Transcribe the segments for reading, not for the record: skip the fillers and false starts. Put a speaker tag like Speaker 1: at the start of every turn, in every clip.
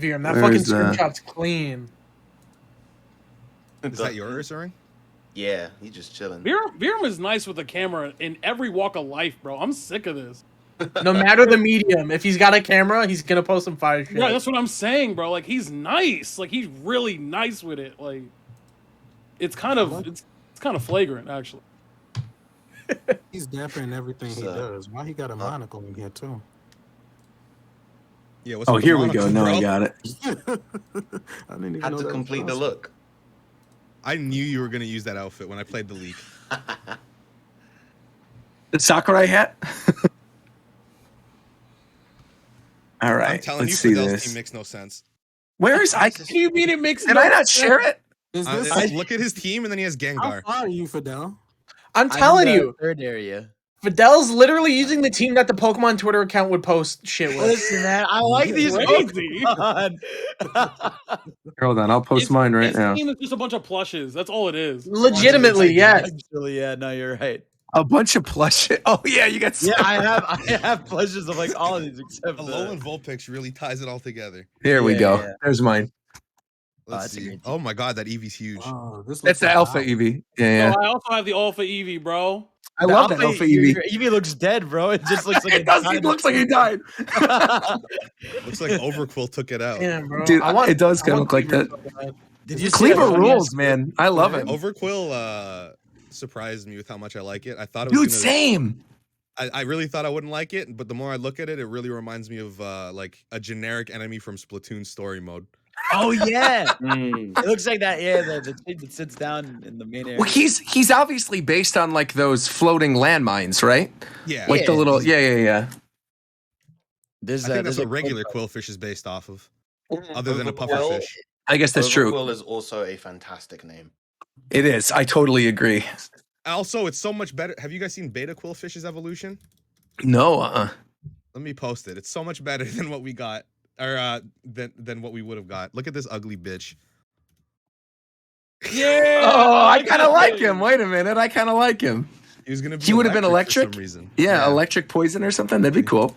Speaker 1: Virum, that
Speaker 2: Where
Speaker 1: fucking
Speaker 2: is that?
Speaker 1: screenshot's clean.
Speaker 3: Is that yours, Aaron?
Speaker 4: Yeah, he just chilling.
Speaker 5: Virum is nice with the camera in every walk of life, bro. I'm sick of this.
Speaker 1: No matter the medium, if he's got a camera, he's gonna post some fire shit.
Speaker 5: Yeah, that's what I'm saying, bro. Like he's nice. Like he's really nice with it. Like it's kind of flagrant, actually.
Speaker 6: He's dapper in everything he does. Why he got a monocle in here too?
Speaker 3: Yeah. What's
Speaker 2: Oh,
Speaker 3: with the
Speaker 2: here we go.
Speaker 3: monocle,
Speaker 2: No,
Speaker 3: bro?
Speaker 2: I got it.
Speaker 6: I didn't even
Speaker 4: Had
Speaker 6: know
Speaker 4: to
Speaker 6: that
Speaker 4: complete the
Speaker 6: was
Speaker 4: look.
Speaker 3: I knew you were gonna use that outfit when I played the leak.
Speaker 2: The Sakurai hat. All
Speaker 3: I'm
Speaker 2: right,
Speaker 3: telling
Speaker 2: let's
Speaker 3: you,
Speaker 2: see
Speaker 3: Fidel's
Speaker 2: this.
Speaker 3: team makes no sense.
Speaker 2: Where is I?
Speaker 1: What do you mean it makes
Speaker 2: Did
Speaker 1: no
Speaker 2: I not
Speaker 1: sense?
Speaker 2: share it?
Speaker 6: Is this,
Speaker 3: Look at his team, and then he has
Speaker 6: how
Speaker 3: Gengar.
Speaker 6: far are you, Fidel?
Speaker 1: I'm telling
Speaker 7: in the
Speaker 1: you,
Speaker 7: third area.
Speaker 1: Fidel's literally using the team that the Pokemon Twitter account would post shit with.
Speaker 7: Listen, man, I like these
Speaker 5: Crazy.
Speaker 7: Pokemon.
Speaker 2: Hold on, I'll post mine right
Speaker 5: His
Speaker 2: now.
Speaker 5: team is just a bunch of plushes. That's all it is.
Speaker 1: Legitimately, yes.
Speaker 7: Actually, yeah, no, you're right.
Speaker 2: A bunch of plush. Oh yeah, you got.
Speaker 7: Yeah, I have plushes of like all of these except
Speaker 3: The
Speaker 7: the
Speaker 3: Alolan Vulpix really ties it all together.
Speaker 2: Here we
Speaker 7: Yeah,
Speaker 2: go.
Speaker 7: yeah.
Speaker 2: There's mine.
Speaker 3: Let's
Speaker 7: that's a
Speaker 3: see.
Speaker 7: great
Speaker 3: Oh my god, that Eevee's huge.
Speaker 6: Oh, this
Speaker 2: That's
Speaker 6: looks
Speaker 2: the
Speaker 6: like
Speaker 2: Alpha
Speaker 6: Alpha.
Speaker 2: Eevee. Yeah,
Speaker 5: So I also have the Alpha Eevee, bro.
Speaker 2: I love that Alpha Eevee.
Speaker 7: Your Eevee looks dead, bro. It just looks like
Speaker 2: It does. It looks like he died.
Speaker 3: Looks like Overquill took it out.
Speaker 1: Damn, bro.
Speaker 2: Dude,
Speaker 1: I want,
Speaker 2: it does
Speaker 1: I
Speaker 2: kind of
Speaker 1: want
Speaker 2: look like
Speaker 1: Cleaver
Speaker 2: that.
Speaker 1: so bad.
Speaker 7: Did you see
Speaker 2: Cleaver
Speaker 7: that one
Speaker 2: rules, man. I love it.
Speaker 3: Overquill surprised me with how much I like it. I thought it was
Speaker 2: Dude,
Speaker 3: gonna,
Speaker 2: same.
Speaker 3: I really thought I wouldn't like it, but the more I look at it, it really reminds me of like a generic enemy from Splatoon story mode.
Speaker 7: Oh yeah,
Speaker 4: Mm.
Speaker 7: it looks like that. Yeah, the kid that sits down in the main area.
Speaker 2: Well, he's obviously based on like those floating landmines, right?
Speaker 3: Yeah,
Speaker 2: Like the
Speaker 7: Yeah.
Speaker 2: little yeah.
Speaker 7: There's
Speaker 3: I think that's
Speaker 7: there's
Speaker 3: what regular Quillfish is based off of, other than a
Speaker 4: Overquill-
Speaker 3: pufferfish.
Speaker 2: I guess that's true.
Speaker 4: Overquill is also a fantastic name.
Speaker 2: It is. I totally agree.
Speaker 3: Also, it's so much better. Have you guys seen Beta Quillfish's evolution?
Speaker 2: No,
Speaker 3: Let me post it. It's so much better than what we got, or than what we would have got. Look at this ugly bitch.
Speaker 5: Yeah.
Speaker 2: Oh, I kind of like him. Wait a minute, I kind of like him.
Speaker 3: He was gonna be.
Speaker 2: He would have been
Speaker 3: for
Speaker 2: electric?
Speaker 3: some reason.
Speaker 2: Yeah, electric poison or something. That'd be cool.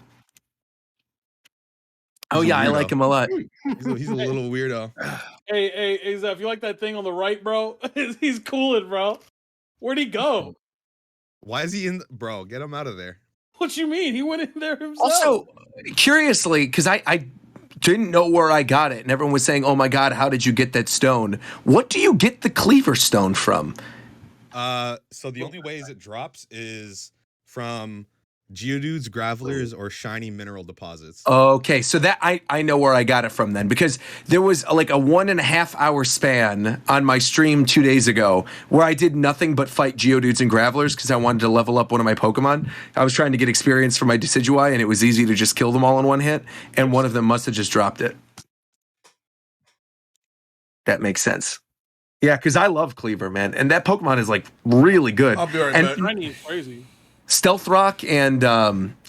Speaker 2: Oh
Speaker 3: He's a
Speaker 2: yeah, I
Speaker 3: weirdo.
Speaker 2: like him a lot.
Speaker 3: He's a little weirdo.
Speaker 5: Hey, Zeph, you like that thing on the right, bro? He's cooling, bro. Where'd he go?
Speaker 3: Why is he in? Bro, get him out of there.
Speaker 5: What you mean? He went in there himself.
Speaker 2: Also, curiously, because I didn't know where I got it, and everyone was saying, "Oh my God, how did you get that stone?" What do you get the Cleaver Stone from?
Speaker 3: So the only ways it drops is from Geodudes, Gravelers, or shiny mineral deposits.
Speaker 2: Okay, so that I know where I got it from then, because there was like a 1.5 hour span on my stream 2 days ago where I did nothing but fight Geodudes and Gravelers because I wanted to level up one of my Pokemon. I was trying to get experience for my Decidueye, and it was easy to just kill them all in one hit, and one of them must have just dropped it. That makes sense. Yeah, because I love Cleaver, man, and that Pokemon is like really good.
Speaker 1: I'll be right
Speaker 2: And
Speaker 1: back.
Speaker 5: Shiny is crazy.
Speaker 2: Stealth Rock and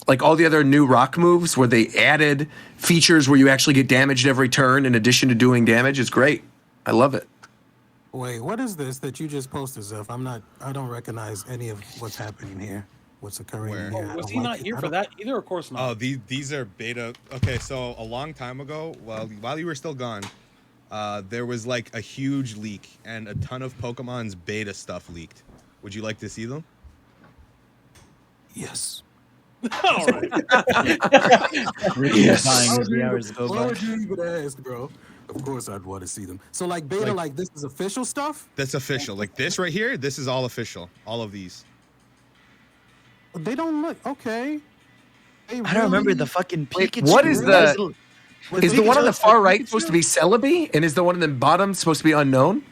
Speaker 2: like all the other new rock moves where they added features where you actually get damaged every turn in addition to doing damage is great. I love it.
Speaker 6: Wait, what is this that you just posted, Zeph? I don't recognize any of what's happening here. What's occurring
Speaker 3: Where?
Speaker 6: here? I
Speaker 5: Was
Speaker 6: don't
Speaker 5: he
Speaker 6: like
Speaker 5: not
Speaker 6: it.
Speaker 5: here
Speaker 6: I
Speaker 5: for
Speaker 6: don't-
Speaker 5: that either? Of course not.
Speaker 3: Oh, these are beta. Okay, so a long time ago, while you were still gone, there was like a huge leak, and a ton of Pokemon's beta stuff leaked. Would you like to see them?
Speaker 6: Yes.
Speaker 5: All right.
Speaker 2: Yes.
Speaker 7: dying as the hours go
Speaker 6: Why
Speaker 7: by.
Speaker 6: would you even ask, bro? Of course I'd want to see them. So like beta, like this is official stuff?
Speaker 3: That's official. Like this right here, this is all official. All of these.
Speaker 6: They don't look okay. They
Speaker 7: I don't remember
Speaker 6: really-
Speaker 7: the fucking Pikachu.
Speaker 2: what is the-
Speaker 6: Wait,
Speaker 2: Is the one on the
Speaker 6: Pikachu-
Speaker 2: far right
Speaker 6: Pikachu?
Speaker 2: supposed to be Celebi? And is the one on the bottom supposed to be unknown?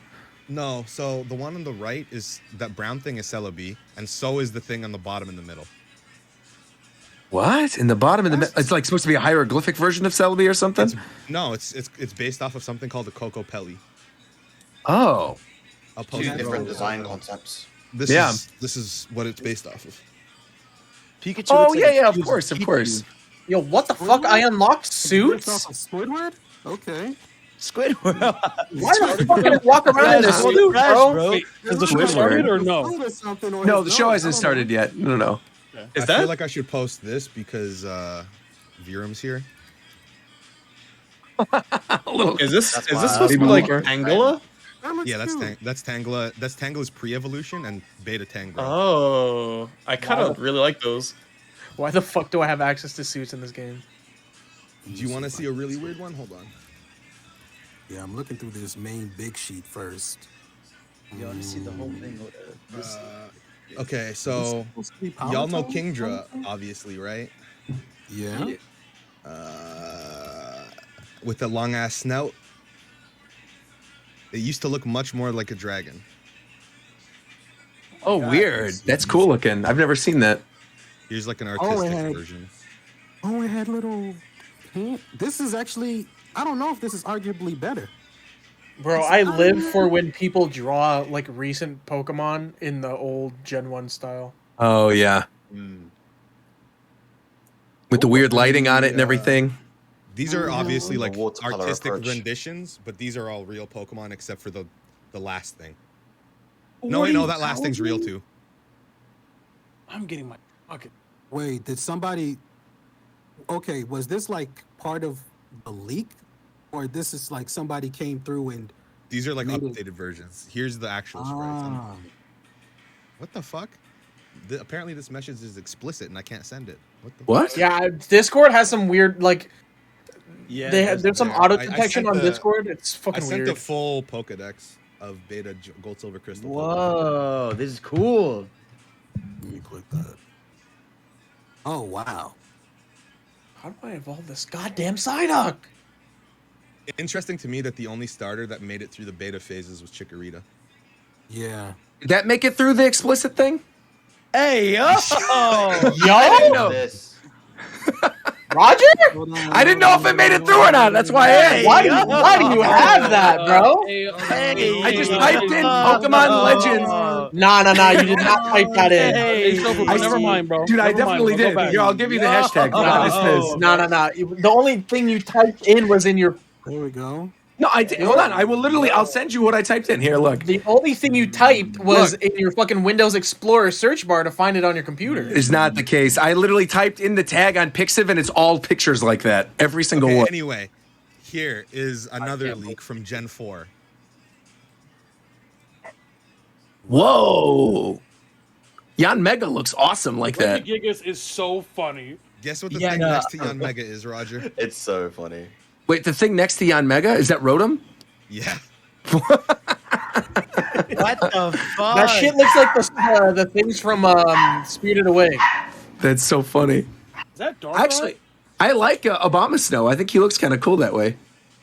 Speaker 3: No, so the one on the right is that brown thing is Celebi, and so is the thing on the bottom in the middle.
Speaker 2: What? In the bottom of the it's like supposed to be a hieroglyphic version of Celebi or something?
Speaker 3: No, it's based off of something called the Coco Pelli.
Speaker 2: Oh.
Speaker 3: I'll
Speaker 4: Two
Speaker 3: post it.
Speaker 4: different design concepts.
Speaker 3: This
Speaker 2: Yeah.
Speaker 3: this is what it's based off of.
Speaker 7: Pikachu.
Speaker 2: Oh
Speaker 7: looks like a
Speaker 2: yeah, of
Speaker 7: huge
Speaker 2: course, of
Speaker 7: Pikachu.
Speaker 2: course.
Speaker 1: Yo, what the fuck? I unlocked
Speaker 6: Based off
Speaker 1: suits?
Speaker 6: of Squidward? Okay.
Speaker 7: Squidward.
Speaker 1: Why the fuck did I walk around in this
Speaker 7: Trash,
Speaker 1: suit,
Speaker 7: trash,
Speaker 1: bro?
Speaker 5: Wait, is the show
Speaker 2: Squidward.
Speaker 5: started or no?
Speaker 6: Food or something, or
Speaker 2: No,
Speaker 6: his
Speaker 2: the show
Speaker 6: nose,
Speaker 2: hasn't
Speaker 6: I don't
Speaker 2: started
Speaker 6: know.
Speaker 2: yet. No.
Speaker 3: I feel like I should post this because Virum's here.
Speaker 2: A little.
Speaker 1: Is this
Speaker 4: That's
Speaker 1: supposed
Speaker 4: wild.
Speaker 1: to be like Angela?
Speaker 6: That looks
Speaker 3: Yeah,
Speaker 6: cute.
Speaker 3: that's Tangela. That's Tangela's pre-evolution and beta Tangrowth.
Speaker 1: Oh, I kind of really like those.
Speaker 5: Why the fuck do I have access to suits in this game?
Speaker 3: Do you want to see a really weird one? Hold on.
Speaker 6: Yeah, I'm looking through this main big sheet first.
Speaker 7: You want to see the whole thing?
Speaker 3: Okay, so
Speaker 6: Supposed to be
Speaker 3: y'all know
Speaker 6: Polytone?
Speaker 3: Kingdra, obviously, right?
Speaker 6: Yeah.
Speaker 3: With the long ass snout. It used to look much more like a dragon.
Speaker 2: Oh, weird. That's cool looking. I've never seen that.
Speaker 3: Here's like an
Speaker 6: it
Speaker 3: artistic
Speaker 6: had-
Speaker 3: version.
Speaker 6: Oh, it had little. This is actually. I don't know if this is arguably better.
Speaker 5: Bro, I live for when people draw like recent Pokemon in the old Gen 1 style.
Speaker 2: Oh yeah,
Speaker 4: Mm.
Speaker 2: with the weird lighting on it and everything.
Speaker 3: These are obviously
Speaker 4: The
Speaker 3: like
Speaker 4: watercolor
Speaker 3: artistic
Speaker 4: approach.
Speaker 3: renditions, but these are all real Pokemon except for the last thing. No, wait, no, that last thing's real too.
Speaker 5: I'm getting my fucking.
Speaker 6: Wait, did somebody? Okay, was this like part of the leak, or this is like somebody came through and?
Speaker 3: These are like
Speaker 6: Made it-
Speaker 3: updated versions. Here's the actual sprites.
Speaker 6: Ah,
Speaker 3: What the fuck? Apparently this message is explicit and I can't send it. What the
Speaker 2: What?
Speaker 5: Yeah, Discord has some weird like.
Speaker 7: Yeah,
Speaker 5: There's some
Speaker 3: there.
Speaker 5: auto
Speaker 3: I
Speaker 5: detection
Speaker 3: sent
Speaker 5: on
Speaker 3: the-
Speaker 5: Discord. It's
Speaker 3: I
Speaker 5: fucking
Speaker 3: sent
Speaker 5: weird.
Speaker 3: the full Pokedex of beta gold, silver, crystal. Pokemon.
Speaker 7: Whoa, this is cool.
Speaker 6: let me click that. Oh wow.
Speaker 5: How do I evolve this goddamn Psyduck?
Speaker 3: Interesting to me that the only starter that made it through the beta phases was Chikorita.
Speaker 6: Yeah.
Speaker 2: Did that make it through the explicit thing?
Speaker 7: Hey, yo!
Speaker 5: Yo,
Speaker 4: This.
Speaker 5: Roger?
Speaker 2: I didn't know if it made it through or not. That's why I asked.
Speaker 5: Why do you have that, bro?
Speaker 2: I just typed in Pokemon Legends.
Speaker 5: Nah, you did not type that in.
Speaker 7: Hey,
Speaker 5: never mind, bro.
Speaker 2: Dude, I
Speaker 5: Never mind,
Speaker 2: definitely
Speaker 5: bro. Go
Speaker 2: did.
Speaker 5: back.
Speaker 2: Here, I'll give you the hashtag.
Speaker 7: Oh.
Speaker 5: No. The only thing you typed in was in your.
Speaker 6: There we go.
Speaker 2: No, I did. Hold on. I will literally. I'll send you what I typed in. Here, look.
Speaker 5: The only thing you typed was
Speaker 2: Look.
Speaker 5: in your fucking Windows Explorer search bar to find it on your computer.
Speaker 2: Is not the case. I literally typed in the tag on Pixiv, and it's all pictures like that. Every single
Speaker 3: Okay,
Speaker 2: one.
Speaker 3: anyway, here is another leak from Gen 4.
Speaker 2: Whoa. Yan Mega looks awesome like that.
Speaker 5: Gigas is so funny.
Speaker 3: Guess what the
Speaker 7: Yeah,
Speaker 3: thing
Speaker 7: no.
Speaker 3: next to Yan Mega is, Roger?
Speaker 4: It's so funny.
Speaker 2: Wait, the thing next to Yan Mega, is that Rotom?
Speaker 3: Yeah.
Speaker 7: What the fuck?
Speaker 5: That shit looks like the things from Spirited Away.
Speaker 2: That's so funny.
Speaker 5: Is that Dark?
Speaker 2: Actually, I like Obama Snow. I think he looks kind of cool that way.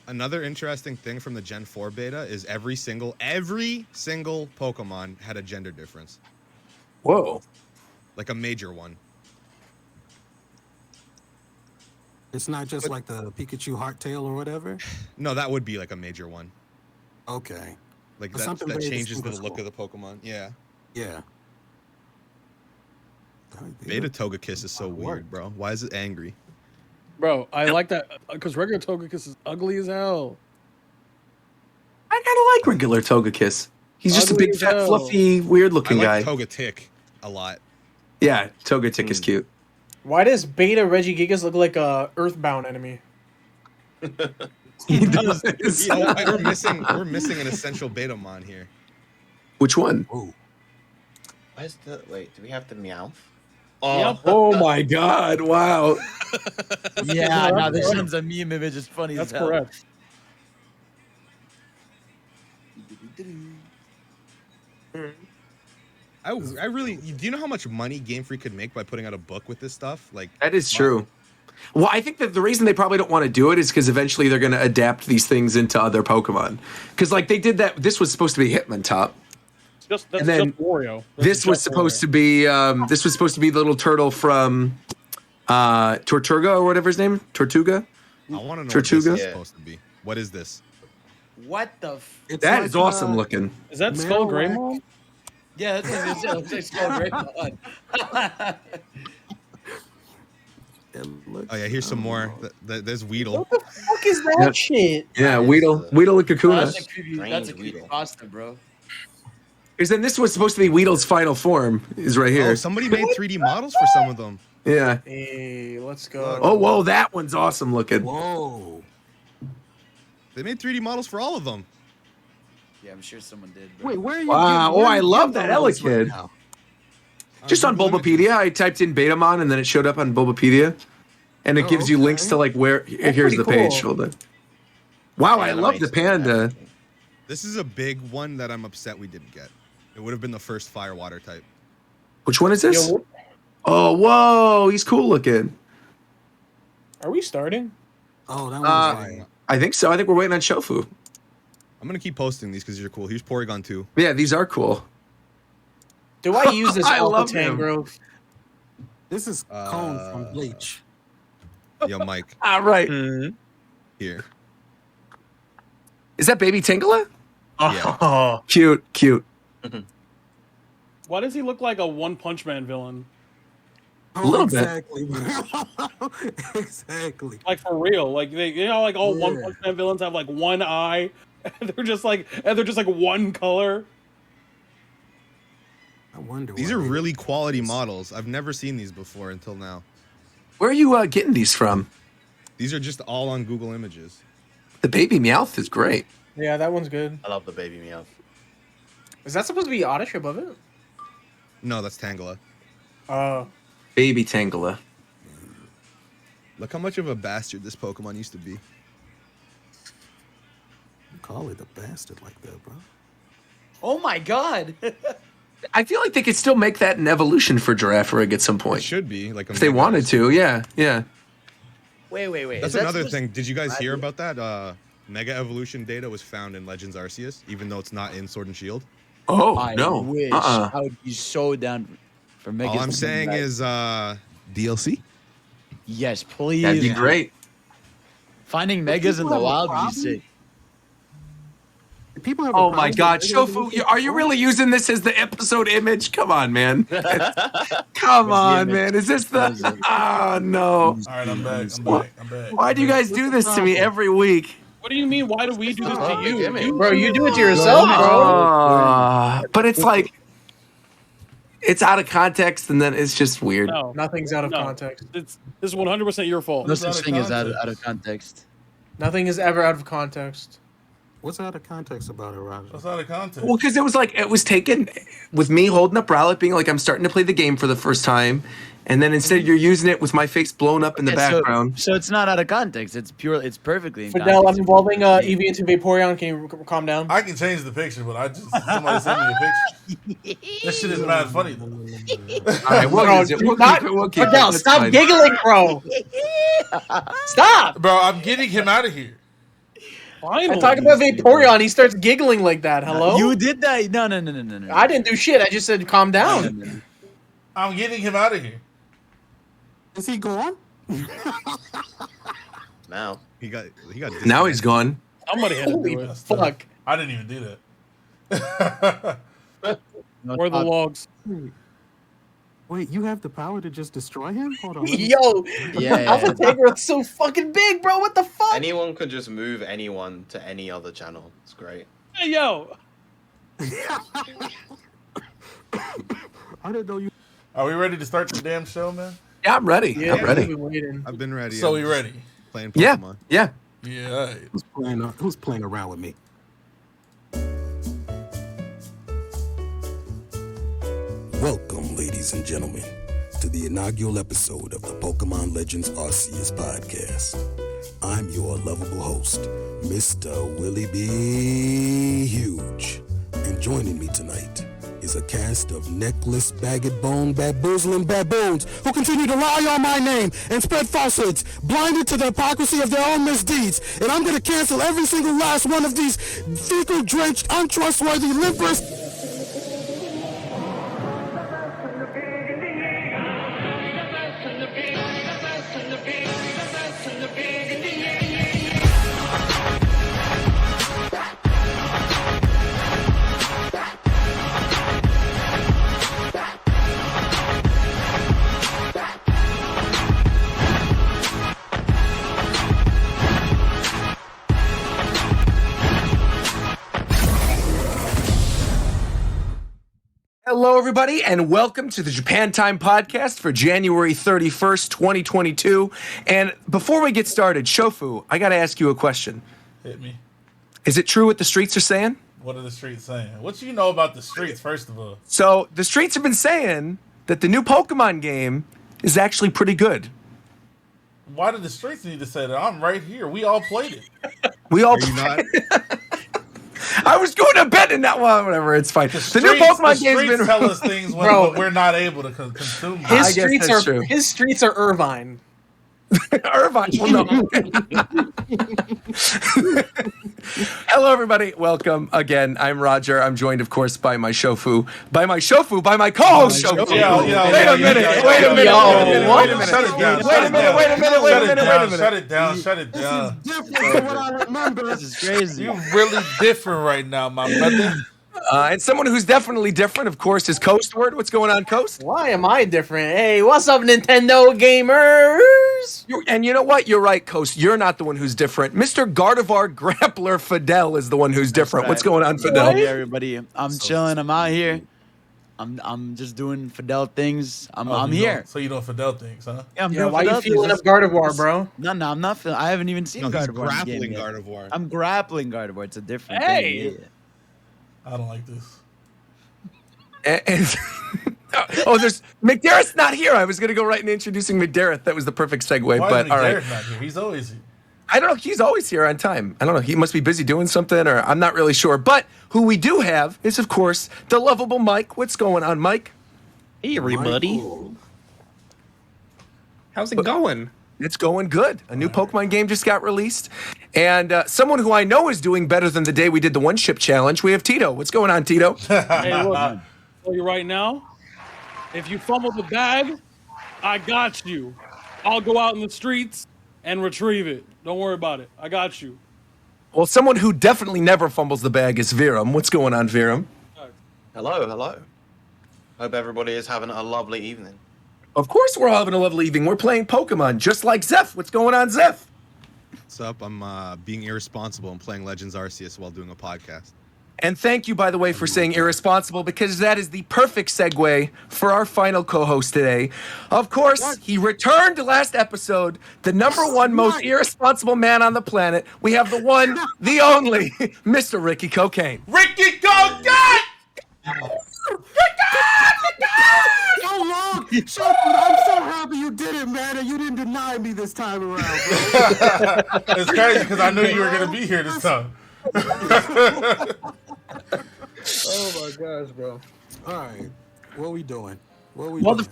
Speaker 3: Another interesting thing from the Gen 4 beta is every single Pokemon had a gender difference.
Speaker 2: Whoa.
Speaker 3: Like a major one.
Speaker 6: It's not just like the Pikachu Hearttail or whatever.
Speaker 3: No, that would be like a major one.
Speaker 6: Okay.
Speaker 3: Like
Speaker 6: But
Speaker 3: that,
Speaker 6: something
Speaker 3: that
Speaker 6: very
Speaker 3: changes the
Speaker 6: distinguishable.
Speaker 3: look of the Pokemon. Yeah.
Speaker 6: Yeah.
Speaker 3: Beta Togekiss is so
Speaker 6: Worked.
Speaker 3: weird, bro. Why is it angry?
Speaker 5: Bro, I like that because regular Togekiss is ugly as hell.
Speaker 2: I kind of like regular Togekiss. He's just a
Speaker 5: Ugly
Speaker 2: big,
Speaker 5: as
Speaker 2: fat,
Speaker 5: hell.
Speaker 2: fluffy, weird
Speaker 3: I
Speaker 2: looking
Speaker 3: like
Speaker 2: guy.
Speaker 3: Togetic a lot.
Speaker 2: Yeah, Togetic is cute.
Speaker 5: Why does Beta Regigigas look like a Earthbound enemy?
Speaker 2: He does.
Speaker 3: Oh, we're missing an essential Betamon here.
Speaker 2: Which one?
Speaker 6: Ooh.
Speaker 4: Where's the wait? Do we have the Meowth?
Speaker 5: Yep.
Speaker 2: Oh my god, wow.
Speaker 7: Yeah, no, this one's a meme image. It's funny
Speaker 5: That's
Speaker 7: as hell.
Speaker 5: correct.
Speaker 3: I really. Do you know how much money Game Freak could make by putting out a book with this stuff? Like
Speaker 2: That is true. Well, I think that the reason they probably don't want to do it is because eventually they're going to adapt these things into other Pokemon. Because like they did that. This was supposed to be Hitmontop.
Speaker 5: That's
Speaker 2: And then
Speaker 5: just Wario.
Speaker 2: This was supposed to be. This was supposed to be the little turtle from Tortuga or whatever his name. Tortuga.
Speaker 3: I want to know what this
Speaker 2: Tortuga?
Speaker 3: is
Speaker 4: Yeah.
Speaker 3: supposed to be. What is this?
Speaker 7: What the?
Speaker 6: It's
Speaker 2: That
Speaker 6: like,
Speaker 2: is awesome looking.
Speaker 5: Is that Skull
Speaker 6: Marowak.
Speaker 5: Greymon?
Speaker 7: Yeah, that's what I was gonna say. It's so great.
Speaker 6: It looks-
Speaker 3: Oh yeah, here's some more. There's Weedle.
Speaker 5: What the fuck is that
Speaker 2: Yep.
Speaker 5: shit?
Speaker 2: Yeah,
Speaker 4: That is,
Speaker 2: Weedle and Kakuna.
Speaker 7: That's a creepy. That's a creepy pasta, bro.
Speaker 2: Because then this was supposed to be Weedle's final form. Is right here.
Speaker 3: Oh, somebody made 3D models for some of them.
Speaker 2: Yeah.
Speaker 5: Hey, let's go.
Speaker 2: Oh, whoa, that one's awesome looking.
Speaker 6: Whoa.
Speaker 3: They made 3D models for all of them.
Speaker 7: Yeah, I'm sure someone did. Bro.
Speaker 6: Wait, where are you?
Speaker 2: Wow.
Speaker 6: where
Speaker 2: Oh,
Speaker 6: are
Speaker 2: I
Speaker 6: you
Speaker 2: love
Speaker 6: getting
Speaker 2: that
Speaker 6: all this
Speaker 2: Elekid.
Speaker 6: now?
Speaker 2: Just on
Speaker 3: Google
Speaker 2: Bulbapedia,
Speaker 3: Images.
Speaker 2: I typed in Betamon and then it showed up on Bulbapedia. And it
Speaker 6: Oh,
Speaker 2: gives you links
Speaker 6: okay.
Speaker 2: to like where. Here's
Speaker 1: pretty
Speaker 2: the page.
Speaker 1: cool.
Speaker 2: Hold on. Wow,
Speaker 4: The
Speaker 2: I love the
Speaker 4: animated and
Speaker 2: panda.
Speaker 4: everything.
Speaker 3: This is a big one that I'm upset we didn't get. It would have been the first fire water type.
Speaker 2: Which one is this?
Speaker 1: Yo,
Speaker 2: Oh, whoa, he's cool looking.
Speaker 1: are we starting?
Speaker 6: Oh, that
Speaker 2: Uh,
Speaker 6: one's like.
Speaker 2: I think so. I think we're waiting on Shofu.
Speaker 3: I'm gonna keep posting these because you're cool. Here's Porygon 2.
Speaker 2: Yeah, these are cool.
Speaker 1: Do I use this
Speaker 2: I
Speaker 1: Alpha
Speaker 2: love him.
Speaker 1: Tangrowth?
Speaker 6: This is Cone from Bleach.
Speaker 3: Yo, Mike,
Speaker 2: All right.
Speaker 3: here.
Speaker 2: Is that Baby Tingala?
Speaker 3: Yeah.
Speaker 1: Oh,
Speaker 2: Cute, cute.
Speaker 5: Why does he look like a One Punch Man villain?
Speaker 6: Oh,
Speaker 2: little bit.
Speaker 6: exactly. Exactly.
Speaker 5: Like for real? Like like all One
Speaker 6: Yeah.
Speaker 5: Punch Man villains have like one eye. And they're just like one color.
Speaker 6: I wonder.
Speaker 3: These
Speaker 6: why
Speaker 3: are
Speaker 6: they-
Speaker 3: really quality models. I've never seen these before until now.
Speaker 2: Where are you getting these from?
Speaker 3: These are just all on Google Images.
Speaker 2: The Baby Meowth is great.
Speaker 1: yeah, that one's good.
Speaker 4: I love the baby Meowth.
Speaker 1: Is that supposed to be Oddish above it?
Speaker 3: No, that's Tangela.
Speaker 2: Baby Tangela.
Speaker 3: Look how much of a bastard this Pokemon used to be.
Speaker 6: You call it a bastard like that, bro.
Speaker 7: Oh my god.
Speaker 2: I feel like they could still make that an evolution for Girafarig at some
Speaker 3: It
Speaker 2: point.
Speaker 3: should be like a
Speaker 2: If they
Speaker 3: Mega
Speaker 2: wanted
Speaker 3: Evolution.
Speaker 2: to, yeah, yeah.
Speaker 7: Wait.
Speaker 3: That's
Speaker 7: Is that
Speaker 3: another
Speaker 7: supposed-
Speaker 3: thing. Did you guys hear about that? Mega Evolution data was found in Legends Arceus, even though it's not in Sword and Shield.
Speaker 2: Oh,
Speaker 7: I
Speaker 2: no.
Speaker 7: wish.
Speaker 2: Uh-uh.
Speaker 7: I would be so down for Megas.
Speaker 3: All I'm saying is DLC.
Speaker 7: yes, please.
Speaker 2: That'd be great.
Speaker 7: Finding Megas in the
Speaker 6: People have a
Speaker 7: wild would be
Speaker 6: problem?
Speaker 7: sick.
Speaker 6: People have a
Speaker 2: Oh my
Speaker 6: problem
Speaker 2: God,
Speaker 6: with
Speaker 2: Shofu, are you really using this as the episode image? Come on, man. Come on,
Speaker 7: image?
Speaker 2: man. Is this the? Oh no.
Speaker 8: All right, I'm back. I'm back.
Speaker 2: Why do you guys do this to me every week?
Speaker 5: What do you mean? Why do we do this to
Speaker 4: Oh,
Speaker 5: you?
Speaker 4: gimmick.
Speaker 5: You-
Speaker 1: Bro, you do it to yourself, bro.
Speaker 2: But it's like, it's out of context, and then it's just weird.
Speaker 5: No,
Speaker 1: Nothing's out of
Speaker 5: no.
Speaker 1: context.
Speaker 5: This is 100% your fault.
Speaker 7: No
Speaker 8: It's out
Speaker 7: such
Speaker 8: of
Speaker 7: thing as out
Speaker 8: context.
Speaker 7: of context.
Speaker 1: Nothing is ever out of context.
Speaker 6: What's out of context about it, Roger?
Speaker 8: That's out of context.
Speaker 2: Well, because it was taken with me holding up Rowlet, being like, I'm starting to play the game for the first time, and then instead you're using it with my face blown up in the
Speaker 7: Yeah, so-
Speaker 2: background.
Speaker 7: So, it's not out of context. It's perfectly in
Speaker 1: Fidel, I'm
Speaker 7: context.
Speaker 1: involving Eevee into Vaporeon. Can you calm down?
Speaker 8: I can change the picture, but somebody sent me a picture. That shit is mad funny though.
Speaker 2: All right, we'll
Speaker 1: Bro,
Speaker 2: use it.
Speaker 1: do
Speaker 2: We'll
Speaker 1: not-
Speaker 2: keep it. We'll keep it.
Speaker 1: Fidel,
Speaker 2: That's
Speaker 1: stop
Speaker 2: fine.
Speaker 1: giggling, bro. Stop.
Speaker 8: Bro, I'm getting him out of here.
Speaker 5: Finally.
Speaker 1: I talk about Vaporeon. He starts giggling like that. Hello?
Speaker 7: You did that? No.
Speaker 1: I didn't do shit. I just said calm down.
Speaker 8: I'm getting him out of here.
Speaker 6: Is he gone?
Speaker 3: He
Speaker 4: Now.
Speaker 3: got
Speaker 2: Now he's gone.
Speaker 5: Somebody had to
Speaker 1: Holy
Speaker 5: do it.
Speaker 1: fuck.
Speaker 8: I didn't even do that.
Speaker 5: Where are the logs?
Speaker 6: Wait, you have the power to just destroy him? Hold on. let me-
Speaker 1: Yo,
Speaker 7: Yeah.
Speaker 1: Alpha Tangrowth's so fucking big, bro. What the fuck?
Speaker 4: Anyone could just move anyone to any other channel. It's great.
Speaker 5: Hey, yo.
Speaker 6: I didn't know you.
Speaker 8: Are we ready to start the damn show, man?
Speaker 2: Yeah, I'm ready.
Speaker 1: Yeah,
Speaker 2: I'm ready.
Speaker 1: we've been waiting.
Speaker 3: I've been ready.
Speaker 8: So
Speaker 3: I'm
Speaker 8: we ready?
Speaker 3: Playing
Speaker 2: Yeah,
Speaker 3: Pokemon.
Speaker 2: yeah.
Speaker 8: Yeah. All right.
Speaker 6: Who's playing around with me? Welcome, ladies and gentlemen, to the inaugural episode of the Pokemon Legends Arceus podcast. I'm your lovable host, Mr. Willie B. Huge. And joining me tonight is a cast of necklace, bagged bone, baboozling baboons who continue to lie on my name and spread falsehoods, blinded to the hypocrisy of their own misdeeds. And I'm going to cancel every single last one of these fecal-drenched, untrustworthy, limpers.
Speaker 2: Hello, everybody, and welcome to the Japan Time podcast for January 31st, 2022. And before we get started, Shofu, I got to ask you a question.
Speaker 8: Hit me.
Speaker 2: Is it true what the streets are saying?
Speaker 8: What are the streets saying? What you know about the streets, first of all?
Speaker 2: So the streets have been saying that the new Pokemon game is actually pretty good.
Speaker 8: Why did the streets need to say that? I'm right here. We all played it.
Speaker 2: We all.
Speaker 3: Are you not?
Speaker 2: I was going to bed in that one. Whatever, it's fine. The new Pokemon game's been.
Speaker 8: Tell us things when
Speaker 1: Bro.
Speaker 8: but we're not able to consume them.
Speaker 2: I guess that's true.
Speaker 1: His streets are Irvine.
Speaker 2: Irvine. Well, no. Hello, everybody. Welcome again. I'm Roger. I'm joined, of course, by my shofu, by my co-host shofu. Wait a minute.
Speaker 8: Shut it down.
Speaker 7: Different from what I remember. This is crazy.
Speaker 8: You really different right now, my brother.
Speaker 2: And someone who's definitely different, of course, is Coast Word. What's going on, Coast?
Speaker 1: Why am I different? Hey, what's up, Nintendo gamers?
Speaker 2: And you know what? You're right, Coast. You're not the one who's different. Mr. Gardevoir Grappler Fidel is the one who's different.
Speaker 7: Right.
Speaker 2: What's going on, Fidel?
Speaker 7: Hey, everybody. I'm chilling. I'm out here. I'm just doing Fidel things. I'm here.
Speaker 8: So you know Fidel things, huh?
Speaker 7: Yeah, I'm
Speaker 1: Yeah,
Speaker 7: doing
Speaker 1: why you
Speaker 7: Fidel
Speaker 1: feeling up
Speaker 7: things.
Speaker 1: Gardevoir, bro?
Speaker 7: No, I'm not feeling. I haven't even seen
Speaker 3: No, he's
Speaker 7: Gardevoir. in the game
Speaker 3: grappling
Speaker 7: yet.
Speaker 3: Gardevoir.
Speaker 7: I'm grappling Gardevoir. It's a different
Speaker 5: Hey.
Speaker 7: thing. Yeah.
Speaker 8: I don't like this.
Speaker 2: And there's McDarrett's not here. I was gonna go right into introducing McDarrett. That was the perfect segue.
Speaker 8: Why
Speaker 2: But
Speaker 8: is
Speaker 2: all right,
Speaker 8: McDarrett not here? He's always here.
Speaker 2: I don't know. He's always here on time. I don't know. He must be busy doing something, or I'm not really sure. But who we do have is, of course, the lovable Mike. What's going on, Mike?
Speaker 9: Hey, everybody.
Speaker 1: How's it going?
Speaker 2: It's going good. A new Pokemon game just got released, and someone who I know is doing better than the day we did the one ship challenge. We have Tito. What's going on, Tito?
Speaker 5: Hey, look, I'll tell you right now, if you fumble the bag, I got you. I'll go out in the streets and retrieve it. Don't worry about it. I got you.
Speaker 2: Well, someone who definitely never fumbles the bag is Viram. What's going on, Viram?
Speaker 4: Hello. Hope everybody is having a lovely evening.
Speaker 2: Of course, we're all having a lovely evening. We're playing Pokemon, just like Zeph. What's going on, Zeph?
Speaker 3: What's up? I'm being irresponsible and playing Legends Arceus while doing a podcast.
Speaker 2: And thank you, by the way, for saying irresponsible, because that is the perfect segue for our final co-host today. Of course, he returned last episode, the number one most irresponsible man on the planet. We have the one, the only, Mr. Ricky Cocaine.
Speaker 8: Ricky Cocaine!
Speaker 6: So long. Shut up. I'm so happy you did it, man, and you didn't deny me this time around, bro.
Speaker 8: It's crazy because I knew you were going to be here this time.
Speaker 6: Oh my gosh, bro. All right. What we doing?
Speaker 2: Well, the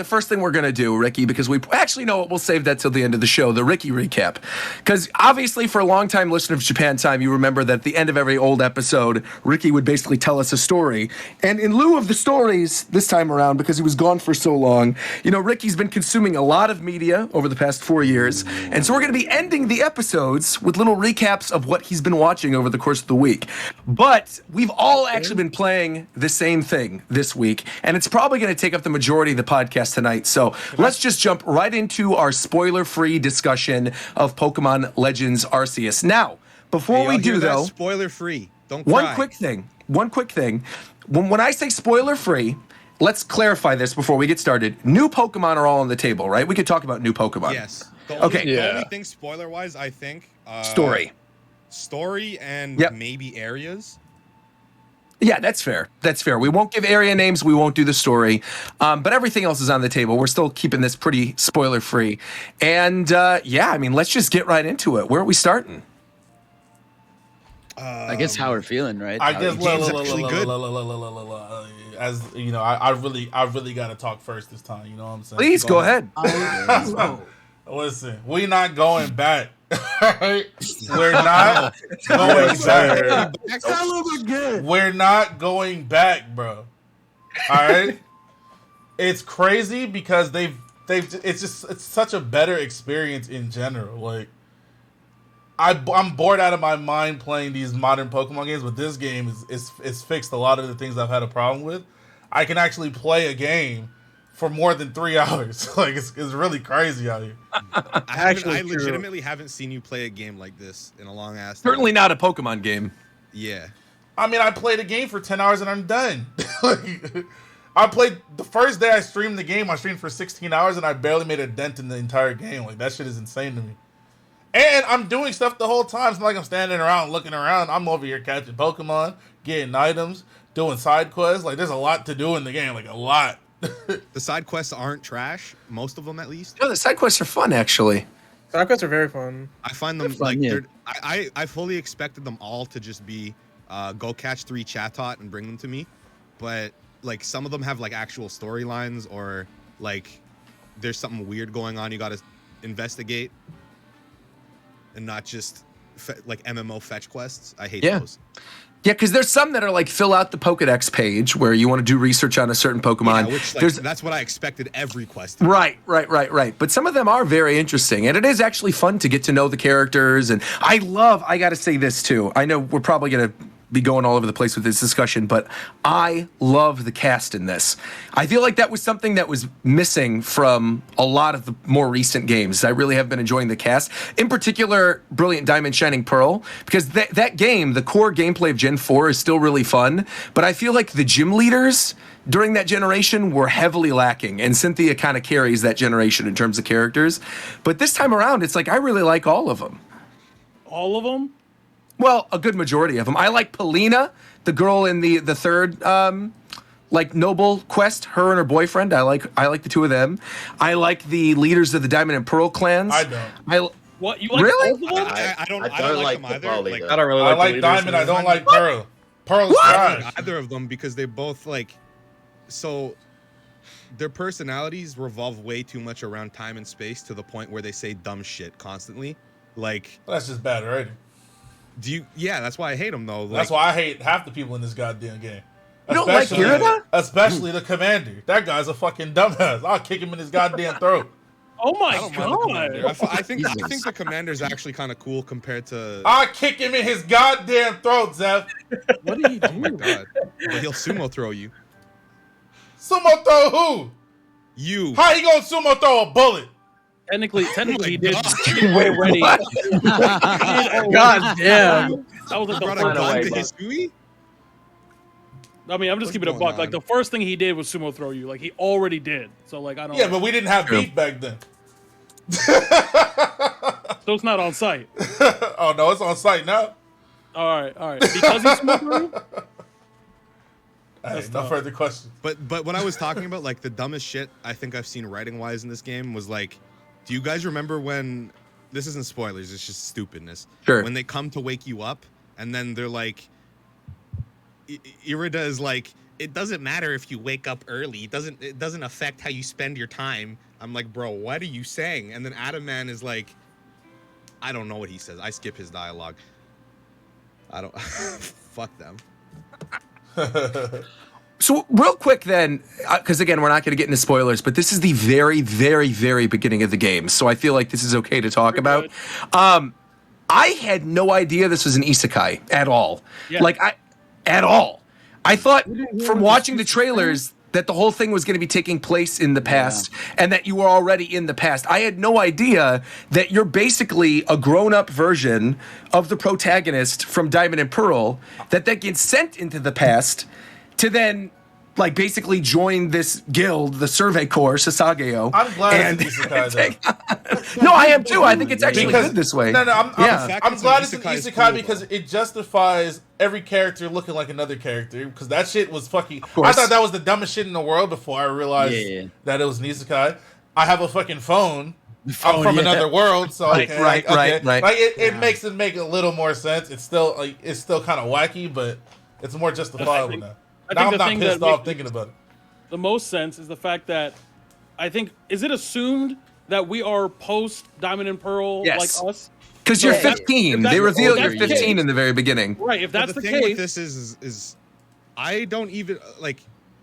Speaker 2: first thing we're gonna do, Ricky, because we actually know what, we'll save that till the end of the show, the Ricky recap, because obviously for a long-time listener of Japan Time, you remember that at the end of every old episode, Ricky would basically tell us a story, and in lieu of the stories this time around, because he was gone for so long, you know, Ricky's been consuming a lot of media over the past 4 years, and so we're gonna be ending the episodes with little recaps of what he's been watching over the course of the week. But we've all actually been playing the same thing this week, and it's probably gonna take up the majority of the podcast tonight. So let's just jump right into our spoiler-free discussion of Pokemon Legends Arceus. Now, before we do though,
Speaker 3: spoiler-free. Don't cry.
Speaker 2: one quick thing. When I say spoiler-free, let's clarify this before we get started. New Pokemon are all on the table, right? We could talk about new Pokemon.
Speaker 3: Yes. The only thing spoiler-wise, I think, story and maybe areas.
Speaker 2: Yeah, that's fair. That's fair. We won't give area names. We won't do the story. But everything else is on the table. We're still keeping this pretty spoiler-free. And, I mean, let's just get right into it. Where are we starting?
Speaker 7: I guess how we're feeling, right?
Speaker 8: I guess
Speaker 3: good.
Speaker 8: As you know, I really got to talk first this time. You know what I'm saying?
Speaker 2: Please go ahead.
Speaker 8: Listen, we not going back. Right? We're not going back. We're not going back, bro. All right. It's crazy because it's such a better experience in general. Like, I'm bored out of my mind playing these modern Pokemon games, but this game is fixed a lot of the things I've had a problem with. I can actually play a game for more than 3 hours. Like, it's really crazy out here.
Speaker 3: I legitimately haven't seen you play a game like this in a long ass time.
Speaker 2: Certainly not a Pokemon game.
Speaker 3: Yeah.
Speaker 8: I mean, I played a game for 10 hours and I'm done. Like, I played the first day I streamed the game. I streamed for 16 hours and I barely made a dent in the entire game. Like, that shit is insane to me. And I'm doing stuff the whole time. It's not like I'm standing around looking around. I'm over here catching Pokemon, getting items, doing side quests. Like, there's a lot to do in the game. Like, a lot.
Speaker 3: The side quests aren't trash. Most of them, at least.
Speaker 2: No, the side quests are fun, actually.
Speaker 1: Side quests are very fun.
Speaker 3: I find them
Speaker 9: fun, yeah.
Speaker 3: I fully expected them all to just be go catch 3 Chatot and bring them to me, but like some of them have like actual storylines or like there's something weird going on you got to investigate, and not just like MMO fetch quests. I hate those.
Speaker 2: Yeah, because there's some that are like fill out the Pokedex page where you want to do research on a certain Pokemon.
Speaker 3: Yeah, which like, that's what I expected every quest to be.
Speaker 2: Right. But some of them are very interesting, and it is actually fun to get to know the characters. And I got to say this too. I know we're probably going to be going all over the place with this discussion, but I love the cast in this. I feel like that was something that was missing from a lot of the more recent games. I really have been enjoying the cast. In particular, Brilliant Diamond Shining Pearl, because that game, the core gameplay of Gen 4 is still really fun, but I feel like the gym leaders during that generation were heavily lacking, and Cynthia kind of carries that generation in terms of characters. But this time around, it's like I really like all of them.
Speaker 5: All of them?
Speaker 2: Well, a good majority of them. I like Polina, the girl in the third like noble quest. Her and her boyfriend. I like the two of them. I like the leaders of the Diamond and Pearl clans.
Speaker 8: I don't.
Speaker 5: What you like?
Speaker 2: Really?
Speaker 5: Both of them?
Speaker 3: I don't like them either. Like,
Speaker 9: I don't really
Speaker 8: I
Speaker 9: like
Speaker 8: like
Speaker 9: the
Speaker 8: Diamond.
Speaker 9: leaders.
Speaker 8: I don't like Pearl. Pearl's
Speaker 3: I don't
Speaker 8: trash.
Speaker 3: like either of them because they both like so their personalities revolve way too much around time and space to the point where they say dumb shit constantly. Like,
Speaker 8: That's just bad already.
Speaker 3: yeah, that's why I hate them though. Like,
Speaker 8: That's why I hate half the people in this goddamn game.
Speaker 2: You don't like Irida?
Speaker 8: Especially the commander. That guy's a fucking dumbass. I'll kick him in his goddamn throat.
Speaker 5: Oh my
Speaker 3: I don't mind the commander.
Speaker 5: god!
Speaker 3: I think the commander's actually kind of cool compared to.
Speaker 8: I'll kick him in his goddamn throat, Zeph.
Speaker 5: What did he do?
Speaker 3: Oh my god! But he'll sumo throw you.
Speaker 8: Sumo throw who?
Speaker 3: You.
Speaker 8: How he gonna sumo throw a bullet?
Speaker 5: Technically, he did.
Speaker 3: God.
Speaker 5: Wait, ready.
Speaker 1: God damn.
Speaker 5: That was like
Speaker 3: Brought
Speaker 5: the
Speaker 3: a
Speaker 5: first.
Speaker 3: gun to
Speaker 9: bro.
Speaker 3: Hisui?
Speaker 5: I mean, I'm just
Speaker 3: What's
Speaker 5: keeping it a
Speaker 3: going
Speaker 5: buck. Like
Speaker 3: on?
Speaker 5: the first thing he did was sumo throw you. Like he already did. So like I don't.
Speaker 8: Yeah, but we didn't have beef back then.
Speaker 5: so it's not on site.
Speaker 8: Oh no, it's on site now.
Speaker 5: All right. Because he sumo threw you.
Speaker 8: Hey,
Speaker 5: That's
Speaker 8: no
Speaker 5: tough.
Speaker 8: further questions.
Speaker 3: But when I was talking about like the dumbest shit I think I've seen writing wise in this game was like, do you guys remember when this isn't spoilers, it's just stupidness.
Speaker 2: Sure.
Speaker 3: When they come to wake you up and then they're like Irida is like, it doesn't matter if you wake up early. It doesn't affect how you spend your time. I'm like, bro, what are you saying? And then Adaman is like, I don't know what he says. I skip his dialogue. I don't fuck them.
Speaker 2: So real quick then, because again, we're not going to get into spoilers, but this is the very, very, very beginning of the game. So I feel like this is okay to talk about. I had no idea this was an isekai at all.
Speaker 5: Yeah.
Speaker 2: At all. I thought from watching the trailers that the whole thing was going to be taking place in the past and that you were already in the past. I had no idea that you're basically a grown-up version of the protagonist from Diamond and Pearl that gets sent into the past to then like basically join this guild, the Survey Corps, Sasageo.
Speaker 8: I'm glad it's an isekai though.
Speaker 2: No, I am too. I think it's actually good this way.
Speaker 8: No, I'm
Speaker 3: fact
Speaker 8: glad
Speaker 3: it's
Speaker 8: it's
Speaker 3: an
Speaker 8: an
Speaker 3: isekai is
Speaker 8: isekai
Speaker 3: cool,
Speaker 8: because
Speaker 3: though.
Speaker 8: it justifies every character looking like another character. Because that shit was fucking. I
Speaker 2: course.
Speaker 8: thought that was the dumbest shit in the world before I realized that it was an isekai. I have a fucking phone. I'm from another world, so okay,
Speaker 2: Right.
Speaker 8: Like it makes it make a little more sense. It's still kind of wacky, but it's more justifiable now. Now I'm not pissed off thinking about it.
Speaker 5: The most sense is the fact that I think is it assumed that we are post Diamond and Pearl
Speaker 2: Yes.
Speaker 5: like us?
Speaker 2: Because you're
Speaker 5: if that-
Speaker 2: 15.
Speaker 5: if that's
Speaker 2: They
Speaker 5: the-
Speaker 2: reveal
Speaker 5: if
Speaker 2: you're
Speaker 5: that's the
Speaker 2: 15
Speaker 5: case-
Speaker 2: in the very beginning.
Speaker 5: Right. If that's
Speaker 3: But
Speaker 5: the
Speaker 3: thing
Speaker 5: case,
Speaker 3: with this is I don't even like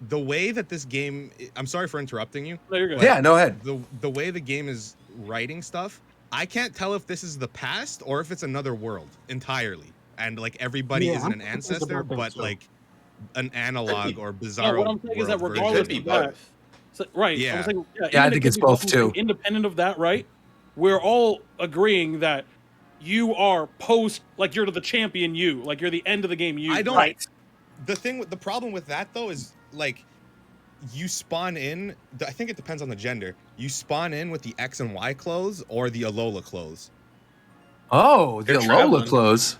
Speaker 3: the way that this game. I'm sorry for interrupting you.
Speaker 5: no, you're good.
Speaker 2: Yeah, no ahead.
Speaker 3: The way the game is writing stuff, I can't tell if this is the past or if it's another world entirely, and like everybody isn't an ancestor, but like an analog or bizarre.
Speaker 5: No, what I'm saying is that
Speaker 3: world
Speaker 5: regardless
Speaker 3: version.
Speaker 5: of that, so, right?
Speaker 3: Yeah.
Speaker 5: I'm saying,
Speaker 2: Yeah,
Speaker 5: even
Speaker 2: I
Speaker 5: if
Speaker 2: think
Speaker 5: it
Speaker 2: it's
Speaker 5: could be
Speaker 2: both,
Speaker 5: something
Speaker 2: too.
Speaker 5: Independent of that, right? We're all agreeing that you are post, like you're the champion. Like you're the end of the game.
Speaker 3: I don't.
Speaker 5: Right.
Speaker 3: The problem with that though is like you spawn in. I think it depends on the gender. You spawn in with the X and Y clothes or the Alola clothes.
Speaker 2: Oh, the
Speaker 9: They're
Speaker 2: Alola
Speaker 9: traveling.
Speaker 2: clothes.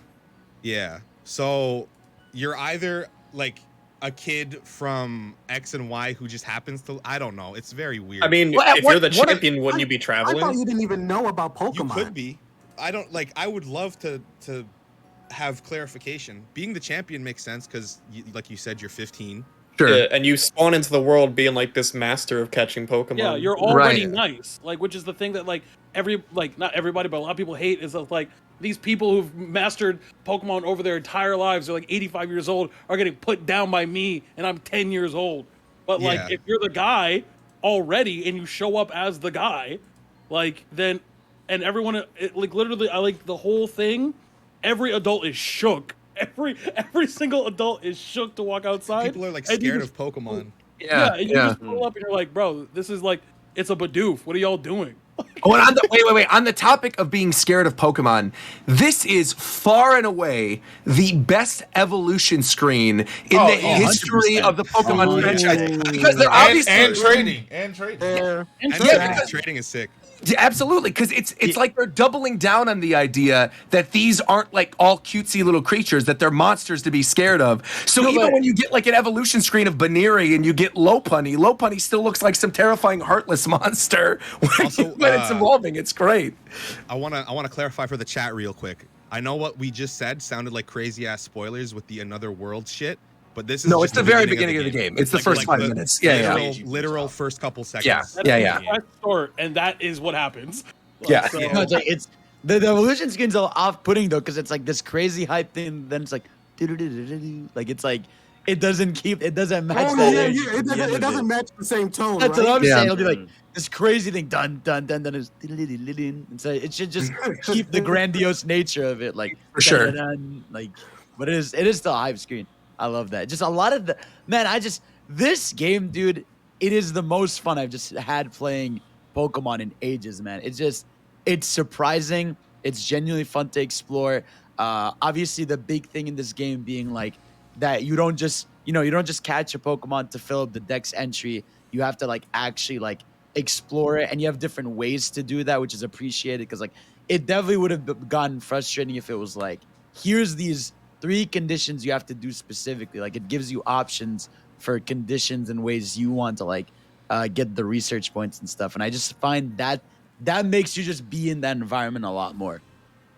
Speaker 3: Yeah. So you're either like a kid from X and Y who just happens to, I don't know. It's very weird.
Speaker 9: I mean,
Speaker 2: Well,
Speaker 9: if
Speaker 2: what-
Speaker 9: you're the
Speaker 2: what are-
Speaker 9: champion, wouldn't you be
Speaker 10: I thought
Speaker 9: traveling?
Speaker 10: you didn't even know about Pokemon.
Speaker 3: you could be. I don't like. I would love to have clarification. Being the champion makes sense because, like you said, you're 15.
Speaker 2: Sure.
Speaker 9: Yeah, and you spawn into the world being like this master of catching Pokemon.
Speaker 5: Yeah, you're already
Speaker 2: Right.
Speaker 5: nice. Like, which is the thing that like not everybody, but a lot of people hate is that like these people who've mastered Pokemon over their entire lives, they're like 85 years old, are getting put down by me, and I'm 10 years old. But like,
Speaker 3: Yeah.
Speaker 5: if you're the guy already and you show up as the guy, like then, and everyone like literally, I like the whole thing. Every adult is shook. Every single adult is shook to walk outside.
Speaker 3: People are like
Speaker 5: and you
Speaker 3: scared
Speaker 5: just-
Speaker 3: of Pokemon.
Speaker 5: Yeah, and you just pull up and you're like, bro, this is like, it's a Bidoof. What are y'all doing?
Speaker 2: Oh, and wait. On the topic of being scared of Pokemon, this is far and away the best evolution screen in
Speaker 8: Oh,
Speaker 2: the
Speaker 8: yeah,
Speaker 2: history
Speaker 7: 100%.
Speaker 2: of the Pokemon
Speaker 7: Oh,
Speaker 2: franchise. Because they're obviously
Speaker 8: and trading. And trading.
Speaker 10: Yeah.
Speaker 5: And
Speaker 3: And
Speaker 2: Yeah,
Speaker 3: trading is sick.
Speaker 2: Yeah, absolutely, because it's like they're doubling down on the idea that these aren't like all cutesy little creatures, that they're monsters to be scared of. So even when you get like an evolution screen of Baneri and you get Lopunny still looks like some terrifying heartless monster when,
Speaker 3: Also,
Speaker 2: when it's evolving. It's great.
Speaker 3: I wanna clarify for the chat real quick. I know what we just said sounded like crazy ass spoilers with the Another World shit, but this is
Speaker 2: No,
Speaker 3: just
Speaker 2: it's the very beginning of the game. It's the first 5 minutes. Yeah,
Speaker 3: literal first couple seconds.
Speaker 2: Yeah.
Speaker 5: That is the best start, and that is what happens. Like,
Speaker 2: Yeah.
Speaker 5: so-
Speaker 7: No, it's like it's the evolution skin's all off-putting though, because it's like this crazy hype thing. Then it's like, like it's like it doesn't match
Speaker 10: Oh,
Speaker 7: that.
Speaker 10: yeah,
Speaker 7: energy
Speaker 10: yeah.
Speaker 7: at the end
Speaker 10: It
Speaker 7: of
Speaker 10: doesn't match the same tone.
Speaker 7: That's
Speaker 10: right?
Speaker 7: what I'm
Speaker 2: Yeah.
Speaker 7: saying. It'll be like this crazy thing, dun dun dun dun. And so it should just keep the grandiose nature of it, like
Speaker 2: For sure.
Speaker 7: dun-dun-dun, like, but it is still a hype screen. I love that. Just a lot of the man. This game, dude. It is the most fun I've just had playing Pokemon in ages, man. It's surprising. It's genuinely fun to explore. Obviously, the big thing in this game being like that you don't just catch a Pokemon to fill up the Dex entry. You have to like actually like explore it, and you have different ways to do that, which is appreciated because like it definitely would have gotten frustrating if it was like here's these 3 conditions you have to do specifically. Like it gives you options for conditions and ways you want to like get the research points and stuff. And I just find that makes you just be in that environment a lot more.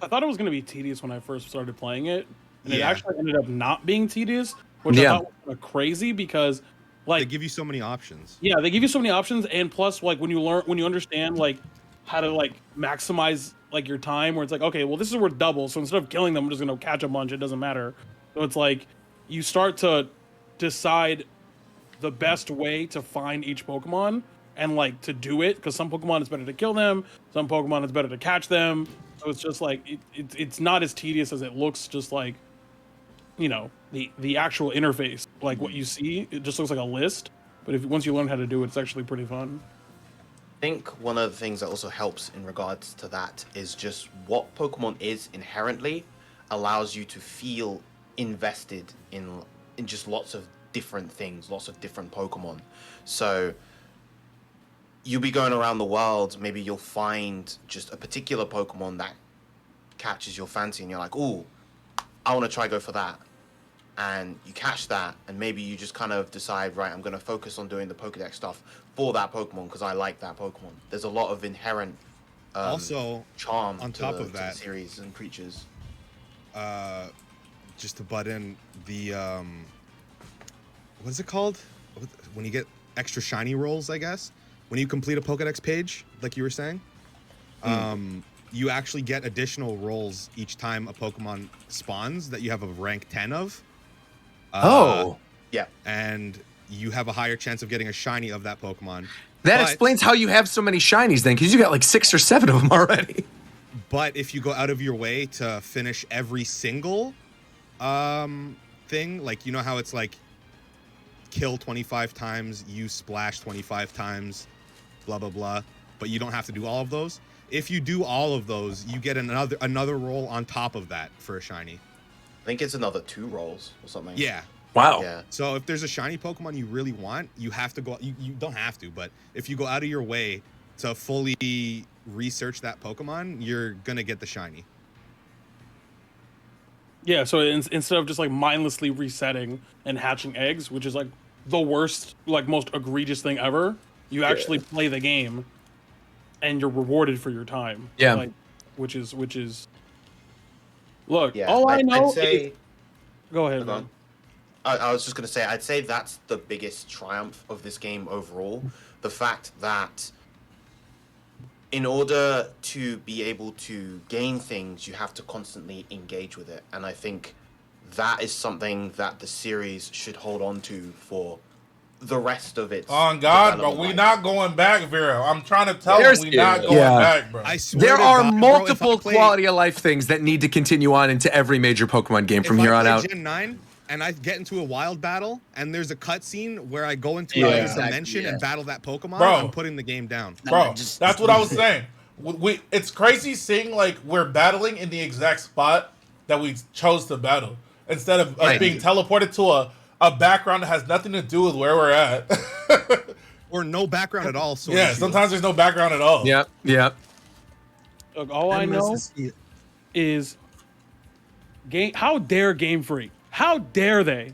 Speaker 5: I thought it was going to be tedious when I first started playing it, and it
Speaker 3: Yeah.
Speaker 5: actually ended up not being tedious, which I
Speaker 2: Yeah.
Speaker 5: thought was kind of crazy because,
Speaker 3: They
Speaker 5: like,
Speaker 3: give you so many options.
Speaker 5: yeah, they give you so many options, and plus, like, when you understand like how to like maximize like your time, where it's like, okay, well, this is worth double, so instead of killing them, I'm just gonna catch a bunch. It doesn't matter. So it's like you start to decide the best way to find each Pokemon and like to do it, because some Pokemon it's better to kill them, some Pokemon it's better to catch them. So it's just like it's not as tedious as it looks. Just like, you know, the actual interface, like what you see, it just looks like a list. But once you learn how to do it, it's actually pretty fun.
Speaker 4: I think one of the things that also helps in regards to that is just what Pokemon is inherently allows you to feel invested in just lots of different things, lots of different Pokemon. So you'll be going around the world, maybe you'll find just a particular Pokemon that catches your fancy and you're like, ooh, I want to try go for that. And you catch that, and maybe you just kind of decide, right, I'm going to focus on doing the Pokedex stuff for that Pokemon because I like that Pokemon. There's a lot of inherent
Speaker 3: Also,
Speaker 4: charm
Speaker 3: on
Speaker 4: to
Speaker 3: top
Speaker 4: the,
Speaker 3: of
Speaker 4: to the
Speaker 3: that,
Speaker 4: series and creatures.
Speaker 3: just to butt in, the what is it called when you get extra shiny rolls? I guess when you complete a Pokedex page, like you were saying, you actually get additional rolls each time a Pokemon spawns that you have a rank 10 of.
Speaker 4: Yeah.
Speaker 3: And you have a higher chance of getting a shiny of that Pokemon.
Speaker 2: That
Speaker 3: But-
Speaker 2: explains how you have so many shinies then, because you got like 6 or 7 of them already.
Speaker 3: But if you go out of your way to finish every single thing, like you know how it's like kill 25 times, use splash 25 times, blah blah blah, but you don't have to do all of those. If you do all of those, you get another roll on top of that for a shiny.
Speaker 4: I think it's another 2 rolls or something.
Speaker 3: Yeah.
Speaker 2: Wow.
Speaker 4: Yeah.
Speaker 3: So if there's a shiny Pokemon you really want, you have to go. You don't have to, but if you go out of your way to fully research that Pokemon, you're gonna get the shiny.
Speaker 5: Yeah, so instead of just like mindlessly resetting and hatching eggs, which is like the worst, like most egregious thing ever, you actually play the game, and you're rewarded for your time.
Speaker 2: Yeah.
Speaker 5: Like, which is. Look,
Speaker 4: Yeah,
Speaker 5: all I know
Speaker 4: I'd say.
Speaker 5: is. Go ahead,
Speaker 4: Go
Speaker 5: man.
Speaker 4: on. I was just gonna say, I'd say that's the biggest triumph of this game overall. The fact that in order to be able to gain things, you have to constantly engage with it. And I think that is something that the series should hold on to for the rest of its
Speaker 8: On God, bro,
Speaker 4: development
Speaker 8: we
Speaker 4: life.
Speaker 8: not going back, Vero. I'm trying to tell
Speaker 2: There's-
Speaker 8: you, we not going
Speaker 2: Yeah.
Speaker 8: back, bro.
Speaker 3: I swear
Speaker 2: There
Speaker 3: to
Speaker 2: are
Speaker 3: God, bro,
Speaker 2: multiple
Speaker 3: if I play-
Speaker 2: quality of life things that need to continue on into every major Pokemon game from
Speaker 3: if
Speaker 2: here
Speaker 3: I
Speaker 2: on
Speaker 3: play
Speaker 2: out.
Speaker 3: Gen 9 and I get into a wild battle and there's a cutscene where I go into
Speaker 7: Yeah,
Speaker 3: another
Speaker 7: exactly,
Speaker 3: dimension
Speaker 7: yeah.
Speaker 3: and battle that Pokemon,
Speaker 8: Bro.
Speaker 3: I'm putting the game down.
Speaker 8: Bro,
Speaker 7: just-
Speaker 8: that's what I was saying. It's crazy seeing like we're battling in the exact spot that we chose to battle instead of us
Speaker 2: Right.
Speaker 8: being teleported to a background that has nothing to do with where we're at.
Speaker 3: Or no background at all. Sword
Speaker 8: Yeah,
Speaker 3: and Shield.
Speaker 8: sometimes there's no background at all.
Speaker 2: Yep, yep.
Speaker 5: Look, all I know is game. How dare Game Freak? How dare they?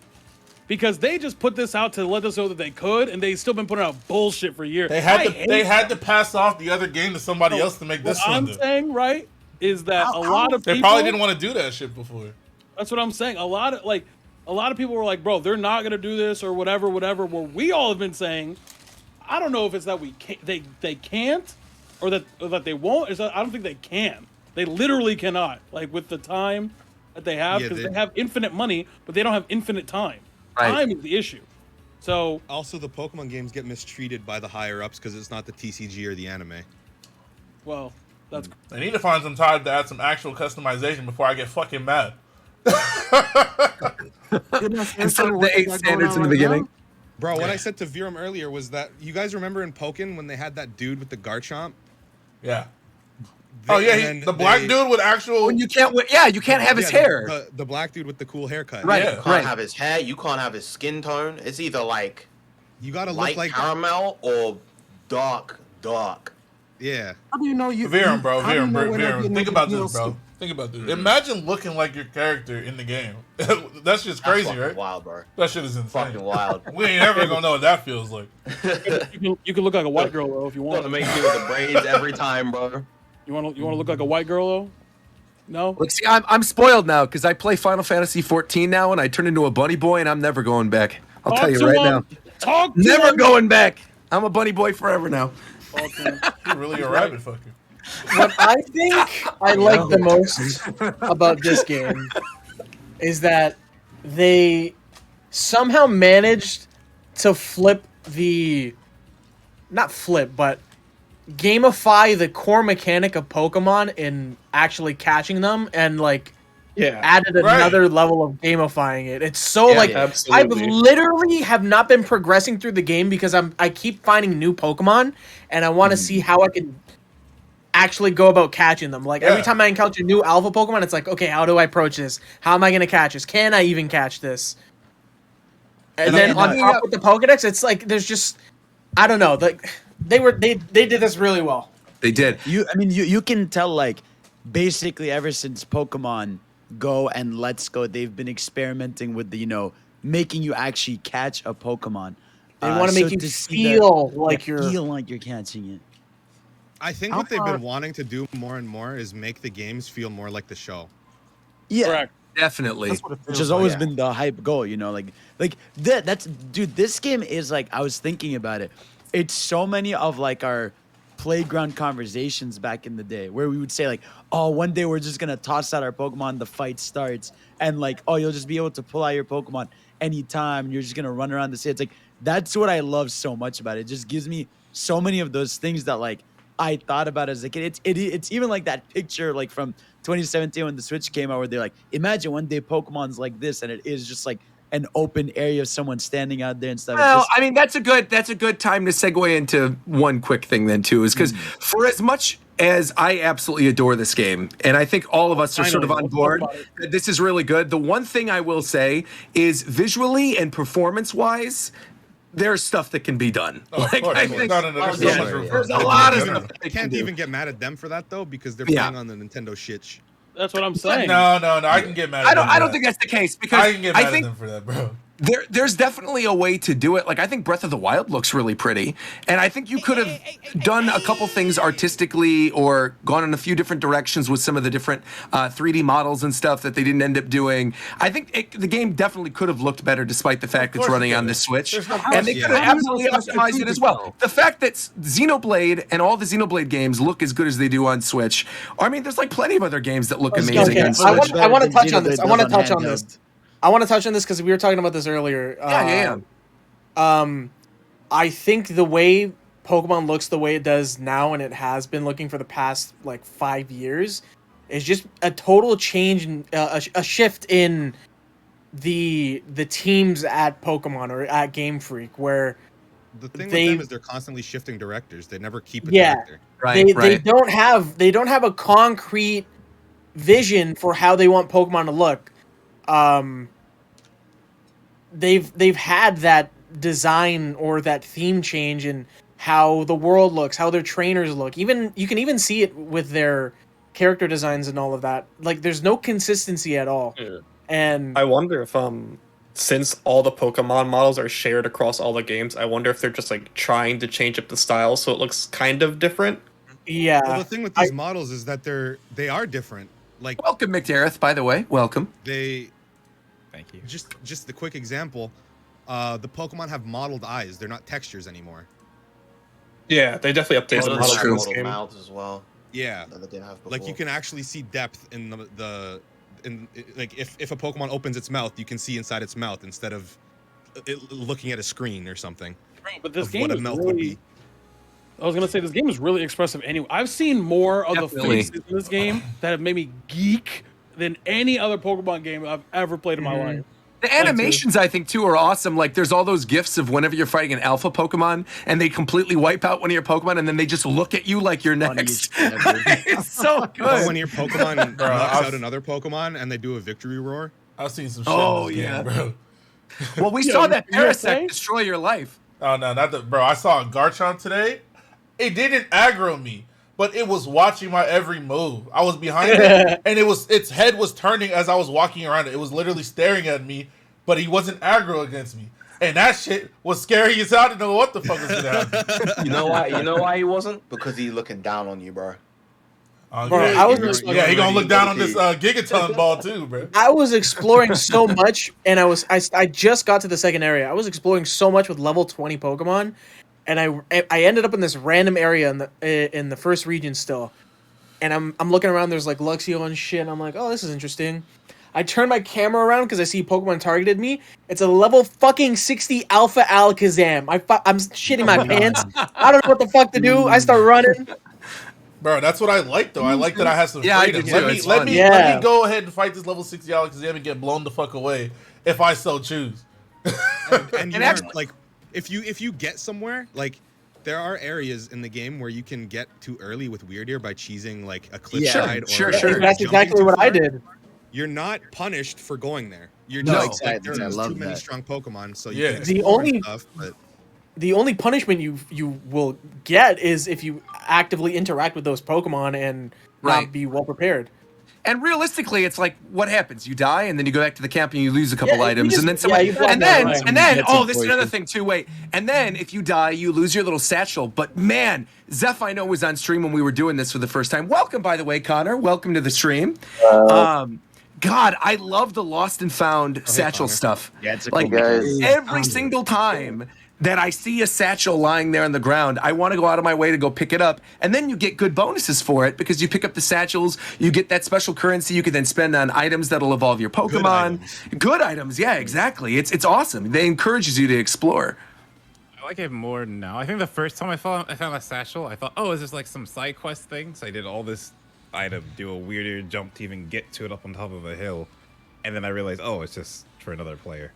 Speaker 5: Because they just put this out to let us know that they could, and they've still been putting out bullshit for years.
Speaker 8: They had
Speaker 5: I
Speaker 8: to
Speaker 5: hate
Speaker 8: they had
Speaker 5: that.
Speaker 8: to pass off the other game to somebody else to make
Speaker 5: What
Speaker 8: this one.
Speaker 5: I'm
Speaker 8: do.
Speaker 5: saying, right, is that a lot of
Speaker 8: They
Speaker 5: people.
Speaker 8: probably didn't want to do that shit before.
Speaker 5: That's what I'm saying. A lot of people were like, bro, they're not gonna do this or whatever. Where we all have been saying, I don't know if it's that we can't, they can't, or that they won't. Is that I don't think they can. They literally cannot. Like with the time that they have,
Speaker 3: Yeah,
Speaker 5: because
Speaker 3: they-
Speaker 5: they have infinite money, but they don't have infinite time.
Speaker 2: Right.
Speaker 5: Time is the issue. So
Speaker 3: Also, the Pokemon games get mistreated by the higher ups because it's not the TCG or the anime.
Speaker 5: well, that's
Speaker 8: They need to find some time to add some actual customization before I get fucking mad.
Speaker 2: Instead of the 8 standards in the beginning.
Speaker 3: Bro, what I said to Viram earlier was that you guys remember in Pokken when they had that dude with the Garchomp?
Speaker 8: Yeah. Oh yeah,
Speaker 3: and then
Speaker 8: the black
Speaker 3: they-
Speaker 8: dude with actual.
Speaker 2: When you can't you can't have his
Speaker 3: Yeah,
Speaker 2: hair.
Speaker 3: The black dude with the cool haircut.
Speaker 2: Right.
Speaker 8: Yeah.
Speaker 4: You can't have his hair. You can't have his skin tone. It's either like
Speaker 3: You gotta
Speaker 4: light
Speaker 3: look like
Speaker 4: caramel or dark.
Speaker 3: Yeah.
Speaker 10: How do you know you?
Speaker 8: Viram, bro,
Speaker 10: how do you
Speaker 8: Viram,
Speaker 10: know
Speaker 8: bro,
Speaker 10: we're not
Speaker 8: Viram.
Speaker 10: getting
Speaker 8: Think
Speaker 10: into
Speaker 8: about this,
Speaker 10: DLC?
Speaker 8: bro. Think about this. Imagine looking like your character in the game. That's just
Speaker 4: That's
Speaker 8: crazy,
Speaker 4: fucking
Speaker 8: right?
Speaker 4: wild, bro.
Speaker 8: That shit is insane.
Speaker 4: Fucking wild.
Speaker 8: We ain't ever gonna know what that feels like.
Speaker 5: you can look like a white girl though if you
Speaker 4: Want
Speaker 5: want.
Speaker 4: to make do with the braids every time, bro.
Speaker 5: You want to look like a white girl though? No.
Speaker 2: Look, see, I'm spoiled now because I play Final Fantasy 14 now, and I turn into a bunny boy, and I'm never going back. I'll tell you
Speaker 5: to
Speaker 2: right
Speaker 5: him.
Speaker 2: now.
Speaker 5: Talk to
Speaker 2: Never
Speaker 5: him.
Speaker 2: going back. I'm a bunny boy forever now.
Speaker 5: Talk to him.
Speaker 8: You're really a rabbit fucker.
Speaker 1: What I think I like the most about this game is that they somehow managed to but gamify the core mechanic of Pokemon in actually catching them and like added
Speaker 8: Right.
Speaker 1: another level of gamifying it. It's so
Speaker 9: Yeah,
Speaker 1: like
Speaker 9: absolutely.
Speaker 1: I've literally have not been progressing through the game because I keep finding new Pokemon and I want to see how I can actually go about catching them. Like every
Speaker 8: Yeah.
Speaker 1: time I encounter a new alpha Pokemon, it's like, okay, how do I approach this? How am I going to catch this? Can I even catch this? And then on top with the Pokedex, it's like there's just I don't know. Like they did this really well.
Speaker 2: They did.
Speaker 7: You can tell like basically ever since Pokemon Go and Let's Go, they've been experimenting with the making you actually catch a Pokemon.
Speaker 1: They want to
Speaker 7: so
Speaker 1: make you
Speaker 7: to see
Speaker 1: feel like you're
Speaker 7: feel like you're catching it.
Speaker 3: I think what they've been wanting to do more and more is make the games feel more like the show.
Speaker 7: Yeah.
Speaker 5: Correct.
Speaker 2: Definitely.
Speaker 10: That's what it
Speaker 7: Which
Speaker 10: feels
Speaker 7: has
Speaker 10: like.
Speaker 7: always been the hype goal, like that's dude. This game is like I was thinking about it. It's so many of like our playground conversations back in the day where we would say like, oh, one day we're just gonna toss out our Pokemon, the fight starts, and like, oh, you'll just be able to pull out your Pokemon anytime, and you're just gonna run around the city. It's like that's what I love so much about it. It just gives me so many of those things that like I thought about as a kid. It's even like that picture like from 2017 when the Switch came out where they're like, imagine one day Pokemon's like this, and it is just like an open area of someone standing out there and stuff. It's
Speaker 2: Well,
Speaker 7: just-
Speaker 2: I mean, that's a good time to segue into one quick thing then too, is because for as much as I absolutely adore this game, and I think all of us are sort of
Speaker 5: Finally,
Speaker 2: on
Speaker 5: let's
Speaker 2: board,
Speaker 5: talk about it.
Speaker 2: this is really good. The one thing I will say is visually and performance-wise, there's stuff that can be done.
Speaker 8: Of course.
Speaker 2: I think
Speaker 8: No, there's so
Speaker 2: yeah,
Speaker 8: much room for
Speaker 2: there's a
Speaker 8: improvement.
Speaker 2: lot of
Speaker 8: Yeah.
Speaker 2: stuff.
Speaker 3: I can't even get mad at them for that though because they're
Speaker 2: Yeah.
Speaker 3: playing on the Nintendo shit.
Speaker 5: That's what I'm saying.
Speaker 8: No, I can get mad at them.
Speaker 2: I don't think that's the case because
Speaker 8: I can get mad
Speaker 2: I think
Speaker 8: at them for that, bro.
Speaker 2: there's definitely a way to do it. Like I think Breath of the Wild looks really pretty, and I think you could have done a couple things artistically or gone in a few different directions with some of the different 3D models and stuff that they didn't end up doing. I think the game definitely could have looked better despite the fact it's running on the Switch, and they could have absolutely optimized it as well. The fact that Xenoblade and all the Xenoblade games look as good as they do on Switch. I mean, there's like plenty of other games that look amazing on Switch.
Speaker 1: I want to touch on this. I want to touch on this. I want to touch on this because we were talking about this earlier. I think the way Pokemon looks the way it does now, and it has been looking for the past like 5 years, is just a total change, a shift in the teams at Pokemon or at Game Freak, where
Speaker 3: the thing with them is they're constantly shifting directors. They never keep a director.
Speaker 1: They don't have a concrete vision for how they want Pokemon to look. They've had that design or that theme change in how the world looks, how their trainers look. Even you can even see it with their character designs and all of that. Like there's no consistency at all.
Speaker 9: Yeah.
Speaker 1: And
Speaker 9: I wonder if since all the Pokemon models are shared across all the games, I wonder if they're just like trying to change up the style so it looks kind of different.
Speaker 1: Yeah.
Speaker 3: Well, the thing with these models is that they are different. Like
Speaker 2: welcome, McDareth, by the way. Welcome.
Speaker 3: Thank you. Just the quick example, the Pokemon have modeled eyes. They're not textures anymore.
Speaker 9: Yeah, they definitely updated the models in this game.
Speaker 4: Mouths as well.
Speaker 3: Yeah.
Speaker 4: That they didn't have before.
Speaker 3: Like you can actually see depth in like if a Pokemon opens its mouth, you can see inside its mouth instead of looking at a screen or something.
Speaker 5: But this game
Speaker 3: what a
Speaker 5: is
Speaker 3: mouth
Speaker 5: really,
Speaker 3: would be.
Speaker 5: I was gonna say this game is really expressive. Anyway, I've seen more of the faces in this game that have made me geek than any other Pokemon game I've ever played in my life.
Speaker 2: The animations, I think, too, are awesome. Like, there's all those gifs of whenever you're fighting an alpha Pokemon, and they completely wipe out one of your Pokemon, and then they just look at you like you're next. It's so good.
Speaker 3: Or when your Pokemon knocks out another Pokemon, and they do a victory roar.
Speaker 8: I've seen some shit in this game, bro.
Speaker 2: Well, we saw that Parasect destroy your life.
Speaker 8: Oh, no, not that. Bro, I saw a Garchomp today. It didn't aggro me, but it was watching my every move. I was behind it, and its head was turning as I was walking around it. It was literally staring at me, but he wasn't aggro against me. And that shit was scary as hell. I didn't know what the fuck was gonna happen.
Speaker 4: You know why? You know why he wasn't? Because he's looking down on you, bro.
Speaker 1: Bro,
Speaker 8: Yeah, he gonna look down on this Gigaton ball too, bro.
Speaker 1: I was exploring so much, and I just got to the second area. I was exploring so much with level 20 Pokemon, and I ended up in this random area in the first region still, and I'm looking around. There's like Luxio and shit. And I'm like, oh, this is interesting. I turn my camera around because I see Pokemon targeted me. It's a level fucking 60 Alpha Alakazam. I'm shitting my pants. I don't know what the fuck to do. I start running.
Speaker 8: Bro, that's what I like though. I like that I have some freedom.
Speaker 2: I do too.
Speaker 8: Let me go ahead and fight this level 60 Alakazam and get blown the fuck away if I so choose.
Speaker 3: And you actually, like, if you get somewhere, like, there are areas in the game where you can get too early with Weirdeer by cheesing like a cliffside.
Speaker 2: Sure.
Speaker 1: That's exactly what I did.
Speaker 3: You're not punished for going there. You're
Speaker 7: No,
Speaker 3: just like, there's too many strong Pokemon, so you can explore stuff, but
Speaker 1: the only punishment you will get is if you actively interact with those Pokemon and not be well prepared.
Speaker 2: And realistically, it's like, what happens? You die, and then you go back to the camp and you lose a couple items, and then someone, and then oh, this is another thing too. Wait, and then if you die, you lose your little satchel. But man, Zeph, I know, was on stream when we were doing this for the first time. Welcome, by the way, Connor. Welcome to the stream. God, I love the lost and found satchel stuff.
Speaker 7: Yeah, it's a
Speaker 2: like
Speaker 7: cool
Speaker 2: every single time that I see a satchel lying there on the ground, I want to go out of my way to go pick it up. And then you get good bonuses for it because you pick up the satchels, you get that special currency you can then spend on items that'll evolve your Pokemon. Good items, yeah, exactly. It's awesome. They encourages you to explore.
Speaker 11: I like it more now. I think the first time I found a satchel, I thought, oh, is this like some side quest thing? So I did all this item, do a weirder jump to even get to it up on top of a hill. And then I realized, oh, it's just for another player.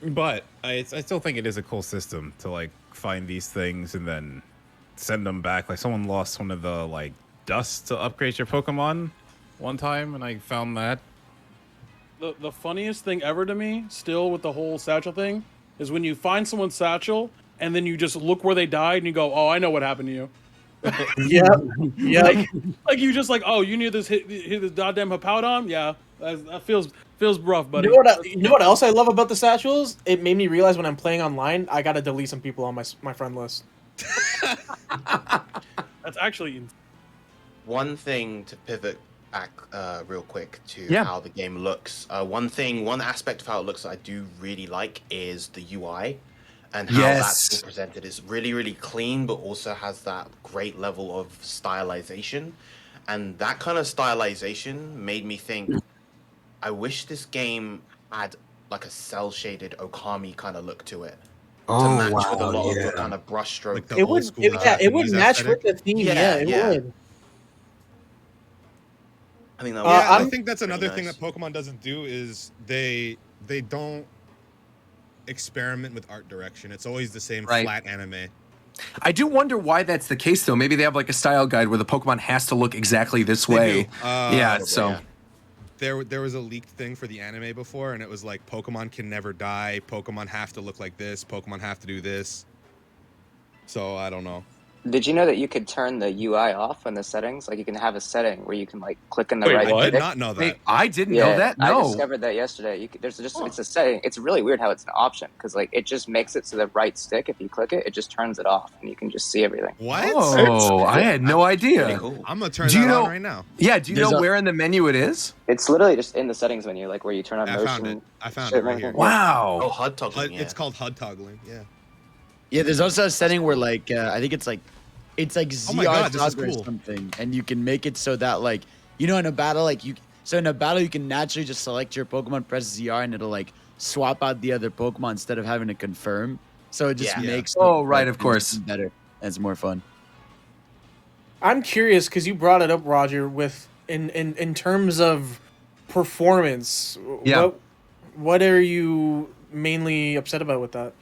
Speaker 11: But I still think it is a cool system to like find these things and then send them back. Like someone lost one of the like dust to upgrade your Pokemon one time, and I found that.
Speaker 5: The funniest thing ever to me, still with the whole satchel thing, is when you find someone's satchel and then you just look where they died and you go, oh, I know what happened to you.
Speaker 1: Yeah.
Speaker 5: Like you just like, oh, you need this hit this goddamn Hippowdon? Yeah, that feels rough, buddy.
Speaker 1: You know what else I love about the satchels? It made me realize when I'm playing online, I gotta delete some people on my friend list.
Speaker 5: That's actually
Speaker 4: One thing to pivot back real quick to
Speaker 2: Yeah.
Speaker 4: how the game looks. One aspect of how it looks that I do really like is the UI and how that's all presented. It's really, really clean, but also has that great level of stylization. And that kind of stylization made me think, I wish this game had like a cel-shaded Okami kind of look to it. To match with a lot of the kind of brushstroke.
Speaker 3: Like the
Speaker 1: It
Speaker 3: old
Speaker 1: would,
Speaker 3: school
Speaker 1: it would
Speaker 3: Japanese
Speaker 1: match
Speaker 3: aesthetic.
Speaker 1: with the theme.
Speaker 4: Yeah,
Speaker 1: It
Speaker 4: yeah.
Speaker 1: would.
Speaker 4: I think that
Speaker 3: Yeah, I
Speaker 1: I'm-
Speaker 3: think that's
Speaker 4: pretty
Speaker 3: another thing
Speaker 4: nice.
Speaker 3: that Pokemon doesn't do is they don't experiment with art direction. It's always the same
Speaker 2: Right.
Speaker 3: flat anime.
Speaker 2: I do wonder why that's the case, though. Maybe they have like a style guide where the Pokemon has to look exactly this
Speaker 3: They
Speaker 2: way.
Speaker 3: do.
Speaker 2: Yeah, so
Speaker 4: yeah.
Speaker 3: There was a leaked thing for the anime before, and it was like Pokemon can never die. Pokemon have to look like this. Pokemon have to do this. So I don't know.
Speaker 12: Did you know that you could turn the UI off in the settings? Like you can have a setting where you can like click on the
Speaker 9: Wait,
Speaker 12: right.
Speaker 9: what?
Speaker 3: I did
Speaker 12: stick.
Speaker 3: not know that.
Speaker 2: Wait, I didn't
Speaker 12: Yeah,
Speaker 2: know that.
Speaker 12: I
Speaker 2: No.
Speaker 12: discovered that yesterday. You could, there's just it's a setting. It's really weird how it's an option because like it just makes it so the right stick. If you click it, it just turns it off and you can just see everything.
Speaker 3: What?
Speaker 2: Oh, I had no
Speaker 4: Pretty
Speaker 2: idea.
Speaker 4: cool.
Speaker 3: I'm gonna turn
Speaker 2: Do you
Speaker 3: that on
Speaker 2: know-
Speaker 3: right now.
Speaker 2: Yeah, do you
Speaker 7: There's
Speaker 2: know
Speaker 7: a-
Speaker 2: where in the menu it is?
Speaker 12: It's literally just in the settings menu, like where you turn on
Speaker 3: I
Speaker 12: motion.
Speaker 3: found it. I found
Speaker 12: shit
Speaker 3: it
Speaker 12: and
Speaker 3: right here.
Speaker 12: everything.
Speaker 2: Wow.
Speaker 4: Oh, HUD toggling.
Speaker 3: It's called HUD toggling. Yeah.
Speaker 7: Yeah, there's also a setting where like I think it's like
Speaker 3: Oh my God, this is
Speaker 7: ZR
Speaker 3: cool.
Speaker 7: or something, and you can make it so that like in a battle you can naturally just select your Pokemon, press ZR, and it'll like swap out the other Pokemon instead of having to confirm. So it just
Speaker 4: Yeah.
Speaker 7: makes
Speaker 2: Oh, right, of
Speaker 7: things
Speaker 2: course.
Speaker 7: better and it's more fun.
Speaker 1: I'm curious because you brought it up, Roger. With in terms of performance,
Speaker 2: Yeah.
Speaker 1: what are you mainly upset about with that?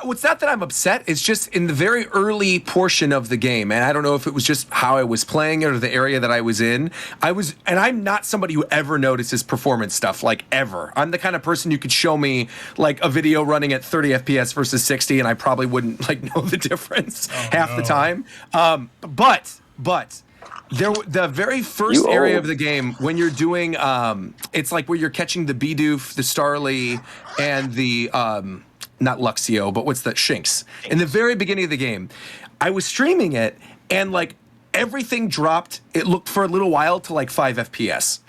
Speaker 2: It's not that I'm upset. It's just in the very early portion of the game, and I don't know if it was just how I was playing it or the area that I was in. And I'm not somebody who ever notices performance stuff, like ever. I'm the kind of person you could show me like a video running at 30 FPS versus 60, and I probably wouldn't like know the difference half the time. But the very first
Speaker 12: You
Speaker 2: area
Speaker 12: old.
Speaker 2: of the game when you're doing it's like where you're catching the Bidoof, the Starly, and the not Luxio, but what's that? Shinx. In the very beginning of the game, I was streaming it and like everything dropped. It looked for a little while to like 5 FPS.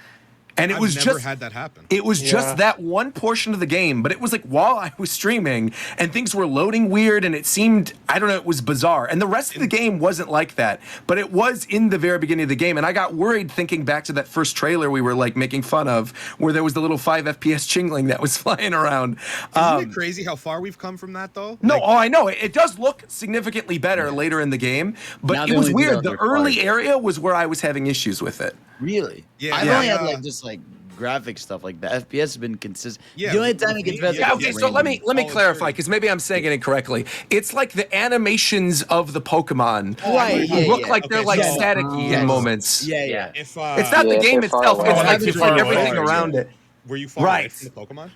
Speaker 2: And it
Speaker 3: I've
Speaker 2: was
Speaker 3: never
Speaker 2: just
Speaker 3: had that happen.
Speaker 2: It was
Speaker 1: Yeah.
Speaker 2: just that one portion of the game, but it was like while I was streaming and things were loading weird and it seemed, I don't know, it was bizarre. And the rest of the game wasn't like that, but it was in the very beginning of the game. And I got worried thinking back to that first trailer we were like making fun of where there was the little 5 FPS chingling that was flying around.
Speaker 3: Isn't it crazy how far we've come from that though?
Speaker 2: No,
Speaker 3: Like,
Speaker 2: oh, I know. It does look significantly better later in the game,
Speaker 7: Now
Speaker 2: but
Speaker 7: they
Speaker 2: it was
Speaker 7: only do that
Speaker 2: weird.
Speaker 7: on
Speaker 2: The
Speaker 7: their
Speaker 2: early
Speaker 7: card.
Speaker 2: area was where I was having issues with it.
Speaker 7: Really?
Speaker 3: Yeah,
Speaker 7: I've
Speaker 3: yeah.
Speaker 7: only had like just like graphic stuff like that. FPS has been consistent.
Speaker 3: Yeah,
Speaker 7: The only
Speaker 3: with
Speaker 7: time it gets
Speaker 3: me,
Speaker 7: better.
Speaker 2: Yeah,
Speaker 7: is
Speaker 2: okay,
Speaker 7: with
Speaker 2: so let
Speaker 7: raining.
Speaker 2: me
Speaker 3: Oh,
Speaker 2: clarify
Speaker 3: sure.
Speaker 2: because maybe I'm saying it incorrectly. It's like the animations of the Pokemon
Speaker 7: Right, yeah,
Speaker 2: look
Speaker 7: yeah.
Speaker 2: like they're
Speaker 3: Okay,
Speaker 2: like
Speaker 3: so-
Speaker 2: staticky
Speaker 7: Yes.
Speaker 2: in moments.
Speaker 7: Yeah, yeah.
Speaker 4: Yeah.
Speaker 3: If
Speaker 2: It's not the
Speaker 12: Yeah, if
Speaker 2: game
Speaker 12: they're far
Speaker 2: itself.
Speaker 12: away.
Speaker 2: It's
Speaker 3: Oh,
Speaker 2: like
Speaker 3: they're
Speaker 2: it's
Speaker 3: far
Speaker 2: like
Speaker 3: away.
Speaker 2: everything
Speaker 3: Yeah.
Speaker 2: around it.
Speaker 3: were you far away
Speaker 2: Right.
Speaker 3: from the Pokemon?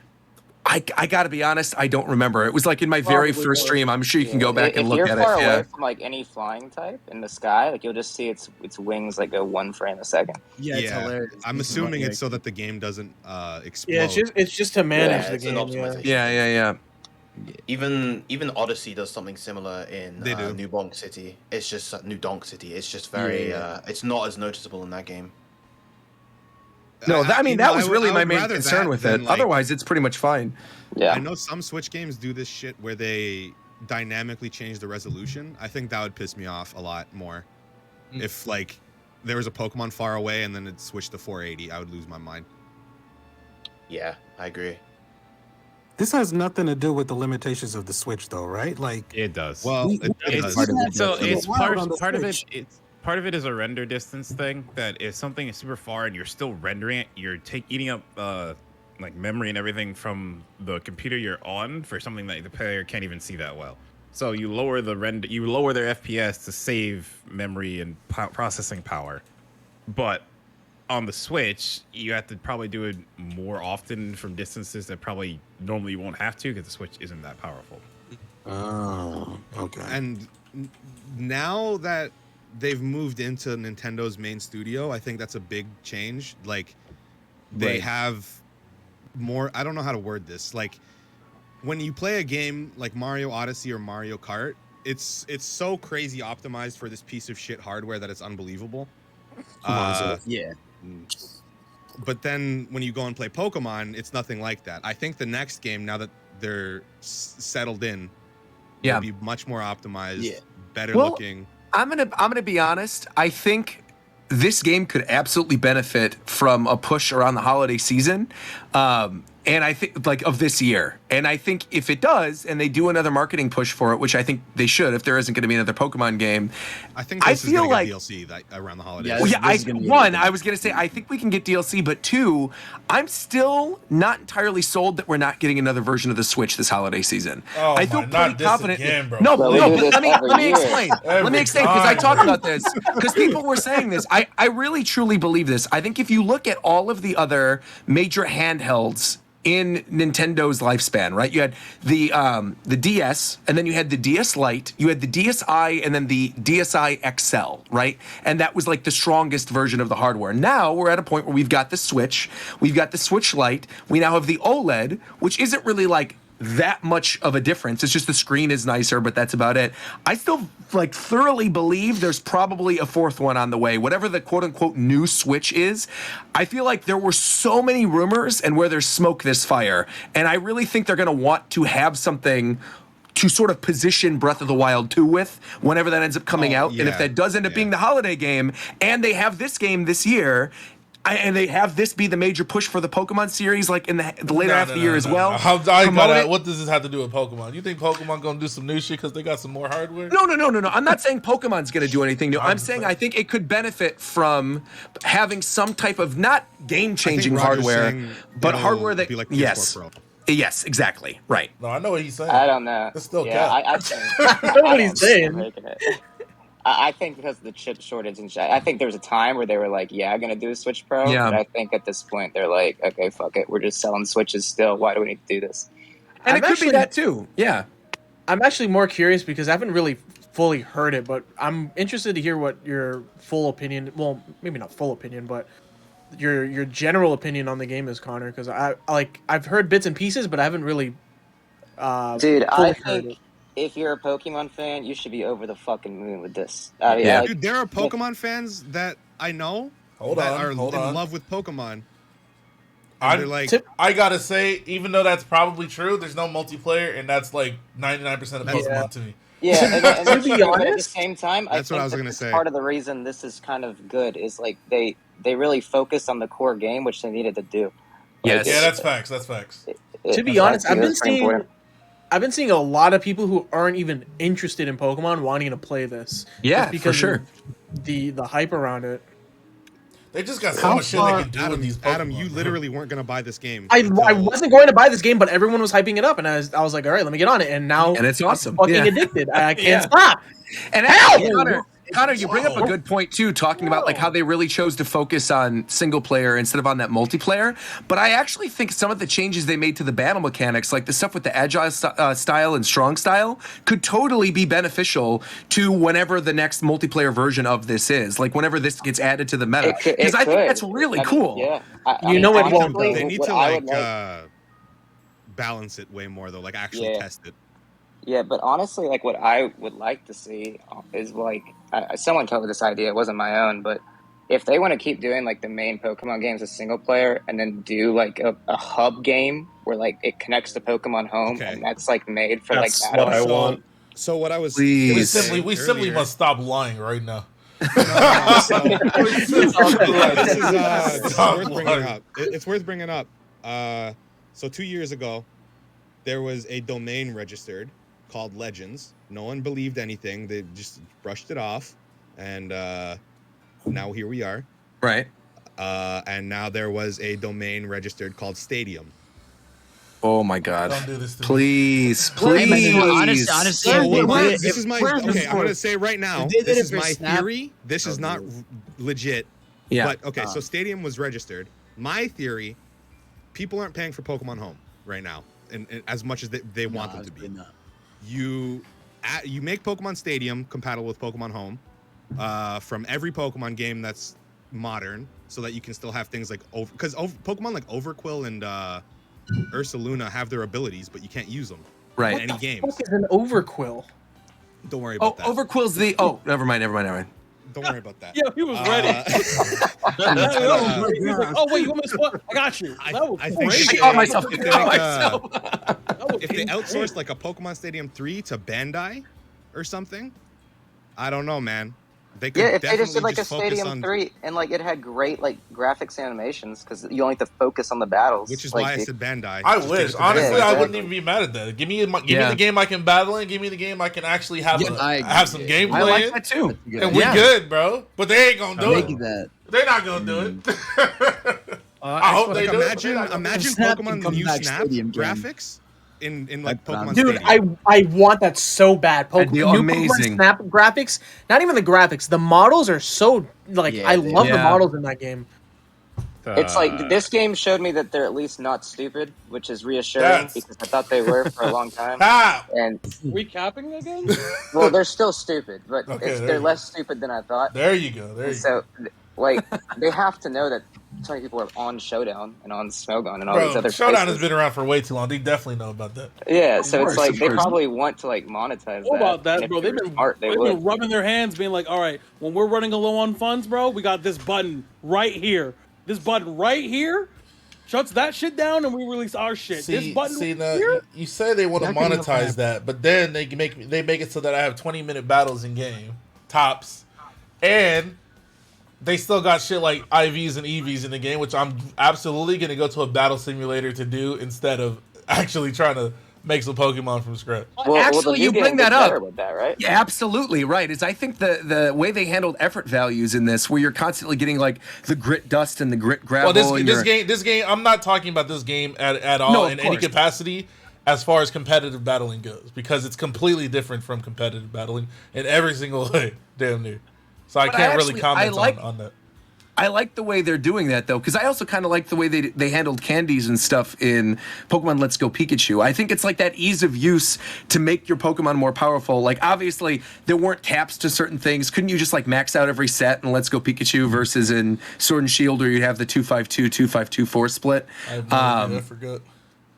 Speaker 2: I gotta be honest, I don't remember. It was like in my very
Speaker 1: Probably
Speaker 2: first
Speaker 1: was.
Speaker 2: stream. I'm sure you can go back and
Speaker 12: if
Speaker 2: look
Speaker 12: you're
Speaker 2: at
Speaker 12: far
Speaker 2: it.
Speaker 12: away
Speaker 2: Yeah.
Speaker 12: from like any flying type in the sky, like you'll just see its wings like go 1 frame a second.
Speaker 7: Yeah, it's hilarious.
Speaker 3: I'm assuming it's so that the game doesn't explode.
Speaker 1: Yeah, it's just to manage
Speaker 4: Yeah,
Speaker 1: the
Speaker 4: it's an
Speaker 1: game.
Speaker 4: optimization.
Speaker 2: Yeah.
Speaker 4: Even Odyssey does something similar in
Speaker 3: They do.
Speaker 4: New Donk City. It's just New Donk City. It's just very. It's not as noticeable in that game.
Speaker 2: No, I mean
Speaker 3: you
Speaker 2: that
Speaker 3: know,
Speaker 2: was
Speaker 3: I
Speaker 2: really
Speaker 3: would
Speaker 2: my main
Speaker 3: rather
Speaker 2: concern
Speaker 3: that
Speaker 2: with
Speaker 3: than,
Speaker 2: it.
Speaker 3: like-
Speaker 2: Otherwise, it's pretty much fine.
Speaker 12: Yeah.
Speaker 3: I know some Switch games do this shit where they dynamically change the resolution. I think that would piss me off a lot more. If like there was a Pokemon far away and then it switched to 480, I would lose my mind.
Speaker 4: Yeah, I agree.
Speaker 10: This has nothing to do with the limitations of the Switch, though, right? Like,
Speaker 11: It does.
Speaker 3: Well, it
Speaker 11: it's
Speaker 3: does.
Speaker 7: part of it.
Speaker 11: so
Speaker 10: It's
Speaker 11: it's
Speaker 10: wild on the
Speaker 11: part of it.
Speaker 10: Switch.
Speaker 11: It's part of it is a render distance thing. That if something is super far and you're still rendering it, you're eating up like memory and everything from the computer you're on for something that the player can't even see that well. So you lower their FPS to save memory and processing power. But on the Switch, you have to probably do it more often from distances that probably normally you won't have to because the Switch isn't that powerful.
Speaker 10: oh, okay.
Speaker 3: And now that they've moved into Nintendo's main studio, I think that's a big change. Like they have more, I don't know how to word this. Like when you play a game like Mario Odyssey or Mario Kart, it's so crazy optimized for this piece of shit hardware that it's unbelievable.
Speaker 7: Yeah.
Speaker 3: But then when you go and play Pokemon, it's nothing like that. I think the next game, now that they're settled in, will be much more optimized, better looking.
Speaker 2: I'm gonna be honest. I think this game could absolutely benefit from a push around the holiday season. And I think like of this year. And I think if it does, and they do another marketing push for it, which I think they should, if there isn't going to be another Pokemon game,
Speaker 3: I think this is going to get DLC around the holidays.
Speaker 2: I was going to say, I think we can get DLC, but two, I'm still not entirely sold that we're not getting another version of the Switch this holiday season.
Speaker 8: Oh,
Speaker 2: I feel pretty confident.
Speaker 8: Again, bro.
Speaker 2: No, but let me explain. Let me explain, because I talked about this, because people were saying this. I really truly believe this. I think if you look at all of the other major handhelds in Nintendo's lifespan, right? You had the DS, and then you had the DS Lite, you had the DSi, and then the DSi XL, right? And that was like the strongest version of the hardware. Now we're at a point where we've got the Switch, we've got the Switch Lite, we now have the OLED, which isn't really like that much of a difference. It's just the screen is nicer, but that's about it. I still like thoroughly believe there's probably a fourth one on the way. Whatever the quote unquote new Switch is, I feel like there were so many rumors, and where there's smoke, there's fire. And I really think they're going to want to have something to sort of position Breath of the Wild 2 with whenever that ends up coming out. And if that does end up being the holiday game, and they have this game this year, and they have this be the major push for the Pokemon series, like in the later half of the year as well.
Speaker 8: What does this have to do with Pokemon? You think Pokemon gonna do some new shit because they got some more hardware?
Speaker 2: No. I'm not saying Pokemon's gonna do anything new. I'm saying I think it could benefit from having some type of not game-changing hardware, but hardware that
Speaker 3: be like PS4 Pro.
Speaker 2: Yes, exactly. Right.
Speaker 8: No, I know what he's saying.
Speaker 12: I don't know.
Speaker 8: It's still
Speaker 12: I think,
Speaker 1: I know what he's saying.
Speaker 12: I think because of the chip shortage and shit, I think there was a time where they were like, yeah, I'm going to do a Switch Pro.
Speaker 2: Yeah.
Speaker 12: But I think at this point, they're like, okay, fuck it. We're just selling Switches still. Why do we need to do this?
Speaker 2: And it could be that too. Yeah.
Speaker 1: I'm actually more curious because I haven't really fully heard it, but I'm interested to hear what your full opinion, well, maybe not full opinion, but your general opinion on the game is, Connor, because I've heard bits and pieces, but I haven't really
Speaker 12: Dude, I think if you're a Pokemon fan, you should be over the fucking moon with this.
Speaker 3: Dude, there are Pokemon fans that I know that are in love with Pokemon.
Speaker 8: I gotta say, even though that's probably true, there's no multiplayer, and that's like 99% of Pokemon to me.
Speaker 12: Yeah, and to be honest, at the same time,
Speaker 3: that's what I was gonna say.
Speaker 12: Part of the reason this is kind of good is like they really focused on the core game, which they needed to do.
Speaker 2: Yes.
Speaker 8: Yeah, that's facts. That's facts.
Speaker 1: To be honest, I've been seeing a lot of people who aren't even interested in Pokemon wanting to play this.
Speaker 2: Yeah,
Speaker 1: because
Speaker 2: for sure.
Speaker 1: The hype around it.
Speaker 8: They just got so much shit they can do with these Pokemon.
Speaker 3: Adam, you literally weren't going to buy this game.
Speaker 1: I wasn't going to buy this game, but everyone was hyping it up, and I was like, all right, let me get on it. And now
Speaker 2: it's awesome.
Speaker 1: I'm fucking addicted. I can't stop.
Speaker 2: And Connor, you bring up a good point too, talking about like how they really chose to focus on single player instead of on that multiplayer. But I actually think some of the changes they made to the battle mechanics, like the stuff with the agile style and strong style, could totally be beneficial to whenever the next multiplayer version of this is. Like whenever this gets added to the meta, because I think that's really cool.
Speaker 12: Yeah,
Speaker 1: it won't.
Speaker 3: They need to balance it way more though, like actually test it.
Speaker 12: Yeah, but honestly, like what I would like to see is like someone told me this idea. It wasn't my own, but if they want to keep doing like the main Pokemon games as single player, and then do like a hub game where like it connects to Pokemon Home, and that's like made for
Speaker 9: that's
Speaker 12: like
Speaker 9: what I want.
Speaker 3: So what I was
Speaker 8: we simply must stop lying right now.
Speaker 3: It's worth bringing up. So 2 years ago, there was a domain registered called Legends. No one believed anything. They just brushed it off. And now here we are.
Speaker 2: Right.
Speaker 3: And now there was a domain registered called Stadium.
Speaker 2: Oh my God.
Speaker 8: Don't do this to
Speaker 2: please.
Speaker 7: Honestly,
Speaker 3: this is my okay. I'm gonna say right now. This is my theory. This is not legit.
Speaker 2: Yeah.
Speaker 3: But okay, so Stadium was registered. My theory: people aren't paying for Pokemon Home right now, and as much as they want them to be. You make Pokemon Stadium compatible with Pokemon Home. from every Pokemon game that's modern, so that you can still have things like Pokemon like Overquill and Ursaluna have their abilities, but you can't use them
Speaker 2: Right.
Speaker 3: in any games.
Speaker 1: What is an Overquill?
Speaker 3: Don't worry about that.
Speaker 2: Overquill's the. Oh, never mind.
Speaker 3: Don't worry about that.
Speaker 5: Yeah, he was ready. He's like, oh wait, you want me to what? I got you. That was
Speaker 3: I think
Speaker 5: crazy.
Speaker 3: if they outsourced like a Pokemon Stadium 3 to Bandai or something, I don't know, man. They could
Speaker 12: If they just did like a
Speaker 3: focus
Speaker 12: Stadium
Speaker 3: on,
Speaker 12: 3 and like it had great like graphics animations because you only have to focus on the battles.
Speaker 3: which is
Speaker 12: like,
Speaker 3: why I said Bandai.
Speaker 8: I
Speaker 3: Just
Speaker 8: wish.
Speaker 3: give it to
Speaker 8: Honestly,
Speaker 3: Bandai.
Speaker 8: I wouldn't even be mad at that. Give me the game I can battle in. Give me the game I can actually have have some gameplay.
Speaker 2: I like
Speaker 8: in,
Speaker 2: that too.
Speaker 8: And we good, bro. But they ain't gonna do
Speaker 7: Making
Speaker 8: it.
Speaker 7: that.
Speaker 8: They're not gonna do it. I hope they
Speaker 3: Like
Speaker 8: do.
Speaker 3: imagine
Speaker 7: Snap
Speaker 3: Pokemon
Speaker 7: can
Speaker 3: the
Speaker 7: come
Speaker 3: new
Speaker 7: back
Speaker 3: Snap
Speaker 7: Stadium game.
Speaker 3: graphics in like Pokemon
Speaker 1: Dude,
Speaker 3: Stadium.
Speaker 1: I want that so bad.
Speaker 2: That'd be
Speaker 1: New
Speaker 2: amazing.
Speaker 1: Pokemon Snap graphics, not even the graphics. The models are so like
Speaker 7: Yeah,
Speaker 1: I
Speaker 7: they
Speaker 1: love
Speaker 2: are.
Speaker 1: the
Speaker 2: Yeah.
Speaker 1: models in that game.
Speaker 12: It's like this game showed me that they're at least not stupid, which is reassuring because I thought they were for a long time. And
Speaker 5: Recapping again?
Speaker 12: well, they're still stupid, but
Speaker 8: Okay, there
Speaker 12: they're
Speaker 8: you
Speaker 12: less stupid than I thought.
Speaker 8: There you go. There you go.
Speaker 12: So, like, they have to know that so many people are on Showdown and on Smogon and all these
Speaker 8: Bro,
Speaker 12: other
Speaker 8: Showdown
Speaker 12: places.
Speaker 8: has been around for way too long. They definitely know about that.
Speaker 12: Yeah, so
Speaker 2: course,
Speaker 12: it's like
Speaker 2: of
Speaker 12: they
Speaker 2: course.
Speaker 12: probably want to like monetize
Speaker 5: What about
Speaker 12: that.
Speaker 5: that, bro? They've been,
Speaker 12: smart, they
Speaker 5: they've
Speaker 12: would.
Speaker 5: been rubbing their hands, being like, all right, when we're running low on funds, bro, we got this button right here. This button right here shuts that shit down and we release our shit. This button
Speaker 8: now,
Speaker 5: here?
Speaker 8: you say they want to
Speaker 10: That can
Speaker 8: monetize
Speaker 10: happen.
Speaker 8: that, but then they make it so that I have 20-minute battles in game tops, and they still got shit like IVs and EVs in the game, which I'm absolutely gonna go to a battle simulator to do instead of actually trying to make some Pokemon from scratch.
Speaker 2: Actually, you bring that up.
Speaker 12: With that, right?
Speaker 2: Yeah, absolutely right. Is I think the way they handled effort values in this, where you're constantly getting like the grit dust and the grit gravel.
Speaker 8: Well,
Speaker 2: and
Speaker 8: this game, I'm not talking about this game at all
Speaker 2: No, of
Speaker 8: in any
Speaker 2: course.
Speaker 8: capacity as far as competitive battling goes, because it's completely different from competitive battling in every single way, damn near. So I
Speaker 2: But
Speaker 8: can't
Speaker 2: actually-
Speaker 8: really comment
Speaker 2: I like-
Speaker 8: on that.
Speaker 2: I like the way they're doing that though, because I also kind of like the way they handled candies and stuff in Pokemon Let's Go Pikachu. I think it's like that ease of use to make your Pokemon more powerful. Like obviously there weren't caps to certain things. Couldn't you just like max out every set in Let's Go Pikachu versus in Sword and Shield, where you'd have the 252, 252-4 split?
Speaker 8: I have no idea, I forgot.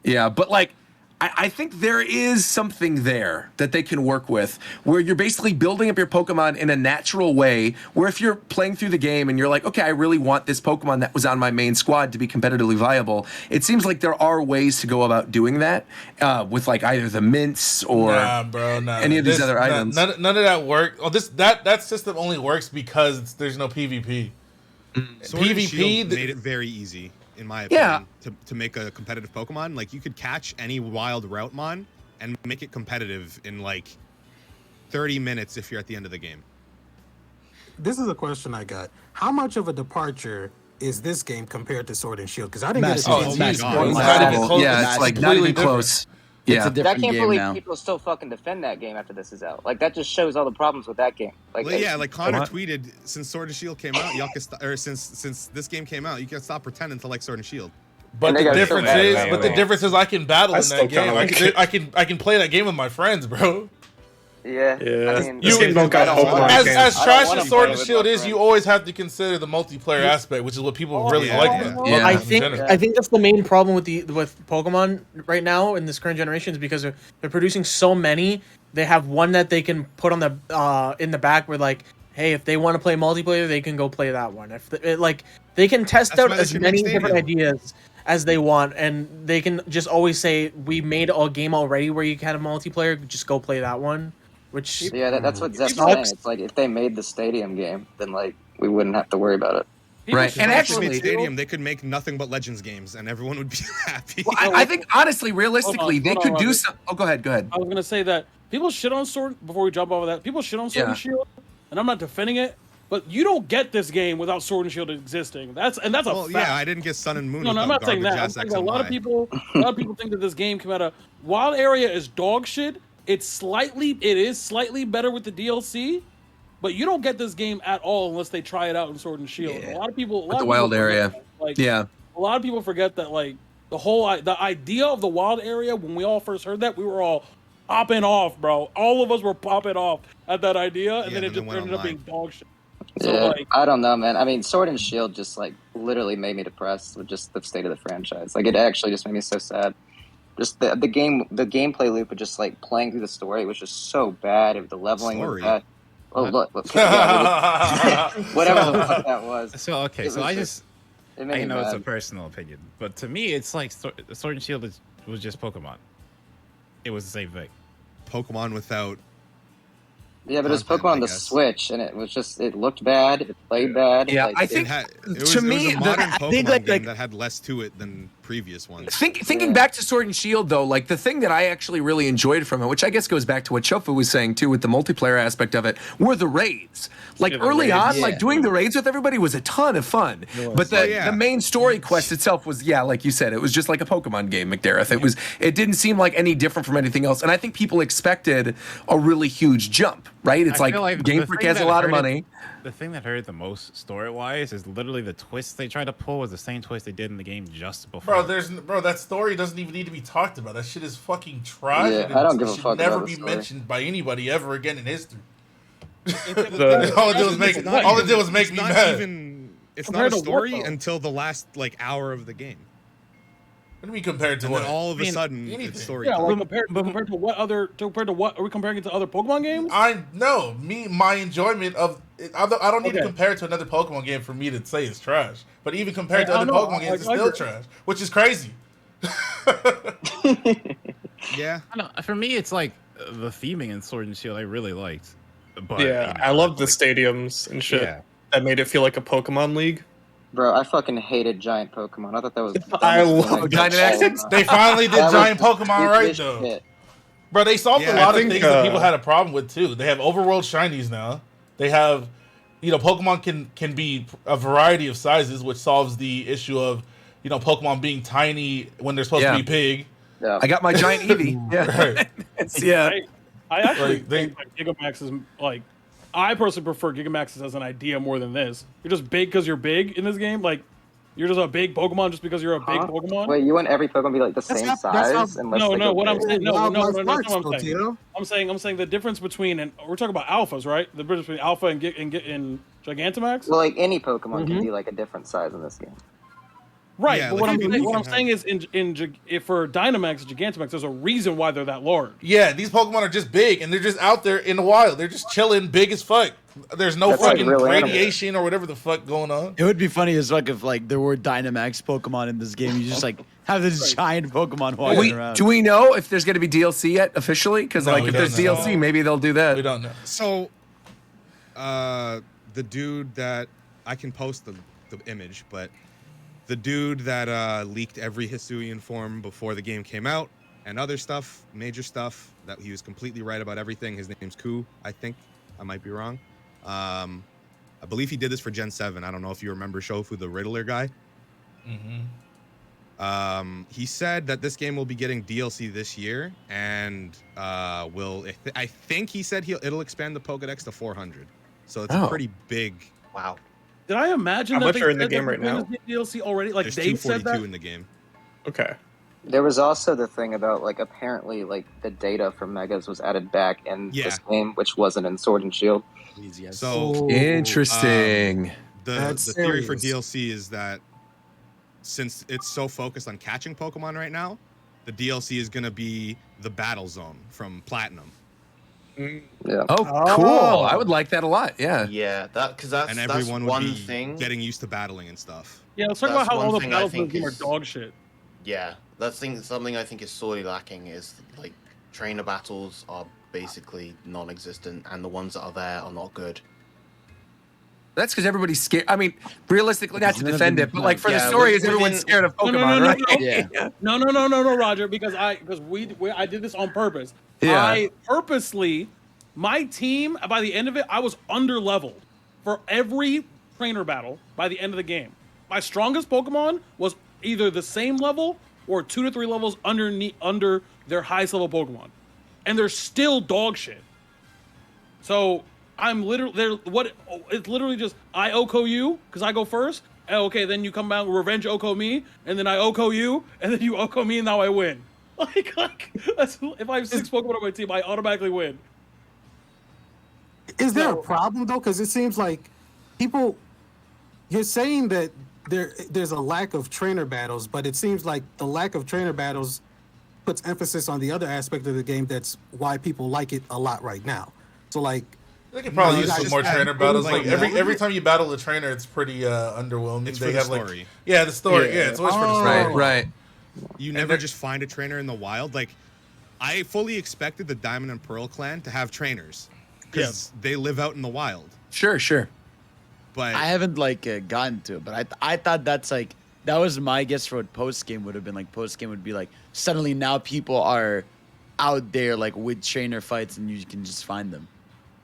Speaker 2: Yeah, but like I think there is something there that they can work with, where you're basically building up your Pokemon in a natural way, where if you're playing through the game and you're like, okay, I really want this Pokemon that was on my main squad to be competitively viable, it seems like there are ways to go about doing that with like either the mints or any of these other items.
Speaker 8: None of that work. Oh, that system only works because there's no PvP.
Speaker 3: Sword and
Speaker 8: PvP
Speaker 3: Shield made it very easy, in my opinion, to make a competitive Pokemon. Like you could catch any wild Routmon and make it competitive in like 30 minutes if you're at the end of the game.
Speaker 10: This is a question I got. How much of a departure is this game compared to Sword and Shield? Because I didn't get a
Speaker 7: Massive.
Speaker 10: chance
Speaker 7: Oh
Speaker 10: to
Speaker 7: my
Speaker 10: use
Speaker 7: God.
Speaker 10: Sword and
Speaker 8: Not
Speaker 10: Shield.
Speaker 8: even close.
Speaker 2: Yeah, it's like not even
Speaker 8: completely
Speaker 2: close.
Speaker 7: It's
Speaker 2: Yeah.
Speaker 7: a
Speaker 12: I
Speaker 7: different
Speaker 12: can't
Speaker 7: game
Speaker 12: believe
Speaker 7: now.
Speaker 12: people still fucking defend that game after this is out. Like that just shows all the problems with that game. Like
Speaker 3: Well, yeah, like Connor
Speaker 2: What?
Speaker 3: tweeted, since Sword and Shield came out, y'all can or since this game came out, you can stop pretending to like Sword and Shield.
Speaker 8: But
Speaker 12: And
Speaker 8: the
Speaker 12: they got
Speaker 8: difference
Speaker 12: so bad,
Speaker 8: is,
Speaker 12: man.
Speaker 8: but the difference is, I can battle
Speaker 9: I
Speaker 8: in
Speaker 9: still
Speaker 8: that game.
Speaker 9: kinda like
Speaker 8: I can play that game with my friends, bro.
Speaker 12: yeah,
Speaker 9: Yeah.
Speaker 12: I mean,
Speaker 9: This game don't got
Speaker 12: I don't
Speaker 9: Pokemon
Speaker 12: wanna-
Speaker 8: As
Speaker 9: games.
Speaker 8: as
Speaker 12: I don't
Speaker 8: trash
Speaker 12: wanna
Speaker 8: as Sword
Speaker 12: play
Speaker 8: and
Speaker 12: with
Speaker 8: Shield
Speaker 12: my
Speaker 8: is, you
Speaker 12: friends.
Speaker 8: always have to consider the multiplayer aspect, which is what people really
Speaker 3: yeah,
Speaker 8: like.
Speaker 3: yeah.
Speaker 8: about
Speaker 2: Yeah.
Speaker 8: Pokemon
Speaker 1: I
Speaker 8: in
Speaker 1: think
Speaker 8: general.
Speaker 1: that's the main problem with Pokemon right now in this current generation is because they're producing so many. They have one that they can put on the in the back where like, hey, if they want to play multiplayer, they can go play that one. If they can test
Speaker 3: That's
Speaker 1: out
Speaker 3: why they
Speaker 1: as
Speaker 3: should make
Speaker 1: many different
Speaker 3: Stadium.
Speaker 1: ideas as they want, and they can just always say we made a game already where you can have multiplayer. Just go play that one. Which
Speaker 12: Yeah, that's what Zep's
Speaker 1: People-
Speaker 12: saying. It's like if they made the Stadium game, then like we wouldn't have to worry about it.
Speaker 2: Right.
Speaker 3: If
Speaker 2: And
Speaker 3: they
Speaker 2: actually-
Speaker 3: made Stadium, they could make nothing but Legends games, and everyone would be happy.
Speaker 2: Well, I think honestly, realistically, they
Speaker 5: hold
Speaker 2: could
Speaker 5: on,
Speaker 2: do
Speaker 5: Robert.
Speaker 2: some. Oh, go ahead.
Speaker 5: I was gonna say that people shit on Sword before we jump off of that. People shit on Sword and
Speaker 2: Yeah.
Speaker 5: Shield, and I'm not defending it. But you don't get this game without Sword and Shield existing. That's a
Speaker 3: well,
Speaker 5: fact.
Speaker 3: yeah, I didn't get Sun and Moon.
Speaker 5: No, I'm
Speaker 3: without
Speaker 5: not saying that. I'm
Speaker 3: garbage-ass
Speaker 5: saying
Speaker 3: X
Speaker 5: that a
Speaker 3: and
Speaker 5: lot of
Speaker 3: Y.
Speaker 5: people, think that this game came out of Wild Area is dog shit. It is slightly better with the DLC, but you don't get this game at all unless they try it out in Sword and Shield.
Speaker 2: Yeah.
Speaker 5: A lot of people,
Speaker 2: With the Wild Area.
Speaker 5: Like,
Speaker 2: Yeah.
Speaker 5: a lot of people forget that like the idea of the Wild Area when we all first heard that we were all, popping off, bro. All of us were popping off at that idea, and
Speaker 3: Yeah,
Speaker 5: then it
Speaker 3: then
Speaker 5: just
Speaker 3: it went
Speaker 5: ended up
Speaker 3: online.
Speaker 5: being dog shit. So
Speaker 12: Yeah,
Speaker 5: like,
Speaker 12: I don't know, man. I mean, Sword and Shield just like literally made me depressed with just the state of the franchise. Like, it actually just made me so sad. Just the gameplay loop of just like playing through the story was just so bad. The leveling was
Speaker 3: Story.
Speaker 12: bad. Oh,
Speaker 11: What?
Speaker 12: look, yeah, whatever the fuck that was.
Speaker 11: So okay,
Speaker 12: It
Speaker 11: so
Speaker 12: was
Speaker 11: I
Speaker 12: just-
Speaker 11: just
Speaker 12: It made
Speaker 11: I
Speaker 12: me
Speaker 11: know it's a
Speaker 12: mad.
Speaker 11: personal opinion, but to me, it's like Sword and Shield was just Pokemon. It was the same thing.
Speaker 3: Pokemon without.
Speaker 12: Yeah, but it was
Speaker 3: content,
Speaker 12: Pokemon on
Speaker 3: I
Speaker 12: the
Speaker 3: guess.
Speaker 12: Switch, and it looked bad. It played bad.
Speaker 2: Yeah,
Speaker 12: like,
Speaker 2: I
Speaker 3: It
Speaker 2: think
Speaker 3: had. It was,
Speaker 2: to
Speaker 3: it was
Speaker 2: me,
Speaker 3: a modern
Speaker 7: I
Speaker 3: Pokemon
Speaker 7: think, like-
Speaker 3: game that had less to it than previous ones.
Speaker 2: Thinking
Speaker 12: Yeah.
Speaker 2: back to Sword and Shield, though, like the thing that I actually really enjoyed from it, which I guess goes back to what Chofu was saying too, with the multiplayer aspect of it, were the raids. Like
Speaker 9: Yeah, the
Speaker 2: early
Speaker 9: raids.
Speaker 2: on,
Speaker 7: Yeah.
Speaker 2: like doing the raids with everybody was a ton of fun. But
Speaker 3: Oh, yeah.
Speaker 2: the main story quest itself was, yeah, like you said, it was just like a Pokemon game, McDareth. It didn't seem like any different from anything else, and I think people expected a really huge jump, right? It's
Speaker 11: I
Speaker 2: like
Speaker 11: feel like
Speaker 2: Game
Speaker 11: the
Speaker 2: Freak
Speaker 11: thing
Speaker 2: has a
Speaker 11: that
Speaker 2: lot of
Speaker 11: hurt it-
Speaker 2: money.
Speaker 11: The thing that hurt the most story-wise is literally the twist they tried to pull was the same twist they did in the game just before.
Speaker 8: Bro, that story doesn't even need to be talked about. That shit is fucking trash.
Speaker 12: Yeah,
Speaker 8: and
Speaker 12: I don't give
Speaker 8: it
Speaker 12: a
Speaker 8: should
Speaker 12: fuck
Speaker 8: never
Speaker 12: about the
Speaker 8: be
Speaker 12: story.
Speaker 8: mentioned by anybody ever again in history.
Speaker 9: The-
Speaker 8: all it did was make
Speaker 3: It's not
Speaker 8: all
Speaker 3: even-
Speaker 8: it did was make
Speaker 3: it's
Speaker 8: me
Speaker 3: not
Speaker 8: mad.
Speaker 3: It's
Speaker 5: Compared
Speaker 3: not a
Speaker 5: to what,
Speaker 3: story
Speaker 5: though?
Speaker 3: until the last like hour of the game,
Speaker 8: What do you mean compared to
Speaker 3: and
Speaker 8: what?
Speaker 3: then all of a
Speaker 11: mean,
Speaker 3: sudden
Speaker 8: anything.
Speaker 3: it's story.
Speaker 5: yeah,
Speaker 3: time.
Speaker 5: like compared to what other compared to what are we comparing it to other Pokemon games?
Speaker 8: My enjoyment of it, I don't need to
Speaker 5: Okay.
Speaker 8: compare it to another Pokemon game for me to say it's trash. But even compared to
Speaker 5: I
Speaker 8: other
Speaker 5: know,
Speaker 8: Pokemon games, it's
Speaker 5: I
Speaker 8: still
Speaker 5: agree.
Speaker 8: trash, which is crazy.
Speaker 3: Yeah,
Speaker 11: I don't know, for me, it's like the theming in Sword and Shield I really liked. But
Speaker 9: yeah,
Speaker 11: you know,
Speaker 9: I love the
Speaker 11: like,
Speaker 9: stadiums and shit.
Speaker 11: Yeah.
Speaker 9: That made it feel like a Pokemon League.
Speaker 12: Bro, I fucking hated giant Pokemon. I thought that was. The
Speaker 9: I
Speaker 12: dumbest thing
Speaker 9: love
Speaker 12: I've
Speaker 2: Dynamax.
Speaker 12: ever seen.
Speaker 8: They finally did
Speaker 12: That was
Speaker 8: giant
Speaker 12: the
Speaker 8: Pokemon right
Speaker 12: stupidest
Speaker 8: though.
Speaker 12: shit.
Speaker 8: Bro, they solved
Speaker 3: Yeah,
Speaker 8: a lot
Speaker 9: I
Speaker 8: of
Speaker 9: think,
Speaker 8: things that people had a problem with too. They have overworld shinies now. They have, Pokemon can be a variety of sizes, which solves the issue of, Pokemon being tiny when they're supposed
Speaker 2: Yeah.
Speaker 8: to be big.
Speaker 12: Yeah.
Speaker 2: I got my giant Eevee. Yeah,
Speaker 8: Right.
Speaker 2: yeah.
Speaker 5: I actually
Speaker 8: Like, they-
Speaker 5: think like Gigamax is like, I personally prefer Gigamax as an idea more than this. You're just big because you're big in this game. Like, you're just a big Pokemon just because you're a big
Speaker 12: Huh?
Speaker 5: Pokemon.
Speaker 12: Wait, you want every Pokemon to be like the same
Speaker 10: that's
Speaker 12: size?
Speaker 10: how-
Speaker 12: unless
Speaker 5: No,
Speaker 12: they
Speaker 5: no.
Speaker 12: go
Speaker 5: What I'm
Speaker 12: big?
Speaker 5: saying, no,
Speaker 10: Wildlife
Speaker 5: that's not
Speaker 10: works,
Speaker 5: what I'm
Speaker 10: though,
Speaker 5: saying.
Speaker 10: Tito.
Speaker 5: I'm saying the difference between, and we're talking about alphas, right? The difference between alpha and Gigantamax.
Speaker 12: Well, like any Pokemon can be like a different size in this game.
Speaker 5: Right,
Speaker 3: Yeah,
Speaker 5: but
Speaker 3: like,
Speaker 5: what I'm saying is if for Dynamax and Gigantamax, there's a reason why they're that large.
Speaker 8: Yeah, these Pokemon are just big and they're just out there in the wild. They're just chilling, big as fuck. There's no
Speaker 12: That's like
Speaker 8: fucking
Speaker 12: real animals.
Speaker 8: radiation or whatever the fuck going on.
Speaker 7: It would be funny as fuck if like there were Dynamax Pokemon in this game. You just like have this giant Pokemon walking around.
Speaker 2: Do we know if there's going to be DLC yet officially? Because
Speaker 8: No,
Speaker 2: like
Speaker 8: we
Speaker 2: if
Speaker 8: don't
Speaker 2: there's
Speaker 8: know.
Speaker 2: DLC, maybe they'll do that.
Speaker 8: We don't know.
Speaker 3: So, the dude that I can post the image, but the dude that leaked every Hisuian form before the game came out and other stuff, major stuff, that he was completely right about everything. His name's Ku, I think. I might be wrong. I believe he did this for Gen 7. I don't know if you remember Shofu, the Riddler guy. He said that this game will be getting DLC this year, and I think he said it'll expand the Pokédex to 400. So it's a pretty big.
Speaker 4: Wow.
Speaker 5: Did I imagine
Speaker 9: How
Speaker 5: that
Speaker 9: much
Speaker 5: they
Speaker 9: are in the
Speaker 5: said
Speaker 9: game
Speaker 5: that
Speaker 9: right
Speaker 5: they're
Speaker 9: now?
Speaker 5: gonna do DLC already? Like
Speaker 3: There's
Speaker 5: they said
Speaker 3: 242
Speaker 5: that.
Speaker 3: in the game.
Speaker 9: Okay.
Speaker 12: There was also the thing about like apparently like the data from Megas was added back in this game, which wasn't in Sword and Shield.
Speaker 3: So
Speaker 2: Interesting.
Speaker 3: the
Speaker 10: That's
Speaker 3: theory for
Speaker 10: serious.
Speaker 3: DLC is that since it's so focused on catching Pokemon right now, the DLC is gonna be the Battle Zone from Platinum,
Speaker 12: Yeah.
Speaker 2: Oh, cool. I would like that a lot. Yeah.
Speaker 4: Yeah, because that's
Speaker 3: and everyone would
Speaker 4: one
Speaker 3: be
Speaker 4: thing.
Speaker 3: getting used to battling and stuff.
Speaker 5: Yeah, let's talk
Speaker 4: That's
Speaker 5: about how
Speaker 4: one
Speaker 5: all the
Speaker 4: thing I
Speaker 5: battles in the
Speaker 4: think
Speaker 5: game are
Speaker 4: is-
Speaker 5: dog shit.
Speaker 4: Yeah, that's something I think is sorely lacking is like trainer battles are basically non-existent, and the ones that are there are not good.
Speaker 2: That's because everybody's scared. I mean, realistically, not to
Speaker 7: None of
Speaker 2: defend
Speaker 7: them-
Speaker 2: it, but like for the
Speaker 4: Yeah,
Speaker 2: story, is
Speaker 4: within-
Speaker 2: everyone's scared of
Speaker 5: No,
Speaker 2: Pokemon,
Speaker 5: no, no, no,
Speaker 2: right?
Speaker 5: no.
Speaker 7: Yeah.
Speaker 5: No, Roger, because I did this on purpose.
Speaker 2: Yeah.
Speaker 5: I purposely, my team by the end of it, I was under leveled for every trainer battle by the end of the game. My strongest Pokemon was either the same level or 2 to 3 levels under their highest level Pokemon, and they're still dog shit. So I'm literally it's literally just I OHKO you because I go first. And okay, then you come out revenge OHKO me, and then I OHKO you, and then you OHKO me, and now I win. Like if I have 6 Pokemon on my team, I automatically win.
Speaker 10: Is there a problem though? Because it seems like people. You're saying that there's a lack of trainer battles, but it seems like the lack of trainer battles puts emphasis on the other aspect of the game. That's why people like it a lot right now. So like,
Speaker 8: they could probably use some more trainer battles. Like every time you battle a trainer, it's pretty underwhelming.
Speaker 3: It's
Speaker 8: they
Speaker 3: for the
Speaker 8: have
Speaker 3: story.
Speaker 8: Like, yeah, the story. Yeah, it's always for the story.
Speaker 2: Right.
Speaker 3: You never just find a trainer in the wild. Like, I fully expected the Diamond and Pearl clan to have trainers because they live out in the wild.
Speaker 2: Sure.
Speaker 7: But I haven't gotten to it, but I thought that's like that was my guess for what post game would have been like. Post game would be like suddenly now people are out there like with trainer fights and you can just find them.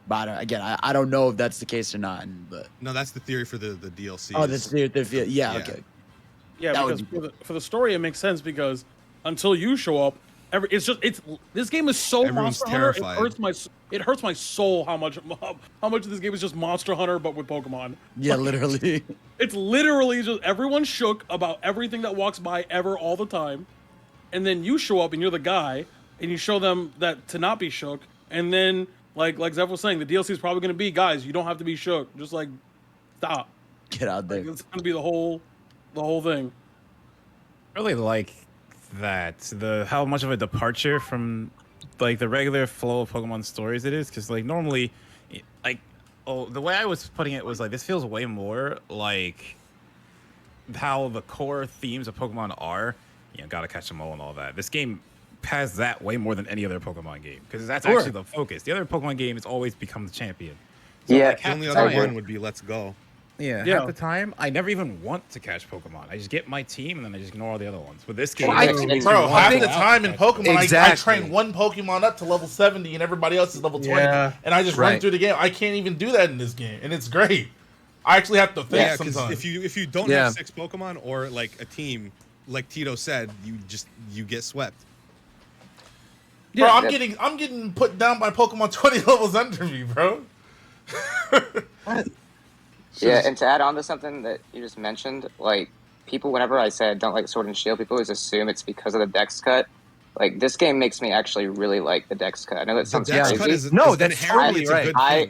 Speaker 7: But I don't know if that's the case or not. But
Speaker 3: no, that's the theory for the DLC.
Speaker 7: Oh, that's the theory. Yeah, okay.
Speaker 5: Yeah, that because for the story it makes sense because until you show up, this game is so
Speaker 3: Everyone's
Speaker 5: Monster Hunter.
Speaker 3: terrified.
Speaker 5: It hurts my soul how much of this game is just Monster Hunter but with Pokemon.
Speaker 7: Yeah, literally.
Speaker 5: It's literally just everyone's shook about everything that walks by ever all the time, and then you show up and you're the guy and you show them that to not be shook, and then like Zeph was saying, the DLC is probably going to be, guys, you don't have to be shook, just like stop,
Speaker 7: get out there.
Speaker 5: It's going to be the whole thing.
Speaker 11: I really like that how much of a departure from like the regular flow of Pokemon stories it is, because like normally the way I was putting it was like this feels way more like how the core themes of Pokemon are, gotta catch them all and all that. This game has that way more than any other Pokemon game because that's actually the focus. The other Pokemon game is always become the champion. So,
Speaker 12: yeah,
Speaker 3: the only other one would be Let's Go.
Speaker 11: Yeah, half the time I never even want to catch Pokemon. I just get my team and then I just ignore all the other ones. With this game,
Speaker 8: half the time in Pokemon, I train one Pokemon up to level 70 and everybody else is level 20, and I just run through the game. I can't even do that in this game, and it's great. I actually have to think sometimes.
Speaker 3: If you don't have 6 Pokemon or like a team, like Tito said, you get swept.
Speaker 8: Bro, I'm getting put down by Pokemon 20 levels under me, bro.
Speaker 12: Yeah, and to add on to something that you just mentioned, like people, whenever I say I don't like Sword and Shield, people always assume it's because of the Dex cut. Like this game makes me actually really like the Dex cut. I know that sounds crazy.
Speaker 2: That's totally right.
Speaker 12: I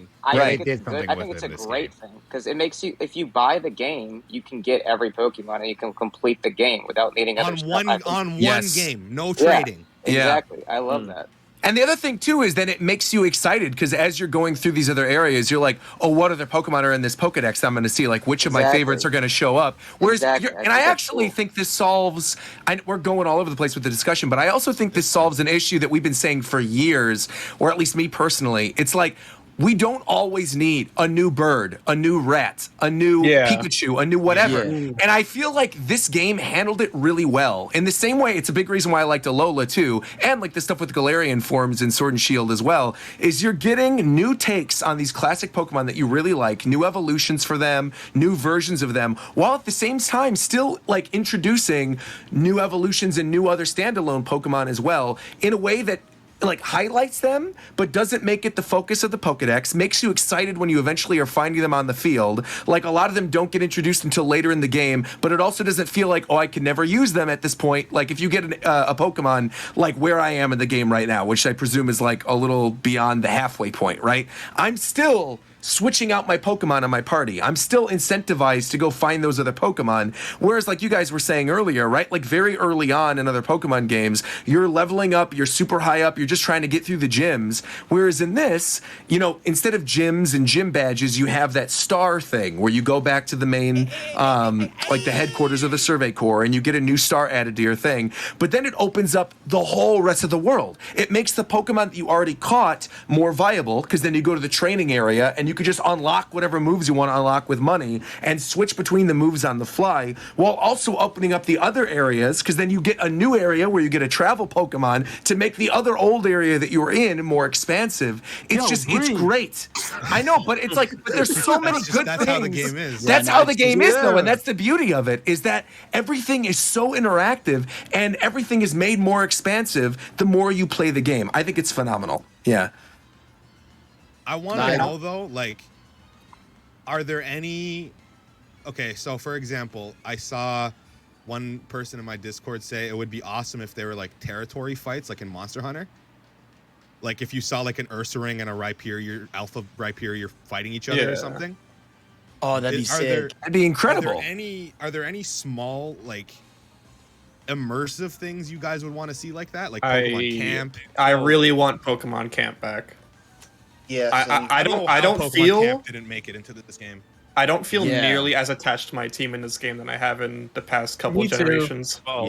Speaker 12: think it's good. I think it's a great thing because it makes you, if you buy the game, you can get every Pokemon and you can complete the game without needing other stuff.
Speaker 3: On one game, no trading.
Speaker 12: Exactly. I love that.
Speaker 2: And the other thing too is that it makes you excited because as you're going through these other areas, you're like, oh, what other Pokemon are in this Pokedex that I'm going to see? Like, which of my favorites are going to show up? Whereas, and I actually think this solves. We're going all over the place with the discussion, but I also think this solves an issue that we've been saying for years, or at least me personally. It's like, we don't always need a new bird, a new rat, a new Pikachu, a new whatever. Yeah. And I feel like this game handled it really well. In the same way, it's a big reason why I liked Alola too, and like the stuff with Galarian forms in Sword and Shield as well, is you're getting new takes on these classic Pokemon that you really like, new evolutions for them, new versions of them, while at the same time still like introducing new evolutions and new other standalone Pokemon as well in a way that like highlights them, but doesn't make it the focus of the Pokedex, makes you excited when you eventually are finding them on the field. Like a lot of them don't get introduced until later in the game, but it also doesn't feel like, oh, I can never use them at this point. Like if you get a Pokemon like where I am in the game right now, which I presume is like a little beyond the halfway point, right? I'm still switching out my Pokemon on my party. I'm still incentivized to go find those other Pokemon. Whereas like you guys were saying earlier, right? Like very early on in other Pokemon games, you're leveling up, you're super high up, you're just trying to get through the gyms. Whereas in this, instead of gyms and gym badges, you have that star thing where you go back to the main, like the headquarters of the Survey Corps and you get a new star added to your thing. But then it opens up the whole rest of the world. It makes the Pokemon that you already caught more viable because then you go to the training area and you could just unlock whatever moves you want to unlock with money and switch between the moves on the fly, while also opening up the other areas, because then you get a new area where you get a travel Pokemon to make the other old area that you were in more expansive. It's it's great. I know, but it's like, but there's so many good things. That's how the game is. That's how the game is, though, and that's the beauty of it, is that everything is so interactive and everything is made more expansive the more you play the game. I think it's phenomenal. Yeah.
Speaker 3: I want to know though, like, are there any? Okay, so for example, I saw one person in my Discord say it would be awesome if they were like territory fights, like in Monster Hunter. Like if you saw like an Ursaring and a Rhyperior, Alpha Rhyperior fighting each other or something.
Speaker 7: Oh, that'd be sick.
Speaker 2: That'd be incredible.
Speaker 3: Are there any small like immersive things you guys would want to see like that, like
Speaker 9: I
Speaker 3: Pokemon Camp?
Speaker 9: I really want Pokemon Camp back.
Speaker 4: Yeah,
Speaker 9: I don't
Speaker 3: Pokemon
Speaker 9: feel
Speaker 3: Camp didn't make it into this game.
Speaker 9: I don't feel
Speaker 7: Yeah.
Speaker 9: nearly as attached to my team in this game than I have in the past couple
Speaker 1: Me too.
Speaker 9: generations.
Speaker 11: Oh,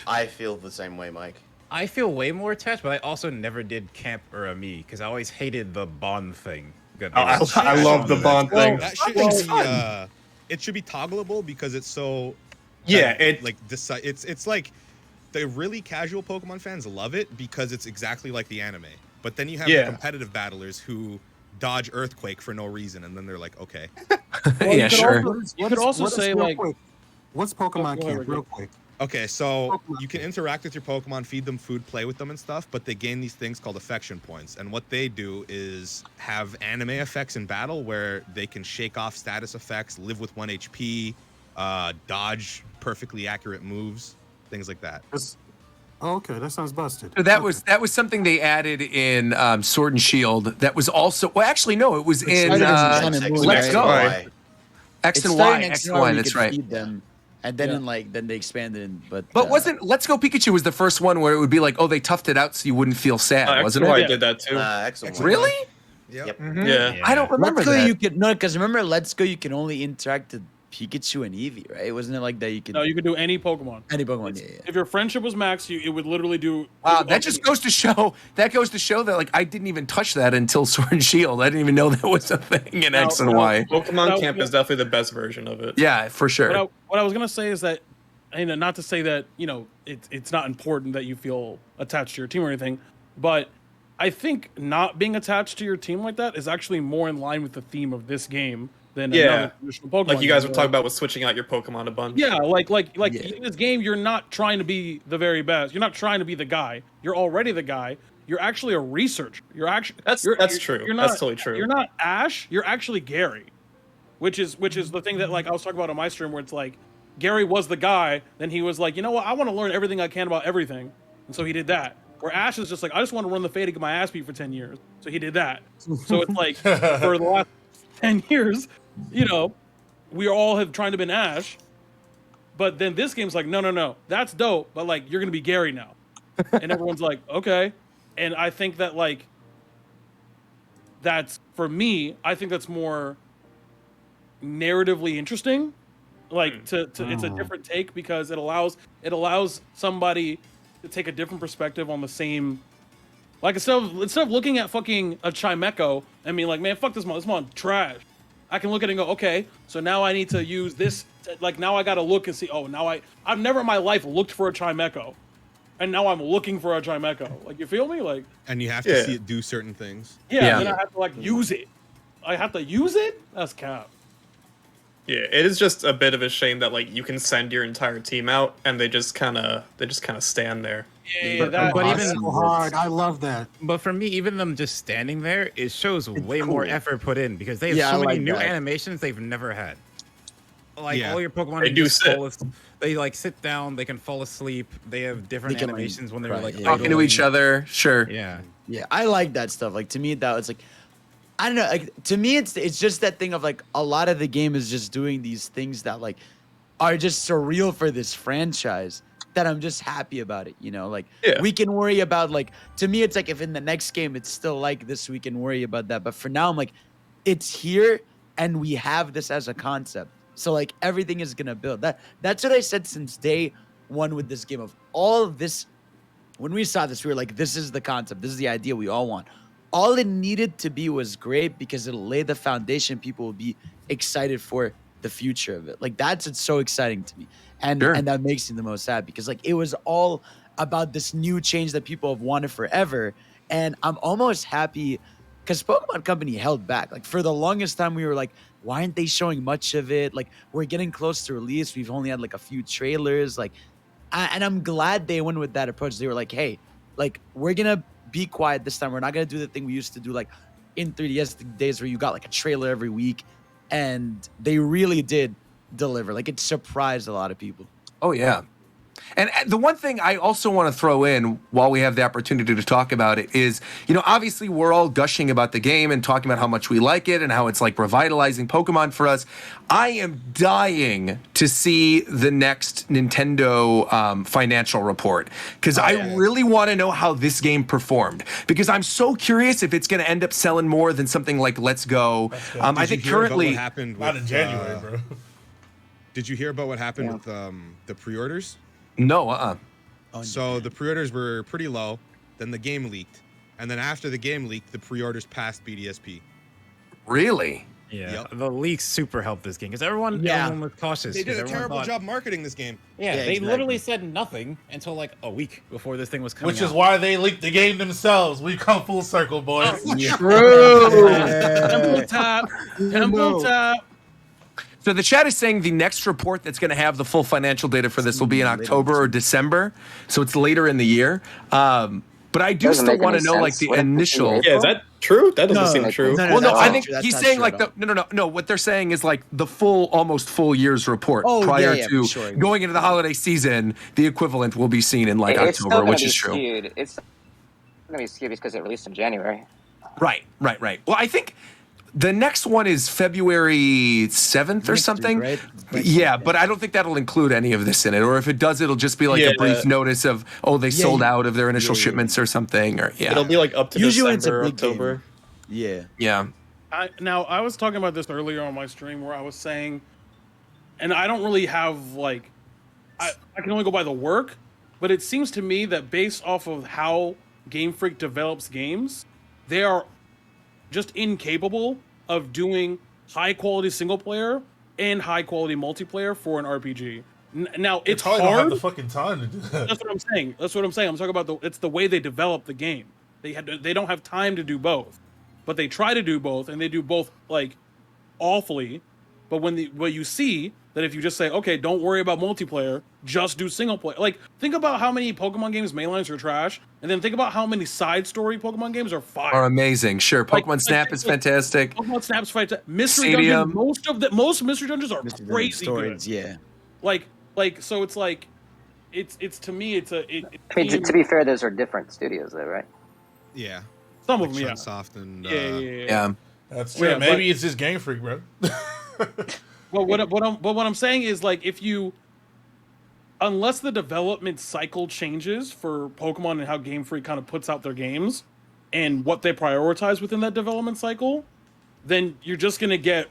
Speaker 4: I feel the same way, Mike.
Speaker 11: I feel way more attached, but I also never did camp or a me because I always hated the bond thing.
Speaker 9: I love the bond thing.
Speaker 3: That should be, it should be toggleable because it's so.
Speaker 9: Yeah,
Speaker 3: it's like the really casual Pokemon fans love it because it's exactly like the anime. But then you have the competitive battlers who dodge Earthquake for no reason, and then they're like, okay.
Speaker 2: Yeah, sure.
Speaker 5: You could also say like,
Speaker 10: what's Pokemon
Speaker 5: go ahead,
Speaker 10: Camp, real quick?
Speaker 3: Okay, so you can interact with your Pokemon, feed them food, play with them and stuff, but they gain these things called affection points. And what they do is have anime effects in battle where they can shake off status effects, live with 1 HP, dodge perfectly accurate moves, things like that.
Speaker 10: Oh, okay, that sounds busted.
Speaker 2: So that was something they added in Sword and Shield. That was also actually no, it was in Let's Go. X and Y. X and Y. That's right.
Speaker 7: Feed them, and then then they expanded. But
Speaker 2: wasn't Let's Go Pikachu was the first one where it would be like, oh, they toughed it out so you wouldn't feel sad, wasn't it?
Speaker 9: I did that too.
Speaker 2: Really?
Speaker 3: Yep.
Speaker 9: Yeah.
Speaker 2: I don't remember
Speaker 7: Let's Go,
Speaker 2: that.
Speaker 7: you could because remember Let's Go, you can only interact with Pikachu and Eevee, right? Wasn't it like that? You could.
Speaker 5: No, you could do any Pokemon.
Speaker 7: Any Pokemon, yeah.
Speaker 5: If your friendship was max, it would literally do.
Speaker 2: Wow, that just goes to show. That goes to show that like I didn't even touch that until Sword and Shield. I didn't even know that was a thing in X and Y.
Speaker 9: Pokemon Camp is definitely the best version of it.
Speaker 2: Yeah, for sure.
Speaker 5: What I was gonna say is that, and not to say that it's not important that you feel attached to your team or anything, but I think not being attached to your team like that is actually more in line with the theme of this game than another traditional Pokemon.
Speaker 9: Like you guys
Speaker 5: game,
Speaker 9: were talking about with switching out your Pokemon a bunch.
Speaker 5: Yeah, in this game, you're not trying to be the very best. You're not trying to be the guy. You're already the guy. You're actually a researcher. You're actually
Speaker 9: that's true.
Speaker 5: You're not,
Speaker 9: that's totally true.
Speaker 5: You're not Ash. You're actually Gary, which is the thing that like I was talking about on my stream where it's like Gary was the guy. Then he was like, you know what? I want to learn everything I can about everything, and so he did that. Where Ash is just like, I just want to run the Fade and get my ass beat for 10 years. So he did that. So it's like for the last 10 years, we all have tried to been Ash, but then this game's like, no, that's dope, but like you're gonna be Gary now, and everyone's like, okay, and I think that like that's for me. I think that's more narratively interesting. Like it's a different take because it allows somebody to take a different perspective on the same. Like instead of looking at fucking a Chimecho and being like, man, fuck this mon trash. I can look at it and go, okay, so now I need to use this. Like now I got to look and see. Oh, now I've never in my life looked for a Chimecho, and now I'm looking for a Chimecho. Like you feel me? Like
Speaker 3: and you have to see it do certain things.
Speaker 5: Yeah, and then I have to like use it. I have to use it. That's cap.
Speaker 9: Yeah, it is just a bit of a shame that like you can send your entire team out and they just kind of stand there.
Speaker 5: Yeah,
Speaker 11: but even
Speaker 10: so hard. I love that.
Speaker 11: But for me, even them just standing there, it shows way more effort put in because they have so many new animations they've never had. Like all your Pokemon,
Speaker 9: they do sit.
Speaker 11: They like sit down. They can fall asleep. They have different animations when they're like
Speaker 2: talking to each other. Sure.
Speaker 11: Yeah.
Speaker 7: Yeah, I like that stuff. Like to me, that was like, I don't know. Like to me, it's just that thing of like a lot of the game is just doing these things that like are just surreal for this franchise. That I'm just happy about it, like we can worry about like, to me, it's like if in the next game, it's still like this, we can worry about that. But for now, I'm like, it's here and we have this as a concept. So like everything is going to build that's what I said since day one with this game of all of this. When we saw this, we were like, this is the concept. This is the idea we all want. All it needed to be was great because it'll lay the foundation. People will be excited for the future of it. Like it's so exciting to me. And that makes me the most sad because like it was all about this new change that people have wanted forever. And I'm almost happy because Pokemon Company held back. Like for the longest time, we were like, why aren't they showing much of it? Like we're getting close to release. We've only had like a few trailers. Like, and I'm glad they went with that approach. They were like, hey, like we're going to be quiet this time. We're not going to do the thing we used to do like in 3DS days where you got like a trailer every week. And they really did deliver. Like it surprised a lot of people.
Speaker 2: Oh yeah. And the one thing I also want to throw in while we have the opportunity to talk about it is, obviously we're all gushing about the game and talking about how much we like it and how it's like revitalizing Pokemon for us. I am dying to see the next Nintendo financial report because I really want to know how this game performed because I'm so curious if it's going to end up selling more than something like Let's Go. I think currently
Speaker 3: what happened
Speaker 8: not
Speaker 3: with,
Speaker 8: in January, bro.
Speaker 3: Did you hear about what happened with the pre-orders?
Speaker 2: No,
Speaker 3: So the pre-orders were pretty low. Then the game leaked, and then after the game leaked, the pre-orders passed BDSP.
Speaker 2: Really?
Speaker 11: Yeah,
Speaker 3: Yep.
Speaker 11: the leaks super helped this game because everyone was cautious.
Speaker 3: They did
Speaker 11: 'cause
Speaker 3: a
Speaker 11: everyone
Speaker 3: terrible
Speaker 11: thought-
Speaker 3: job marketing this game.
Speaker 11: Yeah, they
Speaker 7: exactly.
Speaker 11: literally said nothing until like a week before this thing was coming
Speaker 8: Which is
Speaker 11: out.
Speaker 8: why they leaked the game themselves. We've come full circle, boys.
Speaker 1: True.
Speaker 5: Temple tap. Temple tap.
Speaker 2: So the chat is saying the next report that's going to have the full financial data for this will be in October or December. So it's later in the year. But I do
Speaker 12: Doesn't
Speaker 2: still
Speaker 12: make
Speaker 2: want to
Speaker 12: any
Speaker 2: know like
Speaker 12: sense.
Speaker 2: the
Speaker 12: What if it's in
Speaker 2: initial.
Speaker 12: April?
Speaker 9: Yeah, is that true? That doesn't seem true.
Speaker 2: Well, no,
Speaker 12: that's
Speaker 2: I
Speaker 12: not
Speaker 2: think
Speaker 7: true. That's
Speaker 2: he's
Speaker 7: not
Speaker 2: saying
Speaker 7: true
Speaker 2: like
Speaker 7: at
Speaker 2: no. What they're saying is like the full, almost full year's report
Speaker 7: Oh,
Speaker 2: prior
Speaker 7: yeah,
Speaker 2: to
Speaker 7: for sure.
Speaker 2: going into the holiday season. The equivalent will be seen in like
Speaker 12: It's still
Speaker 2: October,
Speaker 12: gonna
Speaker 2: which
Speaker 12: be
Speaker 2: is true.
Speaker 12: skewed. It's gonna be skewed because it released in January.
Speaker 2: Right. Well, I think the next one is February 7th or
Speaker 7: Next
Speaker 2: something.
Speaker 7: week, right?
Speaker 2: Yeah, but I don't think that'll include any of this in it. Or if it does, it'll just be like a
Speaker 9: Yeah.
Speaker 2: brief notice of, they sold
Speaker 7: you-
Speaker 2: out of their initial
Speaker 7: yeah, yeah.
Speaker 2: shipments or something. Or
Speaker 9: It'll be like up to
Speaker 7: Usually it's a
Speaker 9: December,
Speaker 7: big game.
Speaker 9: October.
Speaker 7: Yeah.
Speaker 2: Yeah.
Speaker 5: I was talking about this earlier on my stream where I was saying, and I don't really have like, I can only go by the work, but it seems to me that based off of how Game Freak develops games, they are just incapable of doing high quality single player and high quality multiplayer for an RPG. Now
Speaker 8: They
Speaker 5: it's
Speaker 8: probably don't have
Speaker 5: hard.
Speaker 8: the fucking time to do that.
Speaker 5: That's what I'm saying. I'm talking about it's the way they develop the game. They don't have time to do both, but they try to do both, and they do both like awfully. But when you see that if you just say, okay, don't worry about multiplayer, just do single player. Like, think about how many Pokemon games mainlines are trash, and then think about how many side story Pokemon games are fire.
Speaker 2: Are amazing. Sure. Pokemon
Speaker 5: Like-
Speaker 2: Snap is fantastic.
Speaker 5: Pokemon Snap's fight. Mystery
Speaker 2: Stadium.
Speaker 5: Dungeons. Most mystery dungeons are
Speaker 7: Mr.
Speaker 5: crazy
Speaker 7: Stories,
Speaker 5: good.
Speaker 7: yeah.
Speaker 5: Like so it's like it's to me it's a.
Speaker 12: I mean, to be fair, those are different studios, though, right?
Speaker 3: Yeah.
Speaker 5: Some
Speaker 3: Like
Speaker 5: of them, yeah.
Speaker 3: Chunsoft and
Speaker 2: Yeah.
Speaker 8: That's true.
Speaker 5: Yeah,
Speaker 8: Maybe it's just Game Freak, bro.
Speaker 5: Well, what I'm saying is like unless the development cycle changes for Pokemon and how Game Freak kind of puts out their games and what they prioritize within that development cycle, then you're just gonna get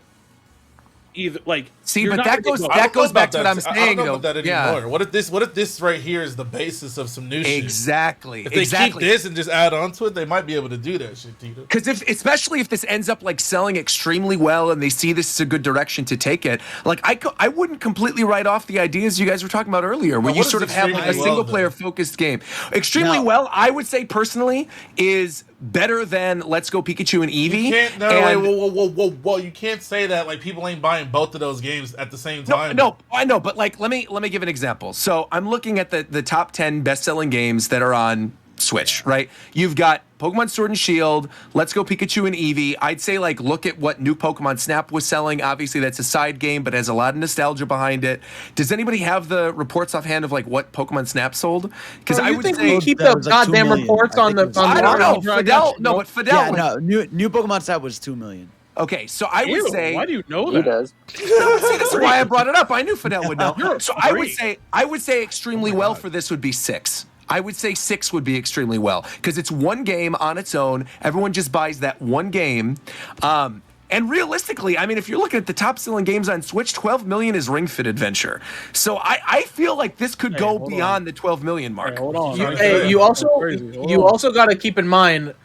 Speaker 5: either like.
Speaker 2: See,
Speaker 5: you're
Speaker 2: but
Speaker 5: not
Speaker 2: that
Speaker 5: gonna
Speaker 2: goes
Speaker 5: get
Speaker 8: I don't
Speaker 2: that goes
Speaker 8: know
Speaker 2: back
Speaker 8: about
Speaker 2: to what
Speaker 8: that.
Speaker 2: I'm
Speaker 8: I
Speaker 2: saying
Speaker 8: don't know
Speaker 2: though.
Speaker 8: about that anymore. What if this right here is the basis of some new shit?
Speaker 2: Exactly.
Speaker 8: If they
Speaker 2: exactly.
Speaker 8: keep this and just add on to it, they might be able to do that shit, Tito.
Speaker 2: Because especially if this ends up like selling extremely well and they see this is a good direction to take it, like I wouldn't completely write off the ideas you guys were talking about earlier, where
Speaker 8: Now,
Speaker 2: you
Speaker 8: what is
Speaker 2: sort of have like a
Speaker 8: extremely well,
Speaker 2: single player focused game. Extremely
Speaker 7: Now-
Speaker 2: well, I would say personally, is better than Let's Go Pikachu and Eevee.
Speaker 8: You can't. No,
Speaker 2: and-
Speaker 8: wait, whoa! You can't say that. Like people ain't buying both of those games at the same time.
Speaker 2: No, I know, but like let me give an example. So I'm looking at the top 10 best-selling games that are on Switch, right? You've got Pokemon Sword and Shield, Let's Go Pikachu and Eevee. I'd say like look at what new Pokemon Snap was selling. Obviously that's a side game, but has a lot of nostalgia behind it. Does anybody have the reports offhand of like what Pokemon Snap sold? Because I
Speaker 1: you
Speaker 2: would
Speaker 1: think
Speaker 2: say
Speaker 1: we keep
Speaker 7: that
Speaker 1: the
Speaker 7: was like 2
Speaker 1: goddamn
Speaker 7: million.
Speaker 1: reports
Speaker 7: I
Speaker 1: on
Speaker 7: think
Speaker 1: the?
Speaker 7: it was-
Speaker 1: On
Speaker 2: I
Speaker 1: the
Speaker 2: don't know.
Speaker 1: article?
Speaker 2: Fidel, no, but Fidel.
Speaker 7: Yeah, no. New Pokemon Snap was 2 million.
Speaker 2: Okay, so I would
Speaker 5: Ew,
Speaker 2: say
Speaker 5: why do you know
Speaker 12: He
Speaker 5: that?
Speaker 12: does.
Speaker 2: See, this is why I brought it up. I knew Fidel would know.
Speaker 5: You're
Speaker 2: So
Speaker 5: great.
Speaker 2: I would say extremely well for this would be 6. I would say 6 would be extremely well because it's one game on its own. Everyone just buys that one game. And realistically, I mean, if you're looking at the top selling games on Switch, 12 million is Ring Fit Adventure. So I feel like this could go
Speaker 5: hold
Speaker 2: beyond the 12 million mark.
Speaker 5: Hey, hold on.
Speaker 1: You also
Speaker 5: Crazy. Hold
Speaker 1: you
Speaker 5: on.
Speaker 1: also got to keep in mind,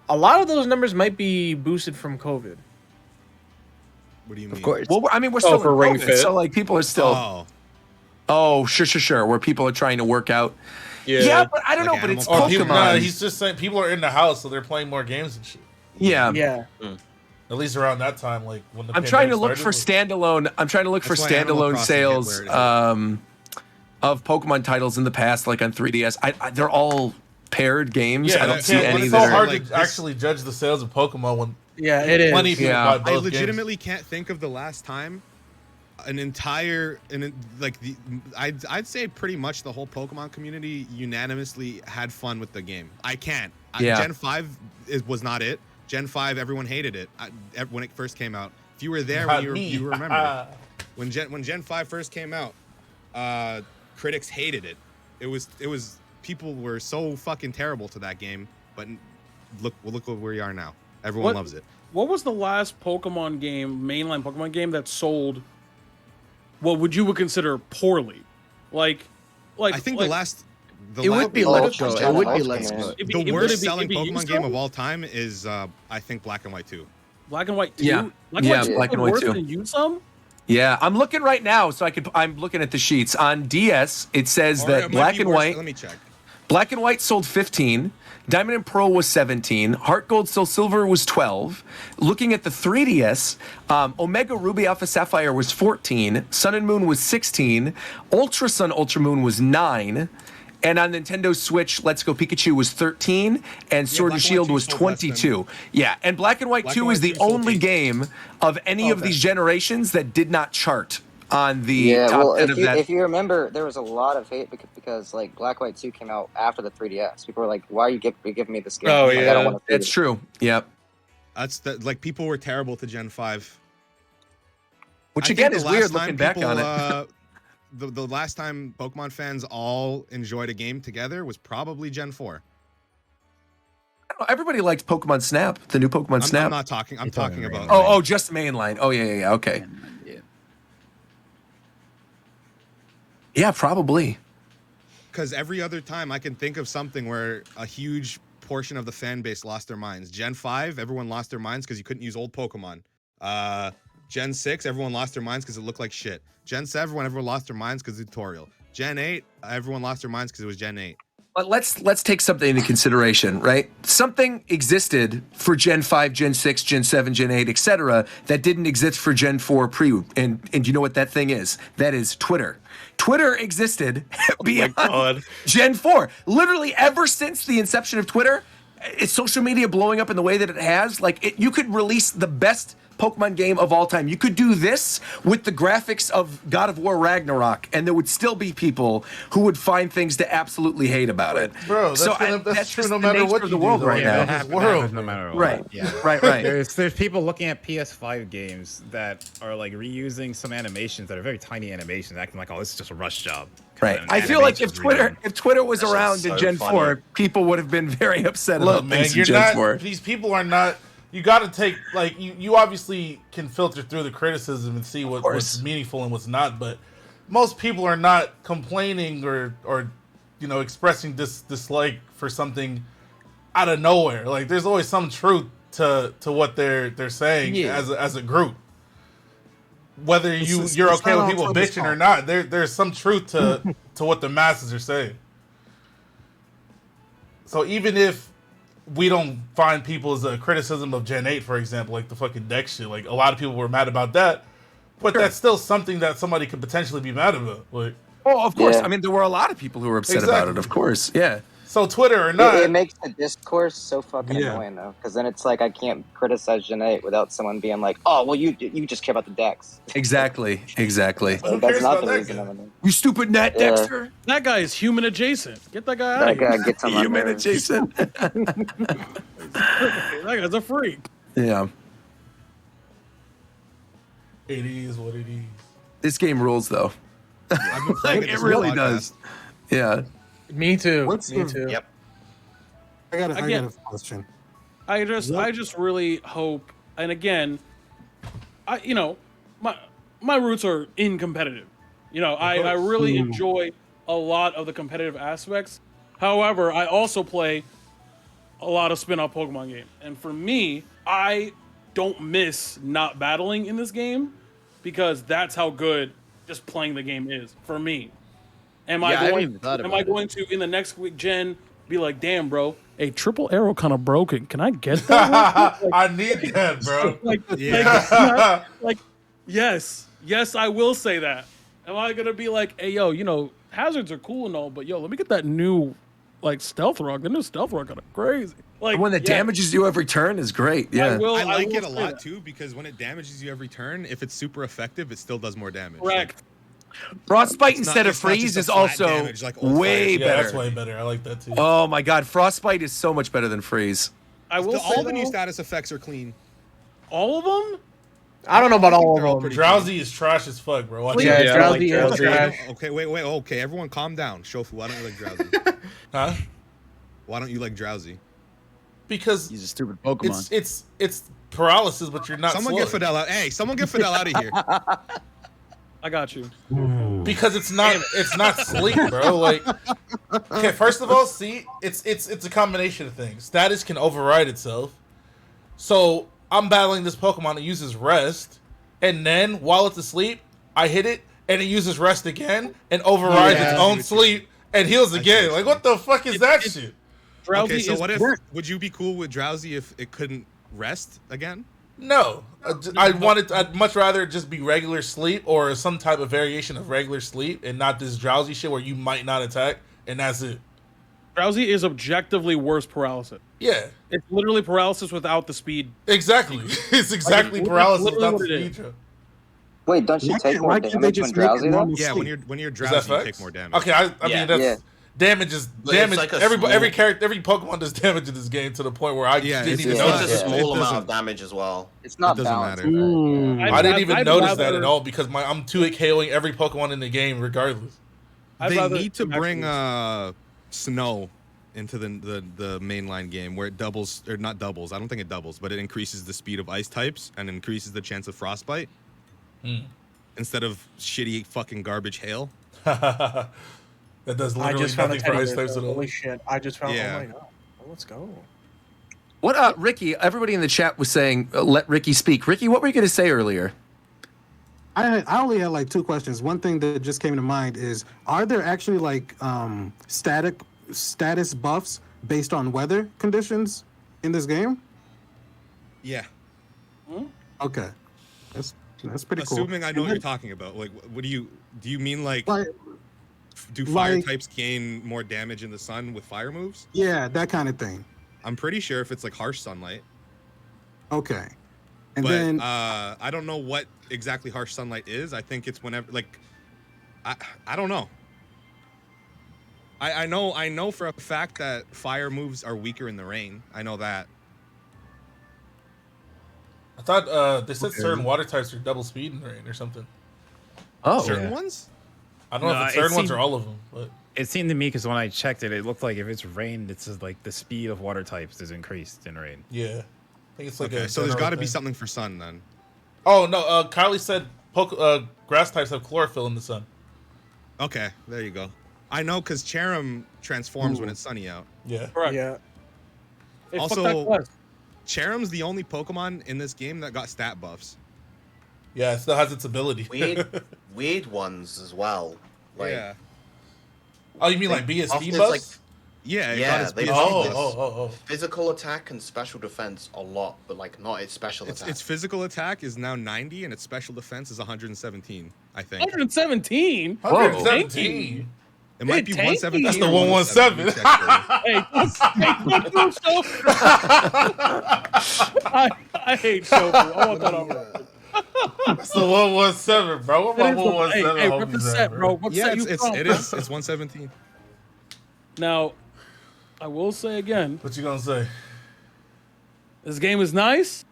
Speaker 1: a lot of those numbers might be boosted from COVID.
Speaker 3: What do you mean?
Speaker 7: Of course.
Speaker 2: Well, I mean, we're still
Speaker 9: for
Speaker 2: in
Speaker 9: Ring
Speaker 2: COVID,
Speaker 9: Fit.
Speaker 2: so like people are still. Oh, sure. Where people are trying to work out. Yeah, but I don't
Speaker 3: Like
Speaker 2: know. But it's
Speaker 3: Animal
Speaker 8: Or people,
Speaker 2: Pokemon.
Speaker 8: nah, he's just saying people are in the house, so they're playing more games and shit.
Speaker 2: Yeah.
Speaker 1: Yeah.
Speaker 8: At least around that time, like when the
Speaker 2: I'm trying to
Speaker 8: pandemic
Speaker 2: look for
Speaker 8: started.
Speaker 2: standalone. I'm trying to look for
Speaker 3: That's why Animal
Speaker 2: standalone
Speaker 3: Crossing hit
Speaker 2: sales
Speaker 3: where it hit.
Speaker 2: of Pokemon titles in the past, like on 3DS. They're all paired games.
Speaker 8: Yeah,
Speaker 2: I don't
Speaker 8: it's
Speaker 2: see any
Speaker 8: It's
Speaker 2: that
Speaker 8: so
Speaker 2: are.
Speaker 8: hard
Speaker 3: like
Speaker 8: to
Speaker 3: this-
Speaker 8: actually judge the sales of Pokemon when
Speaker 1: Yeah, it is.
Speaker 8: plenty of people
Speaker 2: Yeah.
Speaker 8: buy
Speaker 3: I
Speaker 8: both
Speaker 3: legitimately can't think of the last time an entire I'd say pretty much the whole Pokemon community unanimously had fun with the game. I can't. Gen 5 was not it. Gen 5, everyone hated it when it first came out. If you were there, you remember when Gen 5 first came out. Critics hated it. It was people were so fucking terrible to that game. But look where we are now. Everyone loves it.
Speaker 5: What was the last Pokemon game, mainline Pokemon game, that sold what would you consider poorly? Like
Speaker 3: I think the last.
Speaker 7: It would be Let's Go. It would be Let's Go.
Speaker 3: The worst selling Pokemon game of all time is I think Black and White 2.
Speaker 5: Black and White 2.
Speaker 2: Yeah,
Speaker 5: Black and
Speaker 2: Black and White 2.
Speaker 5: Than you some?
Speaker 2: Yeah, I'm looking right now, so I'm looking at the sheets on DS. It says that Black and White.
Speaker 3: Let me check.
Speaker 2: Black and White sold 15. Diamond and Pearl was 17. Heart Gold Soul Silver was 12. Looking at the 3DS, Omega Ruby Alpha Sapphire was 14. Sun and Moon was 16. Ultra Sun Ultra Moon was 9. And on Nintendo Switch, Let's Go Pikachu was 13, and Sword and Shield was 22. Yeah, and Black and White 2 is the only game of any of these generations that did not chart on the top 10 of that.
Speaker 12: If you remember, there was a lot of hate because like Black White 2 came out after the 3DS. People were like, "Why are you giving me this game?"
Speaker 9: Oh
Speaker 12: like,
Speaker 9: yeah,
Speaker 12: I don't want to
Speaker 2: that's true. Yep.
Speaker 3: That's people were terrible to Gen 5.
Speaker 2: Which again is weird looking back on it.
Speaker 3: The last time Pokemon fans all enjoyed a game together was probably Gen 4.
Speaker 2: Everybody liked Pokemon Snap, the new Pokemon Snap.
Speaker 3: I'm not talking. I'm talking about.
Speaker 2: Oh, just mainline. Oh, yeah. Okay. Yeah, probably.
Speaker 3: Because every other time I can think of something where a huge portion of the fan base lost their minds. Gen 5, everyone lost their minds because you couldn't use old Pokemon. Gen 6, everyone lost their minds because it looked like shit. Gen 7, everyone lost their minds because of the tutorial. Gen 8, everyone lost their minds because it was Gen 8.
Speaker 2: But let's take something into consideration, right? Something existed for Gen 5, Gen 6, Gen 7, Gen 8, etc. that didn't exist for Gen 4 and you know what that thing is? That is Twitter. Twitter existed beyond Gen 4. Literally ever since the inception of Twitter, it's social media blowing up in the way that it has. You could release the best Pokemon game of all time. You could do this with the graphics of God of War Ragnarok, and there would still be people who would find things to absolutely hate about it.
Speaker 8: Bro, that's true no matter what you do
Speaker 2: world right now.
Speaker 11: That happens no matter what.
Speaker 2: Right.
Speaker 11: Yeah.
Speaker 2: Right.
Speaker 11: There's people looking at PS5 games that are like reusing some animations that are very tiny animations, acting like, oh, this is just a rush job.
Speaker 2: Right. I feel like if Twitter was around in Gen 4, people would have been very upset about things in Gen 4.
Speaker 8: These people are not. You got to take you obviously can filter through the criticism and see what's meaningful and what's not, but most people are not complaining or expressing dislike for something out of nowhere. Like there's always some truth to what they're saying as a group. Whether you're okay with people bitching or not, there's some truth to what the masses are saying. So even if we don't find people's criticism of Gen 8, for example, like the fucking deck shit. Like, a lot of people were mad about that. But that's still something that somebody could potentially be mad about. Like,
Speaker 2: oh, of course. Yeah. I mean, there were a lot of people who were upset about it, of course. Yeah.
Speaker 8: So Twitter or not.
Speaker 12: It makes the discourse so fucking annoying, though. Because then it's like, I can't criticize Gen 8 without someone being like, oh, well, you just care about the decks.
Speaker 2: Exactly.
Speaker 12: So that's not the reason I'm in it.
Speaker 2: You stupid net, Dexter.
Speaker 5: That guy is human adjacent. Get that guy out of here.
Speaker 12: That guy gets on my
Speaker 2: human
Speaker 12: nerves.
Speaker 2: adjacent.
Speaker 5: That guy's a freak.
Speaker 2: Yeah.
Speaker 8: It is what it is.
Speaker 2: This game rules, though.
Speaker 3: I've been playing
Speaker 2: it really does. Yeah.
Speaker 1: Me too.
Speaker 10: Me too.
Speaker 4: Yep.
Speaker 10: I got a question.
Speaker 5: I just really hope, and again, my roots are in competitive. I really enjoy a lot of the competitive aspects. However, I also play a lot of spin-off Pokemon games, and for me, I don't miss not battling in this game because that's how good just playing the game is for me. Am I going to in the next week gen be like, damn, bro, a triple arrow kind of broken. Can I get that?
Speaker 8: I need that, bro.
Speaker 5: Yes, I will say that. Am I gonna be like, hey, yo, hazards are cool and all, but yo, let me get that new like Stealth Rock. The new Stealth Rock kind of crazy. Like
Speaker 2: The one that damages you every turn is great. Yeah.
Speaker 3: I like it a
Speaker 5: say
Speaker 3: lot
Speaker 5: that.
Speaker 3: too because when it damages you every turn, if it's super effective, it still does more damage.
Speaker 5: Correct.
Speaker 2: Frostbite
Speaker 3: It's not-
Speaker 2: instead of
Speaker 3: it's not just
Speaker 2: freeze
Speaker 3: a
Speaker 2: is
Speaker 3: flat
Speaker 2: also
Speaker 3: damage like old
Speaker 2: way
Speaker 8: Yeah,
Speaker 2: better.
Speaker 8: that's way better. I like that too.
Speaker 2: Oh my god, Frostbite is so much better than freeze.
Speaker 5: I will say
Speaker 3: all the new
Speaker 5: though,
Speaker 3: status effects are clean.
Speaker 5: all of them.
Speaker 1: I don't know about all
Speaker 3: they're all
Speaker 1: of them.
Speaker 3: pretty
Speaker 8: Drowsy is trash as fuck, bro. Watch
Speaker 1: Yeah,
Speaker 8: out.
Speaker 9: Yeah, I
Speaker 1: Drowsy
Speaker 9: like
Speaker 1: is
Speaker 9: Drowsy.
Speaker 1: trash.
Speaker 3: Okay, wait. Okay, everyone calm down. Shofu, why don't you like Drowsy?
Speaker 8: Huh?
Speaker 3: Why don't you like Drowsy?
Speaker 8: Because
Speaker 7: He's a stupid Pokemon.
Speaker 8: it's paralysis, but you're not.
Speaker 3: Someone
Speaker 8: slowed.
Speaker 3: get Fidel out. Hey, someone get Fidel out of here.
Speaker 5: I got you.
Speaker 8: Because it's not sleep, bro. Like, okay, first of all, see, it's a combination of things. Status can override itself. So I'm battling this Pokemon that uses rest, and then while it's asleep, I hit it, and it uses rest again and overrides its own sleep and heals again. Like, what the fuck is that shit?
Speaker 5: Drowsy
Speaker 3: Okay, so
Speaker 5: is
Speaker 3: what if would you be cool with Drowsy if it couldn't rest again?
Speaker 8: No, I'd much rather it just be regular sleep or some type of variation of regular sleep, and not this drowsy shit where you might not attack, and that's it.
Speaker 5: Drowsy is objectively worse paralysis.
Speaker 8: Yeah,
Speaker 5: It's literally paralysis without the speed.
Speaker 8: exactly. It's exactly
Speaker 5: Like,
Speaker 8: paralysis
Speaker 5: literally
Speaker 8: without
Speaker 5: what
Speaker 8: the
Speaker 5: it
Speaker 8: speed
Speaker 5: is.
Speaker 8: drop.
Speaker 12: Wait, don't you
Speaker 10: Why
Speaker 12: take
Speaker 10: can't-
Speaker 12: more
Speaker 10: why can't they
Speaker 12: damage when
Speaker 10: just make it
Speaker 12: drowsy though?
Speaker 10: normal
Speaker 3: Yeah,
Speaker 10: sleep?
Speaker 3: when you're
Speaker 8: Is that
Speaker 3: drowsy, you
Speaker 8: facts?
Speaker 3: take more damage.
Speaker 8: Okay, I
Speaker 12: Yeah.
Speaker 8: mean that's
Speaker 12: Yeah.
Speaker 8: damage is
Speaker 4: But it's
Speaker 8: damage.
Speaker 4: like a
Speaker 8: Every
Speaker 4: small-
Speaker 8: character, every Pokemon does damage in this game to the point where I
Speaker 3: Yeah,
Speaker 8: didn't
Speaker 3: it's-
Speaker 8: even
Speaker 4: It's
Speaker 12: Yeah.
Speaker 8: notice.
Speaker 4: just a
Speaker 3: Yeah.
Speaker 4: small
Speaker 3: It
Speaker 4: amount of
Speaker 3: doesn't-
Speaker 4: damage as well.
Speaker 12: It's not
Speaker 3: It doesn't
Speaker 12: balanced.
Speaker 3: matter.
Speaker 12: Right?
Speaker 8: I didn't even
Speaker 5: I'd
Speaker 8: notice
Speaker 5: rather-
Speaker 8: that at all because I'm 2KOing every Pokemon in the game regardless.
Speaker 5: I'd
Speaker 3: They
Speaker 5: rather
Speaker 3: need to bring
Speaker 5: actually-
Speaker 3: Snow into the mainline game where it doubles or not doubles. I don't think it doubles, but it increases the speed of ice types and increases the chance of frostbite instead of shitty fucking garbage hail.
Speaker 8: That does
Speaker 1: I
Speaker 8: literally
Speaker 1: just found a
Speaker 8: nothing for
Speaker 1: teddy
Speaker 8: ice
Speaker 1: bear.
Speaker 8: types at all.
Speaker 1: Holy shit! I just found.
Speaker 3: Yeah.
Speaker 1: Oh my god! Oh, let's go.
Speaker 2: What Ricky, everybody in the chat was saying let Ricky speak. Ricky, what were you going to say earlier?
Speaker 10: I only had like two questions. One thing that just came to mind is: are there actually like status buffs based on weather conditions in this game?
Speaker 3: Yeah,
Speaker 10: Okay, that's pretty cool.
Speaker 3: assuming I know
Speaker 10: And
Speaker 3: what you're
Speaker 10: then,
Speaker 3: talking about. Like, what do you mean? Like,
Speaker 10: like,
Speaker 3: do fire
Speaker 10: like-
Speaker 3: types gain more damage in the sun with fire moves?
Speaker 10: yeah, that kind of thing.
Speaker 3: I'm pretty sure if it's like harsh sunlight.
Speaker 10: Okay, and
Speaker 3: But
Speaker 10: then
Speaker 3: I don't know what exactly harsh sunlight is. I think it's whenever like I don't know. I know for a fact that fire moves are weaker in the rain. I know that.
Speaker 8: I thought they said certain water types are double speed in rain or something.
Speaker 2: Oh,
Speaker 3: Certain ones?
Speaker 8: I don't know
Speaker 11: No,
Speaker 8: if it's
Speaker 11: it
Speaker 8: certain ones
Speaker 11: seemed-
Speaker 8: or all of them, but
Speaker 11: It seemed to me because when I checked it, it looked like if it's rain, it's just like the speed of water types is increased in rain.
Speaker 8: yeah, I think it's like
Speaker 3: Okay,
Speaker 8: a.
Speaker 3: so there's
Speaker 8: general
Speaker 3: got to be
Speaker 8: thing.
Speaker 3: something for sun then.
Speaker 8: Oh no, Kylie said grass types have chlorophyll in the sun.
Speaker 3: Okay, there you go. I know because Cherim transforms when it's sunny out.
Speaker 8: Yeah.
Speaker 5: Correct.
Speaker 1: Yeah.
Speaker 5: Hey, fuck
Speaker 3: Also-
Speaker 5: that quest.
Speaker 3: Cherim's the only Pokemon in this game that got stat buffs.
Speaker 8: Yeah, it still has its ability.
Speaker 4: Weird ones as well. Like,
Speaker 3: Yeah.
Speaker 8: Oh, you mean like BSP
Speaker 4: Often
Speaker 8: buffs?
Speaker 4: it's
Speaker 3: Yeah, it
Speaker 4: Yeah,
Speaker 3: got its
Speaker 4: they-
Speaker 3: BSP
Speaker 8: oh,
Speaker 3: buffs.
Speaker 8: oh.
Speaker 4: physical attack and special defense a lot, but like not its special attack.
Speaker 3: Its physical attack is now 90 and its special defense is 117, I think.
Speaker 5: 117.
Speaker 8: 117.
Speaker 3: It might be
Speaker 5: Hey, tanky.
Speaker 3: 117.
Speaker 8: That's the
Speaker 3: or
Speaker 8: 117.
Speaker 3: 117.
Speaker 5: I hate Shofu. I want that on record.
Speaker 8: That's the 117, bro. What my
Speaker 5: That is the-
Speaker 8: 117
Speaker 5: hey,
Speaker 8: homies
Speaker 5: rip the
Speaker 8: at,
Speaker 5: set, bro. What
Speaker 3: Yeah,
Speaker 5: set you from?
Speaker 3: it's 117.
Speaker 5: Now, I will say again,
Speaker 8: What you gonna say?
Speaker 5: this game is nice,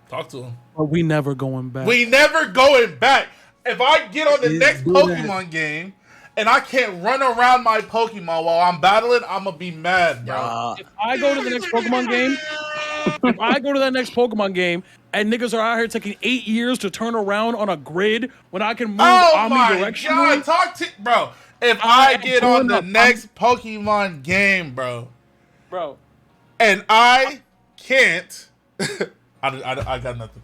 Speaker 8: Talk to him.
Speaker 5: but we never going back.
Speaker 8: We never going back. If I get on the next
Speaker 10: do that.
Speaker 8: Pokemon game and I can't run around my Pokemon while I'm battling, I'm gonna be mad, bro.
Speaker 5: If I go to the next Pokemon game, if I go to that next Pokemon game and niggas are out here taking 8 years to turn around on a grid when I can move
Speaker 8: Oh my
Speaker 5: omnidirectionally,
Speaker 8: god, talk to bro. If I
Speaker 5: am
Speaker 8: get on
Speaker 5: pulling
Speaker 8: the
Speaker 5: up.
Speaker 8: next Pokemon game, bro,
Speaker 5: bro.
Speaker 8: and I can't, I got nothing.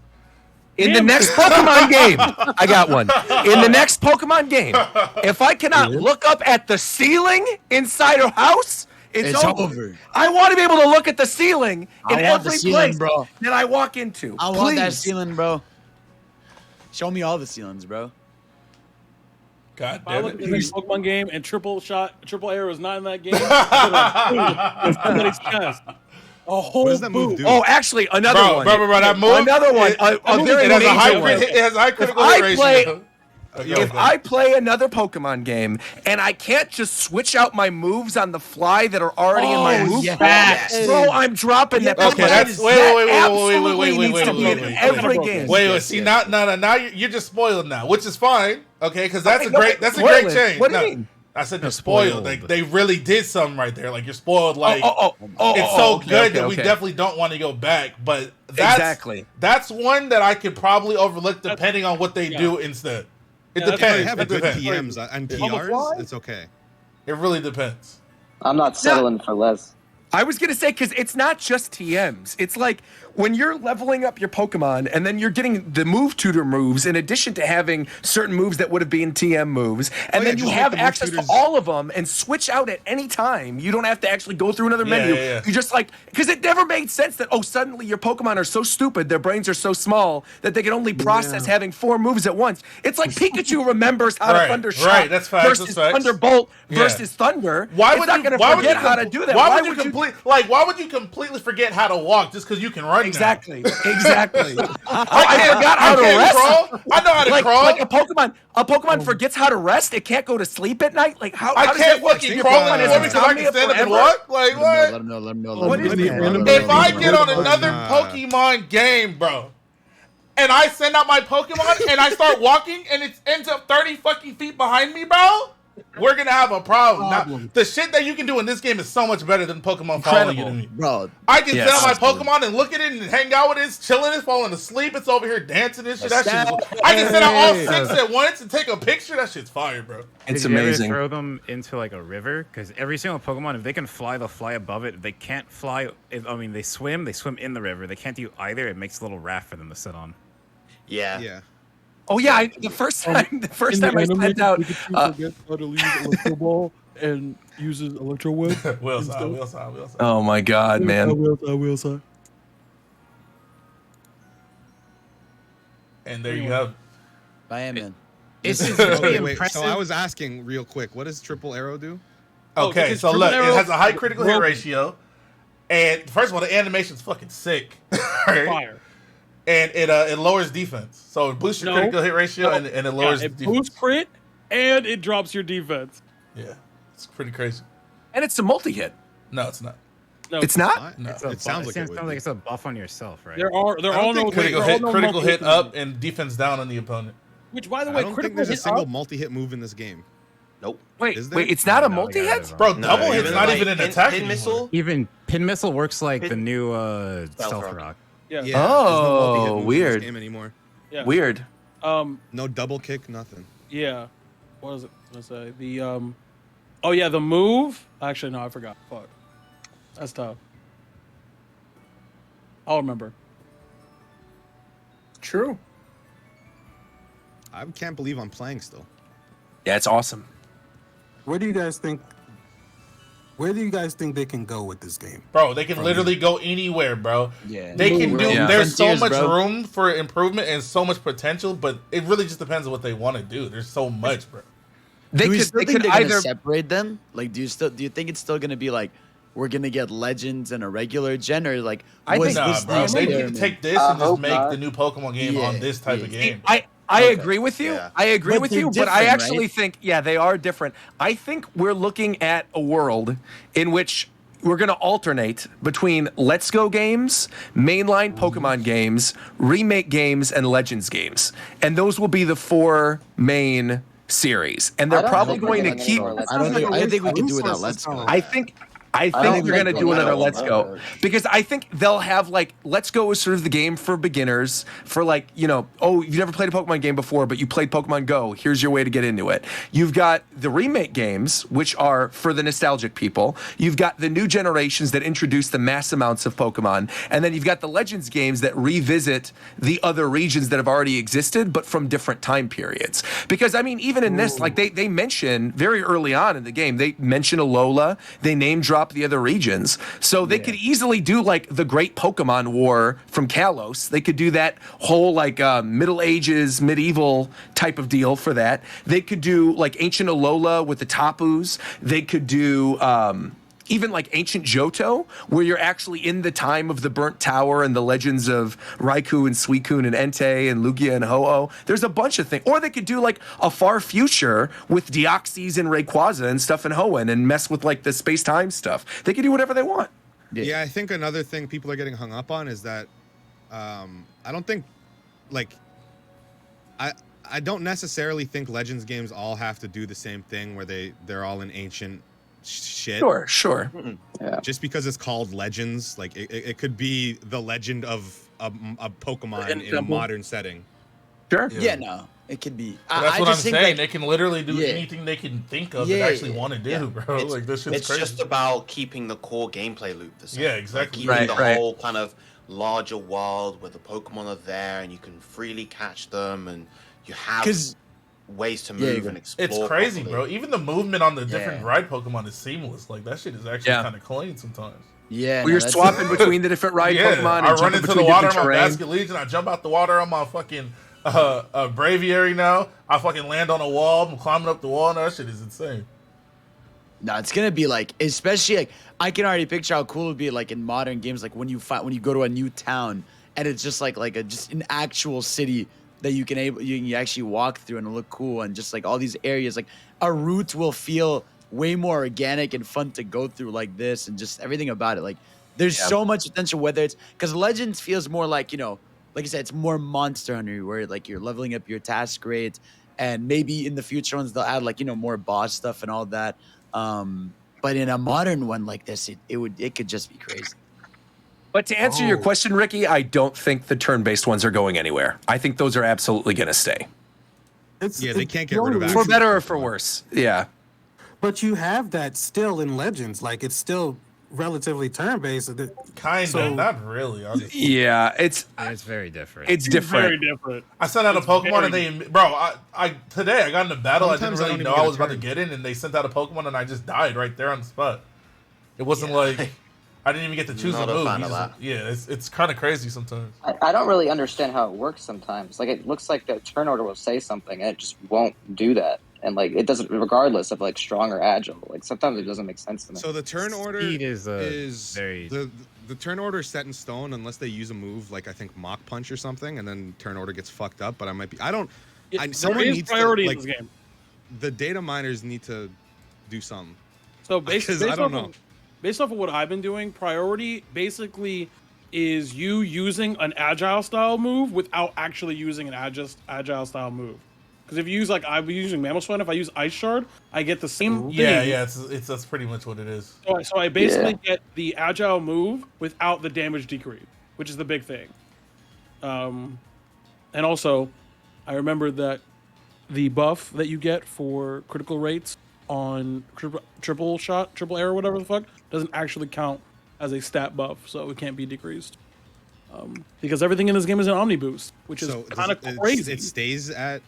Speaker 2: In the next Pokemon game, I got one. In the next Pokemon game, if I cannot look up at the ceiling inside a house, it's over. I want to be able to look at the ceiling in
Speaker 7: I want the
Speaker 2: every
Speaker 7: ceiling,
Speaker 2: place
Speaker 7: bro.
Speaker 2: that I walk into.
Speaker 7: I want that
Speaker 2: Please.
Speaker 7: ceiling, bro. Show me all the ceilings, bro.
Speaker 8: God
Speaker 5: If I
Speaker 8: damn
Speaker 5: look at
Speaker 8: it.
Speaker 5: the next Pokemon game and triple arrow is not in that game, in somebody's chest. A whole
Speaker 3: What does that move
Speaker 5: boot.
Speaker 3: do?
Speaker 2: Oh, actually, another one.
Speaker 8: Bro, that move.
Speaker 2: Another one. A very
Speaker 8: It has a high
Speaker 2: major one.
Speaker 8: it has a high critical
Speaker 2: I
Speaker 8: hit
Speaker 2: play-
Speaker 8: ratio.
Speaker 2: If I play another Pokemon game and I can't just switch out my moves on the fly that are already in my move, bro, I'm dropping that.
Speaker 8: Okay,
Speaker 2: Pokemon.
Speaker 8: that's
Speaker 2: That
Speaker 8: wait,
Speaker 2: absolutely needs to be in every game.
Speaker 8: Wait. See, now you're just spoiled now, which is fine. Okay, because that's
Speaker 2: Okay,
Speaker 8: a great
Speaker 2: spoiled.
Speaker 8: change.
Speaker 2: What do you
Speaker 8: No,
Speaker 2: mean?
Speaker 8: I said you're spoiled.
Speaker 11: spoiled.
Speaker 8: They really did something right there. Like you're spoiled. Like it's
Speaker 2: so
Speaker 8: good that we definitely don't want to go back. But that's one that I could probably overlook depending on what they do instead. It depends.
Speaker 3: They have a good TMs and PRs. It's okay.
Speaker 8: It really depends.
Speaker 12: I'm not settling for less.
Speaker 2: I was gonna say, because it's not just TMs. It's like when you're leveling up your Pokemon and then you're getting the move tutor moves in addition to having certain moves that would have been TM moves, and then you have access to all of them and switch out at any time. You don't have to actually go through another menu. You just because it never made sense that suddenly your Pokemon are so stupid, their brains are so small that they can only process having 4 moves at once. It's like Pikachu remembers how to Thunder Shock versus Thunderbolt versus Thunder.
Speaker 8: Why
Speaker 2: it's
Speaker 8: would
Speaker 2: not
Speaker 8: you
Speaker 2: going to
Speaker 8: why
Speaker 2: forget
Speaker 8: would you,
Speaker 2: how to do that?
Speaker 8: Why would you completely forget how to walk just because you can run?
Speaker 2: Exactly.
Speaker 8: I
Speaker 2: forgot how to rest.
Speaker 8: Crawl. I know how to crawl.
Speaker 2: Like a Pokemon forgets how to rest. It can't go to sleep at night. Like how?
Speaker 8: I
Speaker 2: does
Speaker 8: can't
Speaker 2: that work?
Speaker 8: fucking crawl anymore because I can stand up and walk. Like what?
Speaker 7: Let him know.
Speaker 2: What is that?
Speaker 8: If I get on another Pokemon game, bro, and I send out my Pokemon and I start walking and it ends up 30 fucking feet behind me, bro, we're gonna have a problem. Now, the shit that you can do in this game is so much better than Pokemon following you to me.
Speaker 7: Bro,
Speaker 8: I can send out my Pokemon and look at it and hang out with it, it's chilling, it's falling asleep, it's over here dancing and shit. That shit I can send out all 6 at once and take a picture. That shit's fire, bro.
Speaker 2: It's
Speaker 11: Did you ever
Speaker 2: amazing.
Speaker 11: throw them into like a river, because every single Pokemon, if they can fly, they'll fly above it. If they can't fly, they swim in the river. They can't do either. It makes a little raft for them to sit on.
Speaker 4: Yeah.
Speaker 2: Oh yeah, the first time I sent out.
Speaker 5: Forgets how to use Electro Ball and uses Electro Whip.
Speaker 8: Wheels on.
Speaker 2: Oh my god, man.
Speaker 8: And there you go.
Speaker 7: I am in.
Speaker 11: It's just really
Speaker 3: Wait,
Speaker 11: impressive.
Speaker 3: so I was asking real quick, what does Triple Arrow do?
Speaker 8: Okay, so look, it has a high critical hit ratio. And first of all, the animation's fucking sick. Right?
Speaker 5: Fire.
Speaker 8: And it lowers defense. So it boosts your critical hit ratio and it lowers
Speaker 5: it
Speaker 8: defense.
Speaker 5: boosts crit and it drops your defense.
Speaker 8: Yeah. It's pretty crazy.
Speaker 2: And it's a multi-hit.
Speaker 8: No, it's not.
Speaker 5: No,
Speaker 2: It's not?
Speaker 8: No.
Speaker 3: It sounds like it would
Speaker 11: sounds like
Speaker 3: be.
Speaker 11: it's a buff on yourself, right?
Speaker 5: There are no
Speaker 8: Critical
Speaker 5: there are no
Speaker 8: critical hit
Speaker 5: multi-hit
Speaker 8: up
Speaker 5: moves.
Speaker 8: and defense down on the opponent.
Speaker 5: Which, by the
Speaker 3: I
Speaker 5: way,
Speaker 3: don't think
Speaker 5: critical
Speaker 3: there's a
Speaker 5: hit
Speaker 3: single
Speaker 5: up.
Speaker 3: multi-hit move in this game.
Speaker 4: Nope.
Speaker 2: Wait,
Speaker 3: Is there?
Speaker 2: it's not a
Speaker 11: No,
Speaker 2: multi-hit?
Speaker 11: I got it
Speaker 8: Bro,
Speaker 11: wrong.
Speaker 8: double hit's
Speaker 4: even
Speaker 8: not
Speaker 4: like
Speaker 8: even an
Speaker 4: pin-
Speaker 8: attack
Speaker 4: pin
Speaker 8: anymore.
Speaker 4: missile.
Speaker 11: Even Pin Missile works like
Speaker 4: Pin-
Speaker 11: the new
Speaker 4: Stealth
Speaker 11: Stealth
Speaker 4: Rock.
Speaker 11: Rock.
Speaker 5: Yeah.
Speaker 3: Yeah, there's no multi-hit moves in
Speaker 2: weird.
Speaker 3: this game anymore.
Speaker 5: Yeah.
Speaker 2: Weird.
Speaker 3: No double kick, nothing.
Speaker 5: Yeah. What was it gonna say? The Oh yeah, the move. Actually, no, I forgot. Fuck. That's tough. I'll remember.
Speaker 1: True.
Speaker 3: I can't believe I'm playing still.
Speaker 2: Yeah, it's awesome.
Speaker 10: Where do you guys think they can go with this game?
Speaker 8: Bro, they can literally go anywhere, bro.
Speaker 7: Yeah.
Speaker 8: They can do.
Speaker 2: Yeah.
Speaker 8: There's so
Speaker 7: Frontiers,
Speaker 8: much
Speaker 7: bro.
Speaker 8: room for improvement and so much potential, but it really just depends on what they want to do. There's so much, bro.
Speaker 2: They
Speaker 7: do you
Speaker 2: could,
Speaker 7: still
Speaker 2: they
Speaker 7: think
Speaker 2: could
Speaker 7: they're gonna
Speaker 2: either.
Speaker 7: separate them? Like, do you think it's still gonna be like we're gonna get Legends and a regular gen, or like
Speaker 2: I
Speaker 7: was
Speaker 2: think-
Speaker 8: Nah,
Speaker 7: this
Speaker 8: bro.
Speaker 7: the
Speaker 8: They need to
Speaker 7: experiment?
Speaker 8: take this
Speaker 12: I
Speaker 8: and just
Speaker 12: hope
Speaker 8: make
Speaker 12: not.
Speaker 8: the new Pokemon game on this type of game.
Speaker 2: I agree with you.
Speaker 4: Yeah.
Speaker 2: I agree
Speaker 7: But
Speaker 2: with
Speaker 7: they're
Speaker 2: you, but I
Speaker 7: different,
Speaker 2: actually
Speaker 7: right?
Speaker 2: think, yeah, they are different. I think we're looking at a world in which we're going to alternate between Let's Go games, mainline Pokemon games, remake games, and Legends games. And those will be the 4 main series. And
Speaker 12: I
Speaker 2: they're
Speaker 12: don't
Speaker 2: probably
Speaker 12: think we're
Speaker 2: going to
Speaker 12: getting any
Speaker 2: keep.
Speaker 12: more Let's
Speaker 7: I don't
Speaker 12: Go.
Speaker 7: think we can do without Let's Go.
Speaker 2: I think
Speaker 12: don't
Speaker 2: they're going to
Speaker 12: think
Speaker 2: do
Speaker 12: we're
Speaker 2: another
Speaker 12: gonna
Speaker 2: Let's Go
Speaker 12: love it.
Speaker 2: because I think they'll have like Let's Go is sort of the game for beginners for like, you know, oh, you've never played a Pokemon game before, but you played Pokemon Go. Here's your way to get into it. You've got the remake games, which are for the nostalgic people. You've got the new generations that introduce the mass amounts of Pokemon. And then you've got the Legends games that revisit the other regions that have already existed, but from different time periods. Because I mean, even in this, like they mention very early on in the game, they mention Alola, they name drop swap the other regions. So they could easily do like the Great Pokemon War from Kalos. They could do that whole like Middle Ages, medieval type of deal for that. They could do like Ancient Alola with the Tapus. They could do even like Ancient Johto, where you're actually in the time of the Burnt Tower and the legends of Raikou and Suicune and Entei and Lugia and Ho-Oh. There's a bunch of things. Or they could do like a far future with Deoxys and Rayquaza and stuff in Hoenn and mess with like the space-time stuff. They can do whatever they want.
Speaker 3: Yeah, I think another thing people are getting hung up on is that I don't think like I don't necessarily think Legends games all have to do the same thing where they're all in ancient shit.
Speaker 2: Sure.
Speaker 12: Yeah.
Speaker 3: Just because it's called Legends, like it could be the legend of a Pokemon in a modern setting.
Speaker 2: Sure.
Speaker 7: Yeah, no, it could be.
Speaker 8: But that's
Speaker 7: I
Speaker 8: what I'm
Speaker 7: just think,
Speaker 8: saying.
Speaker 7: like,
Speaker 8: They can literally do
Speaker 7: Yeah.
Speaker 8: anything they can think of
Speaker 7: Yeah,
Speaker 8: and actually
Speaker 7: yeah,
Speaker 8: want to do,
Speaker 7: yeah.
Speaker 8: bro. Like this shit's
Speaker 4: It's
Speaker 8: crazy.
Speaker 4: just about keeping the core gameplay loop the same.
Speaker 8: Yeah, exactly.
Speaker 4: Like keeping the
Speaker 2: Right.
Speaker 4: whole kind of larger world where the Pokemon are there and you can freely catch them and you have
Speaker 7: 'Cause-
Speaker 4: ways to
Speaker 7: Yeah,
Speaker 4: move
Speaker 7: you-
Speaker 4: and explore.
Speaker 8: It's crazy,
Speaker 4: properly.
Speaker 8: bro. Even the movement on the different
Speaker 7: Yeah.
Speaker 8: ride Pokemon is seamless. Like that shit is actually
Speaker 2: Yeah.
Speaker 8: kind of clean sometimes.
Speaker 7: Yeah,
Speaker 2: Where you're
Speaker 7: that's-
Speaker 2: swapping between the different ride
Speaker 8: Yeah,
Speaker 2: Pokemon and
Speaker 8: I run
Speaker 2: jumping
Speaker 8: into the
Speaker 2: between
Speaker 8: water on
Speaker 2: different
Speaker 8: my
Speaker 2: terrain.
Speaker 8: Basket Legion. I jump out the water on my fucking Braviary now. I fucking land on a wall. I'm climbing up the wall, and that shit is insane.
Speaker 7: No, it's gonna be like, especially like I can already picture how cool it would be like in modern games, like when you go to a new town and it's just like just an actual city that you can actually walk through and look cool, and just like all these areas, like a route will feel way more organic and fun to go through like this, and just everything about it. Like there's so much potential, whether it's because Legends feels more like, like I said, it's more Monster Hunter where like you're leveling up your task rates, and maybe in the future ones they'll add like more boss stuff and all that. But in a modern one like this, it could just be crazy.
Speaker 2: But to answer your question, Ricky, I don't think the turn-based ones are going anywhere. I think those are absolutely going to stay.
Speaker 3: Yeah, they can't get rid of
Speaker 2: For
Speaker 3: actual
Speaker 2: better or for
Speaker 3: Pokemon.
Speaker 2: worse. Yeah.
Speaker 10: But you have that still in Legends. Like it's still relatively turn-based.
Speaker 8: Kind of,
Speaker 10: So-
Speaker 8: not really. Honestly.
Speaker 2: Yeah,
Speaker 11: It's very different.
Speaker 2: it's
Speaker 5: Very
Speaker 2: different.
Speaker 5: different.
Speaker 8: I sent out a
Speaker 5: It's
Speaker 8: Pokemon and
Speaker 5: very
Speaker 8: they, bro. Today I got in a battle.
Speaker 3: Sometimes
Speaker 8: I
Speaker 3: I
Speaker 8: didn't really
Speaker 3: don't
Speaker 8: know
Speaker 3: even
Speaker 8: I
Speaker 3: get
Speaker 8: was
Speaker 3: a
Speaker 8: about to
Speaker 3: turn.
Speaker 8: get in, and they sent out a Pokemon and I just died right there on the spot. It wasn't like I didn't even get to choose
Speaker 4: Not
Speaker 8: a
Speaker 4: a
Speaker 8: move.
Speaker 4: fan
Speaker 8: You
Speaker 4: of
Speaker 8: just-
Speaker 4: that.
Speaker 8: yeah, it's kind of crazy sometimes.
Speaker 12: I don't really understand how it works sometimes. Like it looks like the turn order will say something and it just won't do that. And like it doesn't, regardless of like strong or agile. Like sometimes it doesn't make sense to me.
Speaker 3: So the turn order
Speaker 11: Speed is, very-
Speaker 3: the turn order is set in stone unless they use a move like I think Mach Punch or something, and then turn order gets fucked up. But I might be. I don't.
Speaker 5: There
Speaker 3: someone
Speaker 5: is
Speaker 3: needs
Speaker 5: priority
Speaker 3: to,
Speaker 5: in
Speaker 3: like,
Speaker 5: this game.
Speaker 3: the data miners need to do something.
Speaker 5: So based
Speaker 3: I don't know.
Speaker 5: Based off of what I've been doing, priority basically is you using an agile style move without actually using an agile style move. Because if you use I've been using Mammal Sweat, if I use Ice Shard, I get the same thing.
Speaker 8: Yeah, it's that's pretty much what it is.
Speaker 5: So I basically get the agile move without the damage decrease, which is the big thing. And also, I remember that the buff that you get for critical rates on triple arrow, whatever the fuck, doesn't actually count as a stat buff, so it can't be decreased. Because everything in this game is an Omni Boost, which is
Speaker 3: So
Speaker 5: kind of
Speaker 3: it
Speaker 5: crazy.
Speaker 3: It stays at.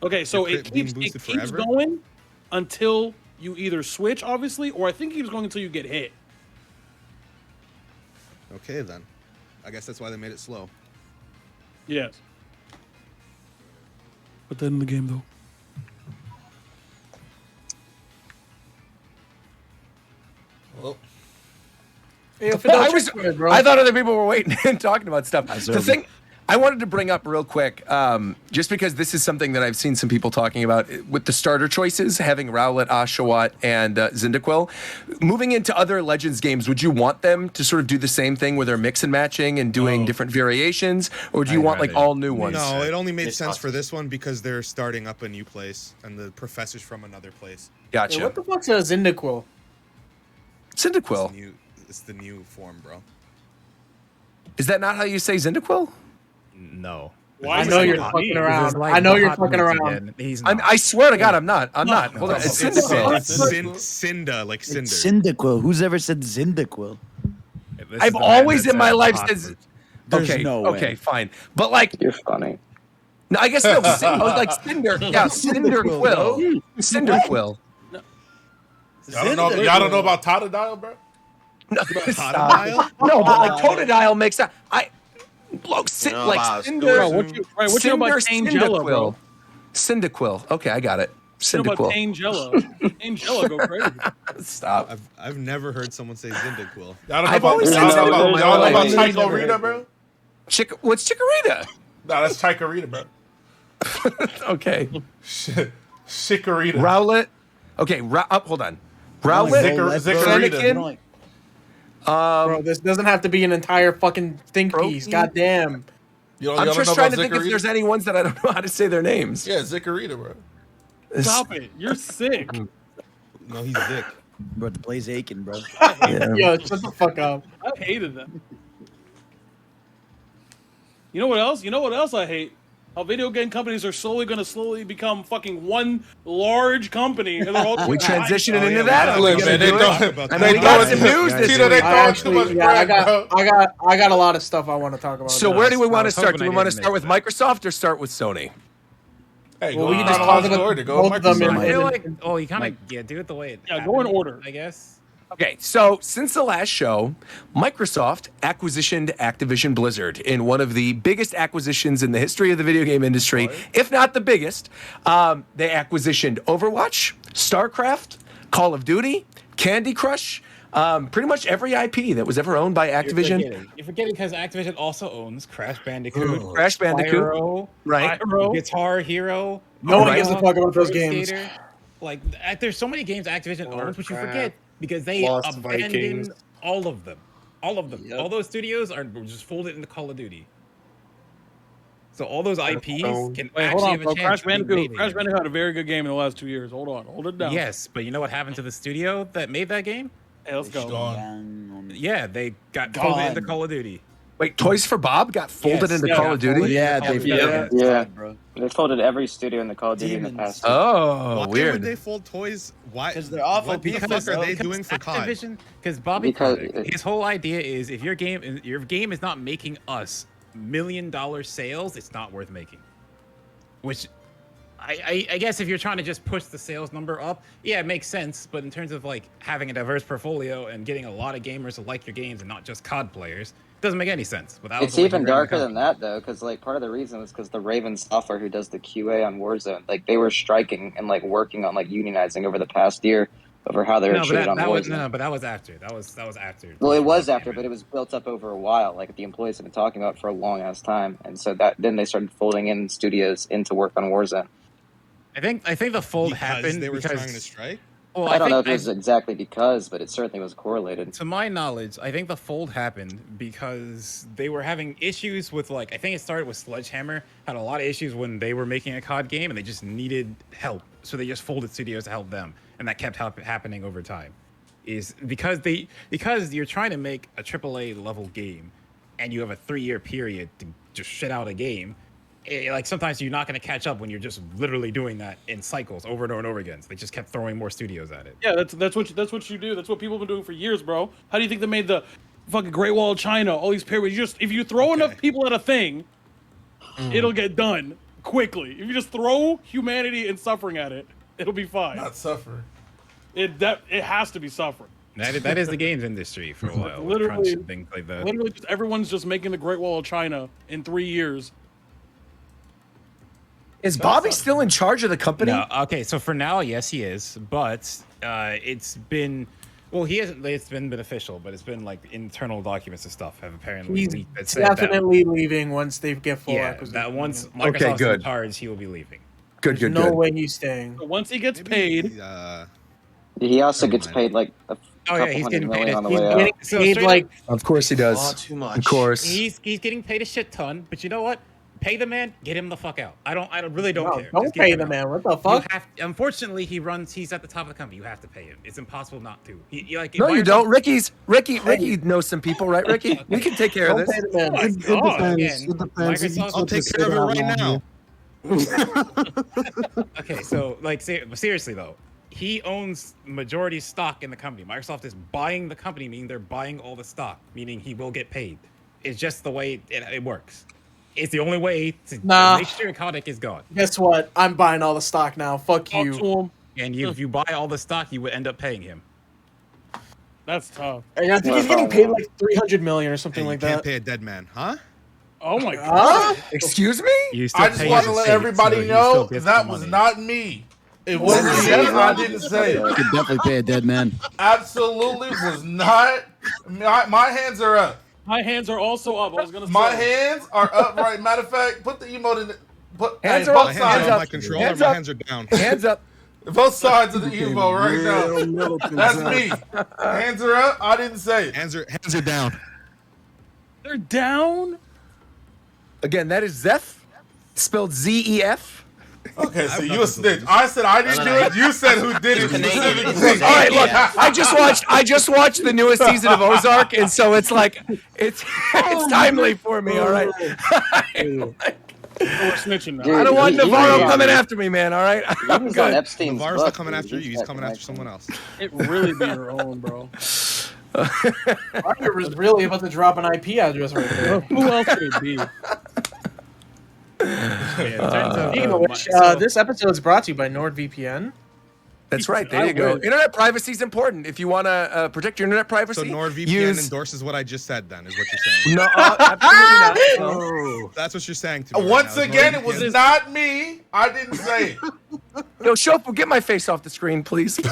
Speaker 5: Okay, so
Speaker 3: Your
Speaker 5: it
Speaker 3: crit being
Speaker 5: keeps
Speaker 3: boosted forever?
Speaker 5: going until you either switch, obviously, or I think it keeps going until you get hit.
Speaker 3: Okay, then. I guess that's why they made it slow.
Speaker 5: Yes. But then in the game, though.
Speaker 8: Well,
Speaker 2: I thought other people were waiting and talking about stuff. The thing I wanted to bring up real quick, just because this is something that I've seen some people talking about with the starter choices, having Rowlet, Oshawott, and Cyndaquil. Moving into other Legends games, would you want them to sort of do the same thing where they're mix and matching and doing different variations? Or do you want like all new ones?
Speaker 3: No, it only made
Speaker 4: It's
Speaker 3: sense
Speaker 4: awesome.
Speaker 3: for this one because they're starting up a new place and the professor's from another place.
Speaker 2: Gotcha.
Speaker 1: What the fuck's a Cyndaquil?
Speaker 2: Cyndaquil.
Speaker 3: It's the new form, bro.
Speaker 2: Is that not how you say Cyndaquil?
Speaker 11: No.
Speaker 5: Why
Speaker 1: I
Speaker 5: is
Speaker 1: know
Speaker 5: it
Speaker 1: you're
Speaker 5: not
Speaker 1: fucking
Speaker 5: me?
Speaker 1: around.
Speaker 11: Like
Speaker 1: I know you're
Speaker 11: Bahamut
Speaker 1: fucking around.
Speaker 11: again. He's not.
Speaker 2: I swear to God, I'm not. I'm not. Hold on. It's Cyndaquil.
Speaker 3: It's Cinda, like Cinder.
Speaker 7: It's Cyndaquil. Who's ever said Cyndaquil?
Speaker 11: This is
Speaker 2: I've
Speaker 11: the man
Speaker 2: always
Speaker 11: that
Speaker 2: in my
Speaker 11: said
Speaker 2: life
Speaker 11: Bahamut.
Speaker 2: said.
Speaker 7: There's
Speaker 2: Okay,
Speaker 7: no way.
Speaker 2: okay, fine. But like,
Speaker 12: You're funny.
Speaker 2: no, I guess no. Like Cinder, yeah, Cyndaquil, Cyndaquil.
Speaker 8: Y'all don't know about Totodile, bro?
Speaker 2: No,
Speaker 3: Totodile?
Speaker 2: no, but like Totodile makes that. Like
Speaker 4: You know about
Speaker 2: Cinder.
Speaker 5: Bro, what you know about Tangela, bro?
Speaker 2: Cyndaquil. Okay, I got it.
Speaker 5: You know about
Speaker 2: Cyndaquil.
Speaker 5: Tangela? Tangela go crazy.
Speaker 2: Stop.
Speaker 3: I've never heard someone say Cyndaquil.
Speaker 8: Y'all know
Speaker 2: I've always
Speaker 8: about
Speaker 2: said Cyndaquil.
Speaker 8: Chikorita, bro?
Speaker 2: What's Chikorita?
Speaker 8: Nah, that's Chikorita, bro.
Speaker 2: Okay.
Speaker 8: Chikorita.
Speaker 2: Rowlet. Okay, hold on. Rowlet.
Speaker 8: Zikarita.
Speaker 1: Bro, this doesn't have to be an entire fucking think piece.
Speaker 2: Protein?
Speaker 1: Goddamn.
Speaker 2: I'm just trying to think if there's any ones that I don't know how to say their names.
Speaker 8: Yeah, Zikarita, bro.
Speaker 5: Stop it. You're sick.
Speaker 3: No, he's Zick.
Speaker 7: Bro, the Blaze Aiken, bro.
Speaker 1: Yo, shut the fuck up.
Speaker 5: I hated them. You know what else? You know what else I hate? How video game companies are slowly become fucking one large company. And they're all
Speaker 2: We transitioning into
Speaker 3: yeah,
Speaker 2: that.
Speaker 3: we
Speaker 8: Look, man, they
Speaker 2: We got some news this
Speaker 8: Tito, they
Speaker 2: week.
Speaker 8: throwing too much bread, bro.
Speaker 1: I got a lot of stuff I want to talk about.
Speaker 2: So
Speaker 1: now.
Speaker 2: where do we want to
Speaker 11: was
Speaker 2: start?
Speaker 11: hoping
Speaker 2: Do
Speaker 11: I
Speaker 2: we want to
Speaker 11: didn't
Speaker 2: start with
Speaker 11: make
Speaker 2: Microsoft or start with Sony?
Speaker 8: Hey,
Speaker 1: Well,
Speaker 8: go
Speaker 1: we
Speaker 8: in
Speaker 1: can just talk
Speaker 8: chronological
Speaker 1: about
Speaker 8: order. Go
Speaker 1: both of them
Speaker 8: Microsoft.
Speaker 11: I feel
Speaker 1: in-
Speaker 11: like, oh, you kind of do it the way it
Speaker 5: Yeah, go in
Speaker 11: happened,
Speaker 5: order.
Speaker 11: I guess.
Speaker 2: Okay, so since the last show, Microsoft acquisitioned Activision Blizzard in one of the biggest acquisitions in the history of the video game industry, if not the biggest. They acquisitioned Overwatch, StarCraft, Call of Duty, Candy Crush, pretty much every IP that was ever owned by Activision.
Speaker 11: You're forgetting because Activision also owns Crash Bandicoot,
Speaker 2: Crash Bandicoot,
Speaker 11: Spyro,
Speaker 2: right?
Speaker 11: Guitar Hero.
Speaker 1: No one
Speaker 2: Right.
Speaker 1: gives a fuck about those
Speaker 11: Pro
Speaker 1: games.
Speaker 11: Skater. Like, there's so many games Activision owns, but you
Speaker 9: Warcraft,
Speaker 11: forget because they
Speaker 9: Lost
Speaker 11: abandoned
Speaker 9: Vikings.
Speaker 11: all of them. All of them.
Speaker 7: Yep.
Speaker 11: All those studios are just folded into Call of Duty. So all those IPs can
Speaker 5: Wait, hold
Speaker 11: actually
Speaker 5: on,
Speaker 11: have a
Speaker 5: bro.
Speaker 11: chance
Speaker 5: Crash
Speaker 11: to be made
Speaker 5: Bandicoot. Crash
Speaker 11: again.
Speaker 5: Bandicoot had a very good game in the last 2 years. Hold on, hold it down.
Speaker 11: Yes, but you know what happened to the studio that made that game?
Speaker 5: Hey, let's go.
Speaker 8: Gone.
Speaker 11: Yeah, they got folded into
Speaker 7: Gone.
Speaker 11: Call of Duty.
Speaker 2: Wait, Toys for Bob got folded
Speaker 11: Yes,
Speaker 2: into
Speaker 5: yeah,
Speaker 2: Call
Speaker 5: got
Speaker 2: of Duty?
Speaker 5: folded.
Speaker 7: Yeah,
Speaker 5: Call
Speaker 7: they
Speaker 5: of Duty.
Speaker 12: Yeah.
Speaker 7: bro.
Speaker 12: They folded every studio in the Call of Duty in the
Speaker 7: Demons.
Speaker 12: past.
Speaker 2: Oh,
Speaker 3: Why
Speaker 2: weird.
Speaker 3: would they fold toys? Why?
Speaker 7: 'Cause they're awful
Speaker 3: What the
Speaker 7: people,
Speaker 3: fuck are
Speaker 7: bro.
Speaker 3: they doing for COD?
Speaker 11: Because Bobby
Speaker 12: Because-
Speaker 11: Kotick, his whole idea is if your game is not making us $1 million sales, it's not worth making. Which I guess if you're trying to just push the sales number up, yeah, it makes sense. But in terms of like having a diverse portfolio and getting a lot of gamers to like your games and not just COD players, it doesn't make any sense. Without
Speaker 12: It's even darker than that, though, because like part of the reason was because the Raven software who does the QA on Warzone, like they were striking and like working on like unionizing over the past year over how they were
Speaker 11: No, but
Speaker 12: treated on
Speaker 11: that was
Speaker 12: Warzone.
Speaker 11: but that was after. That was after.
Speaker 12: Well, it was after, but it was built up over a while. Like the employees have been talking about it for a long ass time, and so that then they started folding in studios into work on Warzone.
Speaker 11: I think the fold
Speaker 3: Because
Speaker 11: happened
Speaker 3: they were
Speaker 11: because
Speaker 3: trying to strike.
Speaker 11: well,
Speaker 12: I don't know if
Speaker 11: think-
Speaker 12: it was exactly because, but it certainly was correlated.
Speaker 11: To my knowledge, I think the fold happened because they were having issues with like I think it started with Sledgehammer had a lot of issues when they were making a COD game and they just needed help, so they just folded studios to help them, and that kept happening over time. Is because you're trying to make a AAA level game, and you have a 3-year period to just shit out a game. Like sometimes you're not going to catch up when you're just literally doing that in cycles over and over and over again. So they just kept throwing more studios at it.
Speaker 5: Yeah, that's what you do. That's what people have been doing for years, bro. How do you think they made the fucking Great Wall of China? All these periods. If you throw enough people at a thing, it'll get done quickly. If you just throw humanity and suffering at it, it'll be fine.
Speaker 8: Not suffer.
Speaker 5: It has to be suffering.
Speaker 11: That is the games industry for a while. with
Speaker 5: Literally-
Speaker 11: crunch and things like that.
Speaker 5: Literally, just everyone's just making the Great Wall of China in 3 years.
Speaker 2: Is Bobby still in charge of the company?
Speaker 11: No, okay, so for now, yes, he is, but it's been, well, he hasn't. It's been beneficial, but it's been like internal documents and stuff have apparently
Speaker 1: He's
Speaker 11: leaked that said that-
Speaker 1: definitely leaving once they get full
Speaker 11: yeah,
Speaker 1: acquisition.
Speaker 11: that once
Speaker 1: Yeah.
Speaker 11: Microsoft's
Speaker 2: good.
Speaker 11: in charge, he will be leaving.
Speaker 2: Good,
Speaker 1: There's
Speaker 2: good,
Speaker 1: no
Speaker 2: good.
Speaker 1: way he's staying.
Speaker 5: So once he gets
Speaker 3: Maybe,
Speaker 5: paid,
Speaker 12: He also
Speaker 3: Never
Speaker 12: gets
Speaker 3: mind.
Speaker 12: paid like a
Speaker 11: Oh yeah,
Speaker 12: couple
Speaker 11: he's
Speaker 12: hundred
Speaker 11: getting paid.
Speaker 12: million on the
Speaker 1: He's
Speaker 12: way out.
Speaker 1: getting
Speaker 11: So
Speaker 1: paid
Speaker 11: straight
Speaker 1: like
Speaker 11: up,
Speaker 2: Of course he does.
Speaker 4: Far too much.
Speaker 2: Of course.
Speaker 11: he's getting paid a shit ton, but you know what? Pay the man, get him the fuck out. I really don't
Speaker 1: no,
Speaker 11: care.
Speaker 1: don't
Speaker 11: Just get
Speaker 1: pay
Speaker 11: him
Speaker 1: the
Speaker 11: out.
Speaker 1: man. What the
Speaker 11: You
Speaker 1: fuck?
Speaker 11: have, unfortunately, he's at the top of the company. You have to pay him. It's impossible not to. Like,
Speaker 2: No, you
Speaker 11: Microsoft-
Speaker 2: don't. Ricky knows some people, right, Ricky? We can take care of
Speaker 1: Don't
Speaker 2: this.
Speaker 1: pay the man.
Speaker 10: It depends.
Speaker 11: Again,
Speaker 10: It depends. You
Speaker 11: Microsoft-
Speaker 10: can't
Speaker 11: I'll
Speaker 3: take
Speaker 10: just
Speaker 3: care of
Speaker 10: say
Speaker 3: it
Speaker 10: that
Speaker 3: right
Speaker 10: out
Speaker 3: now.
Speaker 10: here.
Speaker 11: Okay, so like seriously though, he owns majority stock in the company. Microsoft is buying the company, meaning they're buying all the stock, meaning he will get paid. It's just the way it works. It's the only way to
Speaker 1: Nah.
Speaker 11: make sure Kotick is gone.
Speaker 1: Guess what? I'm buying all the stock now. Fuck
Speaker 5: talk
Speaker 1: you.
Speaker 5: to him.
Speaker 11: And if you buy all the stock, you would end up paying him.
Speaker 5: That's tough.
Speaker 1: And I think he's getting paid like 300 million or something
Speaker 3: Hey,
Speaker 1: like
Speaker 3: you can't
Speaker 1: that.
Speaker 3: pay a dead man, huh?
Speaker 5: Oh my god.
Speaker 2: Excuse me?
Speaker 11: You still
Speaker 8: I just
Speaker 11: pay
Speaker 8: want to
Speaker 11: his
Speaker 8: let
Speaker 11: estate,
Speaker 8: everybody
Speaker 11: so he
Speaker 8: know
Speaker 11: still gets
Speaker 8: that
Speaker 11: the
Speaker 8: was
Speaker 11: money.
Speaker 8: not me. It wasn't me. I didn't say it.
Speaker 7: You could definitely pay a dead man.
Speaker 8: Absolutely was not. My hands are up.
Speaker 5: My hands are also up. I was gonna
Speaker 8: My
Speaker 5: say.
Speaker 8: hands are up. Right. Matter of fact, put the emote in. Put
Speaker 2: Hands are
Speaker 8: both
Speaker 2: up,
Speaker 3: My hands
Speaker 8: sides.
Speaker 3: are on
Speaker 2: up.
Speaker 3: my controller.
Speaker 2: Hands
Speaker 3: My
Speaker 2: up.
Speaker 3: hands are down.
Speaker 2: Hands up.
Speaker 8: Both sides of the
Speaker 10: Became
Speaker 8: Evo right
Speaker 10: real
Speaker 8: now.
Speaker 10: militant,
Speaker 8: That's
Speaker 10: son.
Speaker 8: me. Hands are up. I didn't say it.
Speaker 3: Hands are down.
Speaker 5: They're down.
Speaker 2: Again, that is Zeph, spelled Z-E-F.
Speaker 8: Okay, so you a snitch. I said I didn't do it. You said who did it
Speaker 4: Canadian.
Speaker 8: specifically.
Speaker 4: It's
Speaker 2: All right, look,
Speaker 4: Yeah.
Speaker 2: I just watched the newest season of Ozark, and so it's like it's timely for me. All right,
Speaker 5: We're snitching now.
Speaker 12: Dude,
Speaker 2: I don't want
Speaker 12: he was
Speaker 2: Navarro
Speaker 12: on-
Speaker 2: coming after me, man. All right,
Speaker 12: He
Speaker 2: I'm
Speaker 12: was on
Speaker 2: good.
Speaker 12: Epstein's
Speaker 3: Navarro's
Speaker 12: book,
Speaker 3: not coming
Speaker 12: dude.
Speaker 3: after you. He's coming after someone else.
Speaker 5: It really be your own, bro.
Speaker 1: Roger was really about to drop an IP address right there.
Speaker 5: Who else could it be?
Speaker 11: Yeah, in terms of,
Speaker 1: Speaking of which,
Speaker 11: so-
Speaker 1: this episode is brought to you by NordVPN.
Speaker 2: That's right. There
Speaker 5: I
Speaker 2: you go.
Speaker 5: wish.
Speaker 2: Internet privacy is important. If you want to protect your internet privacy,
Speaker 3: So NordVPN
Speaker 2: use...
Speaker 3: endorses what I just said. Then is what you're saying.
Speaker 2: No, absolutely not. No.
Speaker 10: Oh,
Speaker 3: That's what you're saying to me. right
Speaker 8: Once
Speaker 3: now, is
Speaker 8: again, it was
Speaker 3: NordVPN.
Speaker 8: not me. I didn't say it.
Speaker 2: Yo, Shofu, get my face off the screen, please.
Speaker 7: I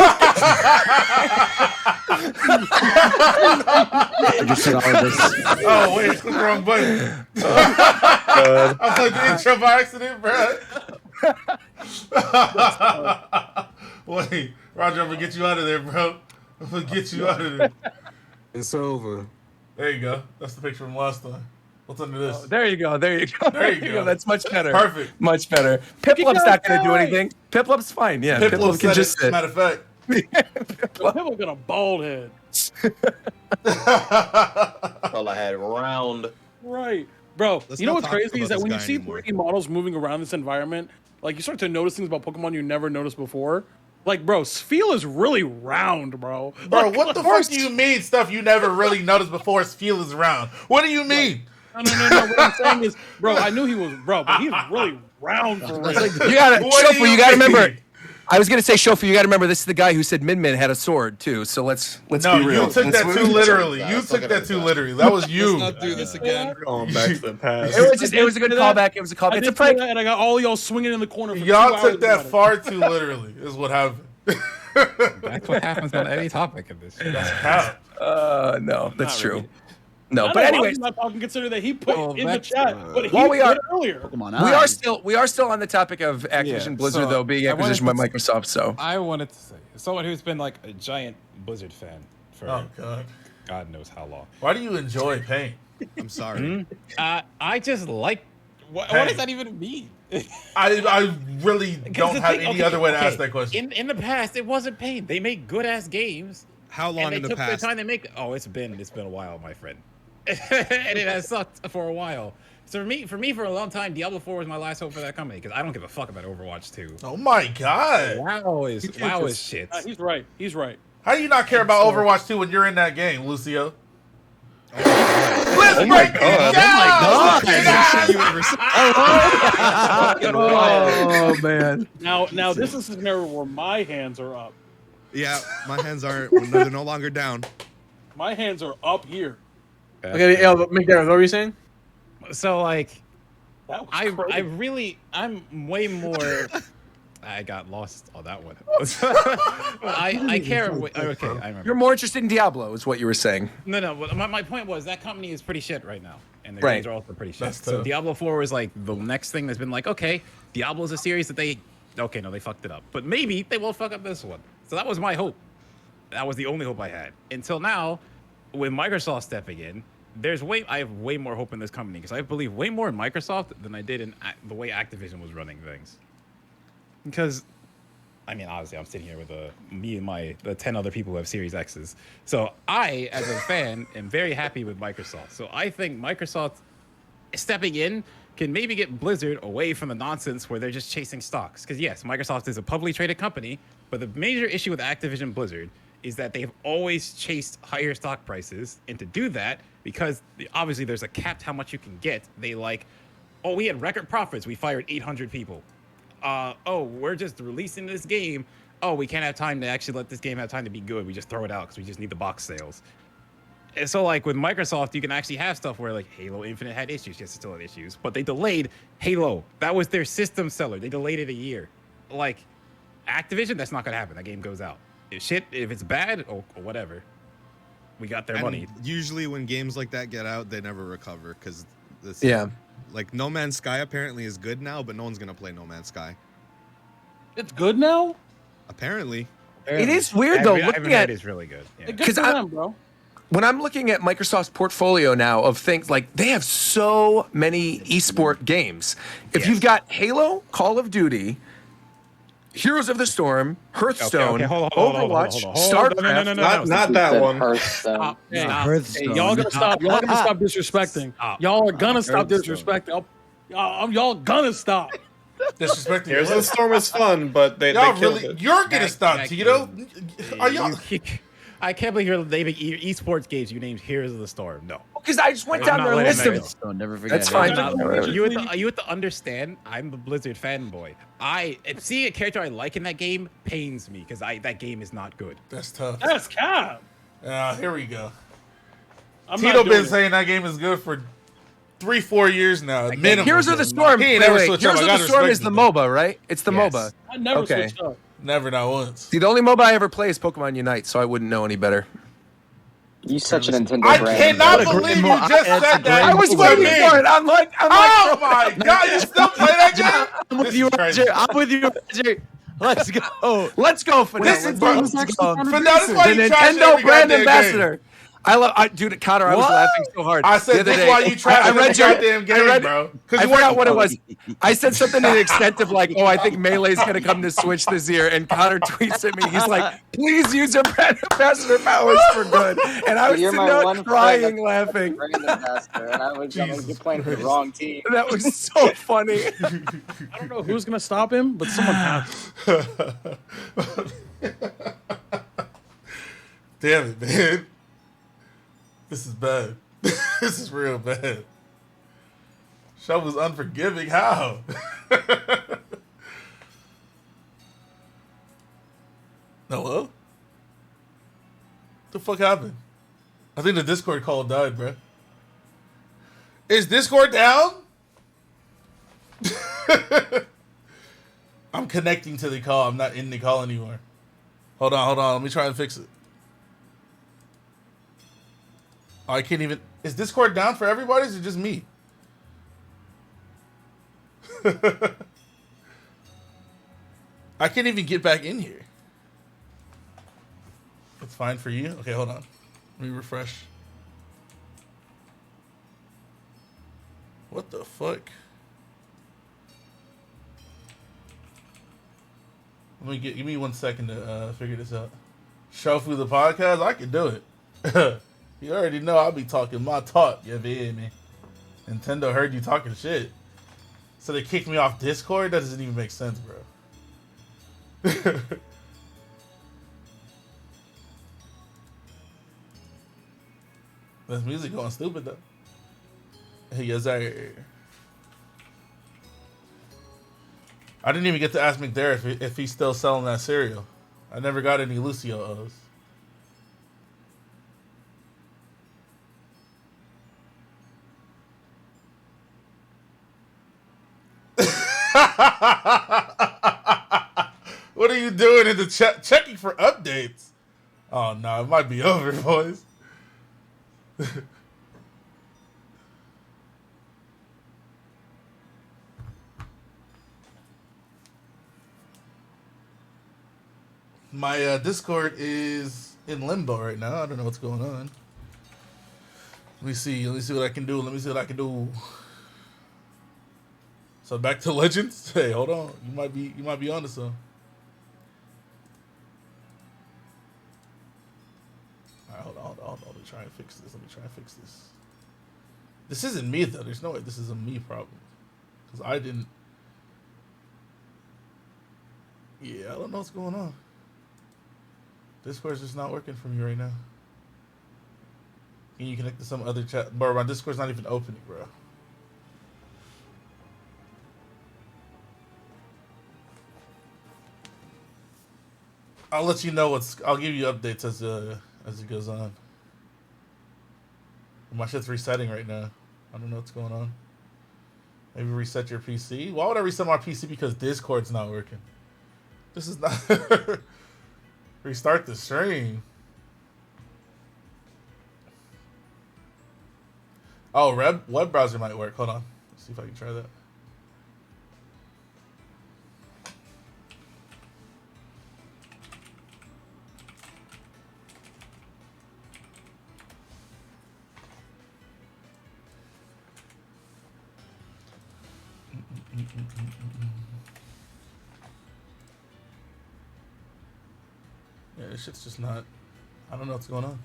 Speaker 7: just said all of this.
Speaker 8: Oh wait, click the wrong button. I played the intro by accident, bro. Wait, Roger, I'm gonna get you out of there, bro. I'm gonna get you out of there.
Speaker 10: it's over.
Speaker 8: There you go. That's the picture from last time. What's under this?
Speaker 2: There you go. There you go.
Speaker 8: There you go.
Speaker 2: That's much better.
Speaker 8: Perfect.
Speaker 2: Much better. Piplup's not going to do anything. Piplup's fine. Yeah,
Speaker 8: Piplup
Speaker 2: Piplup can
Speaker 8: said
Speaker 2: just
Speaker 8: it.
Speaker 2: sit.
Speaker 8: Matter of fact.
Speaker 5: People got a bald head.
Speaker 4: All I had round.
Speaker 5: Right. Bro,
Speaker 3: Let's
Speaker 5: you know
Speaker 3: not
Speaker 5: what's
Speaker 3: talk
Speaker 5: crazy is
Speaker 3: about
Speaker 5: that when you
Speaker 3: this
Speaker 5: see
Speaker 3: guy anymore.
Speaker 5: 3D models moving around this environment, like you start to notice things about Pokemon you never noticed before. Like, bro, Spheal is really round, bro.
Speaker 8: Bro,
Speaker 5: Like,
Speaker 8: what the fuck do you mean stuff you never really noticed before his feel is around? What do you mean?
Speaker 5: No. What I'm saying is, bro, I knew he was, bro, but he's really round for real.
Speaker 2: You gotta,
Speaker 8: What do
Speaker 2: Shofu, you
Speaker 8: you
Speaker 2: gotta
Speaker 8: mean?
Speaker 2: remember. I was gonna say, Shofu, you gotta remember. This is the guy who said Min Min had a sword too. So let's
Speaker 8: No,
Speaker 2: be real.
Speaker 8: you took that too literally. You took that too literally. That was you.
Speaker 3: Let's not do this again.
Speaker 9: Going back to the past.
Speaker 2: It was a good callback. It was a
Speaker 5: I
Speaker 2: callback. It's a
Speaker 5: did say
Speaker 2: prank.
Speaker 5: that, and I got all y'all swinging in the corner for 2
Speaker 8: Y'all
Speaker 5: hours
Speaker 8: took that
Speaker 5: about it.
Speaker 8: far too literally, is what happened.
Speaker 11: That's what happens on any topic of this.
Speaker 8: How?
Speaker 2: No, that's
Speaker 11: Not
Speaker 2: true.
Speaker 11: really.
Speaker 2: No,
Speaker 5: I
Speaker 2: but
Speaker 5: know,
Speaker 2: anyways,
Speaker 5: I'm not talking consider that he put
Speaker 11: Well,
Speaker 5: in the
Speaker 11: that's,
Speaker 5: chat, but he
Speaker 2: while we
Speaker 5: put
Speaker 2: are-
Speaker 5: it earlier.
Speaker 7: Pokemon
Speaker 2: we
Speaker 7: Eyes.
Speaker 2: are still on the topic of Activision
Speaker 11: Yeah,
Speaker 2: Blizzard
Speaker 11: so
Speaker 2: though being
Speaker 11: I wanted
Speaker 2: acquisition by
Speaker 11: to-
Speaker 2: Microsoft. So
Speaker 11: I wanted to say, as someone who's been like a giant Blizzard fan for
Speaker 8: Oh god.
Speaker 11: God knows how long.
Speaker 8: Why do you enjoy pain?
Speaker 3: I'm sorry.
Speaker 11: I just like. What
Speaker 8: Hey.
Speaker 11: does that even mean?
Speaker 8: I really
Speaker 11: Because
Speaker 8: don't
Speaker 11: the
Speaker 8: have
Speaker 11: thing-
Speaker 8: any
Speaker 11: okay,
Speaker 8: other way to
Speaker 11: okay,
Speaker 8: ask that question.
Speaker 11: In the past, it wasn't pain. They make good ass games.
Speaker 3: How long
Speaker 11: and they
Speaker 3: in the
Speaker 11: took
Speaker 3: past?
Speaker 11: their time to make. Oh, it's been a while, my friend, and it has sucked for a while. So for me, for a long time, Diablo 4 was my last hope for that company because I don't give a fuck about Overwatch 2.
Speaker 8: Oh my god.
Speaker 11: WoW is shit.
Speaker 5: He's right. He's right.
Speaker 8: How do you not care about Overwatch 2 when you're in that game, Lucio? Let's break it down!
Speaker 2: oh man,
Speaker 5: Now this is a scenario where my hands are up.
Speaker 3: Yeah, my hands aren't. They're no longer down.
Speaker 5: My hands are up here.
Speaker 1: Okay, yeah, but McDermott, what were you saying?
Speaker 11: So like,
Speaker 5: That was
Speaker 11: I'm way more. I got lost on that one. I care. Okay, I remember.
Speaker 2: you're more interested in Diablo, is what you were saying.
Speaker 11: No. But my point was that company is pretty shit right now, and their
Speaker 2: Right.
Speaker 11: games are also pretty shit.
Speaker 8: That's
Speaker 11: So
Speaker 8: tough.
Speaker 11: Diablo 4 was like the next thing that's been like, okay, Diablo's a series that they fucked it up, but maybe they will fuck up this one. So that was my hope. That was the only hope I had until now, with Microsoft stepping in. I have way more hope in this company because I believe way more in Microsoft than I did in the way Activision was running things. Because, I mean, obviously, I'm sitting here with me and the 10 other people who have Series X's. So I, as a fan, am very happy with Microsoft. So I think Microsoft stepping in can maybe get Blizzard away from the nonsense where they're just chasing stocks. Because yes, Microsoft is a publicly traded company, but the major issue with Activision Blizzard is that they've always chased higher stock prices. And to do that, because obviously there's a cap to how much you can get, they we had record profits. We fired 800 people. We're just releasing this game. oh, we can't have time to actually let this game have time to be good. We just throw it out because we just need the box sales. And so, like, with Microsoft, you can actually have stuff where, like, Halo Infinite had issues. Yes, it still had issues. But they delayed Halo. That was their system seller. They delayed it a year. Like, Activision, that's not going to happen. That game goes out. If it's bad, or whatever. We got their money.
Speaker 3: Usually when games like that get out, they never recover because
Speaker 2: yeah.
Speaker 3: Like No Man's Sky apparently is good now, but no one's going to play No Man's Sky.
Speaker 5: It's good now?
Speaker 3: Apparently.
Speaker 2: It is weird, though.
Speaker 11: Looking at it is really good.
Speaker 5: Good for them, bro.
Speaker 2: When I'm looking at Microsoft's portfolio now of things, like, they have so many esport games. If you've got Halo, Call of Duty, Heroes of the Storm, Hearthstone, Overwatch, StarCraft.
Speaker 9: Not that one.
Speaker 5: Stop. Hey, y'all gonna stop. Y'all gonna stop disrespecting. Y'all are gonna stop disrespecting. Y'all gonna stop.
Speaker 8: Disrespecting.
Speaker 9: Heroes of the Storm is fun, but they
Speaker 8: y'all
Speaker 9: killed
Speaker 8: really.
Speaker 9: it.
Speaker 8: You're gonna stop, Tito. Are y'all?
Speaker 11: I can't believe you're naming esports games. You named Heroes of the Storm. No,
Speaker 2: because I just went down their list of.
Speaker 7: Never forget.
Speaker 2: That's fine.
Speaker 11: You have to understand. I'm a Blizzard fanboy. Seeing a character I like in that game pains me because that game is not good.
Speaker 8: That's tough.
Speaker 5: That's cap.
Speaker 8: Here we go. Tito been saying that game is good for 3-4 years now. Minimum.
Speaker 2: Heroes of the Storm.
Speaker 8: He ain't
Speaker 2: wait,
Speaker 8: never
Speaker 2: wait.
Speaker 8: switched
Speaker 2: Heroes
Speaker 8: up.
Speaker 2: of the Storm is the MOBA, right? It's the MOBA.
Speaker 5: I never switched up.
Speaker 8: Never, not once.
Speaker 2: See, the only MOBA I ever play is Pokemon Unite, so I wouldn't know any better.
Speaker 12: You such a Nintendo
Speaker 8: I
Speaker 12: brand.
Speaker 8: cannot believe you just said that.
Speaker 2: I was waiting for it. I'm like,
Speaker 8: oh my god, you still play that game?
Speaker 7: I'm with you, Roger. I'm with you, Roger. Let's go.
Speaker 2: Let's go, Fidel.
Speaker 8: This is Fidel. This is why
Speaker 2: the
Speaker 8: you trash
Speaker 2: Nintendo
Speaker 8: every
Speaker 2: brand
Speaker 8: goddamn
Speaker 2: ambassador.
Speaker 8: game.
Speaker 2: Dude, Connor, I was laughing so hard.
Speaker 8: I said this is why you trash every goddamn game, bro.
Speaker 2: I forgot what it was. I said something to the extent of like, oh, I think Melee's gonna come to Switch this year, and Connor tweets at me. He's like, please use your brand ambassador powers for good. And I was sitting there crying, laughing.
Speaker 12: Brand ambassador, and I was you're playing for the wrong team.
Speaker 2: That was so funny.
Speaker 5: I don't know who's gonna stop him, but someone has.
Speaker 8: Damn it, man. This is bad. This is real bad. Show was unforgiving. How? Hello? What the fuck happened? I think the Discord call died, bro. Is Discord down? I'm connecting to the call. I'm not in the call anymore. Hold on. Let me try and fix it. Oh, I can't even... Is Discord down for everybody, or is it just me? I can't even get back in here. It's fine for you? Okay, hold on. Let me refresh. What the fuck? Give me 1 second to figure this out. Show through the podcast? I can do it. You already know I'll be talking my talk, you hear me? Nintendo heard you talking shit. So they kicked me off Discord? That doesn't even make sense, bro. This music going stupid, though. Hey, yes, I didn't even get to ask McDare if he's still selling that cereal. I never got any Lucio O's. What are you doing in the chat? Checking for updates. Oh no, it might be over, boys. My Discord is in limbo right now. I don't know what's going on. Let me see what I can do. So back to Legends. Hey, hold on. You might be onto something. All right, hold on. Let me try and fix this. This isn't me though. There's no way this is a me problem. Because I didn't. Yeah, I don't know what's going on. Discord's just not working for me right now. Can you connect to some other chat? Bro, my Discord's not even opening, bro. I'll let you know I'll give you updates as it goes on. My shit's resetting right now. I don't know what's going on. Maybe reset your PC. Why would I reset my PC? Because Discord's not working. This is not. Restart the stream. Oh, web browser might work. Hold on. Let's see if I can try that. Yeah, this shit's just not. I don't know what's going on.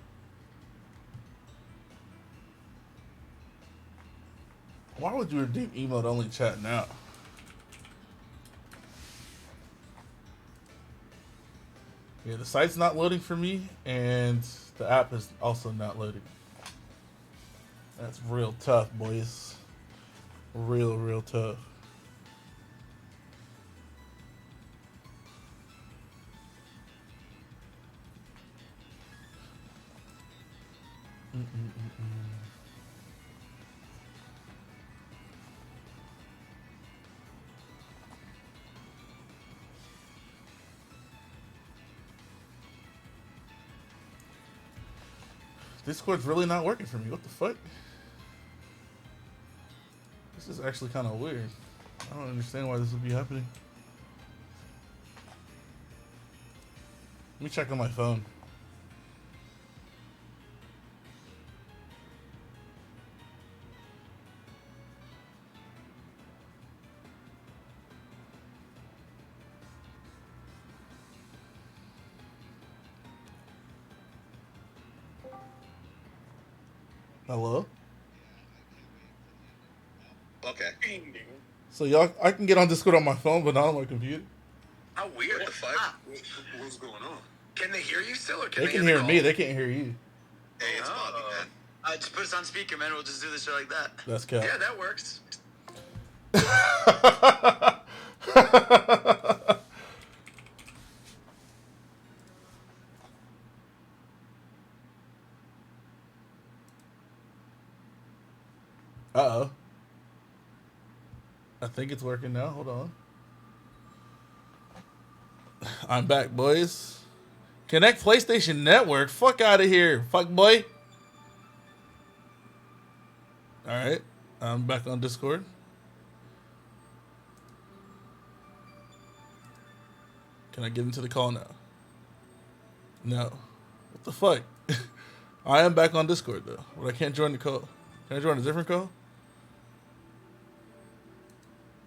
Speaker 8: Why would you redeem emote only chat now? Yeah, the site's not loading for me, and the app is also not loading. That's real tough, boys. Real tough. Discord's really not working for me. What the fuck? This is actually kind of weird. I don't understand why this would be happening. Let me check on my phone. Hello?
Speaker 13: Okay.
Speaker 8: So y'all, I can get on Discord on my phone, but not on my computer.
Speaker 13: How weird. What the fuck? What's going on? Can they hear you still, or can
Speaker 8: They can hear me. They can't hear you.
Speaker 13: Hey, it's Bobby, man. Just put us on speaker, man. We'll just do this shit like that.
Speaker 8: That's cap.
Speaker 13: Yeah, that works.
Speaker 8: Uh-oh. I think it's working now. Hold on. I'm back, boys. Connect PlayStation Network. Fuck out of here. Fuck boy. Alright. I'm back on Discord. Can I get into the call now? No. What the fuck? I am back on Discord though. But I can't join the call. Can I join a different call?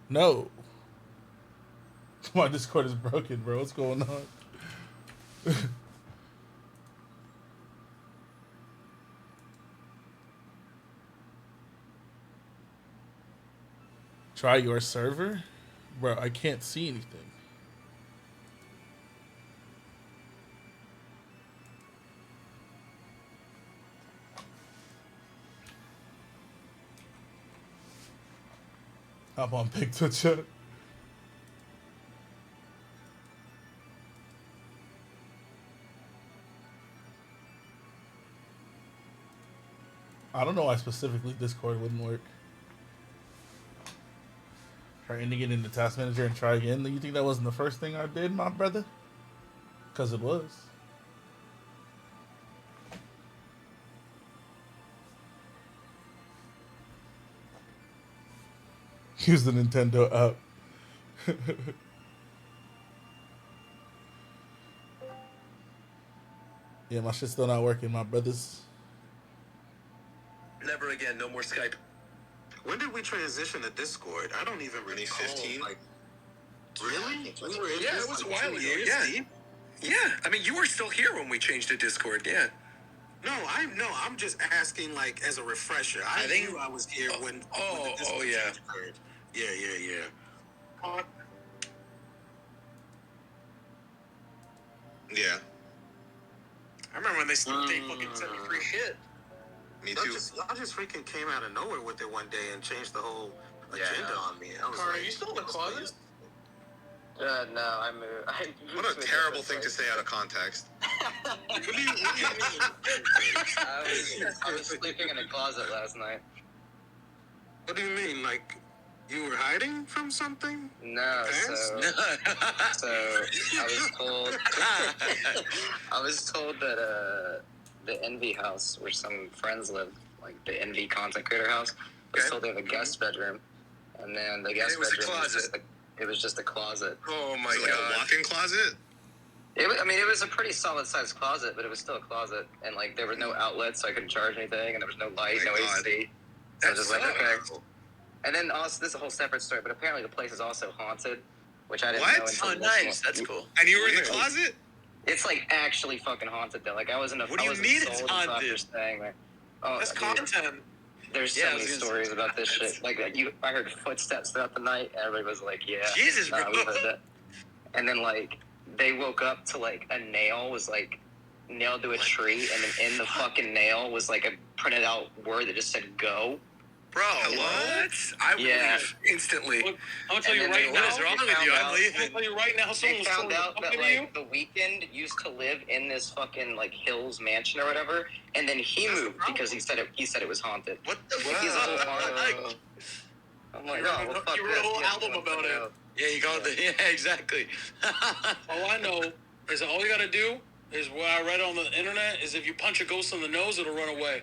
Speaker 8: No. My Discord is broken, bro. What's going on? Try your server? Bro, I can't see anything. I'm on Picture Chat. I don't know why specifically Discord wouldn't work. Trying to get into Task Manager and try again. You think that wasn't the first thing I did, my brother? Because it was. Use the Nintendo app. Yeah, my shit's still not working, my brothers.
Speaker 13: Never again. No more Skype. When did we transition to Discord? I don't even really 2015. Like, really? Yeah, it was a while ago. Yeah. Yeah. I mean, you were still here when we changed to Discord. Yeah. No, I'm just asking, like, as a refresher. I knew I was here when the Discord change occurred. Yeah. Yeah. I remember when they fucking sent me free shit. Me too. Y'all just freaking came out of nowhere with it one day and changed the whole agenda on me. I was like, are you still in the closet?
Speaker 12: No, I moved.
Speaker 13: What a terrible thing to say out of context.
Speaker 12: What do you mean? I was sleeping in a closet last night.
Speaker 13: What do you mean? Like, you were hiding from something?
Speaker 12: No, so I was told that the Envy house where some friends live, like the Envy content creator house, was told they have a guest bedroom, and then the guest bedroom was just a closet.
Speaker 13: Oh my god! Like a walk-in closet?
Speaker 12: It was a pretty solid sized closet, but it was still a closet, and like there were no outlets, so I couldn't charge anything, and there was no light, no AC. So I was just like, okay. And then also, this is a whole separate story, but apparently the place is also haunted, which I didn't know until
Speaker 13: Oh, nice. That's cool. And you were in the closet?
Speaker 12: It's like actually fucking haunted though. Like I was in a.
Speaker 13: What do you mean it's haunted?
Speaker 12: Staying there. Oh,
Speaker 13: that's content.
Speaker 12: There's so many stories about this shit. Like I heard footsteps throughout the night, and everybody was like, "Yeah,
Speaker 13: Jesus, bro."
Speaker 12: We heard that. And then like they woke up to like a nail was like nailed to a tree, and then in the fucking nail was like a printed out word that just said "go."
Speaker 13: Bro, what? I believe instantly.
Speaker 5: Look, I'm gonna tell you right now.
Speaker 13: What is wrong with you? I'm leaving.
Speaker 5: I'm gonna tell you right now.
Speaker 12: They found out that like the Weeknd used to live in this fucking like Hills mansion or whatever, and then he moved because he said it was haunted.
Speaker 13: What the fuck?
Speaker 12: I'm like, oh, well, fuck
Speaker 13: you wrote a whole album about it. Yeah, you got the. Yeah, exactly.
Speaker 5: All I know is that all you gotta do is what I read on the internet is if you punch a ghost in the nose, it'll run away.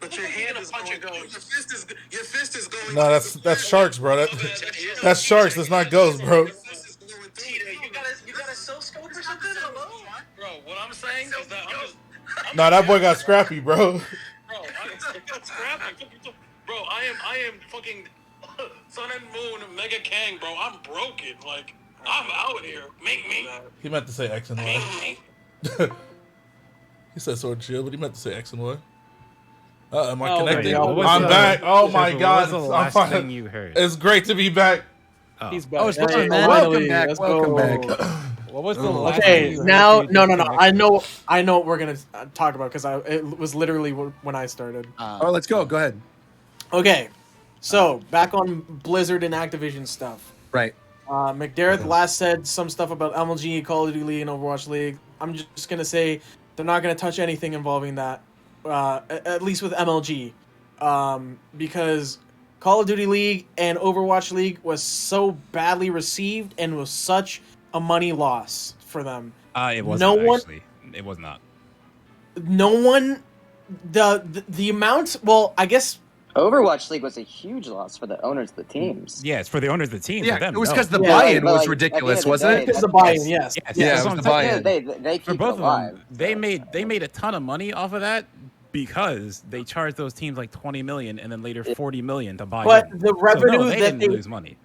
Speaker 13: But your hand is going. Your fist is going.
Speaker 8: No, that's sharks, bro. That's sharks. That's not ghosts, bro.
Speaker 13: You got a cell scope or something?
Speaker 5: Bro, what I'm saying is that
Speaker 8: Nah, that boy got scrappy, bro.
Speaker 5: Bro, I got scrappy. Bro, I am fucking Sun and Moon Mega Kang, bro. I'm broken. Like, I'm out here. Make me.
Speaker 8: He meant to say X and Y. He said Sword and Shield, but he meant to say X and Y. Am I connected? I'm back. Oh my god. I'm fine.
Speaker 11: You heard?
Speaker 8: It's great to be back.
Speaker 1: He's back.
Speaker 7: it's fun, man.
Speaker 2: Welcome back. Welcome back.
Speaker 11: What was the last
Speaker 1: Okay, now no. I know what we're gonna talk about because it was literally when I started.
Speaker 2: Oh, let's go. Go ahead.
Speaker 1: Okay, so back on Blizzard and Activision stuff.
Speaker 2: Right.
Speaker 1: McDerrick last said some stuff about MLG, Call of Duty League, and Overwatch League. I'm just gonna say they're not gonna touch anything involving that. At least with MLG, because Call of Duty League and Overwatch League was so badly received and was such a money loss for them.
Speaker 11: It wasn't actually. It was not.
Speaker 1: No one, the amount. Well, I guess
Speaker 12: Overwatch League was a huge loss for the owners of the teams.
Speaker 11: Yeah, it's for the owners of the teams.
Speaker 2: Yeah,
Speaker 11: for them,
Speaker 2: it was
Speaker 11: no.
Speaker 2: because the buy-in was
Speaker 12: like,
Speaker 2: ridiculous, wasn't it?
Speaker 1: Because the buy-in, yes.
Speaker 2: Yeah, it was the buy-in.
Speaker 12: They keep
Speaker 11: For
Speaker 12: it
Speaker 11: both of
Speaker 12: alive.
Speaker 11: them, they made a ton of money off of that because they charged those teams like 20 million and then later 40 million to buy.
Speaker 1: But
Speaker 11: in.
Speaker 1: the revenue
Speaker 11: so, no, they
Speaker 1: that
Speaker 11: didn't lose money.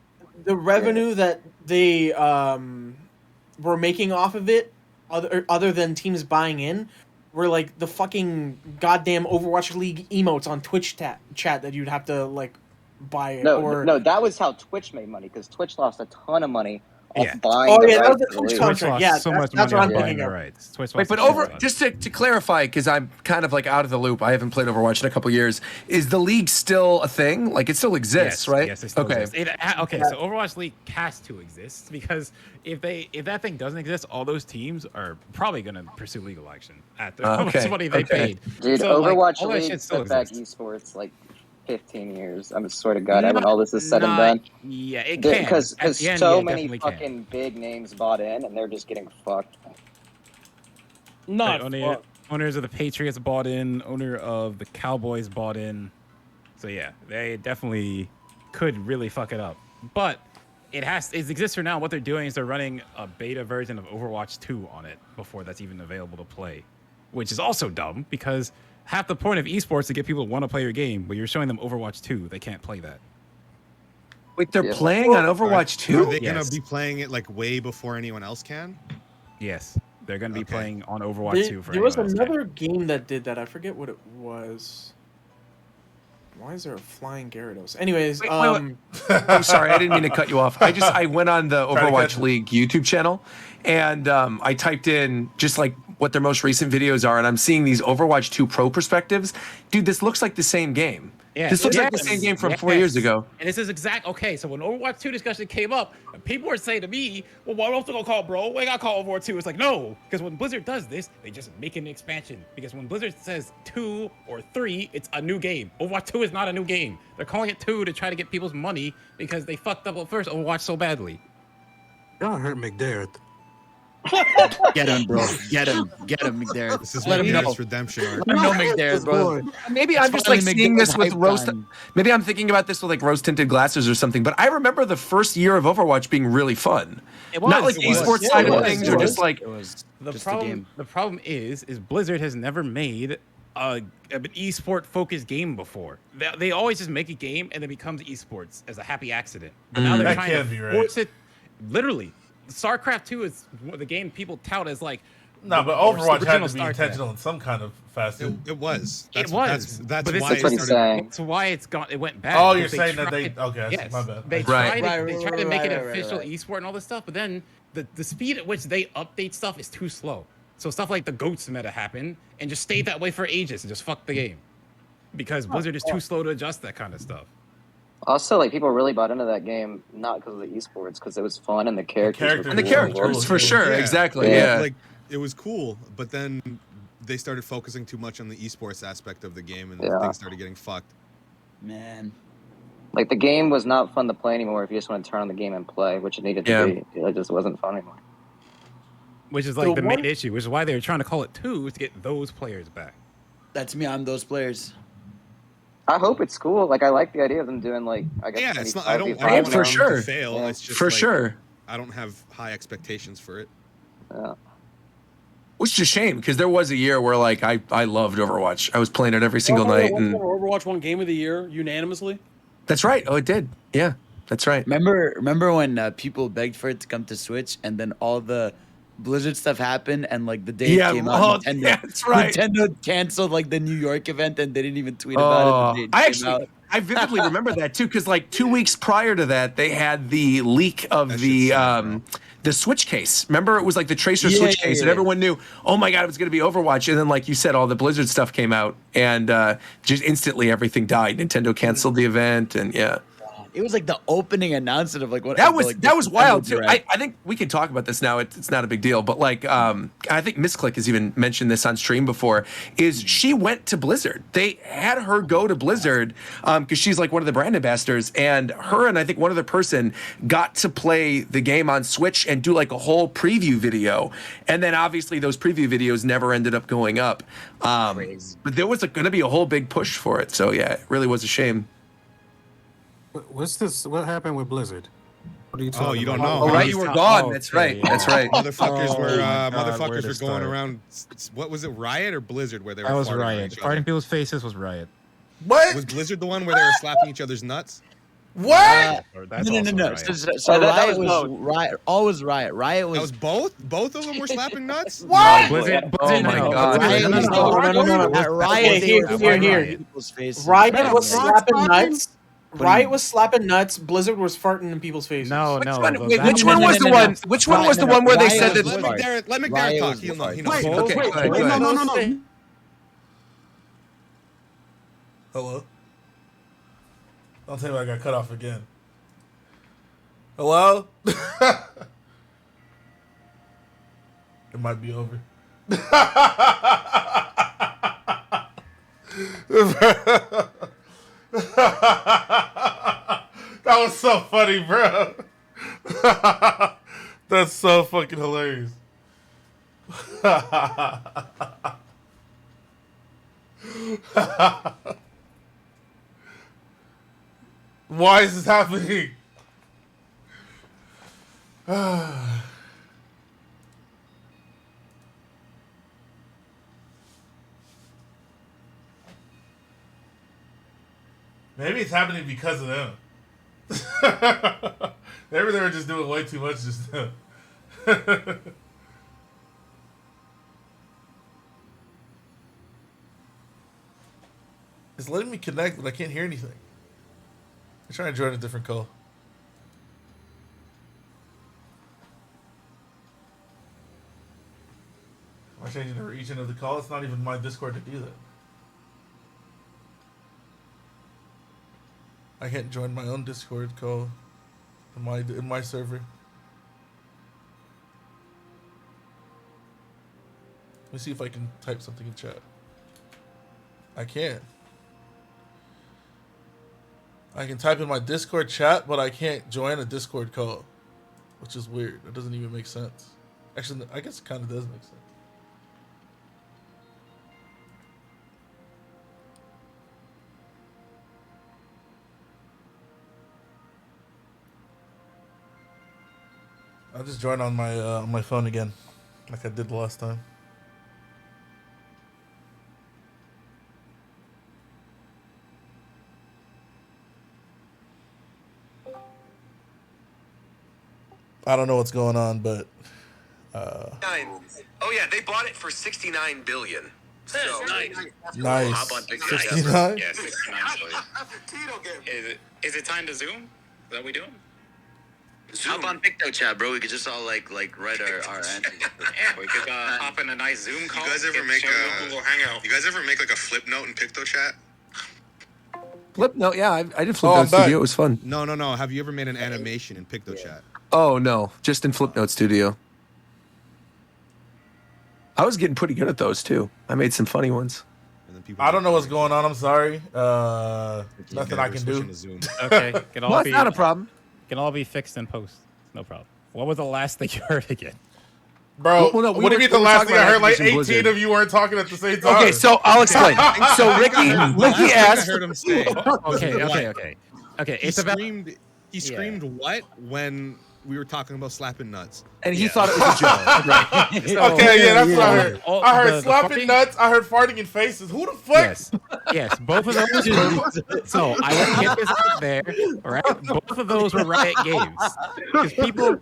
Speaker 1: The revenue that they were making off of it, other than teams buying in, were like the fucking goddamn Overwatch League emotes on Twitch chat that you'd have to like buy it.
Speaker 12: No, that was how Twitch made money because Twitch lost a ton of money off buying.
Speaker 1: Oh
Speaker 12: the
Speaker 1: yeah, that was
Speaker 12: rights
Speaker 1: the
Speaker 12: to the
Speaker 1: Twitch
Speaker 12: league.
Speaker 1: contract. Yeah,
Speaker 11: so much
Speaker 1: that's
Speaker 11: money
Speaker 1: what I'm
Speaker 11: on
Speaker 1: thinking
Speaker 11: buying the
Speaker 1: of.
Speaker 11: rights. Twitch
Speaker 2: Wait, but just to clarify, because I'm kind of like out of the loop. I haven't played Overwatch in a couple years. Is the league still a thing? Like it still exists,
Speaker 11: Yes,
Speaker 2: right?
Speaker 11: Yes, it still
Speaker 2: okay.
Speaker 11: exists. So Overwatch League has to exist because if that thing doesn't exist, all those teams are probably going to pursue legal action after how much money they paid.
Speaker 12: Dude,
Speaker 11: So,
Speaker 12: Overwatch
Speaker 11: all that
Speaker 12: League
Speaker 11: shit still
Speaker 12: set back
Speaker 11: exists.
Speaker 12: esports like 15 years. I swear to God, when all this is said and done.
Speaker 11: Yeah, it can.
Speaker 12: Because
Speaker 11: At the end,
Speaker 12: so
Speaker 11: yeah,
Speaker 12: many
Speaker 11: definitely can.
Speaker 12: fucking big names bought in, and they're just getting fucked.
Speaker 5: Not
Speaker 11: owners of the Patriots bought in. Owner of the Cowboys bought in. So yeah, they definitely could really fuck it up. But it exists for now. What they're doing is they're running a beta version of Overwatch 2 on it before that's even available to play, which is also dumb because half the point of esports is to get people to want to play your game, but you're showing them Overwatch 2. They can't play that.
Speaker 2: Wait, they're playing on Overwatch 2?
Speaker 3: Are they gonna be playing it like way before anyone else can?
Speaker 11: Yes, they're gonna be playing on Overwatch 2 for
Speaker 1: There was
Speaker 11: anyone else.
Speaker 1: another game that did that. I forget what it was. Why is there a flying Gyarados? Anyways,
Speaker 2: Wait. I'm sorry, I didn't mean to cut you off. I went on the Overwatch League YouTube channel, and I typed in just like what their most recent videos are, and I'm seeing these Overwatch 2 Pro perspectives. Dude, this looks like the same game.
Speaker 11: Yeah,
Speaker 2: This looks like the same game from 4 years ago.
Speaker 11: And this is okay. So when Overwatch 2 discussion came up, people were saying to me, well, why else gonna call it, bro? We gotta call Overwatch 2. It's like, no, because when Blizzard does this, they just make an expansion. Because when Blizzard says 2 or 3, it's a new game. Overwatch 2 is not a new game. They're calling it 2 to try to get people's money because they fucked up at first Overwatch so badly.
Speaker 10: Y'all hurt McDarrett.
Speaker 7: Get him, bro. Get him, McDarrett.
Speaker 3: This is
Speaker 7: Let him know.
Speaker 3: McDarrett's redemption arc.
Speaker 7: Let him know, McDarrett, bro.
Speaker 2: Maybe I'm just like seeing this with rose. Maybe I'm thinking about this with like rose tinted glasses or something. But I remember the first year of Overwatch being really fun.
Speaker 11: It was.
Speaker 2: Not like the esports side of things, or just like
Speaker 11: the problem is Blizzard has never made an esport focused game before. They always just make a game and it becomes esports as a happy accident. But now they're
Speaker 8: That
Speaker 11: trying
Speaker 8: can't
Speaker 11: to
Speaker 8: be right.
Speaker 11: force it. Literally, StarCraft 2 is the game people tout as like.
Speaker 8: No, but
Speaker 11: or
Speaker 8: Overwatch had
Speaker 11: original
Speaker 8: to be
Speaker 11: StarCraft.
Speaker 8: intentional in some kind of facet.
Speaker 3: It was.
Speaker 11: It was.
Speaker 3: That's
Speaker 11: But
Speaker 3: why
Speaker 11: it's-
Speaker 12: what he's saying.
Speaker 11: That's why it's gone. It went bad.
Speaker 8: Oh, you're
Speaker 11: because
Speaker 8: saying that they- okay,
Speaker 11: Yes,
Speaker 8: my bad.
Speaker 11: They
Speaker 2: Right.
Speaker 11: tried to make it
Speaker 7: right,
Speaker 11: official
Speaker 7: right.
Speaker 11: esport and all this stuff, but then the speed at which they update stuff is too slow. So stuff like the goats meta happened and just stayed that way for ages and just fucked the game because Blizzard is too slow to adjust that kind of stuff.
Speaker 12: Also, like people really bought into that game not because of the esports, because it was fun and the characters.
Speaker 8: characters
Speaker 12: were
Speaker 2: and the
Speaker 12: cool.
Speaker 2: characters for sure.
Speaker 3: Yeah.
Speaker 2: Exactly.
Speaker 12: Yeah.
Speaker 2: Yeah.
Speaker 3: Like it was cool, but then they started focusing too much on the esports aspect of the game, and
Speaker 12: Yeah.
Speaker 3: things started getting fucked.
Speaker 7: Man.
Speaker 12: Like the game was not fun to play anymore if you just want to turn on the game and play, which it needed to
Speaker 2: Yeah.
Speaker 12: be. It just wasn't fun anymore.
Speaker 11: Which is like
Speaker 1: So
Speaker 11: the main
Speaker 1: one-
Speaker 11: issue, which is why they were trying to call it 2 to get those players back.
Speaker 7: That's me. I'm those players.
Speaker 12: I hope it's cool. Like I like the idea of them doing like I guess.
Speaker 3: Yeah,
Speaker 12: maybe
Speaker 3: it's not. I don't.
Speaker 12: 5v5
Speaker 3: I don't
Speaker 2: for
Speaker 3: want
Speaker 12: now.
Speaker 3: them to
Speaker 2: sure.
Speaker 3: fail.
Speaker 12: Yeah.
Speaker 3: It's just
Speaker 2: For
Speaker 3: like,
Speaker 2: sure.
Speaker 3: I don't have high expectations for it.
Speaker 12: Yeah.
Speaker 2: Which is a shame because there was a year where like I loved Overwatch. I was playing it every single night, and
Speaker 5: Overwatch won Game of the Year unanimously.
Speaker 2: that's right. Oh, it did. Yeah, that's right.
Speaker 7: Remember when people begged for it to come to Switch, and then all the Blizzard stuff happened, and like the day
Speaker 2: Yeah,
Speaker 7: it came out,
Speaker 2: oh, yeah, that's right.
Speaker 7: Nintendo canceled like the New York event, and they didn't even tweet about it. The day it
Speaker 2: I
Speaker 7: came
Speaker 2: actually,
Speaker 7: out.
Speaker 2: I vividly remember that too, because like 2 weeks prior to that, they had the leak of
Speaker 3: That
Speaker 2: the
Speaker 3: shit's sad,
Speaker 2: the Switch case. Remember, it was like the Tracer
Speaker 7: Yeah,
Speaker 2: Switch
Speaker 7: yeah,
Speaker 2: case, and
Speaker 7: yeah.
Speaker 2: everyone knew, oh my god, it was going to be Overwatch. And then, like you said, all the Blizzard stuff came out, and just instantly everything died. Nintendo canceled the event, and yeah.
Speaker 7: It was like the opening announcement of like what
Speaker 2: That was
Speaker 7: like,
Speaker 2: that was wild
Speaker 7: Nintendo
Speaker 2: too.
Speaker 7: Direct.
Speaker 2: I think we can talk about this now. It's not a big deal, but like I think Misclick has even mentioned this on stream before. Is she went to Blizzard? They had her go to Blizzard because she's like one of the brand ambassadors, and her and I think one other person got to play the game on Switch and do like a whole preview video, and then obviously those preview videos never ended up going up. But there was going to be a whole big push for it, so yeah, it really was a shame.
Speaker 10: What's this? What happened with Blizzard? What are you talking
Speaker 3: Oh, you don't
Speaker 10: about?
Speaker 3: know?
Speaker 2: Oh, right, you were gone. That's right.
Speaker 11: yeah.
Speaker 2: That's right.
Speaker 3: Motherfuckers
Speaker 14: Oh
Speaker 3: were
Speaker 14: my God, where
Speaker 3: motherfuckers
Speaker 14: to
Speaker 3: were going
Speaker 14: start?
Speaker 3: around. What was it, Riot or Blizzard, where they were?
Speaker 14: That was
Speaker 3: farting on
Speaker 14: Riot.
Speaker 3: each other?
Speaker 14: Farting people's faces was Riot.
Speaker 8: What?
Speaker 3: Was Blizzard the one where they were slapping each other's nuts?
Speaker 8: What?
Speaker 11: That's
Speaker 7: No.
Speaker 11: also right.
Speaker 7: So
Speaker 12: that
Speaker 7: Riot
Speaker 12: was
Speaker 7: was
Speaker 12: both.
Speaker 7: Riot. Always Riot. Riot
Speaker 3: That was
Speaker 7: was.
Speaker 3: both. Both of them were slapping nuts.
Speaker 8: What?
Speaker 11: Blizzard,
Speaker 2: Oh my
Speaker 11: no,
Speaker 2: God.
Speaker 7: Riot
Speaker 1: No, no,
Speaker 7: was
Speaker 1: no,
Speaker 7: the-
Speaker 1: no, no, no, no.
Speaker 7: At Riot,
Speaker 1: Okay,
Speaker 7: they
Speaker 1: here,
Speaker 7: were
Speaker 1: here,
Speaker 7: farting
Speaker 1: here.
Speaker 7: in people's faces.
Speaker 1: Riot
Speaker 10: Man,
Speaker 1: was
Speaker 10: man.
Speaker 1: slapping
Speaker 10: Slapping?
Speaker 1: nuts. Riot was slapping nuts. Blizzard was farting in people's faces.
Speaker 11: No,
Speaker 2: Which
Speaker 11: no.
Speaker 2: one?
Speaker 11: the-
Speaker 2: Wait,
Speaker 11: that-
Speaker 2: which
Speaker 7: no,
Speaker 2: one
Speaker 7: no,
Speaker 2: was
Speaker 7: no,
Speaker 2: the
Speaker 7: no,
Speaker 2: one?
Speaker 7: no.
Speaker 2: Which one
Speaker 7: Riot-
Speaker 2: was the
Speaker 7: no,
Speaker 2: one where they
Speaker 7: Riot
Speaker 2: said
Speaker 7: was
Speaker 2: that?
Speaker 7: the-
Speaker 3: Let McDarrett
Speaker 7: Riot
Speaker 3: talk.
Speaker 7: was
Speaker 3: He'll
Speaker 7: the
Speaker 3: know.
Speaker 7: fart.
Speaker 3: He knows.
Speaker 10: Wait,
Speaker 2: Okay, go ahead,
Speaker 10: wait,
Speaker 2: go ahead.
Speaker 10: no.
Speaker 8: Hello? Don't tell me I got cut off again. Hello? It might be over. That was so funny, bro. That's so fucking hilarious. Why is this happening? Maybe it's happening because of them. Maybe they were just doing way too much just now. It's letting me connect, but I can't hear anything. I'm trying to join a different call. Why changing the region of the call. It's not even my Discord to do that. I can't join my own Discord call in my server. Let me see if I can type something in chat. I can't. I can type in my Discord chat, but I can't join a Discord call, which is weird. It doesn't even make sense. Actually, I guess it kind of does make sense. I'll just join on my phone again, like I did the last time. I don't know what's going on, but
Speaker 13: Oh yeah, they bought it for $69 billion. So
Speaker 8: nice.
Speaker 13: Hop on Big
Speaker 8: 69?
Speaker 13: Yeah, $69 billion. Is it time to zoom? Is that what we doing?
Speaker 14: Hop on Picto Chat, bro. We could just all like write our answers.
Speaker 13: Yeah, we could hop in a nice Zoom call.
Speaker 14: You guys ever make
Speaker 13: Google Hangout?
Speaker 14: You guys ever make like a flip note in Picto Chat?
Speaker 2: Flip note, yeah, I did Flip Note Studio. It was fun.
Speaker 3: No. Have you ever made an animation in Picto Chat?
Speaker 2: Oh no, just in Flip Note Studio. I was getting pretty good at those too. I made some funny ones.
Speaker 8: I don't know what's going on. I'm sorry. Nothing I can do.
Speaker 11: Okay, can all
Speaker 2: Well,
Speaker 11: be
Speaker 2: it's not a problem.
Speaker 11: Can all be fixed in post. No problem. What was the last thing you heard again?
Speaker 8: Bro,
Speaker 2: Well, no,
Speaker 8: what do you mean the last thing I heard? Like 18 of you weren't talking at the same time.
Speaker 2: Okay, so I'll explain. So Ricky asked.
Speaker 3: I heard him say.
Speaker 11: Okay. It's about.
Speaker 3: He screamed what when we were talking about slapping nuts?
Speaker 2: And he thought it was a joke. Right.
Speaker 8: Okay, yeah, that's what I heard.
Speaker 11: Oh,
Speaker 8: I heard
Speaker 11: the
Speaker 8: slapping
Speaker 11: fucking-
Speaker 8: nuts. I heard farting in faces. Who the fuck?
Speaker 11: Yes, both of those. So I want to get this out there, all right? Both of those were Riot games because people.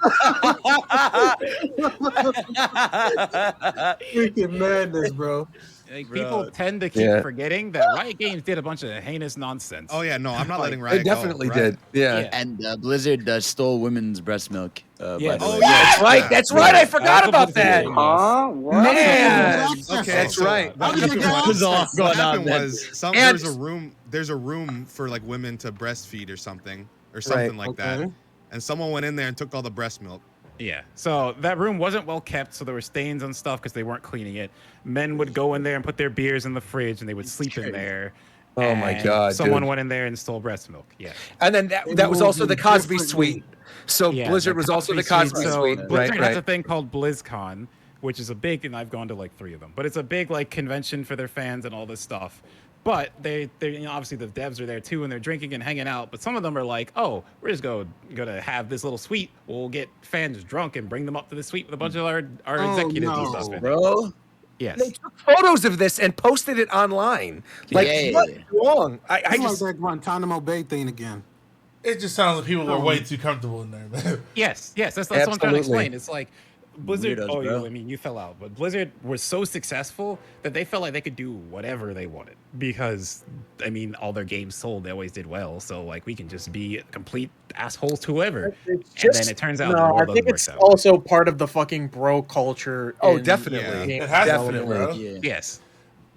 Speaker 10: Freaking madness, bro.
Speaker 11: Like, people tend to keep forgetting that Riot Games did a bunch of heinous nonsense.
Speaker 3: Oh yeah, no, I'm not letting
Speaker 2: They
Speaker 3: Riot go.
Speaker 2: definitely did. Yeah.
Speaker 7: And Blizzard stole women's breast milk.
Speaker 11: Yeah.
Speaker 7: By the way.
Speaker 2: That's right. That's right. I forgot about that.
Speaker 12: What?
Speaker 2: Man.
Speaker 3: Okay,
Speaker 2: That's right.
Speaker 3: What
Speaker 7: was all going on
Speaker 3: happened
Speaker 7: then?
Speaker 3: was there's a room for like women to breastfeed or something like that. And someone went in there and took all the breast milk.
Speaker 11: Yeah. So that room wasn't well kept, so there were stains on stuff because they weren't cleaning it. Men would go in there and put their beers in the fridge, and they would sleep in there.
Speaker 2: Oh my
Speaker 11: And
Speaker 2: God,
Speaker 11: Someone
Speaker 2: dude.
Speaker 11: went in there and stole breast milk. Yeah.
Speaker 2: And then that was also the Cosby Suite. So
Speaker 11: Yeah,
Speaker 2: Blizzard was also the Cosby
Speaker 11: So
Speaker 2: Suite.
Speaker 11: Blizzard has a
Speaker 2: Right.
Speaker 11: thing called BlizzCon, which is a big, and I've gone to like 3 of them, but it's a big like convention for their fans and all this stuff. But they obviously the devs are there too, and they're drinking and hanging out. But some of them are like, oh, we're just gonna have this little suite. We'll get fans drunk and bring them up to the suite with a bunch of our executives and stuff. In it.
Speaker 2: Bro.
Speaker 11: Yes.
Speaker 2: They took photos of this and posted it online. Like, what's wrong? I
Speaker 10: It's
Speaker 2: just.
Speaker 10: like that Guantanamo Bay thing again.
Speaker 8: It just sounds like people were way too comfortable in there, man.
Speaker 11: Yes. That's what I'm trying to
Speaker 2: Absolutely.
Speaker 11: explain. It's like Blizzard.
Speaker 7: Weirdos,
Speaker 11: I mean, you fell out, but Blizzard was so successful that they felt like they could do whatever they wanted because, I mean, all their games sold. They always did well. So like, we can just be complete assholes to whoever. And then it turns out the
Speaker 1: No,
Speaker 11: world
Speaker 1: I think
Speaker 11: doesn't
Speaker 1: it's
Speaker 11: work out.
Speaker 1: also part of the fucking bro culture.
Speaker 2: Oh,
Speaker 1: in
Speaker 2: definitely.
Speaker 1: game
Speaker 8: It has to be,
Speaker 1: development.
Speaker 8: bro.
Speaker 7: Yeah.
Speaker 11: Yes.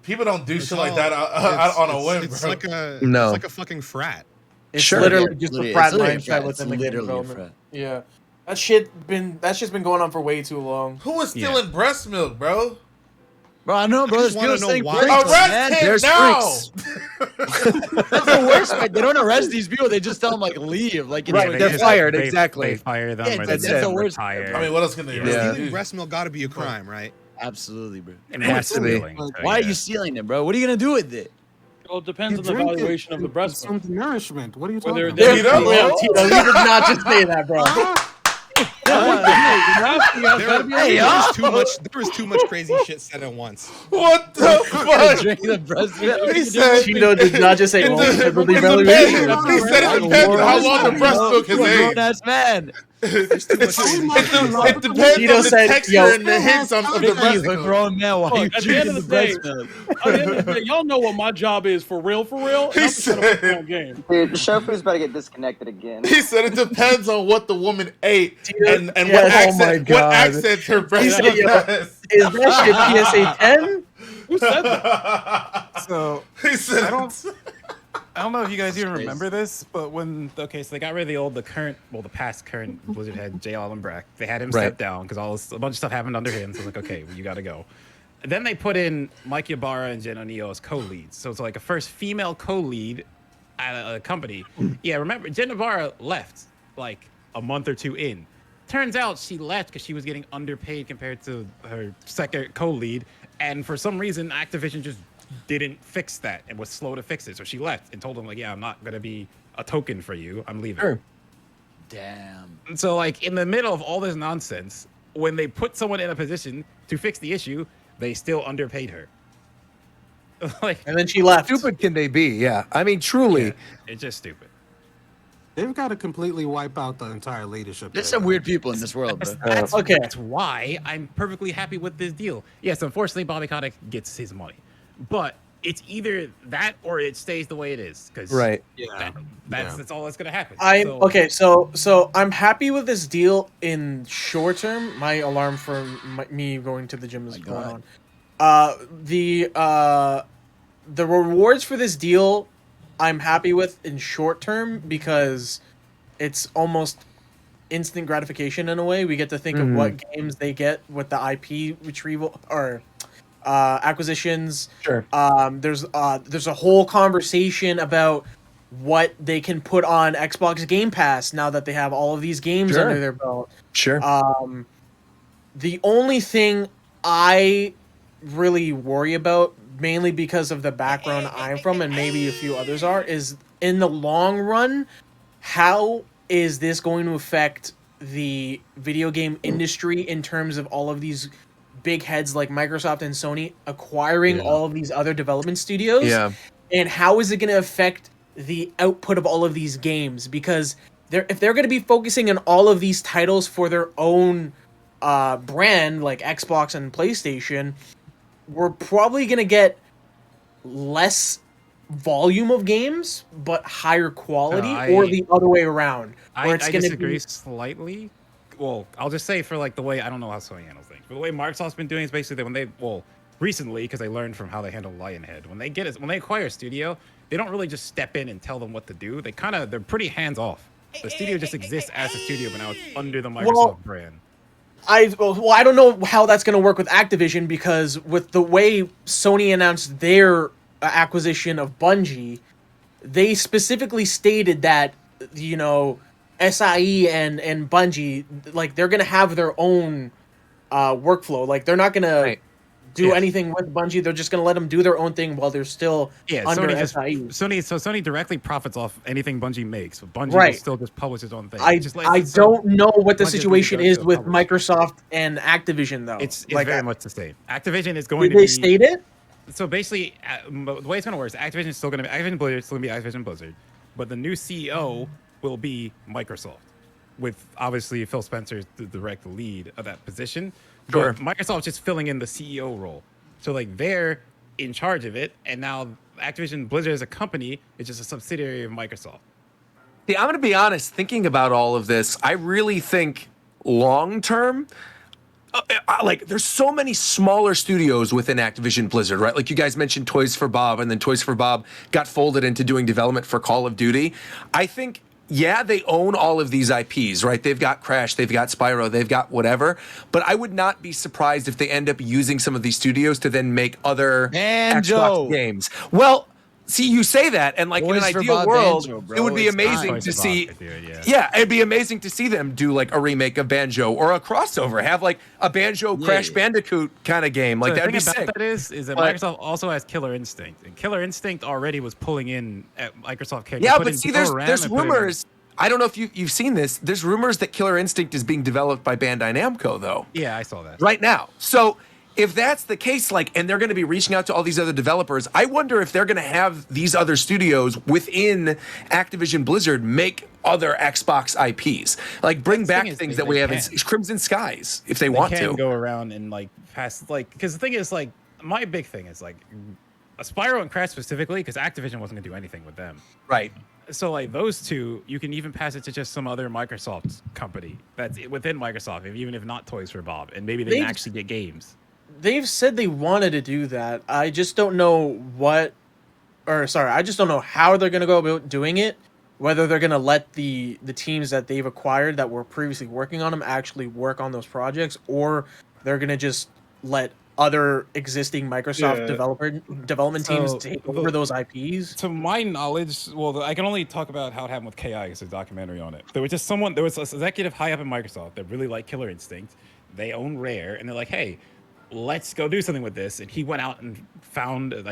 Speaker 8: People don't do shit
Speaker 3: all-
Speaker 8: like that on a whim,
Speaker 3: It's
Speaker 8: bro.
Speaker 3: like a
Speaker 2: No.
Speaker 3: it's like a fucking frat.
Speaker 1: It's
Speaker 2: Sure.
Speaker 1: literally
Speaker 7: Yeah,
Speaker 1: just
Speaker 7: literally-
Speaker 1: a frat
Speaker 7: it's literally a
Speaker 1: mindset
Speaker 7: frat.
Speaker 1: within
Speaker 7: It's
Speaker 1: the game
Speaker 7: literally a
Speaker 1: development.
Speaker 7: frat.
Speaker 1: Yeah, that's just been going on for way too long.
Speaker 8: Who was stealing breast milk, bro?
Speaker 7: Bro, I know, bro.
Speaker 3: I
Speaker 7: There's
Speaker 3: just wanna
Speaker 7: people
Speaker 3: know
Speaker 7: saying
Speaker 3: why.
Speaker 7: freaks,
Speaker 8: Arrest
Speaker 7: man.
Speaker 8: him
Speaker 2: There's
Speaker 8: now!
Speaker 7: That's the worst, man. They don't arrest these people. They just tell them like leave. Like, it's
Speaker 2: Right,
Speaker 7: like,
Speaker 2: they're
Speaker 7: it's-
Speaker 2: fired,
Speaker 11: They
Speaker 2: exactly.
Speaker 11: fire them.
Speaker 7: Yeah,
Speaker 11: or
Speaker 7: that's
Speaker 11: they
Speaker 7: the worst.
Speaker 11: retire.
Speaker 8: I mean, what else can they
Speaker 11: Yeah.
Speaker 8: really
Speaker 3: Stealing
Speaker 8: do?
Speaker 3: breast milk got to be a crime, right?
Speaker 7: Absolutely, bro.
Speaker 11: And
Speaker 2: It has to be.
Speaker 11: stealing, so,
Speaker 7: Why are
Speaker 11: yeah.
Speaker 7: you stealing it, bro? What are you gonna do with it?
Speaker 5: Well, it depends on the
Speaker 10: drink it.
Speaker 5: valuation of the breast
Speaker 10: It's
Speaker 5: milk.
Speaker 10: some nourishment. What are you
Speaker 5: Whether
Speaker 10: talking
Speaker 5: they're-
Speaker 10: about?
Speaker 8: Tito?
Speaker 1: You did not just say that, bro.
Speaker 3: There was too much crazy shit said at once.
Speaker 8: What the fuck?
Speaker 7: Drink the breast milk.
Speaker 8: He said
Speaker 1: Cheeto did not just say,
Speaker 8: It
Speaker 1: well,
Speaker 8: depends-
Speaker 1: because of the
Speaker 8: it
Speaker 1: evaluation.
Speaker 8: depends. He said it depends on how long the breast milk has
Speaker 7: Grown
Speaker 8: aged.
Speaker 7: ass man.
Speaker 11: There's too much.
Speaker 8: It depends
Speaker 1: Tito
Speaker 8: on the
Speaker 1: said,
Speaker 8: texture
Speaker 1: yo,
Speaker 8: and the hints of the breast
Speaker 7: A
Speaker 8: milk.
Speaker 7: grown man while you
Speaker 5: Look, at the end
Speaker 7: drinking
Speaker 5: of
Speaker 7: the
Speaker 5: the day,
Speaker 7: breast milk.
Speaker 5: at the end of the day, y'all know what my job is for real, and
Speaker 8: He
Speaker 5: I'm just gonna play
Speaker 8: said-
Speaker 5: my game.
Speaker 12: Dude, Shofu's about to get disconnected again.
Speaker 8: He said it depends on what the woman ate and
Speaker 1: yes.
Speaker 2: Oh my
Speaker 8: what
Speaker 2: God.
Speaker 8: accents her breast
Speaker 1: said,
Speaker 8: milk
Speaker 1: yo,
Speaker 8: has.
Speaker 1: Is that shit PSA 10?
Speaker 5: Who said that?
Speaker 11: So
Speaker 8: He said
Speaker 11: I don't know if you guys even remember this, but so they got rid of the past current Blizzard head, J. Allen Brack. They had him step down because a bunch of stuff happened under him. So it's like, okay, you got to go. Then they put in Mike Ybarra and Jen O'Neill as co-leads. So it's like a first female co-lead at a company. Yeah, remember, Jen Ybarra left like a month or two in. Turns out she left because she was getting underpaid compared to her second co-lead. And for some reason, Activision just didn't fix that and was slow to fix it. So she left and told them, like, yeah, I'm not going to be a token for you. I'm leaving.
Speaker 2: Sure.
Speaker 7: Damn.
Speaker 11: And so, like, in the middle of all this nonsense, when they put someone in a position to fix the issue, they still underpaid her. Like,
Speaker 1: And then she left.
Speaker 2: Stupid can they be? Yeah. I mean, truly.
Speaker 11: yeah, it's just stupid.
Speaker 10: They've got to completely wipe out the entire leadership.
Speaker 7: There's
Speaker 10: there.
Speaker 7: some weird people in this world, bro.
Speaker 11: That's,
Speaker 1: Okay.
Speaker 11: That's why I'm perfectly happy with this deal. Yes, unfortunately, Bobby Kotick gets his money. But it's either that or it stays the way it is. Because
Speaker 2: Right.
Speaker 11: that's all that's going to happen.
Speaker 1: So I'm happy with this deal in short term. My alarm for me going to the gym is going on. The rewards for this deal I'm happy with in short term because it's almost instant gratification in a way. We get to think of what games they get with the IP retrieval or acquisitions.
Speaker 2: Sure.
Speaker 1: There's a whole conversation about what they can put on Xbox Game Pass now that they have all of these games
Speaker 2: Sure.
Speaker 1: under their belt.
Speaker 2: Sure.
Speaker 1: The only thing I really worry about, mainly because of the background I'm from and maybe a few others are, is in the long run, how is this going to affect the video game industry in terms of all of these big heads like Microsoft and Sony acquiring all of these other development studios?
Speaker 2: Yeah.
Speaker 1: And how is it going to affect the output of all of these games? Because if they're going to be focusing on all of these titles for their own brand, like Xbox and PlayStation, we're probably going to get less volume of games, but higher quality, or the other way around.
Speaker 11: I disagree slightly. Well, I'll just say for like the way, I don't know how Sony handles things, but the way Microsoft's been doing is basically when recently, because they learned from how they handle Lionhead, when they acquire a studio, they don't really just step in and tell them what to do. They're pretty hands off. The studio just exists as a studio, but now it's under the Microsoft brand.
Speaker 1: I don't know how that's going to work with Activision, because with the way Sony announced their acquisition of Bungie, they specifically stated that, you know, SIE and Bungie, like, they're going to have their own workflow. Like, they're not going to do anything with Bungie. They're just going to let them do their own thing while they're still under SIE.
Speaker 11: Sony directly profits off anything Bungie makes, but Bungie will still just publish its own thing.
Speaker 1: I don't know what the situation is with Microsoft and Activision, though.
Speaker 11: It's like, very much the same. Activision is going to
Speaker 1: be...
Speaker 11: Did
Speaker 1: they state it?
Speaker 11: So basically, the way it's going to work is Activision is still going to be Activision Blizzard, still going to be Activision Blizzard, but the new CEO will be Microsoft, with obviously Phil Spencer the direct lead of that position.
Speaker 2: Sure.
Speaker 11: But Microsoft's just filling in the CEO role, so like they're in charge of it, and now Activision Blizzard as a company is just a subsidiary of Microsoft.
Speaker 2: See, I'm going to be honest. Thinking about all of this, I really think long term. Like, there's so many smaller studios within Activision Blizzard, right? Like you guys mentioned Toys for Bob, and then Toys for Bob got folded into doing development for Call of Duty. I think, yeah, they own all of these IPs, right? They've got Crash, they've got Spyro, they've got whatever. But I would not be surprised if they end up using some of these studios to then make other Xbox games. Well, see, you say that, and like in an ideal world, it would be amazing to see. Yeah, it'd be amazing to see them do like a remake of Banjo or a crossover, have like a Banjo Crash Bandicoot kind of game. Like,
Speaker 11: So
Speaker 2: that'd be
Speaker 11: the thing
Speaker 2: sick.
Speaker 11: about that is that Microsoft also has Killer Instinct, and Killer Instinct already was pulling in at Microsoft characters.
Speaker 2: Yeah, but see, there's rumors. I don't know if you've seen this. There's rumors that Killer Instinct is being developed by Bandai Namco, though.
Speaker 11: Yeah, I saw that
Speaker 2: right now. So if that's the case, like, and they're going to be reaching out to all these other developers, I wonder if they're going to have these other studios within Activision Blizzard make other Xbox IPs, like bring back things that we have in Crimson Skies if they want to
Speaker 11: go around and like pass, like, because the thing is, like, my big thing is like Spyro and Crash specifically, because Activision wasn't going to do anything with them,
Speaker 2: right?
Speaker 11: So like those two, you can even pass it to just some other Microsoft company that's within Microsoft, even if not Toys for Bob, and maybe they can actually get games.
Speaker 1: They've said they wanted to do that. I just don't know I just don't know how they're going to go about doing it. Whether they're going to let the teams that they've acquired that were previously working on them actually work on those projects, or they're going to just let other existing Microsoft development teams take over those IPs.
Speaker 11: To my knowledge, well, I can only talk about how it happened with KI because there's a documentary on it. There was an executive high up in Microsoft that really liked Killer Instinct. They own Rare, and they're like, hey, let's go do something with this. And he went out and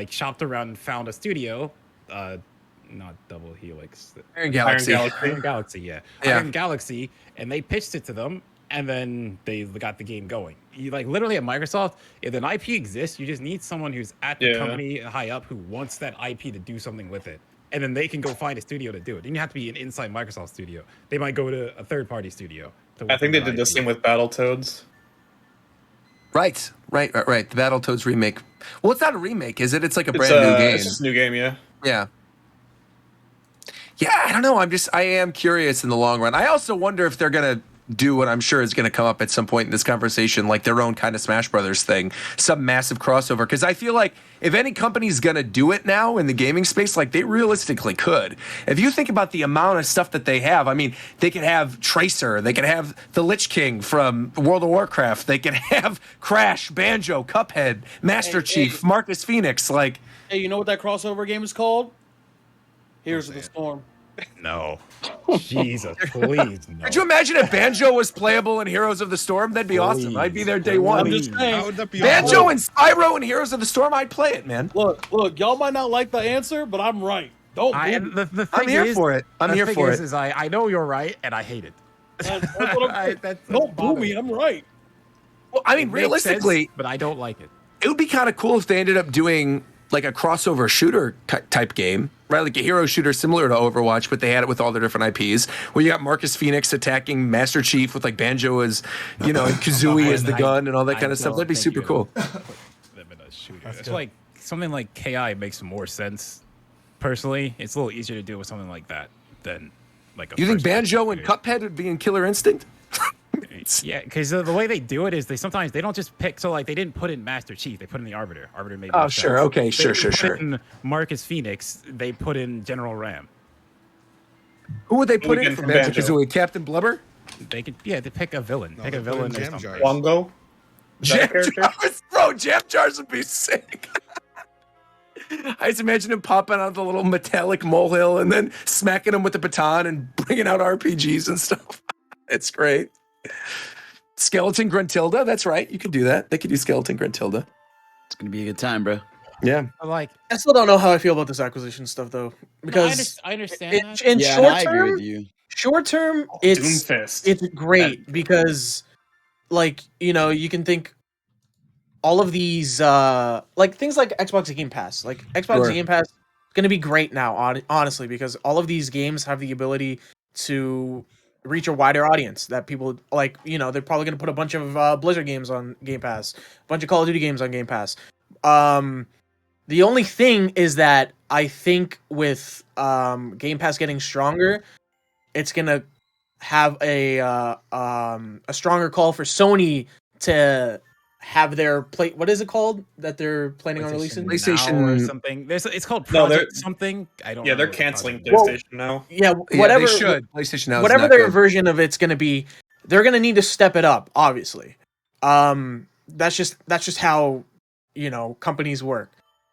Speaker 11: shopped around and found a studio, not Double Helix.
Speaker 2: Iron Galaxy.
Speaker 11: Iron Galaxy, yeah. Iron Galaxy, and they pitched it to them, and then they got the game going. You like literally at Microsoft, if an IP exists, you just need someone who's at the company high up who wants that IP to do something with it. And then they can go find a studio to do it. You don't have to be an inside Microsoft studio. They might go to a third-party studio.
Speaker 9: I think they did the same with Battletoads.
Speaker 2: Right. The Battletoads remake. Well, it's not a remake, is it? It's like a brand new game.
Speaker 9: It's just a new game, yeah.
Speaker 2: Yeah. Yeah, I don't know. I am curious in the long run. I also wonder if they're going to do what I'm sure is going to come up at some point in this conversation, like their own kind of Smash Brothers thing, some massive crossover. Because I feel like if any company's going to do it now in the gaming space, like they realistically could. If you think about the amount of stuff that they have, I mean, they could have Tracer, they could have the Lich King from World of Warcraft, they could have Crash, Banjo, Cuphead, Master Chief, Marcus Phoenix. Like,
Speaker 5: hey, you know what that crossover game is called? Here's the Storm.
Speaker 11: No. Jesus, please, no.
Speaker 2: Could you imagine if Banjo was playable in Heroes of the Storm? That'd be awesome. I'd be there day one.
Speaker 5: I'm just saying.
Speaker 3: How would that be
Speaker 2: Banjo
Speaker 3: awesome?
Speaker 2: and Spyro and Heroes of the Storm, I'd play it, man.
Speaker 5: Look, y'all might not like the answer, but I'm right. Don't boo me.
Speaker 2: I'm here for it. I'm here for it.
Speaker 11: I know you're right, and I hate it.
Speaker 5: That's what I'm don't boo me. I'm right.
Speaker 2: Well, I mean, realistically,
Speaker 11: sense, but I don't like it.
Speaker 2: It would be kind of cool if they ended up doing like a crossover shooter type game, right? Like a hero shooter similar to Overwatch, but they had it with all their different IPs. Where you got Marcus Phoenix attacking Master Chief with like Banjo as, and Kazooie as the gun and all that kind of stuff. That'd be super cool.
Speaker 11: It's like something like KI makes more sense. Personally, it's a little easier to do with something like that than like.
Speaker 2: You think Banjo and Cuphead would be in Killer Instinct?
Speaker 11: Yeah, because the way they do it is they don't just pick. So like they didn't put in Master Chief, they put in the Arbiter. Arbiter made.
Speaker 2: Oh sure, okay,
Speaker 11: they
Speaker 2: sure.
Speaker 11: Put in Marcus Phoenix, they put in General Ram.
Speaker 2: Who would they put in from Banjo-Kazooie? Captain Blubber?
Speaker 11: They could, they pick a villain. Pick a villain or something.
Speaker 9: Wongo?
Speaker 2: Jam Jars, bro. Jam Jars would be sick. I just imagine him popping out the little metallic molehill and then smacking him with the baton and bringing out RPGs and stuff. It's great. Skeleton Gruntilda, that's right. You could do that. They could do Skeleton Gruntilda.
Speaker 7: It's gonna be a good time, bro.
Speaker 2: Yeah.
Speaker 1: I still don't know how I feel about this acquisition stuff though, because
Speaker 11: I understand.
Speaker 1: In
Speaker 7: I agree with you.
Speaker 1: Short term, it's great because, like, you can think all of these like things like Xbox Game Pass, Game Pass is going to be great now, honestly, because all of these games have the ability to reach a wider audience that people like. They're probably going to put a bunch of Blizzard games on Game Pass, a bunch of Call of Duty games on Game Pass. The only thing is that I think with Game Pass getting stronger, it's gonna have a stronger call for Sony to have their play. What is it called that they're planning on releasing?
Speaker 2: PlayStation
Speaker 11: or something. It's called Project something. I don't.
Speaker 9: Yeah,
Speaker 11: know
Speaker 9: they're
Speaker 11: what
Speaker 9: canceling
Speaker 11: it's called.
Speaker 9: PlayStation now.
Speaker 1: Yeah, whatever.
Speaker 2: They should. PlayStation now.
Speaker 1: Whatever their version of it's gonna be, they're gonna need to step it up. Obviously, that's just how companies work.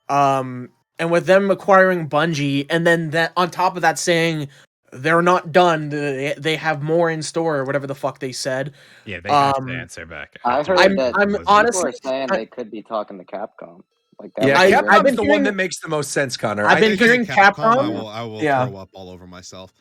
Speaker 1: And with them acquiring Bungie, and then that on top of that saying they're not done, they have more in store, or whatever the fuck they said.
Speaker 11: Yeah, they have to answer back.
Speaker 12: I heard that
Speaker 1: I'm
Speaker 12: people
Speaker 1: honestly
Speaker 12: are saying they could be talking to Capcom. Like that.
Speaker 2: Yeah,
Speaker 12: would be
Speaker 2: Capcom's
Speaker 12: really-
Speaker 2: the one that makes the most sense, Connor.
Speaker 1: I've been hearing Capcom.
Speaker 3: I will throw up all over myself.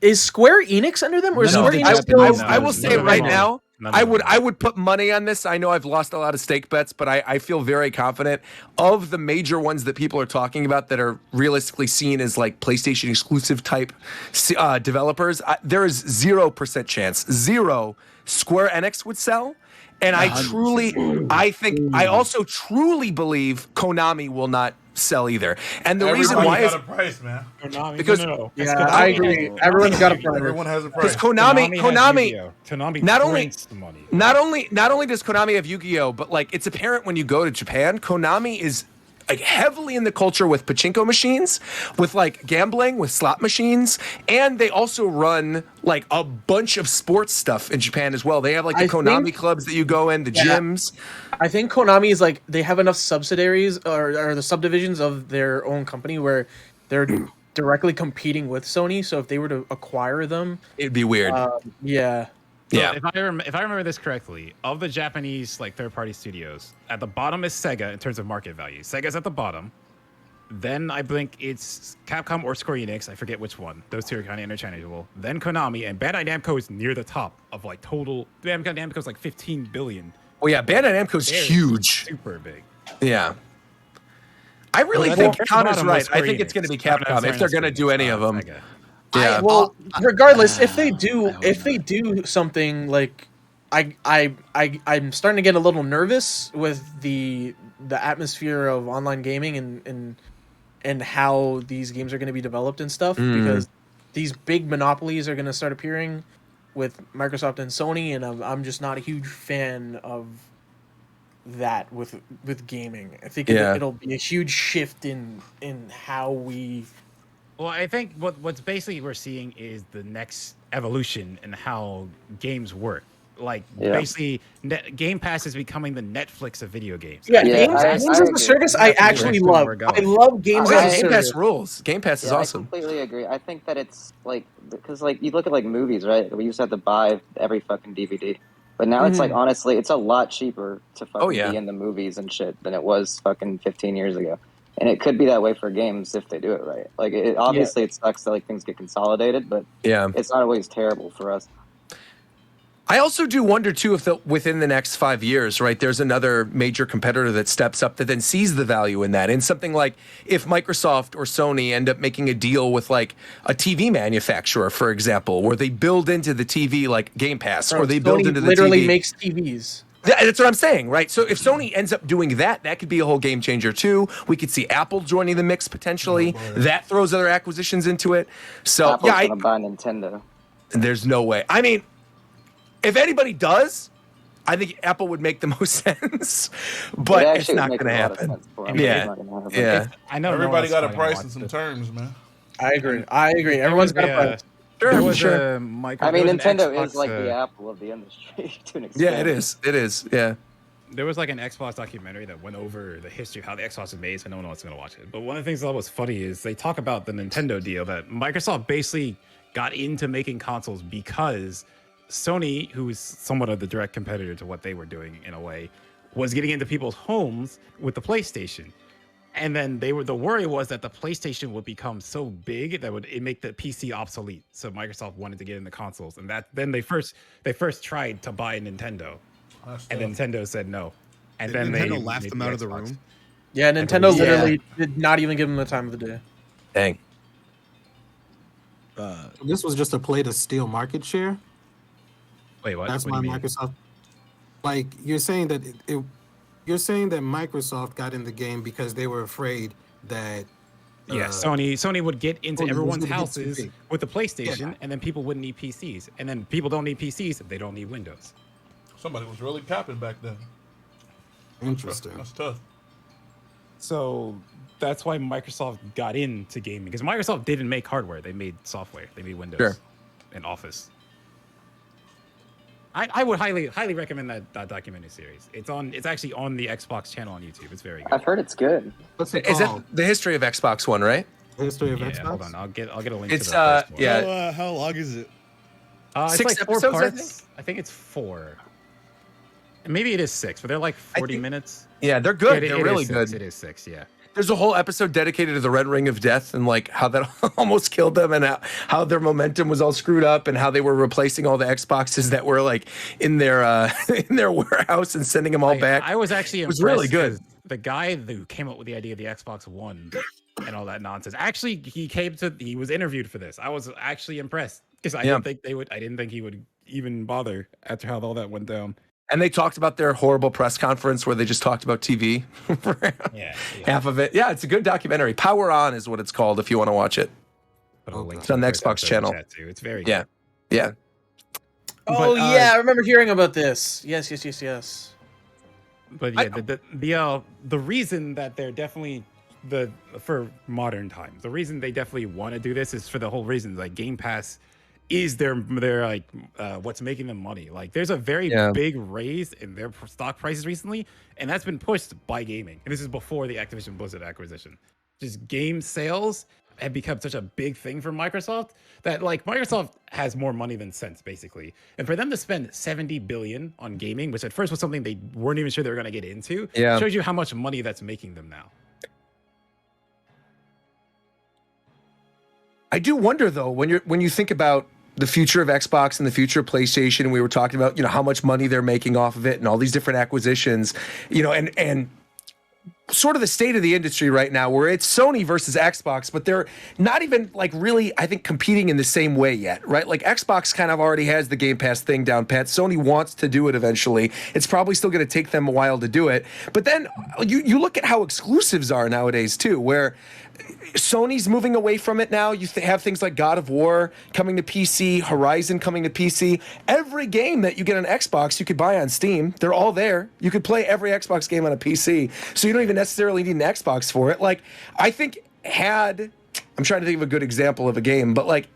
Speaker 1: Is Square Enix under them, or is
Speaker 2: No,
Speaker 1: Square Enix still?
Speaker 2: I will say right now, I would put money on this. I know I've lost a lot of stake bets, but I feel very confident of the major ones that people are talking about that are realistically seen as like PlayStation exclusive type developers. There is 0% chance, zero Square Enix would sell. And I also truly believe Konami will not sell either. And the reason why is
Speaker 8: a price, man.
Speaker 2: Because
Speaker 1: I agree. Everyone's got a price.
Speaker 8: Everyone has a price.
Speaker 2: Because Konami not only
Speaker 11: the money.
Speaker 2: not only does Konami have Yu-Gi-Oh, but like it's apparent when you go to Japan, Konami is like heavily in the culture with pachinko machines, with like gambling, with slot machines, and they also run like a bunch of sports stuff in Japan as well. They have like the Konami clubs that you go in, the gyms.
Speaker 1: I think Konami is like they have enough subsidiaries or the subdivisions of their own company where they're directly competing with Sony. So if they were to acquire them,
Speaker 2: it'd be weird.
Speaker 1: Yeah.
Speaker 11: So if I remember this correctly, of the Japanese like third-party studios, at the bottom is Sega in terms of market value. Sega's at the bottom. Then I think it's Capcom or Square Enix. I forget which one. Those two are kind of interchangeable. Then Konami, and Bandai Namco is near the top of like total. Bandai Namco's like 15 billion.
Speaker 2: Well, yeah, Bandai Namco's huge.
Speaker 11: Super big.
Speaker 2: Yeah. I really think Connor's right. I think it's going to be Capcom if they're going to do any of them.
Speaker 1: Yeah. Well, regardless, if they do something like, I'm starting to get a little nervous with the atmosphere of online gaming and how these games are going to be developed and stuff because these big monopolies are going to start appearing with Microsoft and Sony, and I'm just not a huge fan of that with gaming. I think it'll be a huge shift in how we.
Speaker 11: Well, I think what's basically we're seeing is the next evolution in how games work. Like basically, Game Pass is becoming the Netflix of video games.
Speaker 1: Yeah, games as a service, I actually love. I love games as a service.
Speaker 2: Game Pass rules. Game Pass is awesome.
Speaker 12: I completely agree. I think that it's like because like you look at like movies, right? We used to have to buy every fucking DVD, but now it's like honestly, it's a lot cheaper to fucking be in the movies and shit than it was fucking 15 years ago. And it could be that way for games if they do it right. Like, obviously, it sucks that like things get consolidated, but it's not always terrible for us.
Speaker 2: I also do wonder too if within the next 5 years, right, there's another major competitor that steps up that then sees the value in that. In something like if Microsoft or Sony end up making a deal with like a TV manufacturer, for example, where they build into the TV like Game Pass, or they build into the
Speaker 1: literally
Speaker 2: TV.
Speaker 1: Makes TVs.
Speaker 2: That's what I'm saying, right? So if Sony ends up doing that, that could be a whole game changer too. We could see Apple joining the mix potentially. That throws other acquisitions into it. So
Speaker 12: Apple's gonna buy Nintendo.
Speaker 2: There's no way. I mean, if anybody does, I think Apple would make the most sense, but it's not going to happen. Yeah.
Speaker 11: I know
Speaker 8: everybody got a price and some terms, man.
Speaker 1: I agree. Everyone's got a price.
Speaker 2: Sure.
Speaker 12: I mean, Nintendo is like the Apple of the industry to an extent.
Speaker 2: Yeah, it is. It is. Yeah.
Speaker 11: There was like an Xbox documentary that went over the history of how the Xbox was made, so no one else is going to watch it. But one of the things that was funny is they talk about the Nintendo deal that Microsoft basically got into making consoles because Sony, who is somewhat of the direct competitor to what they were doing in a way, was getting into people's homes with the PlayStation. And then the worry was that the PlayStation would become so big that it make the PC obsolete. So Microsoft wanted to get into consoles, and then they first tried to buy Nintendo, and Nintendo said no. And then
Speaker 3: Nintendo laughed them out of the room.
Speaker 1: Yeah, Nintendo literally did not even give them the time of the day.
Speaker 2: Dang.
Speaker 10: This was just a play to steal market share.
Speaker 11: Wait, what?
Speaker 10: That's
Speaker 11: what
Speaker 10: why Microsoft. Like you're saying that you're saying that Microsoft got in the game because they were afraid that.
Speaker 11: Sony would get into everyone's houses with the PlayStation, and then people wouldn't need PCs, and then people don't need PCs if they don't need Windows.
Speaker 8: Somebody was really capping back then.
Speaker 10: Interesting.
Speaker 8: That's tough.
Speaker 11: So that's why Microsoft got into gaming, because Microsoft didn't make hardware; they made software. They made Windows and Office. I would highly recommend that documentary series. It's actually on the Xbox channel on YouTube. It's very good.
Speaker 12: I've heard it's good.
Speaker 10: What's it
Speaker 2: Is
Speaker 10: called?
Speaker 2: it the history of Xbox One, right?
Speaker 10: History of Xbox.
Speaker 11: Hold on, I'll get a link.
Speaker 2: It's
Speaker 11: to the first one.
Speaker 3: How long is it?
Speaker 11: It's
Speaker 2: 6
Speaker 11: like 4
Speaker 2: episodes,
Speaker 11: parts. I think it's 4. And maybe it is 6, but they're like 40 minutes.
Speaker 2: Yeah, they're good.
Speaker 11: Yeah,
Speaker 2: they're really good.
Speaker 11: It is 6, yeah.
Speaker 2: There's a whole episode dedicated to the Red Ring of Death and like how that almost killed them and how their momentum was all screwed up and how they were replacing all the Xboxes that were like in their in their warehouse and sending them all back.
Speaker 11: I was actually
Speaker 2: it was
Speaker 11: impressed
Speaker 2: really good.
Speaker 11: 'cause the guy who came up with the idea of the Xbox One and all that nonsense. Actually, he was interviewed for this. I was actually impressed because I didn't think he would even bother after how all that went down.
Speaker 2: And they talked about their horrible press conference where they just talked about TV for half of it. Yeah, it's a good documentary. Power On is what it's called if you want to watch it. It's on the Xbox channel.
Speaker 11: It's very
Speaker 2: good. Yeah.
Speaker 1: Oh, yeah, I remember hearing about this. Yes.
Speaker 11: But yeah, the reason that they're definitely for modern times, the reason they definitely want to do this is for the whole reason like Game Pass is their like what's making them money. Like there's a very big raise in their stock prices recently, and that's been pushed by gaming. And this is before the Activision Blizzard acquisition. Just game sales have become such a big thing for Microsoft that like Microsoft has more money than sense basically. And for them to spend 70 billion on gaming, which at first was something they weren't even sure they were going to get into, shows you how much money that's making them now.
Speaker 2: I do wonder though, when you think about the future of Xbox and the future of PlayStation, and we were talking about, how much money they're making off of it and all these different acquisitions, and sort of the state of the industry right now where it's Sony versus Xbox, but they're not even like really, I think, competing in the same way yet, right? Like Xbox kind of already has the Game Pass thing down pat. Sony wants to do it eventually. It's probably still going to take them a while to do it. But then you look at how exclusives are nowadays too, where Sony's moving away from it now. You have things like God of War coming to PC, Horizon coming to PC. Every game that you get on Xbox, you could buy on Steam. They're all there. You could play every Xbox game on a PC. So you don't even necessarily need an Xbox for it. Like, I think I'm trying to think of a good example of a game, but like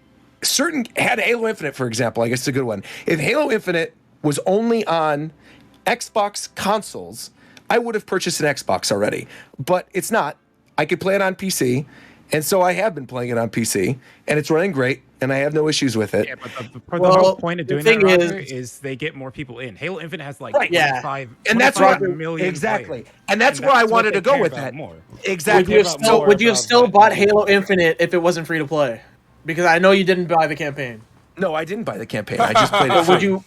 Speaker 2: had Halo Infinite, for example, I guess it's a good one. If Halo Infinite was only on Xbox consoles, I would have purchased an Xbox already, but it's not. I could play it on PC, and so I have been playing it on PC, and it's running great, and I have no issues with it.
Speaker 11: Yeah, but the whole point of doing that, Roger, is they get more people in. Halo Infinite has like 25 million
Speaker 2: exactly,
Speaker 11: players.
Speaker 2: and that's where I wanted to go with that.
Speaker 11: More.
Speaker 2: Exactly.
Speaker 1: Would you have still bought Halo Infinite if it wasn't free to play? Because I know you didn't buy the campaign.
Speaker 2: No, I didn't buy the campaign. I just played it free.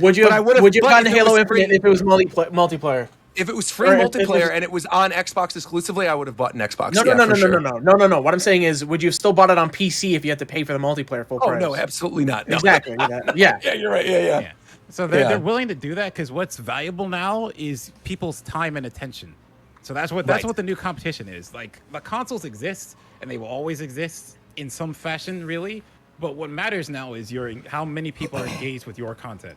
Speaker 1: Would you have gotten Halo Infinite if it was multiplayer?
Speaker 2: If it was free multiplayer and it was on Xbox exclusively, I would have bought an Xbox.
Speaker 1: No. What I'm saying is, would you have still bought it on PC if you had to pay for the multiplayer full price?
Speaker 2: Oh no, absolutely not. No.
Speaker 1: Exactly. Yeah,
Speaker 2: you're right. Yeah.
Speaker 11: So they're willing to do that because what's valuable now is people's time and attention. So that's what the new competition is. Like the consoles exist and they will always exist in some fashion, really. But what matters now is how many people are engaged with your content.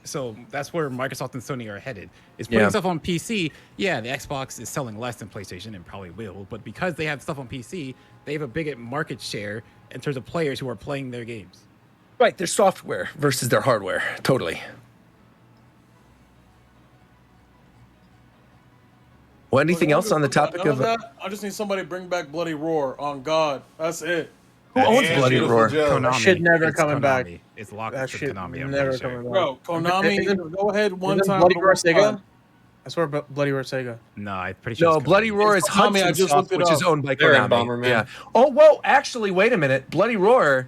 Speaker 11: So that's where Microsoft and Sony are headed. Is putting stuff on PC. Yeah, the Xbox is selling less than PlayStation and probably will, but because they have stuff on PC, they have a bigger market share in terms of players who are playing their games.
Speaker 2: Right, their software versus their hardware. Totally. Well, anything else on the topic of
Speaker 5: that? I just need somebody to bring back Bloody Roar on God. That's it.
Speaker 2: Who owns Bloody Roar?
Speaker 1: That shit never coming back.
Speaker 11: It's locked
Speaker 1: that
Speaker 11: to
Speaker 1: shit
Speaker 11: Konami.
Speaker 1: Never coming back.
Speaker 5: Bro, Konami, go ahead one time.
Speaker 1: Bloody Roar Sega? I swear Bloody Roar Sega.
Speaker 11: No, I'm pretty sure.
Speaker 2: No, Bloody Roar is Hudson Soft, which is owned by Konami. Yeah. Oh, whoa, actually, wait a minute. Bloody Roar...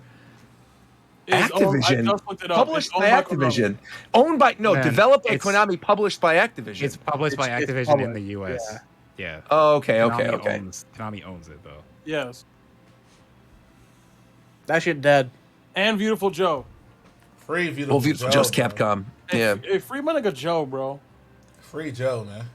Speaker 2: Activision, published by Activision, owned by developed by Konami, published by Activision.
Speaker 11: It's published by Activision in the U.S. Yeah.
Speaker 2: Oh, okay.
Speaker 11: Konami owns it though.
Speaker 5: Yes.
Speaker 1: That shit dead.
Speaker 5: And Beautiful Joe.
Speaker 8: Free Beautiful Joe.
Speaker 2: Beautiful Joe's Capcom.
Speaker 5: Hey, free my nigga Joe, bro.
Speaker 8: Free Joe, man.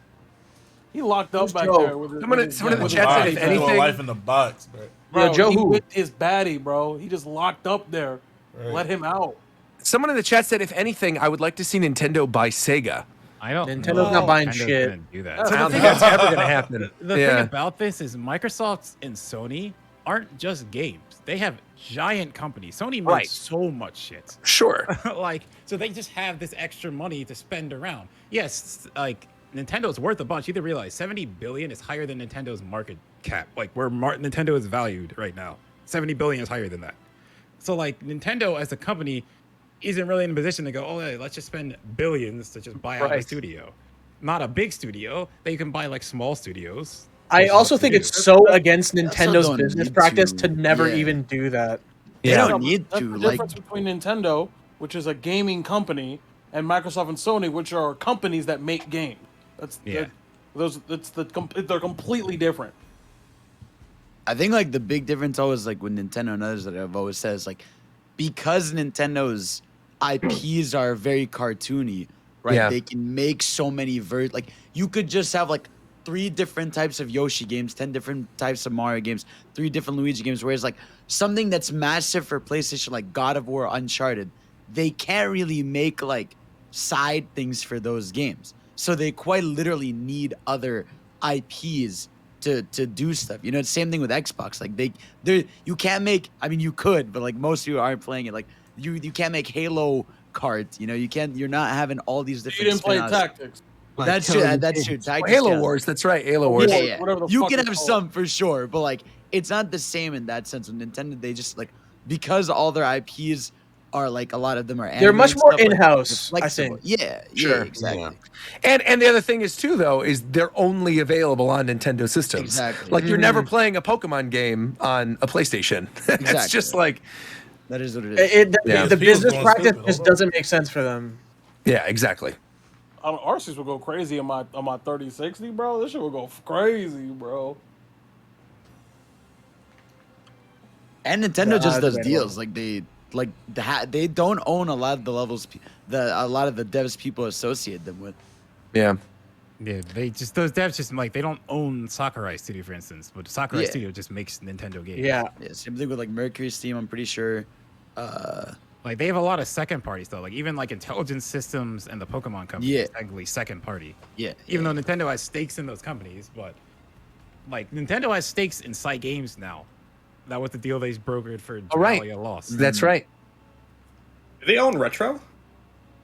Speaker 5: He locked up back there.
Speaker 2: Someone in the chat said if anything,
Speaker 8: life in the box,
Speaker 5: bro. Joe, who with his baddie, bro? He just locked up there. Right. Let him out.
Speaker 2: Someone in the chat said, if anything, I would like to see Nintendo buy Sega.
Speaker 11: I don't.
Speaker 1: Nintendo's not buying shit.
Speaker 11: Do that.
Speaker 2: I don't think that's ever going to happen.
Speaker 11: The thing about this is Microsoft and Sony aren't just games. They have giant companies. Sony makes so much shit.
Speaker 2: Sure.
Speaker 11: So they just have this extra money to spend around. Yes, like Nintendo's worth a bunch. You either realize 70 billion is higher than Nintendo's market cap. Like where Nintendo is valued right now. 70 billion is higher than that. So like Nintendo as a company isn't really in a position to go, oh, hey, let's just spend billions to just buy out a studio. Not a big studio. They can buy like small studios
Speaker 1: I also think it's so against
Speaker 7: also
Speaker 1: Nintendo's
Speaker 7: don't
Speaker 1: business
Speaker 7: need
Speaker 1: practice
Speaker 7: to.
Speaker 1: to never
Speaker 7: Yeah.
Speaker 1: even do that.
Speaker 7: They
Speaker 2: Yeah.
Speaker 7: don't need
Speaker 5: That's
Speaker 7: to.
Speaker 5: the
Speaker 7: Like,
Speaker 5: difference between Nintendo, which is a gaming company, and Microsoft and Sony, which are companies that make games.
Speaker 11: Yeah.
Speaker 5: They're completely different.
Speaker 7: I think like the big difference always like with Nintendo and others that I've always said is like because Nintendo's IPs are very cartoony, right?
Speaker 2: Yeah.
Speaker 7: They can make so many like you could just have like 3 different types of Yoshi games, 10 different types of Mario games, 3 different Luigi games, whereas like something that's massive for PlayStation like God of War, Uncharted, they can't really make like side things for those games. So they quite literally need other IPs to do stuff. You know, it's the same thing with Xbox. Like they you can't make, I mean you could, but like most of you aren't playing it. Like you can't make Halo cards, you know, you're not having all these different
Speaker 5: You didn't play
Speaker 7: spin-offs.
Speaker 5: Tactics.
Speaker 10: Like
Speaker 7: That's true.
Speaker 10: killing
Speaker 7: That's true.
Speaker 10: games.
Speaker 7: Tactics,
Speaker 2: Halo
Speaker 7: yeah.
Speaker 2: Wars, that's right. Halo Wars.
Speaker 7: Yeah.
Speaker 5: Whatever the
Speaker 7: You
Speaker 5: fuck
Speaker 7: can
Speaker 5: it's
Speaker 7: have
Speaker 5: called.
Speaker 7: some for sure, but like it's not the same in that sense. With Nintendo, they just like because all their IPs are like a lot of them are
Speaker 1: They're much
Speaker 7: animated
Speaker 1: more
Speaker 7: stuff, like,
Speaker 1: in-house,
Speaker 7: they're
Speaker 1: I
Speaker 7: flexible.
Speaker 1: think.
Speaker 7: Yeah,
Speaker 2: Sure.
Speaker 7: exactly.
Speaker 2: And the other thing is too though is they're only available on Nintendo systems.
Speaker 7: Exactly.
Speaker 2: Like you're never playing a Pokemon game on a PlayStation. It's
Speaker 7: Exactly.
Speaker 2: just like
Speaker 7: That is what it is.
Speaker 2: Yeah.
Speaker 1: The
Speaker 8: People's
Speaker 1: business
Speaker 8: going
Speaker 1: practice
Speaker 8: stupid,
Speaker 1: just
Speaker 8: hold on.
Speaker 1: doesn't make sense for them.
Speaker 2: yeah, exactly.
Speaker 5: Arceus will go crazy on my 3060, bro. This shit will go crazy, bro.
Speaker 7: And Nintendo
Speaker 1: Yeah,
Speaker 7: just does
Speaker 1: that's
Speaker 7: deals. Like they don't own a lot of the levels a lot of the devs people associate them with.
Speaker 2: Yeah.
Speaker 11: Yeah, those devs just like they don't own Sakurai Studio, for instance, but Sakurai
Speaker 7: Yeah.
Speaker 11: Studio just makes Nintendo games.
Speaker 1: Yeah.
Speaker 7: Yeah, same thing with like Mercury Steam. I'm pretty sure.
Speaker 11: Like they have a lot of second parties though. Like even like Intelligent Systems and the Pokemon company
Speaker 7: Yeah.
Speaker 11: is technically second party.
Speaker 7: Yeah.
Speaker 11: Even though Nintendo has stakes in those companies, but like Nintendo has stakes in Side Games now. That was the deal they brokered for
Speaker 2: right.
Speaker 11: Dragalia Lost.
Speaker 2: That's right.
Speaker 9: Do they own Retro?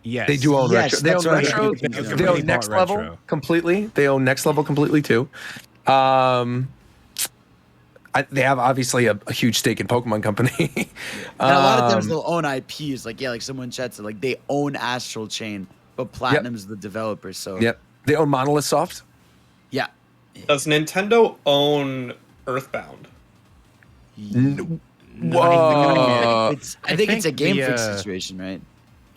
Speaker 11: Yes.
Speaker 2: They do own
Speaker 7: Yes,
Speaker 2: Retro. They own
Speaker 7: that's right.
Speaker 2: Retro.
Speaker 11: They
Speaker 2: They
Speaker 11: completely
Speaker 2: own Next
Speaker 11: bought
Speaker 2: Level
Speaker 11: Retro.
Speaker 2: completely. They own Next Level completely too. They have obviously a huge stake in Pokemon Company.
Speaker 7: And a lot of times they'll own IPs. Like like someone chat said, like they own Astral Chain, but Platinum's the developer. So
Speaker 2: Yep. They own Monolith Soft.
Speaker 7: yeah.
Speaker 9: Does Nintendo own Earthbound?
Speaker 2: Whoa.
Speaker 7: I think it's a Game Freak
Speaker 11: the,
Speaker 7: situation, right?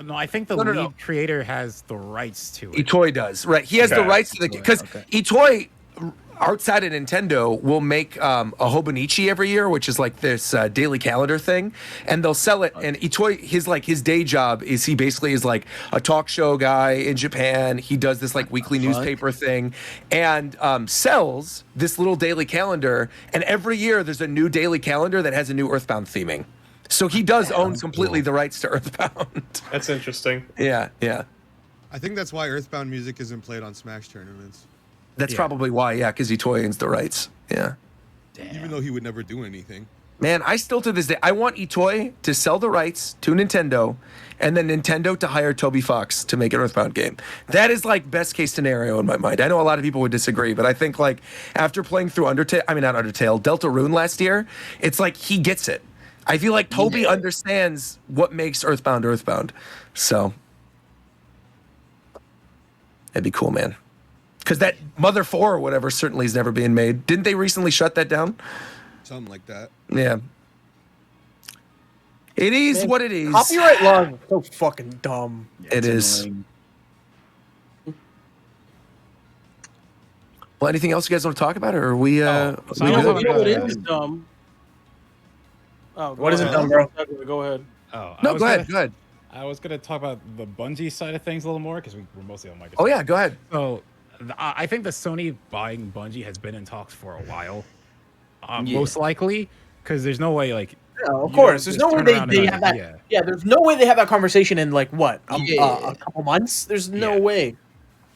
Speaker 11: No, I think the
Speaker 2: No, no,
Speaker 11: lead
Speaker 2: no.
Speaker 11: creator has the rights to it.
Speaker 2: Itoy does, right? He has the
Speaker 9: Okay.
Speaker 2: rights to the because Itoy outside of Nintendo will make a Hobonichi every year, which is like this daily calendar thing, and they'll sell it. And Itoy, his day job is he basically is like a talk show guy in Japan. He does this like weekly newspaper thing, and sells this little daily calendar. And every year there's a new daily calendar that has a new Earthbound theming. So he does own completely the rights to Earthbound.
Speaker 9: That's interesting.
Speaker 2: Yeah.
Speaker 3: I think that's why Earthbound music isn't played on Smash tournaments.
Speaker 2: That's probably why, because Itoy owns the rights. Yeah.
Speaker 3: Even though he would never do anything.
Speaker 2: Man, I still to this day, I want Itoy to sell the rights to Nintendo and then Nintendo to hire Toby Fox to make an Earthbound game. That is like best case scenario in my mind. I know a lot of people would disagree, but I think like after playing through Deltarune last year, it's like he gets it. I feel like Toby understands what makes Earthbound. So that'd be cool, man. Because that Mother 4 or whatever certainly is never being made. Didn't they recently shut that down?
Speaker 3: Something like that.
Speaker 2: Yeah. It is
Speaker 1: Man,
Speaker 2: what it is.
Speaker 1: Copyright law is so fucking dumb.
Speaker 2: It is.
Speaker 7: annoying.
Speaker 2: Well, anything else you guys want to talk about, or are we?
Speaker 5: You
Speaker 11: so
Speaker 2: we
Speaker 11: I
Speaker 5: know
Speaker 2: good?
Speaker 5: what is dumb? Oh,
Speaker 1: What is it
Speaker 5: ahead.
Speaker 1: dumb, bro?
Speaker 5: Go ahead.
Speaker 11: Oh,
Speaker 2: No, go ahead.
Speaker 11: I was gonna talk about the Bungie side of things a little more because we're mostly on Microsoft.
Speaker 2: Oh yeah, go ahead.
Speaker 11: So I think the Sony buying Bungie has been in talks for a while. Most likely, because there's no way like.
Speaker 1: Yeah, of
Speaker 11: you
Speaker 1: course.
Speaker 11: don't
Speaker 1: There's
Speaker 11: just
Speaker 1: no way
Speaker 11: turn around
Speaker 1: they
Speaker 11: and
Speaker 1: have
Speaker 11: like,
Speaker 1: that. Yeah, there's no way they have that conversation in like what
Speaker 7: Yeah.
Speaker 1: a couple months. There's no
Speaker 11: Yeah.
Speaker 1: way.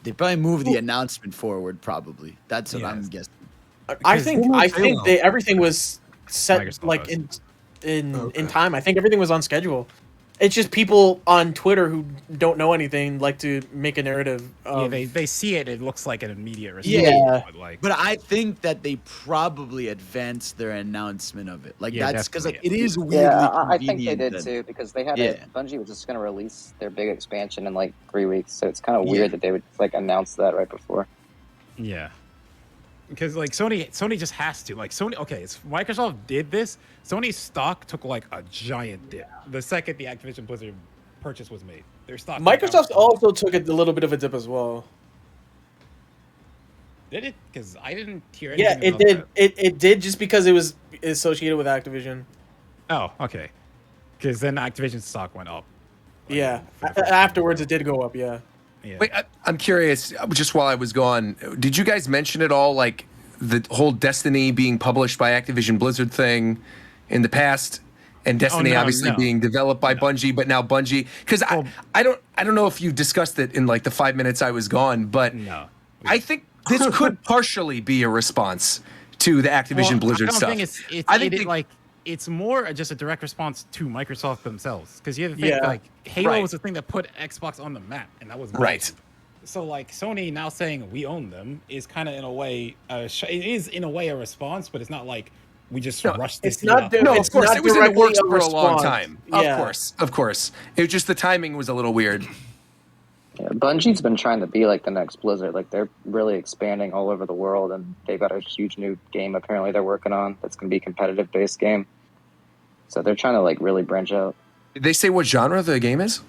Speaker 7: They probably moved the announcement forward. Probably that's what I'm
Speaker 11: Yes.
Speaker 7: guessing.
Speaker 1: I think
Speaker 10: Halo?
Speaker 1: everything was set
Speaker 11: Microsoft
Speaker 1: like
Speaker 11: does.
Speaker 1: in time. I think everything was on schedule. It's just people on Twitter who don't know anything like to make a narrative.
Speaker 11: Yeah,
Speaker 1: Of,
Speaker 11: they see it. It looks like an immediate response.
Speaker 1: Yeah.
Speaker 11: But like,
Speaker 7: But I think that they probably advanced their announcement of it. Like
Speaker 11: Yeah,
Speaker 7: that's because like it
Speaker 11: definitely.
Speaker 7: is weirdly
Speaker 12: Yeah, I think they
Speaker 7: convenient
Speaker 12: did
Speaker 7: that-
Speaker 12: too because they had
Speaker 7: Yeah.
Speaker 12: Bungie was just going to release their big expansion in like 3 weeks, so it's kind of
Speaker 7: Yeah.
Speaker 12: weird that they would like announce that right before.
Speaker 11: yeah. because like Sony just has to like Sony. Okay, it's Microsoft did this. Sony's stock took like a giant dip the second the Activision Blizzard purchase was made. Their stock.
Speaker 1: Microsoft also took a little bit of a dip as well.
Speaker 11: Did it? Because I didn't hear
Speaker 1: Yeah,
Speaker 11: anything.
Speaker 1: it did. It did just because it was associated with Activision.
Speaker 11: Oh, okay. Because then Activision's stock went up.
Speaker 1: Yeah. Afterwards, it did go up. Yeah.
Speaker 11: Yeah.
Speaker 2: Wait, I'm curious. Just while I was gone, did you guys mention at all like the whole Destiny being published by Activision Blizzard thing in the past, and Destiny obviously being developed by Bungie, but now Bungie? Because I don't know if you discussed it in like the 5 minutes I was gone, but I think this could partially be a response to the Activision Blizzard stuff.
Speaker 11: I think it's more just a direct response to Microsoft themselves. Because you have to think like Halo was the thing that put Xbox on the map, and that was
Speaker 2: right.
Speaker 11: So like Sony now saying we own them is kind of in a way, it is in a way a response, but it's not like we just rushed this.
Speaker 1: It's not.
Speaker 2: No, of course, it was in the works for a long
Speaker 1: response.
Speaker 2: time.
Speaker 1: Yeah.
Speaker 2: Of course. It was just the timing was a little weird.
Speaker 12: Yeah, Bungie's been trying to be like the next Blizzard. Like they're really expanding all over the world, and they've got a huge new game apparently they're working on that's going to be a competitive based game. So they're trying to like really branch out.
Speaker 2: Did they say what genre the game is?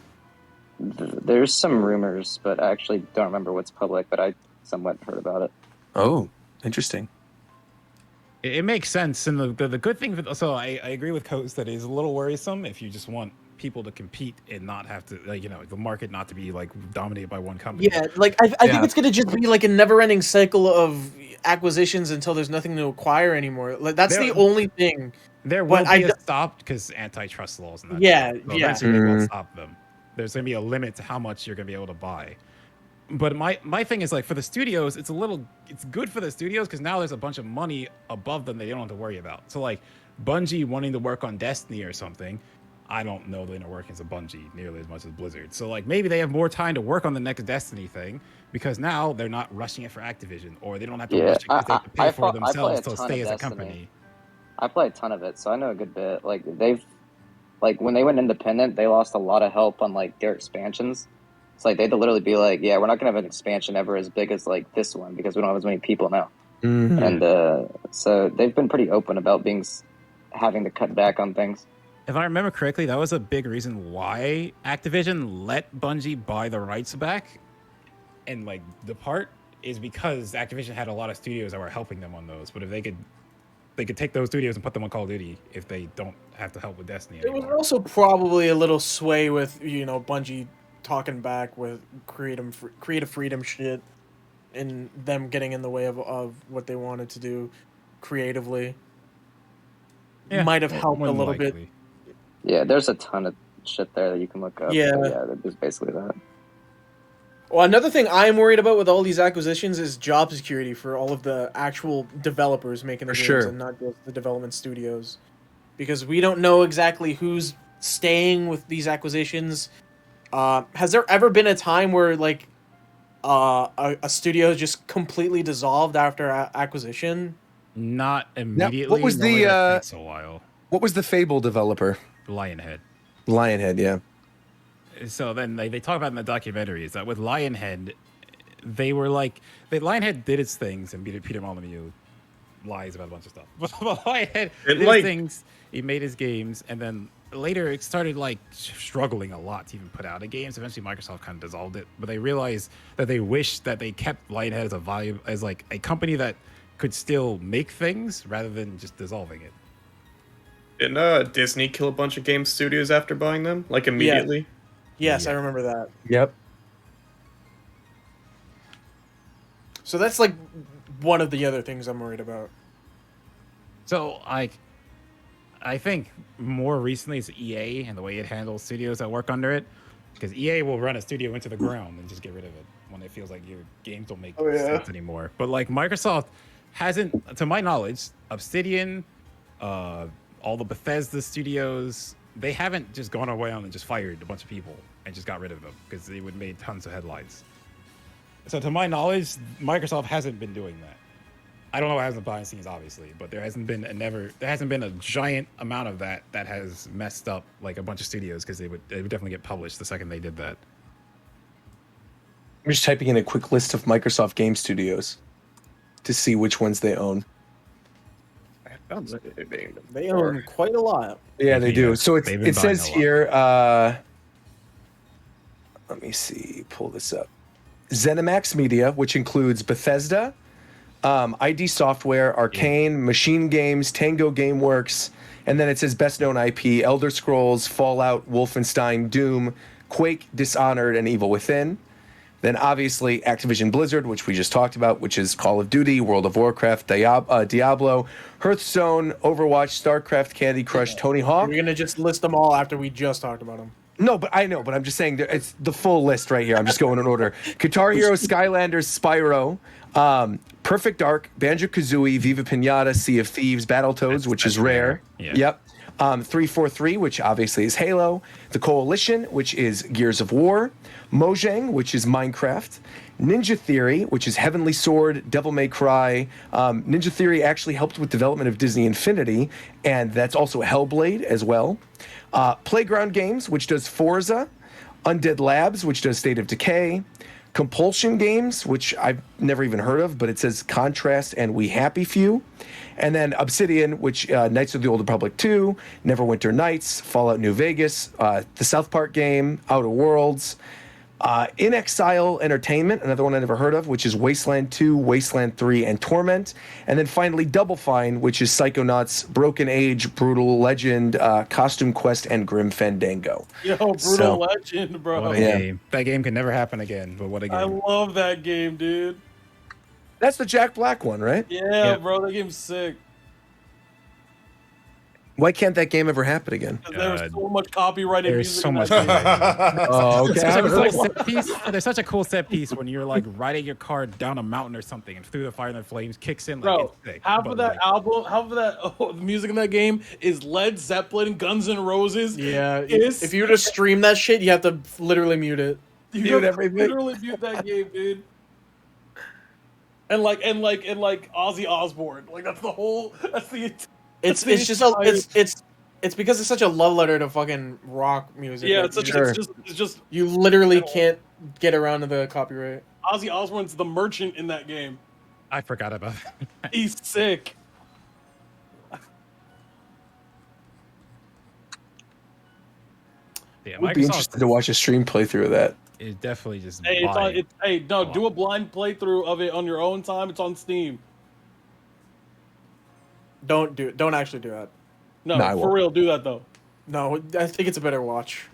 Speaker 12: There's some rumors, but I actually don't remember what's public. But I somewhat heard about it.
Speaker 2: Oh, interesting.
Speaker 11: It makes sense, and the good thing. I agree with Coates that it is a little worrisome if you just want people to compete and not have to, like, the market not to be like dominated by one company.
Speaker 1: Yeah, like I think it's gonna just be like a never-ending cycle of acquisitions until there's nothing to acquire anymore. Like that's the only thing.
Speaker 11: There will be a stop because antitrust laws and that.
Speaker 1: Yeah,
Speaker 11: stuff. So eventually they will stop them. There's gonna be a limit to how much you're gonna be able to buy. But my thing is like for the studios, it's good for the studios because now there's a bunch of money above them they don't have to worry about. So like Bungie wanting to work on Destiny or something, I don't know the inner workings of Bungie nearly as much as Blizzard. So like maybe they have more time to work on the next Destiny thing because now they're not rushing it for Activision, or they don't have to rush it because they have to pay for it themselves to stay as a company.
Speaker 12: I play a ton of it, so I know a good bit. Like when they went independent, they lost a lot of help on like their expansions. It's like they'd literally be like, yeah, we're not gonna have an expansion ever as big as like this one because we don't have as many people now.
Speaker 2: Mm-hmm.
Speaker 12: And so they've been pretty open about having to cut back on things.
Speaker 11: If I remember correctly, that was a big reason why Activision let Bungie buy the rights back and like depart, is because Activision had a lot of studios that were helping them on those. But if they could take those studios and put them on Call of Duty if they don't have to help with Destiny anymore.
Speaker 1: There was also probably a little sway with Bungie talking back with creative freedom shit and them getting in the way of what they wanted to do creatively.
Speaker 11: Yeah,
Speaker 1: might have helped a little bit.
Speaker 12: Yeah, there's a ton of shit there that you can look up.
Speaker 1: Yeah,
Speaker 12: it was basically that.
Speaker 1: Well, another thing I'm worried about with all these acquisitions is job security for all of the actual developers making the games and not just the development studios. Because we don't know exactly who's staying with these acquisitions. Has there ever been a time where like a studio just completely dissolved after acquisition?
Speaker 11: Not immediately.
Speaker 2: Now, what was
Speaker 11: that takes a while.
Speaker 2: What was the Fable developer?
Speaker 11: Lionhead.
Speaker 2: Lionhead, yeah.
Speaker 11: So then they talk about in the documentaries that with Lionhead, they were like, Lionhead did its things, and Peter Molyneux lies about a bunch of stuff. But Lionhead did his things, he made his games, and then later it started like struggling a lot to even put out a game. So eventually Microsoft kind of dissolved it, but they realized that they wished that they kept Lionhead as like a company that could still make things rather than just dissolving it.
Speaker 9: Didn't Disney kill a bunch of game studios after buying them? Like immediately?
Speaker 1: Yeah. Yes, I remember that.
Speaker 2: Yep.
Speaker 1: So that's like one of the other things I'm worried about.
Speaker 11: So I think more recently it's EA and the way it handles studios that work under it. Because EA will run a studio into the ground and just get rid of it when it feels like your games don't make sense anymore. But like Microsoft hasn't, to my knowledge, Obsidian, all the Bethesda studios, they haven't just gone away and just fired a bunch of people and just got rid of them because they would have made tons of headlines. So to my knowledge, Microsoft hasn't been doing that. I don't know what happens behind the scenes, obviously, but there hasn't been a giant amount of that has messed up like a bunch of studios because they would definitely get published the second they did that.
Speaker 2: I'm just typing in a quick list of Microsoft game studios. to see which ones they own.
Speaker 1: They own quite a lot.
Speaker 2: Yeah, they do.
Speaker 11: Yeah,
Speaker 2: So
Speaker 11: they've been
Speaker 2: it
Speaker 11: buying
Speaker 2: says
Speaker 11: a lot.
Speaker 2: here. Let me see. Pull this up. ZeniMax Media, which includes Bethesda, ID Software, Arcane, Machine Games, Tango GameWorks, and then it says best known IP: Elder Scrolls, Fallout, Wolfenstein, Doom, Quake, Dishonored, and Evil Within. Then obviously Activision Blizzard, which we just talked about, which is Call of Duty, World of Warcraft, Diablo, Hearthstone, Overwatch, StarCraft, Candy Crush, Tony Hawk.
Speaker 1: We're gonna just list them all after we just talked about them.
Speaker 2: No, but I know, but I'm just saying it's the full list right here. I'm just going in order. Guitar Hero, Skylanders, Spyro, Perfect Dark, Banjo-Kazooie, Viva Pinata, Sea of Thieves, Battletoads, which is rare.
Speaker 11: Yeah.
Speaker 2: Yep. 343, which obviously is Halo. The Coalition, which is Gears of War. Mojang, which is Minecraft. Ninja Theory, which is Heavenly Sword, Devil May Cry. Ninja Theory actually helped with development of Disney Infinity, and that's also Hellblade as well. Playground Games, which does Forza. Undead Labs, which does State of Decay. Compulsion Games, which I've never even heard of, but it says Contrast and We Happy Few. And then Obsidian, which Knights of the Old Republic 2, Neverwinter Nights, Fallout New Vegas, the South Park game, Outer Worlds, In Exile Entertainment, another one I never heard of, which is Wasteland 2, Wasteland 3, and Torment. And then finally Double Fine, which is Psychonauts, Broken Age, Brutal Legend, Costume Quest, and Grim Fandango.
Speaker 5: Yo, Brutal Legend, bro.
Speaker 11: What a game. That game can never happen again, but what a game.
Speaker 5: I love that game, dude.
Speaker 2: That's the Jack Black one, right?
Speaker 5: Yeah, bro, that game's sick.
Speaker 2: Why can't that game ever happen again?
Speaker 5: There's so much copyrighted
Speaker 11: There's
Speaker 5: music
Speaker 11: so
Speaker 5: in
Speaker 11: much.
Speaker 5: that
Speaker 2: Oh, okay.
Speaker 11: There's such a cool set piece. There's such a cool set piece when you're like riding your car down a mountain or something, and through the fire and the flames kicks in. Like,
Speaker 5: Bro,
Speaker 11: it's sick,
Speaker 5: half
Speaker 11: but,
Speaker 5: of that album, half of that the music in that game is Led Zeppelin, Guns N' Roses.
Speaker 1: Yeah, if you were to stream that shit, you have to literally mute it.
Speaker 5: You have to literally mute that game, dude. And like Ozzy Osbourne, like that's the whole.
Speaker 1: It's because it's such a love letter to fucking rock music.
Speaker 5: Yeah,
Speaker 1: like,
Speaker 5: it's just
Speaker 1: you literally can't get around to the copyright.
Speaker 5: Ozzy Osbourne's the merchant in that game.
Speaker 11: I forgot about that.
Speaker 5: He's sick.
Speaker 11: Yeah,
Speaker 2: I'd be interested to watch a stream playthrough of that.
Speaker 11: It's definitely just.
Speaker 5: Hey, do a blind playthrough of it on your own time. It's on Steam.
Speaker 1: Don't do it. Don't actually do that.
Speaker 5: No, for real, do that though.
Speaker 1: No, I think it's a better watch.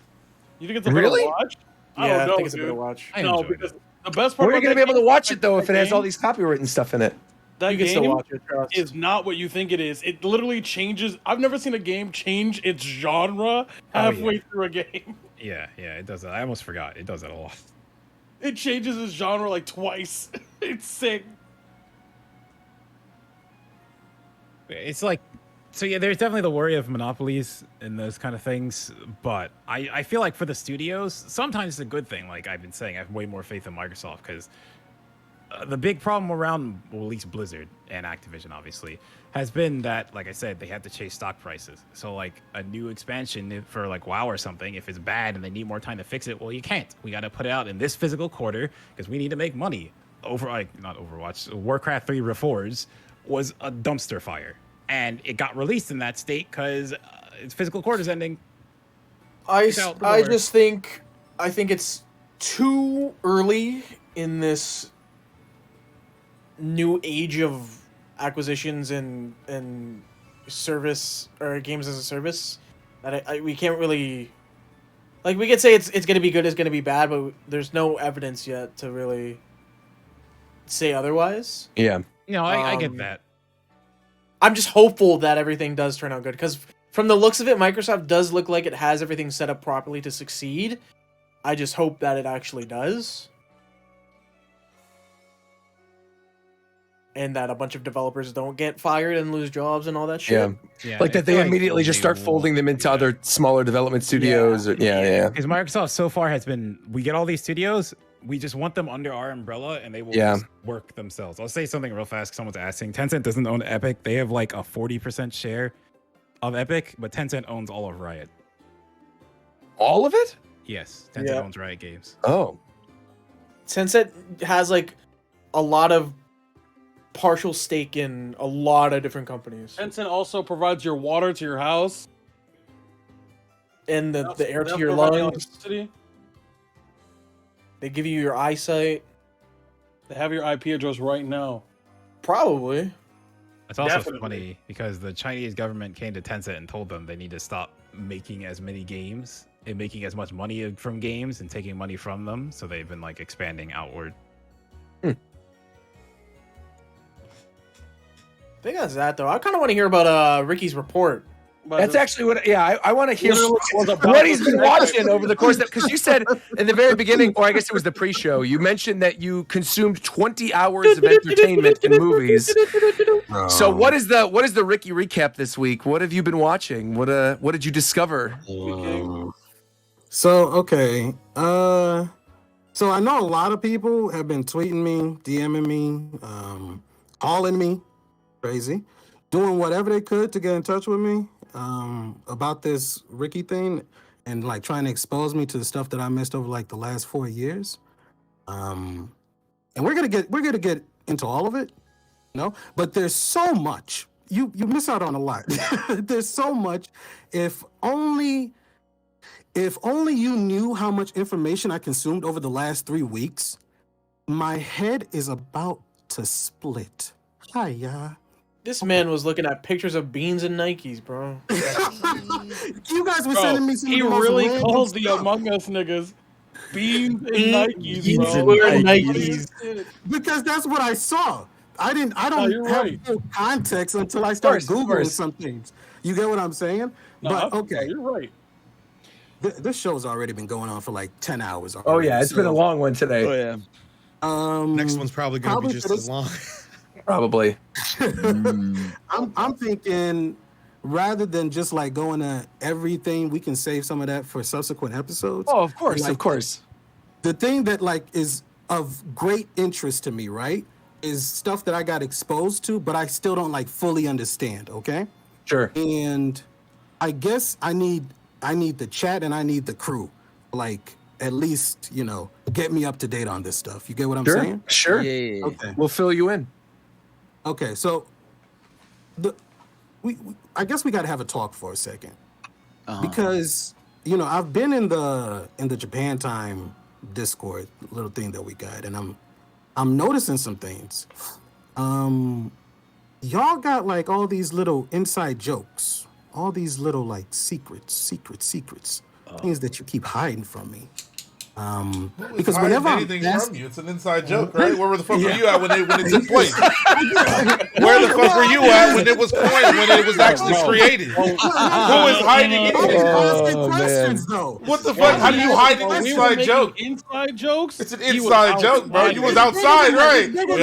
Speaker 5: You think it's a better watch?
Speaker 1: Yeah,
Speaker 5: I don't know,
Speaker 1: think it's a
Speaker 5: dude.
Speaker 1: better watch.
Speaker 5: No, because the best part.
Speaker 2: Where are you
Speaker 5: going
Speaker 2: going to be able to watch it though if it has all these copyright and stuff in it?
Speaker 5: That
Speaker 1: You can still
Speaker 5: game
Speaker 1: watch it, trust.
Speaker 5: is not what you think it is. It literally changes. I've never seen a game change its genre halfway through a game.
Speaker 11: Yeah, it does that. I almost forgot. It does that a lot.
Speaker 5: It changes its genre like twice. It's sick.
Speaker 11: It's like, so yeah, there's definitely the worry of monopolies and those kind of things, but I feel like for the studios, sometimes it's a good thing. Like I've been saying, I have way more faith in Microsoft because the big problem around, well, at least Blizzard and Activision, obviously, has been that, like I said, they have to chase stock prices. So like a new expansion for like WoW or something, if it's bad and they need more time to fix it, well, you can't. We got to put it out in this physical quarter because we need to make money. Not Overwatch, Warcraft 3 Reforged was a dumpster fire. And it got released in that state because its physical quarter's ending.
Speaker 1: I think it's too early in this new age of acquisitions and service or games as a service that we can't really, like, we could say it's going to be good, it's going to be bad, but there's no evidence yet to really say otherwise.
Speaker 2: Yeah.
Speaker 11: I get that.
Speaker 1: I'm just hopeful that everything does turn out good because from the looks of it, Microsoft does look like it has everything set up properly to succeed. I just hope that it actually does. And that a bunch of developers don't get fired and lose jobs and all that shit.
Speaker 2: Yeah, like that they immediately just start folding them into other smaller development studios. Yeah.
Speaker 11: Because Microsoft so far has been, we get all these studios, we just want them under our umbrella and they will just work themselves. I'll say something real fast because someone's asking. Tencent doesn't own Epic. They have like a 40% share of Epic, but Tencent owns all of Riot.
Speaker 2: All of it?
Speaker 11: Yes, Tencent owns Riot Games.
Speaker 2: Oh.
Speaker 1: Tencent has like a lot of partial stake in a lot of different companies.
Speaker 5: Tencent also provides your water to your house.
Speaker 1: And the air
Speaker 5: They
Speaker 1: to your
Speaker 5: provide
Speaker 1: lungs.
Speaker 5: electricity.
Speaker 1: They give you your eyesight.
Speaker 5: They have your IP address right now.
Speaker 1: Probably.
Speaker 11: It's also
Speaker 5: Definitely.
Speaker 11: funny because the Chinese government came to Tencent and told them they need to stop making as many games and making as much money from games and taking money from them. So they've been like expanding outward.
Speaker 1: I think that's that though. I kind of want to hear about Ricky's report.
Speaker 2: That's actually what. Yeah, I want to hear
Speaker 1: Literally was about
Speaker 2: what he's
Speaker 1: to
Speaker 2: been
Speaker 1: say.
Speaker 2: watching over the course of. Because you said in the very beginning, or I guess it was the pre-show, you mentioned that you consumed 20 hours of entertainment and movies. So what is the Ricky recap this week? What have you been watching? What did you discover?
Speaker 10: So okay, so I know a lot of people have been tweeting me, DMing me, calling me, crazy, doing whatever they could to get in touch with me about this Ricky thing, and like trying to expose me to the stuff that I missed over like the last 4 years. And we're gonna get into all of it, but there's so much. You miss out on a lot. There's so much. If only you knew how much information I consumed over the last 3 weeks, my head is about to split. Hiya.
Speaker 1: This man was looking at pictures of beans and Nikes, bro.
Speaker 10: You guys were sending me some
Speaker 5: He
Speaker 10: of the most
Speaker 5: really
Speaker 10: random
Speaker 5: calls the
Speaker 10: stuff.
Speaker 5: Among Us niggas beans and
Speaker 1: Beans
Speaker 5: Nikes,
Speaker 1: and
Speaker 5: bro.
Speaker 1: Nikes.
Speaker 10: Because that's what I saw. I don't
Speaker 5: you're
Speaker 10: have
Speaker 5: right.
Speaker 10: full context until I start
Speaker 2: of
Speaker 10: Googling
Speaker 2: course.
Speaker 10: some things. You get what I'm saying? But okay,
Speaker 5: You're right.
Speaker 10: this show's already been going on for like 10 hours already.
Speaker 2: Oh yeah, it's been a long one today.
Speaker 7: Oh yeah.
Speaker 3: Next one's probably gonna be just
Speaker 10: for
Speaker 3: as long.
Speaker 2: Probably.
Speaker 10: I'm thinking rather than just like going to everything, we can save some of that for subsequent episodes.
Speaker 2: Oh, of course,
Speaker 10: Like,
Speaker 2: of course.
Speaker 10: The thing that like is of great interest to me, right, is stuff that I got exposed to, but I still don't like fully understand. Okay.
Speaker 2: Sure.
Speaker 10: And I guess I need the chat and I need the crew, like at least get me up to date on this stuff. You get what I'm saying?
Speaker 2: Sure.
Speaker 7: Yeah.
Speaker 10: Okay.
Speaker 2: We'll fill you in.
Speaker 10: Okay. So I guess we got to have a talk for a second because I've been in the Japan Time Discord little thing that we got, and I'm noticing some things. Y'all got like all these little inside jokes, all these little like secrets, things that you keep hiding from me. Because whenever I'm
Speaker 8: anything
Speaker 10: asked,
Speaker 8: from you, it's an inside joke, right? Where the fuck were you at when it took place? Where the fuck were you at when it was coined, when it was actually created? Who is hiding
Speaker 10: I was
Speaker 8: it?
Speaker 10: asking questions though.
Speaker 8: What the fuck? How do you hide an
Speaker 5: We were
Speaker 8: inside
Speaker 5: making
Speaker 8: joke?
Speaker 5: inside jokes.
Speaker 8: It's an
Speaker 5: He was
Speaker 8: inside joke, bro. You was outside, right? You was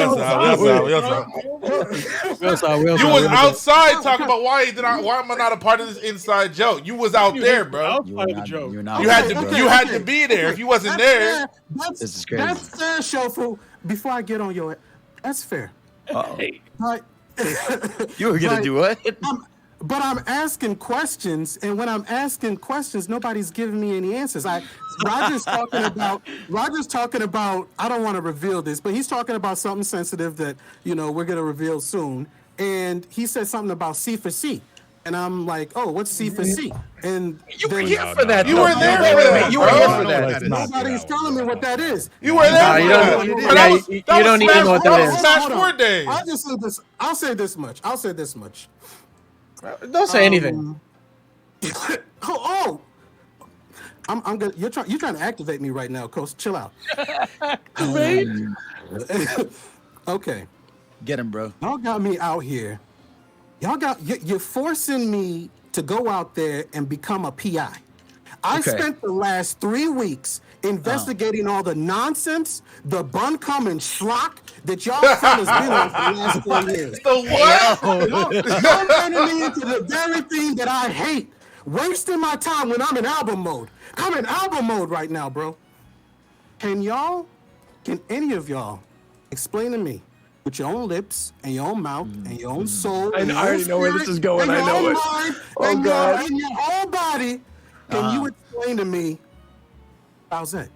Speaker 8: outside talking about why am I not a part of this inside joke? You was out there, bro.
Speaker 5: Outside of the joke.
Speaker 8: You had to be there. If you wasn't there,
Speaker 10: That's,
Speaker 7: This is crazy.
Speaker 10: That's fair, Shofu. Before I get on your, that's fair.
Speaker 5: Hey.
Speaker 10: But
Speaker 7: You were gonna
Speaker 10: but
Speaker 7: do what?
Speaker 10: But I'm asking questions, and when I'm asking questions, nobody's giving me any answers. Roger's talking about. I don't want to reveal this, but he's talking about something sensitive that we're gonna reveal soon. And he said something about C for C. And I'm like, oh, what's C for C? And
Speaker 2: You were here for that.
Speaker 8: You were there for that.
Speaker 2: You were here for
Speaker 3: that.
Speaker 2: that.
Speaker 10: nobody's telling me what that is.
Speaker 8: you were there.
Speaker 1: you
Speaker 8: for
Speaker 1: don't-
Speaker 8: that.
Speaker 1: yeah,
Speaker 8: That
Speaker 1: you don't
Speaker 8: was
Speaker 1: even know what that
Speaker 8: That
Speaker 1: is.
Speaker 8: was Smash
Speaker 10: Hold on.
Speaker 8: 4 days.
Speaker 10: I'll say this much.
Speaker 1: Don't say anything.
Speaker 10: Oh, I'm gonna. You're trying to activate me right now, Coach. Chill out. Okay,
Speaker 7: Get him, bro.
Speaker 10: y'all got me out here. You're forcing me to go out there and become a PI. I
Speaker 2: Okay.
Speaker 10: spent the last 3 weeks investigating all the nonsense, the bun-cum and schlock that y'all fellas been on for the last 4 years.
Speaker 8: The what?
Speaker 10: Y'all turning me into the very thing that I hate. Wasting my time when I'm in album mode. I'm in album mode right now, bro. Can any of y'all explain to me with your own lips and your own mouth and your own soul?
Speaker 2: I
Speaker 10: and your
Speaker 2: already
Speaker 10: own
Speaker 2: know where this
Speaker 10: spirit
Speaker 2: is going.
Speaker 10: and
Speaker 2: I
Speaker 10: your
Speaker 2: know
Speaker 10: own
Speaker 2: it.
Speaker 10: mind
Speaker 2: Oh,
Speaker 10: and
Speaker 2: God.
Speaker 10: and your whole body. Can you explain to me how's that?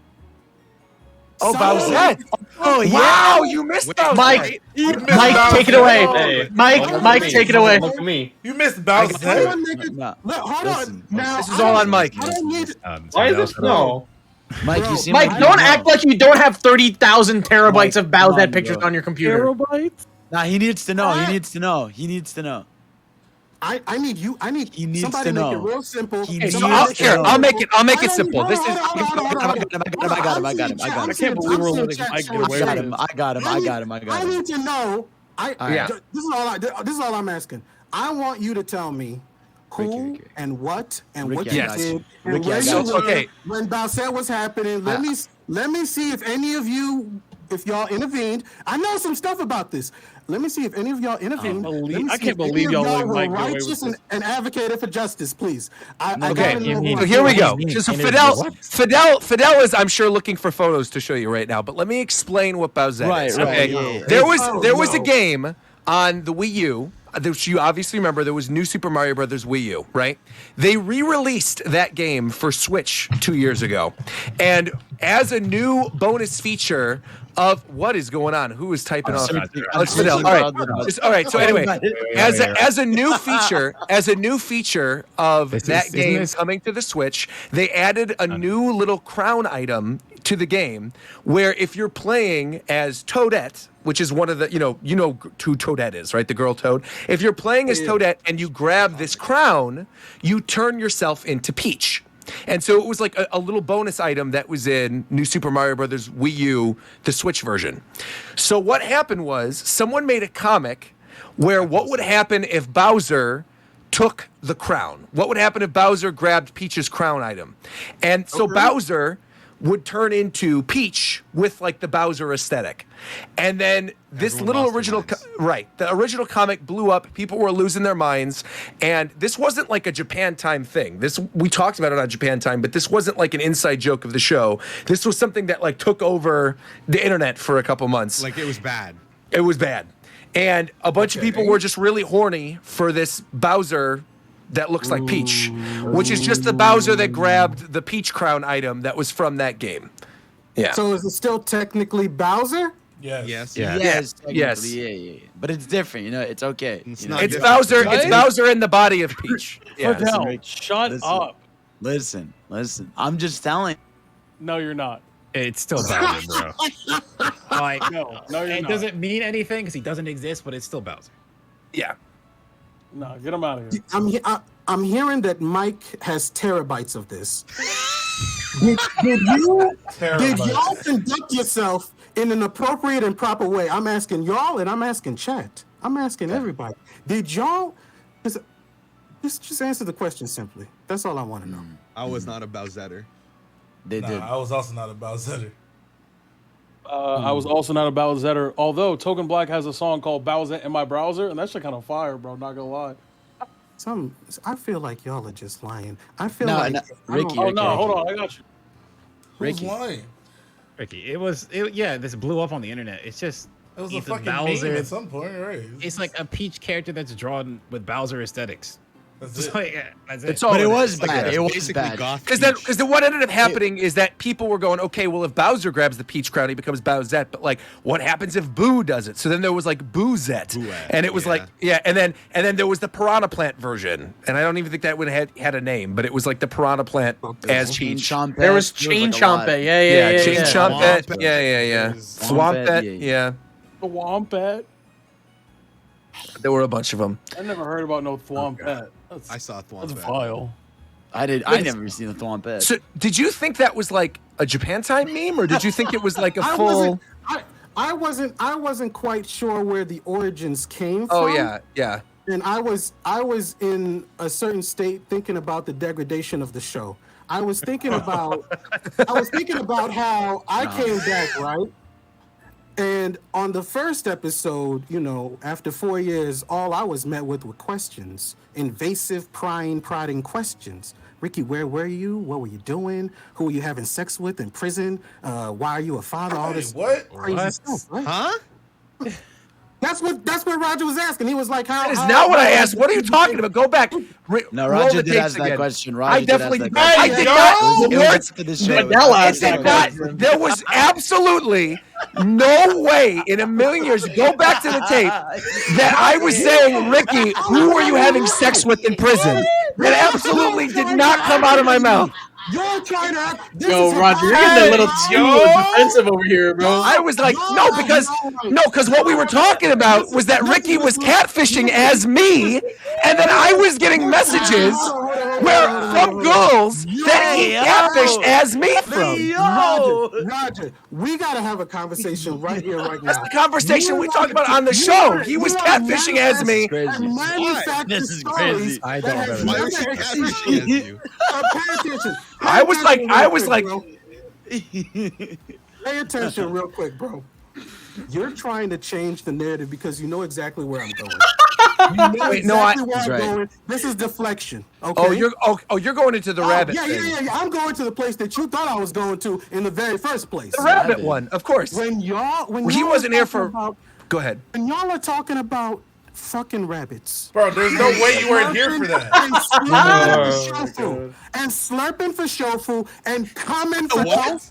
Speaker 2: Oh,
Speaker 10: Someone-
Speaker 2: Bowsette.
Speaker 7: Oh yeah.
Speaker 2: Wow, you missed Bowsette.
Speaker 1: Mike,
Speaker 8: You missed
Speaker 1: Mike, take it away.
Speaker 8: Bowsette.
Speaker 1: Mike, take it away.
Speaker 9: Look at me.
Speaker 8: You missed Bowsette.
Speaker 10: Someone make it-
Speaker 7: No.
Speaker 10: Look, hold
Speaker 7: Listen,
Speaker 10: on. Now
Speaker 2: this is all on Mike.
Speaker 10: I don't need.
Speaker 9: Why is this no?
Speaker 7: Mike,
Speaker 10: Bro,
Speaker 7: you seem
Speaker 1: Mike,
Speaker 7: like
Speaker 1: don't
Speaker 7: you
Speaker 1: act
Speaker 7: know.
Speaker 1: like you don't have 30,000 terabytes
Speaker 7: Mike,
Speaker 1: of
Speaker 7: come
Speaker 1: Bowsette
Speaker 7: on,
Speaker 1: pictures
Speaker 7: bro.
Speaker 1: on your computer.
Speaker 5: Terabytes?
Speaker 7: Nah, he needs to know. He needs to know. He needs to know.
Speaker 10: I need you. I need
Speaker 7: He needs
Speaker 10: somebody
Speaker 7: to
Speaker 10: make it
Speaker 7: know.
Speaker 10: real simple.
Speaker 7: He needs
Speaker 2: So
Speaker 10: Somebody
Speaker 7: to
Speaker 10: make
Speaker 7: know.
Speaker 2: I'll make it. I'll make
Speaker 10: I
Speaker 2: it
Speaker 10: don't-
Speaker 2: simple. This is.
Speaker 10: hold on, hold on, hold on, hold on.
Speaker 7: I got him.
Speaker 10: I'm seeing chat-
Speaker 5: I
Speaker 10: I'm
Speaker 5: can't
Speaker 10: seeing-
Speaker 5: believe we're
Speaker 10: I'm seeing
Speaker 5: letting
Speaker 10: chat
Speaker 5: Mike get
Speaker 10: showing
Speaker 5: away
Speaker 10: shit.
Speaker 5: with
Speaker 7: him. I got him. I got him. I got
Speaker 10: I
Speaker 7: him.
Speaker 10: need to know.
Speaker 2: Yeah.
Speaker 10: This is all I'm asking. I want you to tell me who
Speaker 7: Ricky.
Speaker 10: and what and
Speaker 7: Ricky,
Speaker 10: what
Speaker 7: I
Speaker 10: you
Speaker 7: got
Speaker 10: did
Speaker 7: you.
Speaker 10: and
Speaker 7: Ricky, I
Speaker 10: when
Speaker 7: got
Speaker 10: you
Speaker 7: you.
Speaker 10: were,
Speaker 2: Okay.
Speaker 10: when Bowsette was happening. Let me see if any of you, if y'all intervened. I know some stuff about this. Let me see if any of y'all intervened.
Speaker 5: I can't believe y'all let
Speaker 10: were
Speaker 5: Mike get away with
Speaker 10: righteous
Speaker 5: this.
Speaker 10: and advocated for justice. Please, I
Speaker 2: Okay,
Speaker 10: gotta know who
Speaker 2: so
Speaker 10: I'm
Speaker 2: here we go.
Speaker 10: doing.
Speaker 2: So Fidel is, I'm sure, looking for photos to show you right now. But let me explain what Bowsette
Speaker 7: Right,
Speaker 2: is.
Speaker 7: right,
Speaker 2: Okay,
Speaker 7: yeah.
Speaker 2: there
Speaker 10: Oh,
Speaker 2: was a
Speaker 10: no.
Speaker 2: game on the Wii U. Which you obviously remember, there was New Super Mario Brothers Wii U, right? They re-released that game for Switch 2 years ago, and as a new bonus feature of what is going on? Who is typing off? Oh, it's Fidel. All right. So anyway, as a new feature of that game coming to the Switch, they added a new little crown item to the game, where if you're playing as Toadette, which is one of the, you know who Toadette is, right? The girl Toad. If you're playing as Toadette and you grab this crown, you turn yourself into Peach. And so it was like a little bonus item that was in New Super Mario Brothers Wii U, the Switch version. So what happened was someone made a comic where what would happen if Bowser took the crown? What would happen if Bowser grabbed Peach's crown item? And so Bowser would turn into Peach with like the Bowser aesthetic. And then this little original, the original comic blew up. People were losing their minds. And this wasn't like a Japan Time thing. We talked about it on Japan Time, but this wasn't like an inside joke of the show. This was something that like took over the internet for a couple months.
Speaker 3: Like it was bad.
Speaker 2: It was bad. And a bunch of people were just really horny for this Bowser that looks like Peach, which is just the Bowser that grabbed the Peach crown item that was from that game. Yeah.
Speaker 10: So is it still technically Bowser?
Speaker 8: Yes.
Speaker 2: Yes.
Speaker 7: Yeah. But it's different, you know. It's okay.
Speaker 3: It's
Speaker 7: you
Speaker 3: not
Speaker 7: know?
Speaker 2: It's
Speaker 3: different.
Speaker 2: Bowser. It's Bowser in the body of Peach. Yeah.
Speaker 5: Fidel,
Speaker 7: Rick,
Speaker 5: shut
Speaker 7: listen.
Speaker 5: up.
Speaker 7: Listen. I'm just telling.
Speaker 5: No, you're not.
Speaker 11: It's still Bowser, bro. Like,
Speaker 5: No, you're
Speaker 11: it
Speaker 5: not.
Speaker 11: doesn't mean anything because he doesn't exist, but it's still Bowser.
Speaker 2: Yeah.
Speaker 5: No, get him out of here.
Speaker 10: I'm hearing that Mike has terabytes of this. Did y'all conduct yourself in an appropriate and proper way? I'm asking y'all and I'm asking chat. I'm asking everybody. Did y'all just answer the question simply? That's all I want to know.
Speaker 3: I was not a Bowsetter.
Speaker 7: They did.
Speaker 8: I was also not a Bowsetter.
Speaker 5: I was also not a Bowsetter, although Token Black has a song called Bowsette in My Browser, and that shit kind of fire, bro. Not gonna lie.
Speaker 10: I feel like y'all are just lying. I feel
Speaker 7: No,
Speaker 10: like
Speaker 7: no, Ricky,
Speaker 5: Oh no, hold on, I got you.
Speaker 8: Who's
Speaker 7: Ricky.
Speaker 8: lying?
Speaker 11: Ricky, this blew up on the internet. It's just
Speaker 8: It was a
Speaker 11: Ethan
Speaker 8: fucking
Speaker 11: Bowser.
Speaker 8: meme at some point, right?
Speaker 11: It's like a Peach character that's drawn with Bowser aesthetics.
Speaker 8: That's
Speaker 11: Just
Speaker 8: it.
Speaker 11: like, that's it.
Speaker 2: It's all
Speaker 7: But it
Speaker 2: it
Speaker 7: was
Speaker 2: is.
Speaker 7: bad. It was
Speaker 3: Basically
Speaker 7: bad.
Speaker 3: goth
Speaker 2: Because
Speaker 3: Peach.
Speaker 2: then what ended up happening is that people were going, okay, well, if Bowser grabs the Peach crown, he becomes Bowsette. But like, what happens if Boo does it? So then there was like Boozette, and it was like, and then there was the Piranha Plant version, and I don't even think that would have had a name, but it was like the Piranha Plant as
Speaker 7: Chain
Speaker 2: Peach.
Speaker 7: Chompette.
Speaker 1: There was
Speaker 7: There
Speaker 1: Chain
Speaker 7: like a lot.
Speaker 1: Chompette. Yeah.
Speaker 2: Chain Chompette.
Speaker 3: Swampette.
Speaker 2: Yeah.
Speaker 7: Swampette,
Speaker 2: Swampette.
Speaker 7: yeah.
Speaker 2: Yeah.
Speaker 5: The Wompat.
Speaker 2: There were a bunch of them.
Speaker 5: I never heard about no Thwompette.
Speaker 3: I saw
Speaker 5: That's
Speaker 3: Thwompette.
Speaker 5: vile.
Speaker 7: I never seen the Thwompette.
Speaker 2: So did you think that was like a Japan Time meme, or did you think it was like a full?
Speaker 10: I wasn't quite sure where the origins came from.
Speaker 2: Oh yeah.
Speaker 10: And I was in a certain state thinking about the degradation of the show. I was thinking about how I came back, right? And on the first episode, after 4 years, all I was met with were questions. Invasive, prodding questions. Ricky, where were you? What were you doing? Who were you having sex with in prison? Why are you a father? All this
Speaker 8: What?
Speaker 10: crazy stuff, right?
Speaker 3: Huh?
Speaker 10: That's what Roger was asking. He was like, "How?"
Speaker 2: That is not what I asked. What are you talking about? Go back.
Speaker 7: No, Roger did ask that question. Roger
Speaker 2: I definitely
Speaker 7: did ask that
Speaker 2: did
Speaker 7: question.
Speaker 2: not.
Speaker 7: It was for the show.
Speaker 2: There was absolutely no way in a million years. Go back to the tape that I was saying, Ricky, who were you having sex with in prison? That absolutely did not come out of my mouth.
Speaker 10: You're trying to act.
Speaker 1: Yo, Roger, you're getting a little too defensive over here, bro.
Speaker 2: I was like, no, because what we were talking about was that Ricky was catfishing as me, and then I was getting messages from girls that he catfished as me from.
Speaker 10: Roger, we gotta have a conversation right here, right now.
Speaker 2: That's the conversation we talked about on the show. He was catfishing as me.
Speaker 7: This is crazy.
Speaker 3: Why was she catfishing as you?
Speaker 10: Pay attention.
Speaker 2: I was like,
Speaker 10: pay attention real quick, bro. You're trying to change the narrative because you know exactly where I'm going. You know exactly where I'm going. This is deflection. Okay.
Speaker 2: You're going into the rabbit thing.
Speaker 10: Yeah. I'm going to the place that you thought I was going to in the very first place.
Speaker 2: The rabbit one, of course.
Speaker 10: When
Speaker 2: he wasn't here for. Go ahead.
Speaker 10: When y'all are talking about fucking rabbits,
Speaker 8: bro, there's no way you weren't here for that.
Speaker 10: And slurping for shofu and coming for what?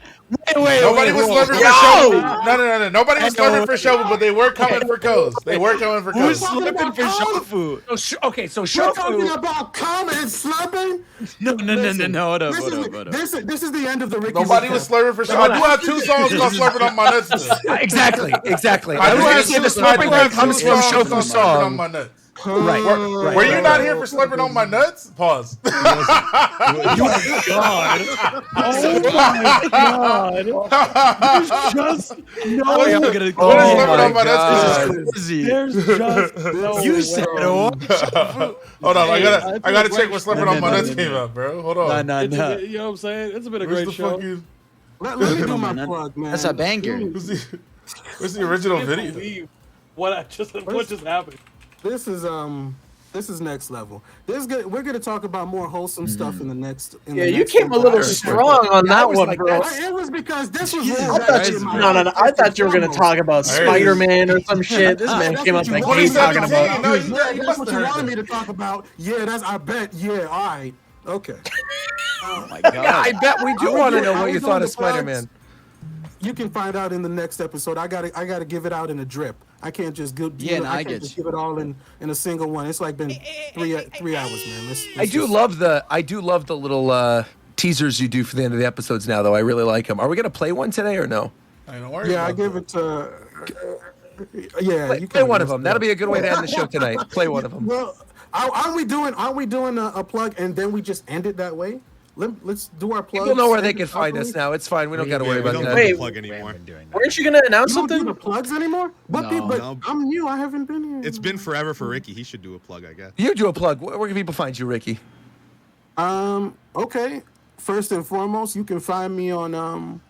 Speaker 8: Nobody was slurping for shofu. No. Nobody was slurping for shofu, but they were coming for codes. They were coming for codes.
Speaker 7: Who's slurping for shofu?
Speaker 2: Okay, so
Speaker 10: we're
Speaker 2: shofu.
Speaker 10: talking about coming and slurping.
Speaker 7: No. Hold up.
Speaker 10: This is the end of the Ricky.
Speaker 8: Nobody was slurping for shofu. I do have 2 songs called "Slurping on My Nuts."
Speaker 2: Exactly.
Speaker 8: I do have
Speaker 2: the slurping comes from shofu song.
Speaker 8: On my nuts.
Speaker 2: Right.
Speaker 8: Were you not here for slurping on my nuts? Pause.
Speaker 5: Oh my god! Just no.
Speaker 8: What is slurping on my nuts?
Speaker 5: There's just no
Speaker 7: You said
Speaker 8: Hold on, I gotta check what slurping on my nuts came out, bro. Hold on.
Speaker 7: No.
Speaker 5: You know what I'm saying? It's been a great show.
Speaker 10: Let me do my plug, man.
Speaker 7: That's a banger.
Speaker 8: Where's the original
Speaker 5: I can't
Speaker 8: video?
Speaker 5: believe what just happened.
Speaker 10: This is next level. We're gonna talk about more wholesome stuff in the next.
Speaker 1: You came a little strong on that one, bro.
Speaker 10: It was because this was.
Speaker 1: No. I thought you were gonna talk about Spider-Man or some shit. This man came up like he's talking about.
Speaker 10: That's what you wanted me to talk about. Yeah, I bet. Yeah, all right. Okay.
Speaker 7: Oh my god.
Speaker 2: Yeah, I bet we do want to know what you thought of Spider-Man.
Speaker 10: You can find out in the next episode. I gotta give it out in a drip. I can't just give. I can't just give it all in a single one. It's like been 3 hours, man. Let's
Speaker 2: I do love the little teasers you do for the end of the episodes now, though. I really like them. Are we gonna play one today or no?
Speaker 10: I give it to.
Speaker 2: You play one of them. That'll be a good way to end the show tonight. Play one of them.
Speaker 10: Well, aren't we doing a plug and then we just end it that way? Let's do our plug.
Speaker 2: People know where they can find us now. It's fine. We don't got to worry about that.
Speaker 1: Wait,
Speaker 3: plug anymore.
Speaker 1: Weren't you gonna announce
Speaker 10: You don't
Speaker 1: something?
Speaker 10: do the plugs anymore? But I'm new. I haven't been here.
Speaker 3: It's been forever for Ricky. He should do a plug, I guess.
Speaker 2: You do a plug. Where can people find you, Ricky?
Speaker 10: Okay. First and foremost, you can find me on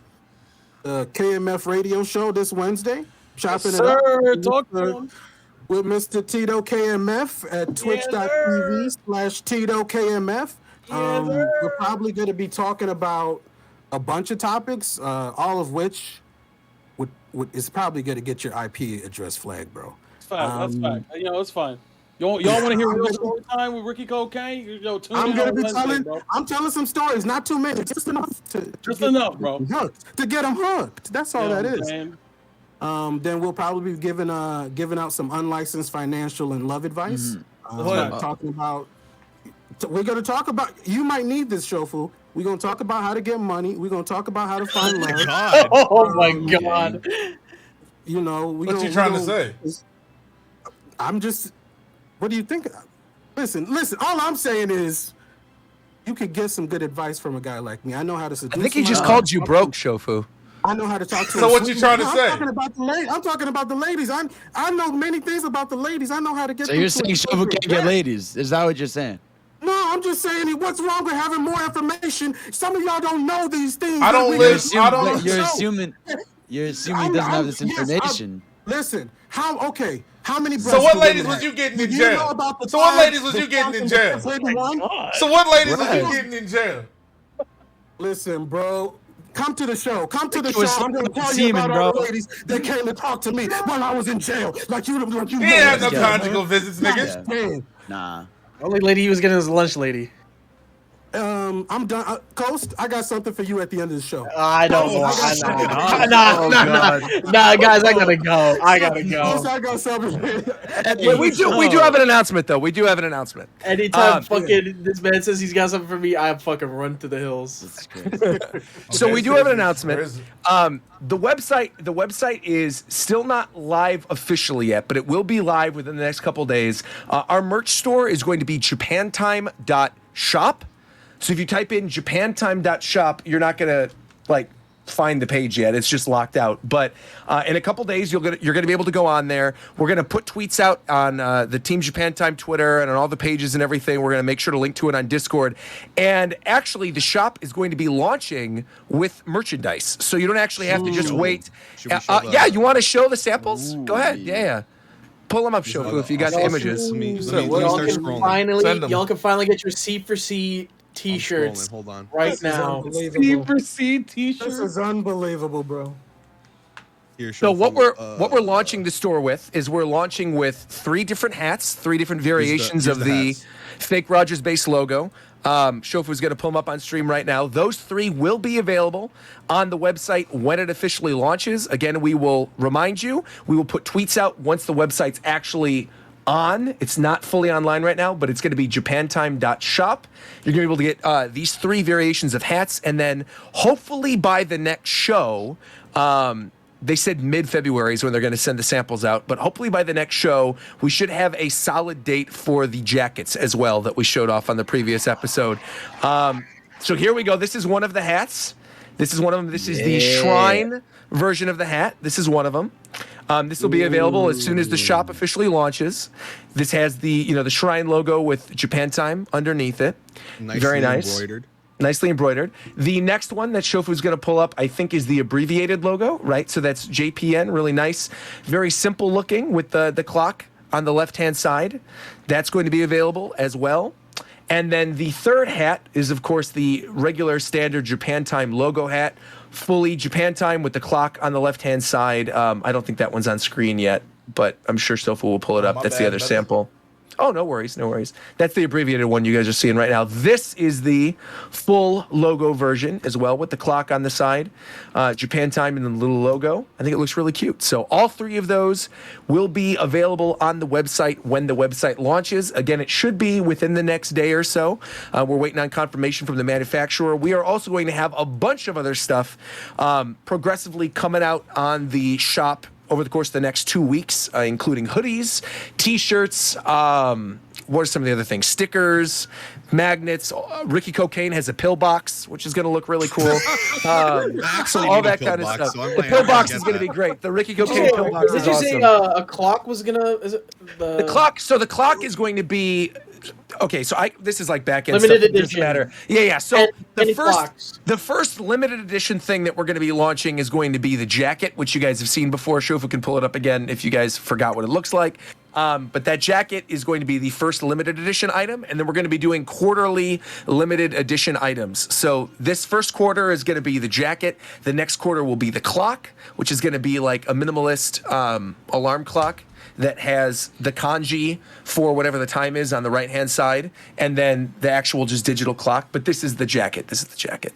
Speaker 10: the KMF radio show this Wednesday. Chopping it up.
Speaker 5: Talk to him.
Speaker 10: With Mr. Tito KMF at twitch.tv/Tito KMF. We're probably going to be talking about a bunch of topics, all of which is probably going to get your IP address flagged, bro.
Speaker 5: That's fine. It's fine. Y'all want to hear real story time with Ricky Cocaine? Tune
Speaker 10: I'm
Speaker 5: in
Speaker 10: gonna
Speaker 5: on
Speaker 10: be
Speaker 5: Wednesday, bro.
Speaker 10: I'm telling some stories, not too many, just enough to
Speaker 5: bro.
Speaker 10: To get them hooked. That's all that is.
Speaker 5: Man.
Speaker 10: Then we'll probably be giving out some unlicensed financial and love advice. Talking about. We're gonna talk about. You might need this, show fool. We're gonna talk about how to get money. We're gonna talk about how to find love.
Speaker 1: Oh my god!
Speaker 10: You know,
Speaker 8: what you trying to say?
Speaker 10: I'm just. What do you think? Listen. All I'm saying is, you could get some good advice from a guy like me. I know how to seduce.
Speaker 2: I think he just called you broke, Shofu.
Speaker 10: I know how to talk to.
Speaker 8: So what you trying to say?
Speaker 10: I'm talking about the ladies. I know many things about the ladies. I know how to get.
Speaker 7: So you're saying Shofu can't get ladies? Is that what you're saying?
Speaker 10: No, I'm just saying, what's wrong with having more information? Some of y'all don't know these things.
Speaker 7: You're assuming he doesn't have this information.
Speaker 10: Listen, how many?
Speaker 8: So what ladies was you getting in jail? So what ladies was you getting in jail? So what ladies was you getting in jail?
Speaker 10: Listen, bro. Come to the show. Come to the
Speaker 7: It was
Speaker 10: show. I'm going to tell you
Speaker 7: semen,
Speaker 10: about all
Speaker 7: bro.
Speaker 10: the ladies that came to talk to me while I was in jail. Like you
Speaker 8: He ain't had no conjugal visits, nigga.
Speaker 10: Man.
Speaker 7: Nah.
Speaker 1: Only lady he was getting was the lunch lady.
Speaker 10: I'm done. Coast, I got something for you at the end of the show.
Speaker 1: I don't
Speaker 10: Coast,
Speaker 1: want.
Speaker 10: I got something.
Speaker 1: Nah, guys, I gotta go. I gotta
Speaker 10: Coast,
Speaker 1: go.
Speaker 10: I got something.
Speaker 2: Wait, we do have an announcement though. We do have an announcement.
Speaker 1: Anytime fucking this man says he's got something for me, I fucking run to the hills.
Speaker 2: So we do have an announcement. The website is still not live officially yet, but it will be live within the next couple days. Our merch store is going to be japantime.shop. So if you type in japantime.shop, you're not gonna find the page yet. It's just locked out. But in a couple days, you're gonna be able to go on there. We're gonna put tweets out on the Team Japan Time Twitter and on all the pages and everything. We're gonna make sure to link to it on Discord. And actually, the shop is going to be launching with merchandise, so you don't actually have to just wait. Yeah, you want to show the samples? Go ahead. Yeah. Pull them up, Shofu, if you got the images.
Speaker 1: Y'all can finally get your C for C T-shirts.
Speaker 3: Hold on.
Speaker 1: Right now.
Speaker 10: C
Speaker 5: for C T-shirt.
Speaker 10: This is unbelievable, bro.
Speaker 2: So what we're launching the store with is we're launching with 3 different hats, 3 different variations of the fake Rogers base logo. Shofu's going to pull them up on stream right now. Those 3 will be available on the website when it officially launches. Again, we will remind you. We will put tweets out once the website's actually on. It's not fully online right now, but it's going to be japantime.shop. You're going to be able to get these 3 variations of hats, and then hopefully by the next show, they said mid-February is when they're going to send the samples out, but hopefully by the next show, we should have a solid date for the jackets as well that we showed off on the previous episode. So here we go. This is one of the hats. This is one of them. This is the Shrine version of the hat. This is one of them. This will be available as soon as the shop officially launches. This has the Shrine logo with Japan Time underneath it. Very nice.
Speaker 3: Embroidered.
Speaker 2: Nicely embroidered. The next one that Shofu's going to pull up, I think, is the abbreviated logo, right? So that's JPN, really nice. Very simple looking with the clock on the left-hand side. That's going to be available as well. And then the third hat is, of course, the regular standard Japan Time logo hat. Fully Japan Time with the clock on the left-hand side. I don't think that one's on screen yet, but I'm sure Sofa will pull it up. That's the other sample. Oh, no worries, no worries. That's the abbreviated one you guys are seeing right now. This is the full logo version as well with the clock on the side. Japan Time and the little logo. I think it looks really cute. So all 3 of those will be available on the website when the website launches. Again, it should be within the next day or so. We're waiting on confirmation from the manufacturer. We are also going to have a bunch of other stuff progressively coming out on the shop over the course of the next 2 weeks, including hoodies, T-shirts, what are some of the other things? Stickers, magnets. Ricky Cocaine has a pill box, which is going to look really cool. So all that kind of stuff. The pill box is going to be great. The Ricky Cocaine pill box is awesome.
Speaker 1: Did you say a clock was going to... Is it
Speaker 2: the clock? So the clock is going to be... Okay, so this is like back end
Speaker 1: limited
Speaker 2: stuff.
Speaker 1: edition.
Speaker 2: Doesn't matter. Yeah. So
Speaker 1: the
Speaker 2: first limited edition thing that we're going to be launching is going to be the jacket, which you guys have seen before. Shofu can pull it up again if you guys forgot what it looks like. But that jacket is going to be the first limited edition item, and then we're going to be doing quarterly limited edition items. So this first quarter is going to be the jacket. The next quarter will be the clock, which is going to be like a minimalist alarm clock that has the kanji for whatever the time is on the right-hand side, and then the actual just digital clock. But this is the jacket.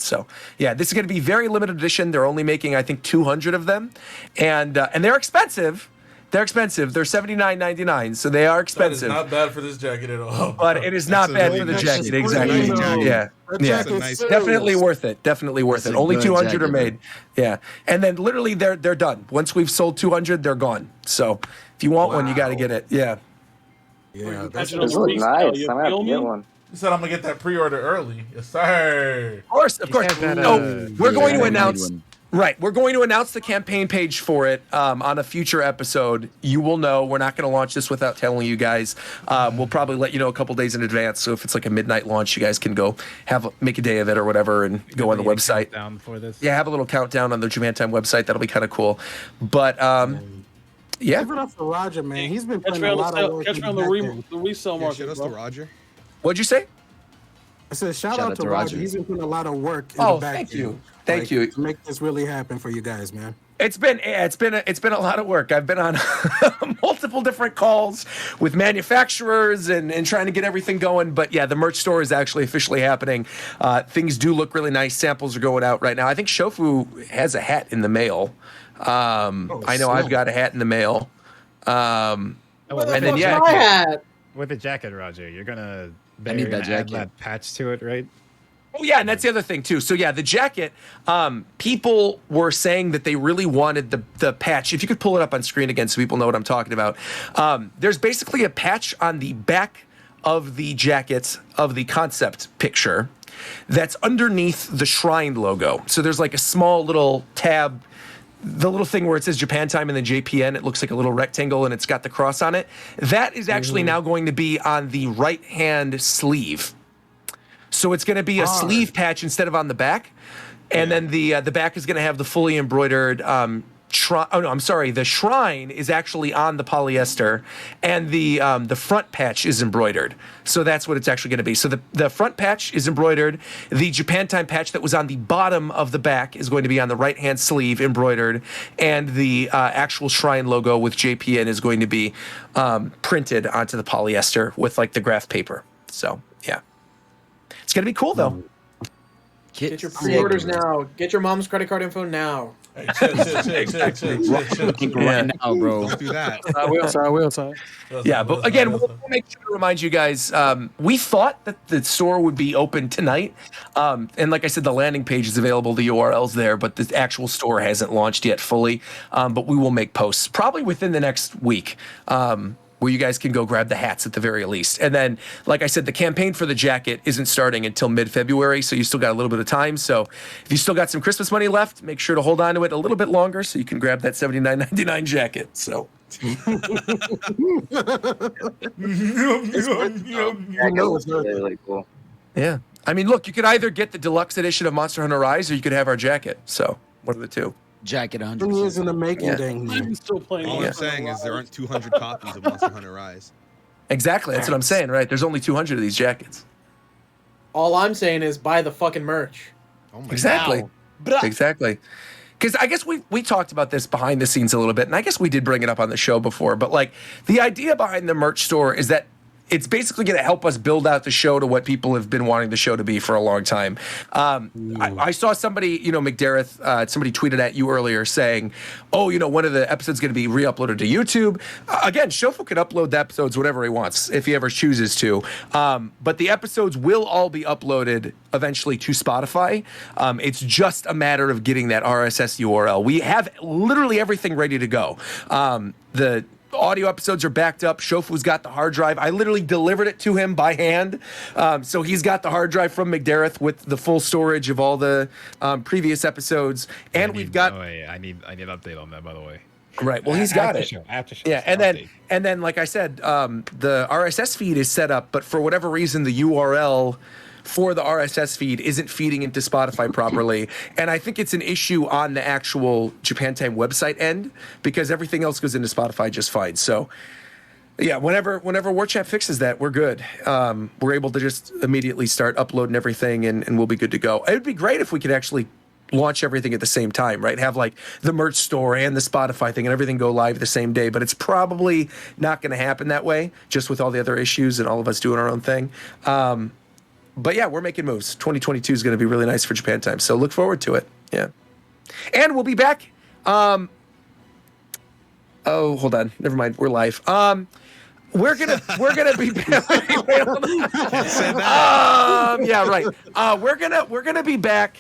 Speaker 2: So, yeah, this is going to be very limited edition. They're only making, I think, 200 of them. And they're expensive. They're $79.99, so they are expensive.
Speaker 8: That is not bad for this jacket at all.
Speaker 2: But it is not bad for the jacket, exactly. Yeah. Definitely worth it. Definitely worth it. Only 200 are made. Yeah. And then literally they're done. Once we've sold 200, they're gone. So if you want one, you got to get it. Yeah.
Speaker 3: Yeah,
Speaker 12: that's nice. I'm gonna have to get one.
Speaker 8: You said I'm gonna get that pre-order early. Yes, sir.
Speaker 2: Of course. No, we're going to announce. Right, we're going to announce the campaign page for it on a future episode. You will know. We're not going to launch this without telling you guys. We'll probably let you know a couple days in advance. So if it's like a midnight launch, you guys can go make a day of it or whatever, and go on the website.
Speaker 11: For this.
Speaker 2: Yeah, have a little countdown on the Japan Time website. That'll be kind of cool. But yeah,
Speaker 10: give it up for Roger, man. He's been
Speaker 5: catch
Speaker 10: playing a lot of work.
Speaker 5: Catch me on the resale market.
Speaker 3: Shout out to Roger.
Speaker 2: What'd you say?
Speaker 10: I said shout out to Roger. He's been putting a lot of work. In
Speaker 2: Oh,
Speaker 10: the back
Speaker 2: thank
Speaker 10: end.
Speaker 2: you. Thank you.
Speaker 10: To make this really happen for you guys, man.
Speaker 2: It's been a lot of work. I've been on multiple different calls with manufacturers and trying to get everything going. But yeah, the merch store is actually officially happening. Things do look really nice. Samples are going out right now. I think Shofu has a hat in the mail. I know I've got a hat in the mail. And then
Speaker 11: with the jacket, Roger, you're gonna
Speaker 7: need that
Speaker 11: add
Speaker 7: jacket.
Speaker 11: that patch to it, right?
Speaker 2: Oh yeah, and that's the other thing too. So yeah, the jacket. People were saying that they really wanted the patch. If you could pull it up on screen again, so people know what I'm talking about. There's basically a patch on the back of the jacket of the concept picture that's underneath the Shrine logo. So there's like a small little tab. The little thing where it says Japan Time and then JPN, it looks like a little rectangle and it's got the cross on it. That is actually now going to be on the right-hand sleeve. So it's going to be a sleeve patch instead of on the back. And then the back is going to have the fully embroidered the Shrine is actually on the polyester, and the front patch is embroidered. So that's what it's actually going to be. So the front patch is embroidered. The Japan Time patch that was on the bottom of the back is going to be on the right-hand sleeve, embroidered, and the actual Shrine logo with JPN is going to be printed onto the polyester with like the graph paper. So yeah, it's going to be cool though.
Speaker 1: Get your pre-orders now. Get your mom's credit card info now.
Speaker 8: Hey, chill.
Speaker 7: Right now, bro.
Speaker 3: Don't do that.
Speaker 1: I will.
Speaker 2: Yeah, but again, we'll make sure to remind you guys, we thought that the store would be open tonight. And like I said, the landing page is available, the URL's there, but the actual store hasn't launched yet fully. But we will make posts probably within the next week. Where you guys can go grab the hats at the very least. And then, like I said, the campaign for the jacket isn't starting until mid-February, so you still got a little bit of time. So if you still got some Christmas money left, make sure to hold on to it a little bit longer so you can grab that $79.99 jacket. So
Speaker 12: It's really cool.
Speaker 2: yeah. I mean, look, you could either get the deluxe edition of Monster Hunter Rise or you could have our jacket. So one of the two.
Speaker 7: Jacket 100%.
Speaker 10: 2 years in the making,
Speaker 2: Yeah.
Speaker 10: dang man.
Speaker 5: I'm still playing.
Speaker 3: All I'm saying is there aren't 200 copies of Monster Hunter Rise.
Speaker 2: Exactly. That's what I'm saying, right? There's only 200 of these jackets.
Speaker 1: All I'm saying is buy the fucking merch.
Speaker 3: Oh my
Speaker 2: Exactly. Exactly. Because I guess we talked about this behind the scenes a little bit, and I guess we did bring it up on the show before, but like the idea behind the merch store is that it's basically going to help us build out the show to what people have been wanting the show to be for a long time. I saw somebody, McDareth, somebody tweeted at you earlier saying, oh, one of the episodes going to be re-uploaded to YouTube. Again, Shofu can upload the episodes whatever he wants if he ever chooses to. But the episodes will all be uploaded eventually to Spotify. It's just a matter of getting that RSS URL. We have literally everything ready to go. The audio episodes are backed up. Shofu's got the hard drive. I literally delivered it to him by hand. So he's got the hard drive from McDareth with the full storage of all the previous episodes. And we've got...
Speaker 11: I need an update on that, by the way.
Speaker 2: Right. Well, he's got it.
Speaker 11: After show.
Speaker 2: Yeah, and then, like I said, the RSS feed is set up, but for whatever reason, the URL for the RSS feed isn't feeding into Spotify properly. And I think it's an issue on the actual Japan Time website end because everything else goes into Spotify just fine. So yeah, whenever War Chat fixes that, we're good. We're able to just immediately start uploading everything and we'll be good to go. It would be great if we could actually launch everything at the same time, right? Have like the merch store and the Spotify thing and everything go live the same day, but it's probably not going to happen that way just with all the other issues and all of us doing our own thing. But yeah, we're making moves. 2022 is going to be really nice for Japan Time, so look forward to it. Yeah, and we'll be back. Oh, hold on, never mind. We're live. We're gonna be. Yeah, right. We're gonna be back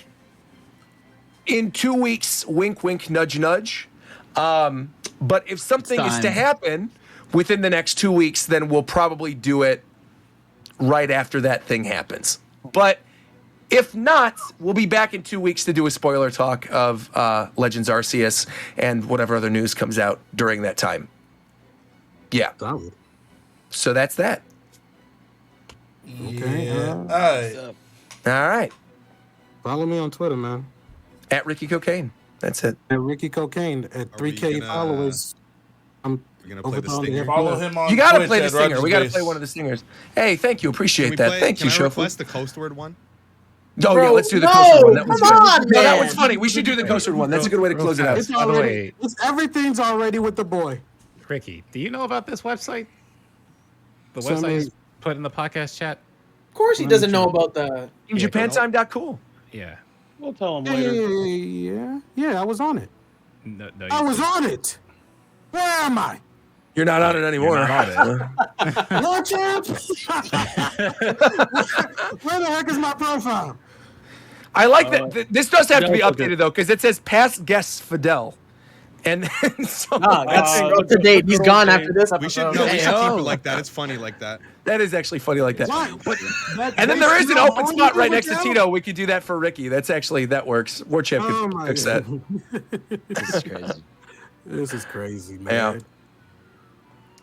Speaker 2: in 2 weeks. Wink, wink, nudge, nudge. But if something is to happen within the next 2 weeks, then we'll probably do it right after that thing happens. But if not, we'll be back in 2 weeks to do a spoiler talk of Legends Arceus and whatever other news comes out during that time. Yeah. So that's that.
Speaker 10: Okay.
Speaker 2: All right.
Speaker 10: Follow me on Twitter, man.
Speaker 2: At Ricky Cocaine. That's it.
Speaker 10: At Ricky Cocaine. At 3K followers.
Speaker 3: You're gonna play the stinger.
Speaker 8: Follow him on
Speaker 2: You gotta
Speaker 8: Twitch
Speaker 2: play the
Speaker 8: at
Speaker 2: stinger.
Speaker 8: Rogers
Speaker 2: We gotta
Speaker 8: Base.
Speaker 2: play one of the stingers. Hey, thank you. Appreciate
Speaker 3: Can we
Speaker 2: that.
Speaker 3: play-
Speaker 2: Thank you,
Speaker 3: Can I
Speaker 2: Shofu.
Speaker 3: request the Coast Word one?
Speaker 2: Oh,
Speaker 1: Bro,
Speaker 2: yeah, let's do the
Speaker 1: no,
Speaker 2: Coast one. That was
Speaker 1: come
Speaker 2: good.
Speaker 1: on,
Speaker 2: No, that
Speaker 1: man.
Speaker 2: was funny. We should do the Coast one. That's a good way to close it out.
Speaker 10: It's
Speaker 11: By the
Speaker 10: already.
Speaker 11: way-
Speaker 10: It's everything's already with the boy.
Speaker 11: Ricky, do you know about this website? The
Speaker 10: Send
Speaker 11: website
Speaker 10: me-
Speaker 11: is put in the podcast chat.
Speaker 1: Of course, he doesn't know about the.
Speaker 2: JapanTime.cool.
Speaker 11: Yeah.
Speaker 5: We'll tell him
Speaker 10: Yeah,
Speaker 5: later.
Speaker 10: yeah, I was on it.
Speaker 11: No,
Speaker 10: I was on it. Where am I?
Speaker 2: You're not on it anymore.
Speaker 11: You're not on it.
Speaker 10: Lord champ. Where the heck is my profile?
Speaker 2: I like that. This does have to be
Speaker 5: Fidel's
Speaker 2: updated,
Speaker 5: okay.
Speaker 2: though, because it says past guests Fidel. And so
Speaker 1: That's up to date. He's gone after this
Speaker 3: We should,
Speaker 1: episode.
Speaker 3: no, we should keep
Speaker 2: oh.
Speaker 3: it like that. It's funny like that.
Speaker 2: that is actually funny like that.
Speaker 10: Why?
Speaker 2: And then there is an open spot right next to Tito. We could do that for Ricky. That works. War Champ
Speaker 10: Oh
Speaker 2: could
Speaker 10: my
Speaker 2: fix that.
Speaker 7: This is crazy.
Speaker 10: This is crazy, man.
Speaker 2: Yeah.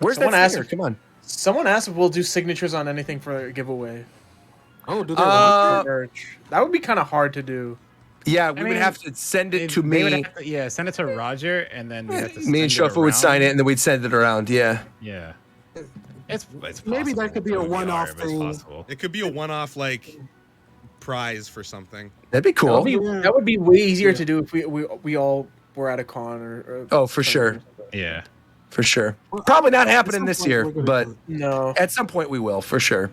Speaker 2: Where's
Speaker 1: Someone
Speaker 2: that
Speaker 1: asked
Speaker 2: stinger?
Speaker 1: if-
Speaker 2: Come on.
Speaker 1: Someone asked if we'll do signatures on anything for a giveaway.
Speaker 10: Oh, do they?
Speaker 1: Merch. That would be kind of hard to do.
Speaker 2: Yeah, we would
Speaker 11: mean,
Speaker 2: have to send it to
Speaker 11: They would
Speaker 2: me.
Speaker 11: have to- yeah, send it to Roger, and then we have to
Speaker 2: Me and
Speaker 11: send
Speaker 2: Shofa would
Speaker 11: around.
Speaker 2: sign it, and then we'd send it around. Yeah.
Speaker 11: Yeah. It's
Speaker 10: Maybe that
Speaker 11: possible.
Speaker 10: could be a
Speaker 11: It would
Speaker 10: one-off
Speaker 11: hard, but it's
Speaker 10: thing.
Speaker 11: possible.
Speaker 3: It could be a one-off like prize for something.
Speaker 2: That'd be cool.
Speaker 1: That would be way easier to do if we all were at a con or
Speaker 2: Oh, for sure.
Speaker 11: Yeah.
Speaker 2: For sure. Probably not happening this year, but
Speaker 1: no.
Speaker 2: at some point we will, for sure.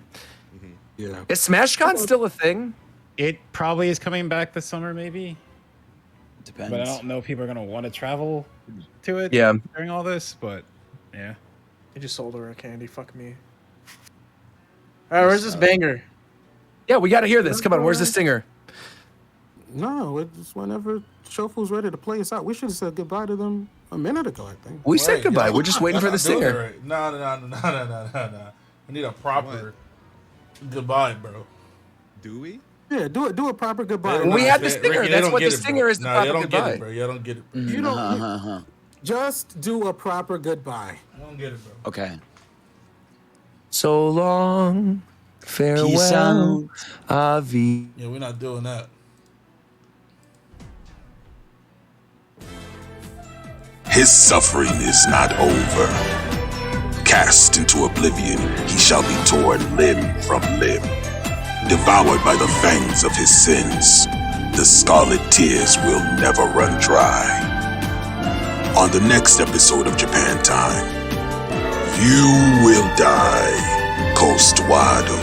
Speaker 10: Yeah.
Speaker 2: Is SmashCon still a thing?
Speaker 11: It probably is coming back this summer, maybe.
Speaker 7: Depends.
Speaker 11: But I don't know if people are gonna want to travel to it.
Speaker 2: Yeah.
Speaker 11: During all this, but yeah.
Speaker 1: They just sold her a candy. Fuck me. All right, where's this banger?
Speaker 2: Yeah, we got to hear this. Come on, where's the stinger?
Speaker 10: No, it's whenever Shofu's ready to play us out. We should have said goodbye to them a minute ago, I think.
Speaker 2: We said goodbye. We're just waiting for the stinger.
Speaker 8: No. I need a proper goodbye, bro.
Speaker 3: Do we?
Speaker 10: Yeah, do a proper goodbye.
Speaker 2: We had the stinger.
Speaker 8: Ricky,
Speaker 2: That's
Speaker 8: don't
Speaker 2: what
Speaker 8: get
Speaker 2: the
Speaker 8: it,
Speaker 2: stinger
Speaker 8: bro.
Speaker 2: is, the
Speaker 8: Nah,
Speaker 2: proper
Speaker 8: you don't
Speaker 2: goodbye.
Speaker 8: get it, bro. You don't get it. Bro.
Speaker 10: You don't just do a proper goodbye.
Speaker 8: I don't get it, bro.
Speaker 7: Okay.
Speaker 2: So long, farewell, Avi.
Speaker 8: Yeah, we're not doing that.
Speaker 6: His suffering is not over. Cast into oblivion, he shall be torn limb from limb. Devoured by the fangs of his sins, the scarlet tears will never run dry. On the next episode of Japan Time, you will die, Coast Wado.